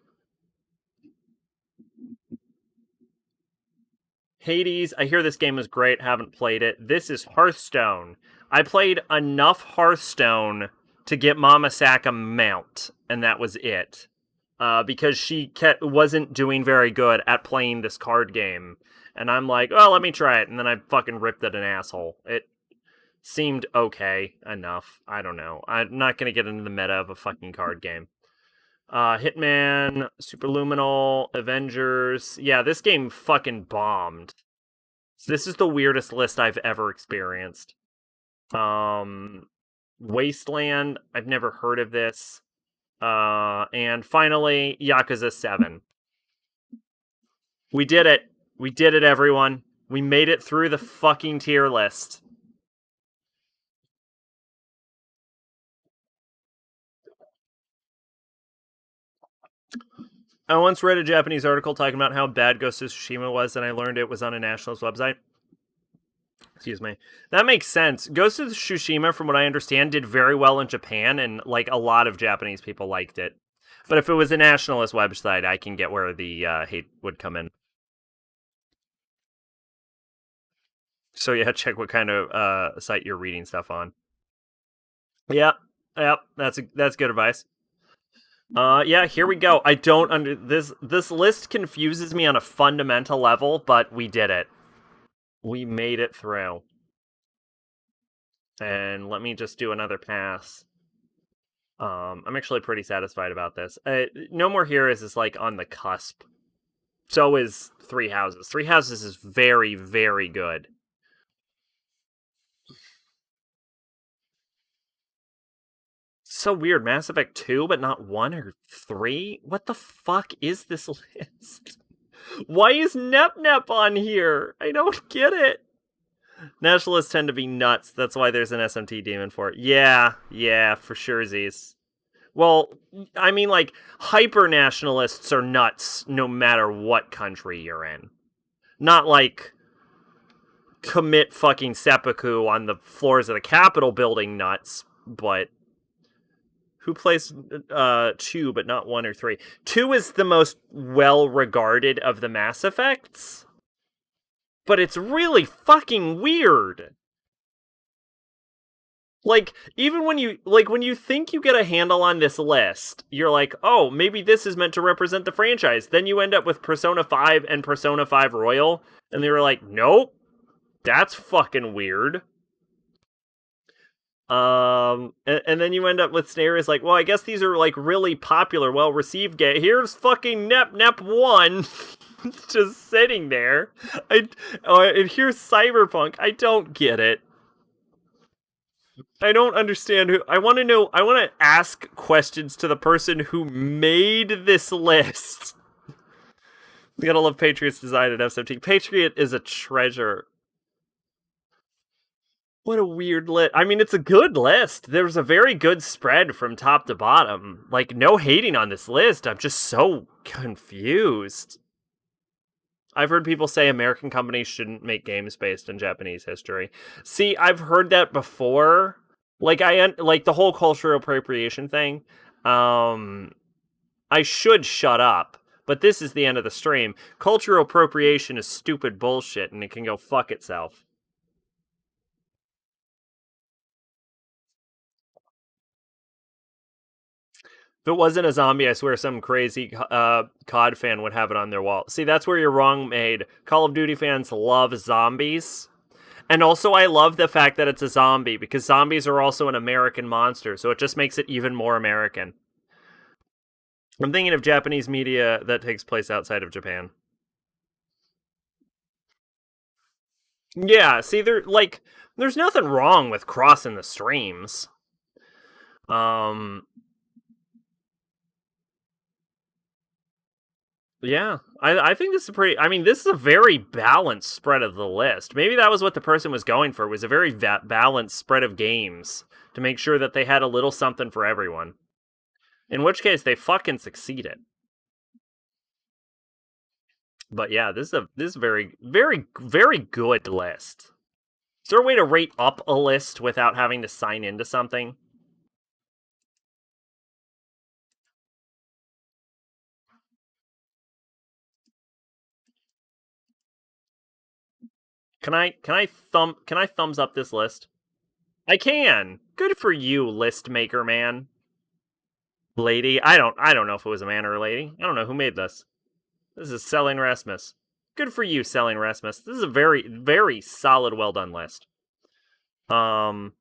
Hades, I hear this game is great, haven't played it. This is Hearthstone. I played enough Hearthstone to get Mama Sack a mount, and that was it. Because she wasn't doing very good at playing this card game. And I'm like, oh, let me try it. And then I fucking ripped it an asshole. It seemed okay enough. I don't know. I'm not going to get into the meta of a fucking card game. Hitman, Superluminal, Avengers. Yeah, this game fucking bombed. This is the weirdest list I've ever experienced. Wasteland, I've never heard of this. And finally, Yakuza 7. We did it. We did it, everyone. We made it through the fucking tier list. I once read a Japanese article talking about how bad Ghost of Tsushima was, and I learned it was on a nationalist website. Excuse me. That makes sense. Ghost of Tsushima, from what I understand, did very well in Japan, and like a lot of Japanese people liked it. But if it was a nationalist website, I can get where the hate would come in. So yeah, check what kind of site you're reading stuff on. Yep, that's good advice. Yeah, here we go. I don't under this list confuses me on a fundamental level, but we did it. We made it through. And let me just do another pass. I'm actually pretty satisfied about this. No More Heroes is like on the cusp. So is Three Houses. Three Houses is very, very good. So weird. Mass Effect 2, but not 1 or 3? What the fuck is this list? Why is Nep Nep on here? I don't get it. Nationalists tend to be nuts. That's why there's an SMT demon for it. Yeah, for sure, Z's. Well, I mean, like, hyper-nationalists are nuts no matter what country you're in. Not like commit fucking seppuku on the floors of the Capitol building nuts, but who plays 2 but not 1 or 3? 2 is the most well-regarded of the Mass Effects, but it's really fucking weird. Like, even when you think you get a handle on this list, you're like, oh, maybe this is meant to represent the franchise. Then you end up with Persona 5 and Persona 5 Royal, and they were like, nope, that's fucking weird. And then you end up with scenarios like, well, I guess these are like really popular, well-received game. Here's fucking Nep Nep 1 just sitting there. And here's Cyberpunk. I don't get it. I don't understand who. I want to ask questions to the person who made this list. You gotta love Patriot's design at SMT. Patriot is a treasure. What a weird list. I mean, it's a good list. There's a very good spread from top to bottom. Like, no hating on this list. I'm just so confused. I've heard people say American companies shouldn't make games based on Japanese history. See, I've heard that before. Like, like the whole cultural appropriation thing. I should shut up, but this is the end of the stream. Cultural appropriation is stupid bullshit, and it can go fuck itself. If it wasn't a zombie, I swear some crazy COD fan would have it on their wall. See, that's where you're wrong, Made. Call of Duty fans love zombies. And also, I love the fact that it's a zombie, because zombies are also an American monster, so it just makes it even more American. I'm thinking of Japanese media that takes place outside of Japan. Yeah, see, there's nothing wrong with crossing the streams. Yeah, I think this is this is a very balanced spread of the list. Maybe that was what the person was going for, was a very balanced spread of games to make sure that they had a little something for everyone. In which case, they fucking succeeded. But yeah, this is a very, very, very good list. Is there a way to rate up a list without having to sign into something? Can I thumbs up this list? I can. Good for you, list maker man. Lady. I don't know if it was a man or a lady. I don't know who made this. This is Selling Rasmus. Good for you, Selling Rasmus. This is a very, very solid, well done list. Does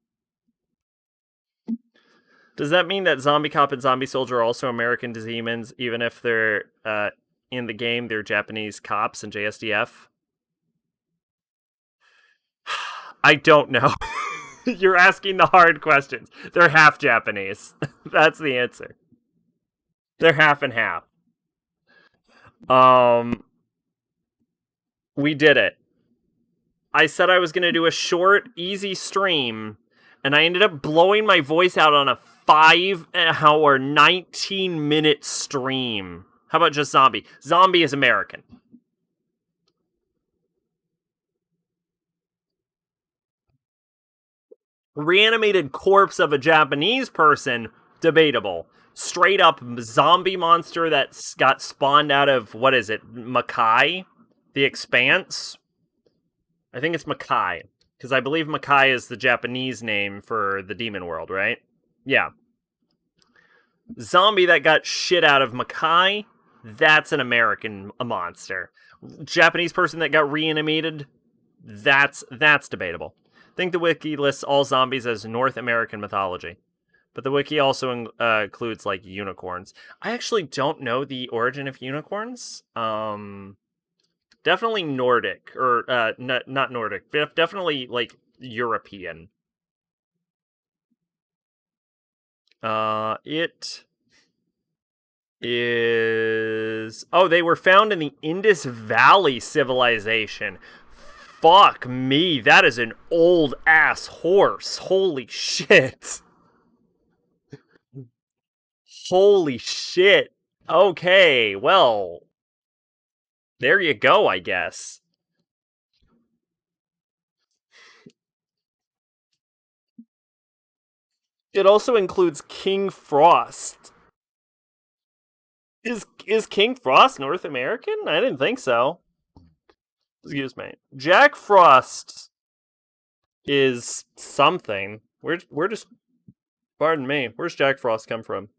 that mean that Zombie Cop and Zombie Soldier are also American demons, even if they're in the game they're Japanese cops and JSDF? I don't know. You're asking the hard questions. They're half Japanese. That's the answer. They're half and half. We did it. I said I was going to do a short, easy stream, and I ended up blowing my voice out on a 5-hour, 19-minute stream. How about just Zombie? Zombie is American. Reanimated corpse of a Japanese person, debatable. Straight up zombie monster that got spawned out of, what is it, Makai? The Expanse? I think it's Makai, because I believe Makai is the Japanese name for the demon world, right? Yeah. Zombie that got shit out of Makai, that's an American monster. Japanese person that got reanimated, that's debatable. I think the wiki lists all zombies as North American mythology. But the wiki also includes, like, unicorns. I actually don't know the origin of unicorns. Definitely Nordic, or not Nordic. Definitely, like, European. It is... Oh, they were found in the Indus Valley civilization. Fuck me, that is an old-ass horse. Holy shit. Holy shit. Okay, well, there you go, I guess. It also includes King Frost. Is King Frost North American? I didn't think so. Excuse me. Jack Frost is something. We're just... Pardon me. Where's Jack Frost come from?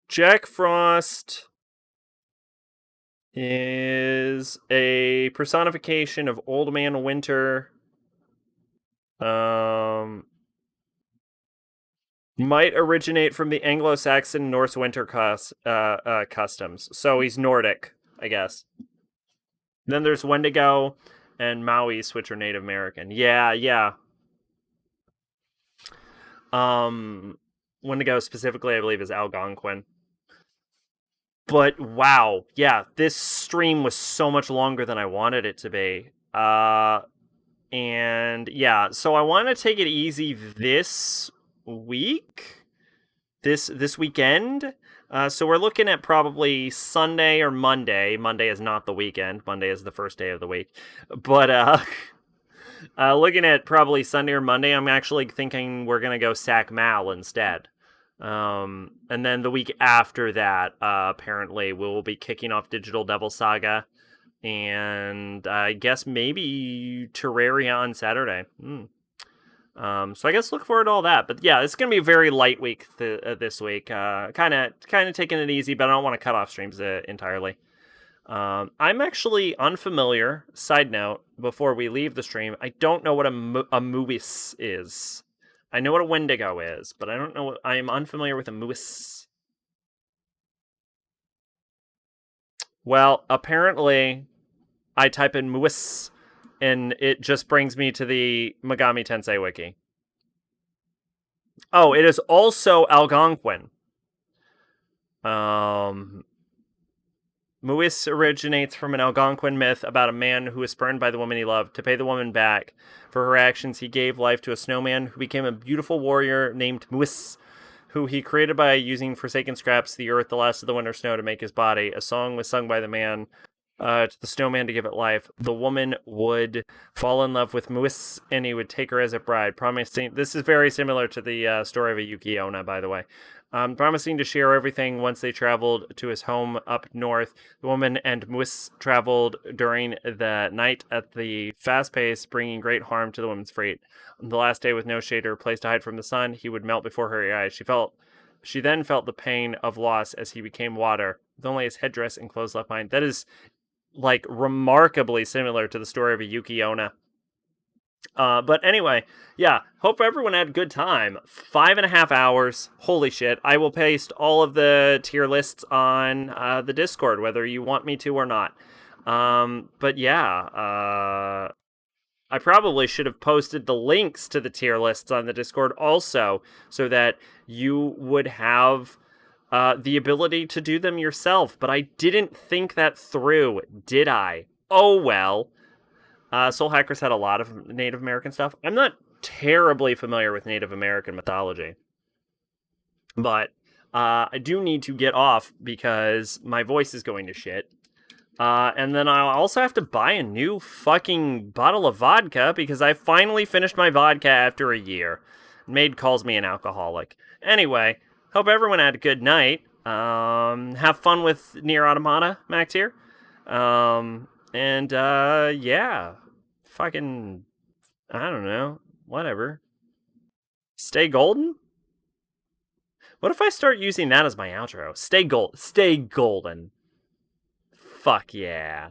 Jack Frost is a personification of Old Man Winter. Might originate from the Anglo-Saxon Norse winter customs. So he's Nordic, I guess. Then there's Wendigo and Maui's, which are Native American. Yeah. Wendigo specifically, I believe, is Algonquin. But wow, yeah, this stream was so much longer than I wanted it to be. And yeah, so I want to take it easy this week, this weekend. So we're looking at probably Sunday or Monday. Monday is not the weekend. Monday is the first day of the week. But Looking at probably Sunday or Monday, I'm actually thinking we're gonna go Sac Mal instead. And then the week after that, apparently we'll be kicking off Digital Devil Saga, and I guess maybe Terraria on Saturday. So I guess look forward to all that. But yeah, it's gonna be a very light week this week. Kind of taking it easy, but I don't want to cut off streams entirely. I'm actually unfamiliar. Side note: before we leave the stream, I don't know what a muis is. I know what a Wendigo is, but I don't know. I am unfamiliar with a muis. Well, apparently, I type in muis, and it just brings me to the Megami Tensei wiki. Oh, it is also Algonquin. Muis originates from an Algonquin myth about a man who was spurned by the woman he loved. To pay the woman back for her actions, he gave life to a snowman who became a beautiful warrior named Muis, who he created by using forsaken scraps, the earth, the last of the winter snow to make his body. A song was sung by the man to the snowman to give it life. The woman would fall in love with Muis, and he would take her as a bride, promising... This is very similar to the story of a Yuki Onna, by the way. Promising to share everything once they traveled to his home up north. The woman and Muis traveled during the night at the fast pace, bringing great harm to the woman's freight. On the last day, with no shade or place to hide from the sun, he would melt before her eyes. She then felt the pain of loss as he became water, with only his headdress and clothes left behind. That is, like, remarkably similar to the story of a Yuki Onna. But anyway, yeah, hope everyone had a good time. 5.5 hours. Holy shit. I will paste all of the tier lists on the Discord, whether you want me to or not. But yeah, I probably should have posted the links to the tier lists on the Discord also, so that you would have the ability to do them yourself. But I didn't think that through, did I? Oh well. Soul Hackers had a lot of Native American stuff. I'm not terribly familiar with Native American mythology, but I do need to get off because my voice is going to shit. And then I'll also have to buy a new fucking bottle of vodka because I finally finished my vodka after a year. Maid calls me an alcoholic. Anyway, hope everyone had a good night. Have fun with Nier Automata, Max here. And yeah, fucking, I don't know, whatever. Stay golden? What if I start using that as my outro? Stay golden. Fuck yeah.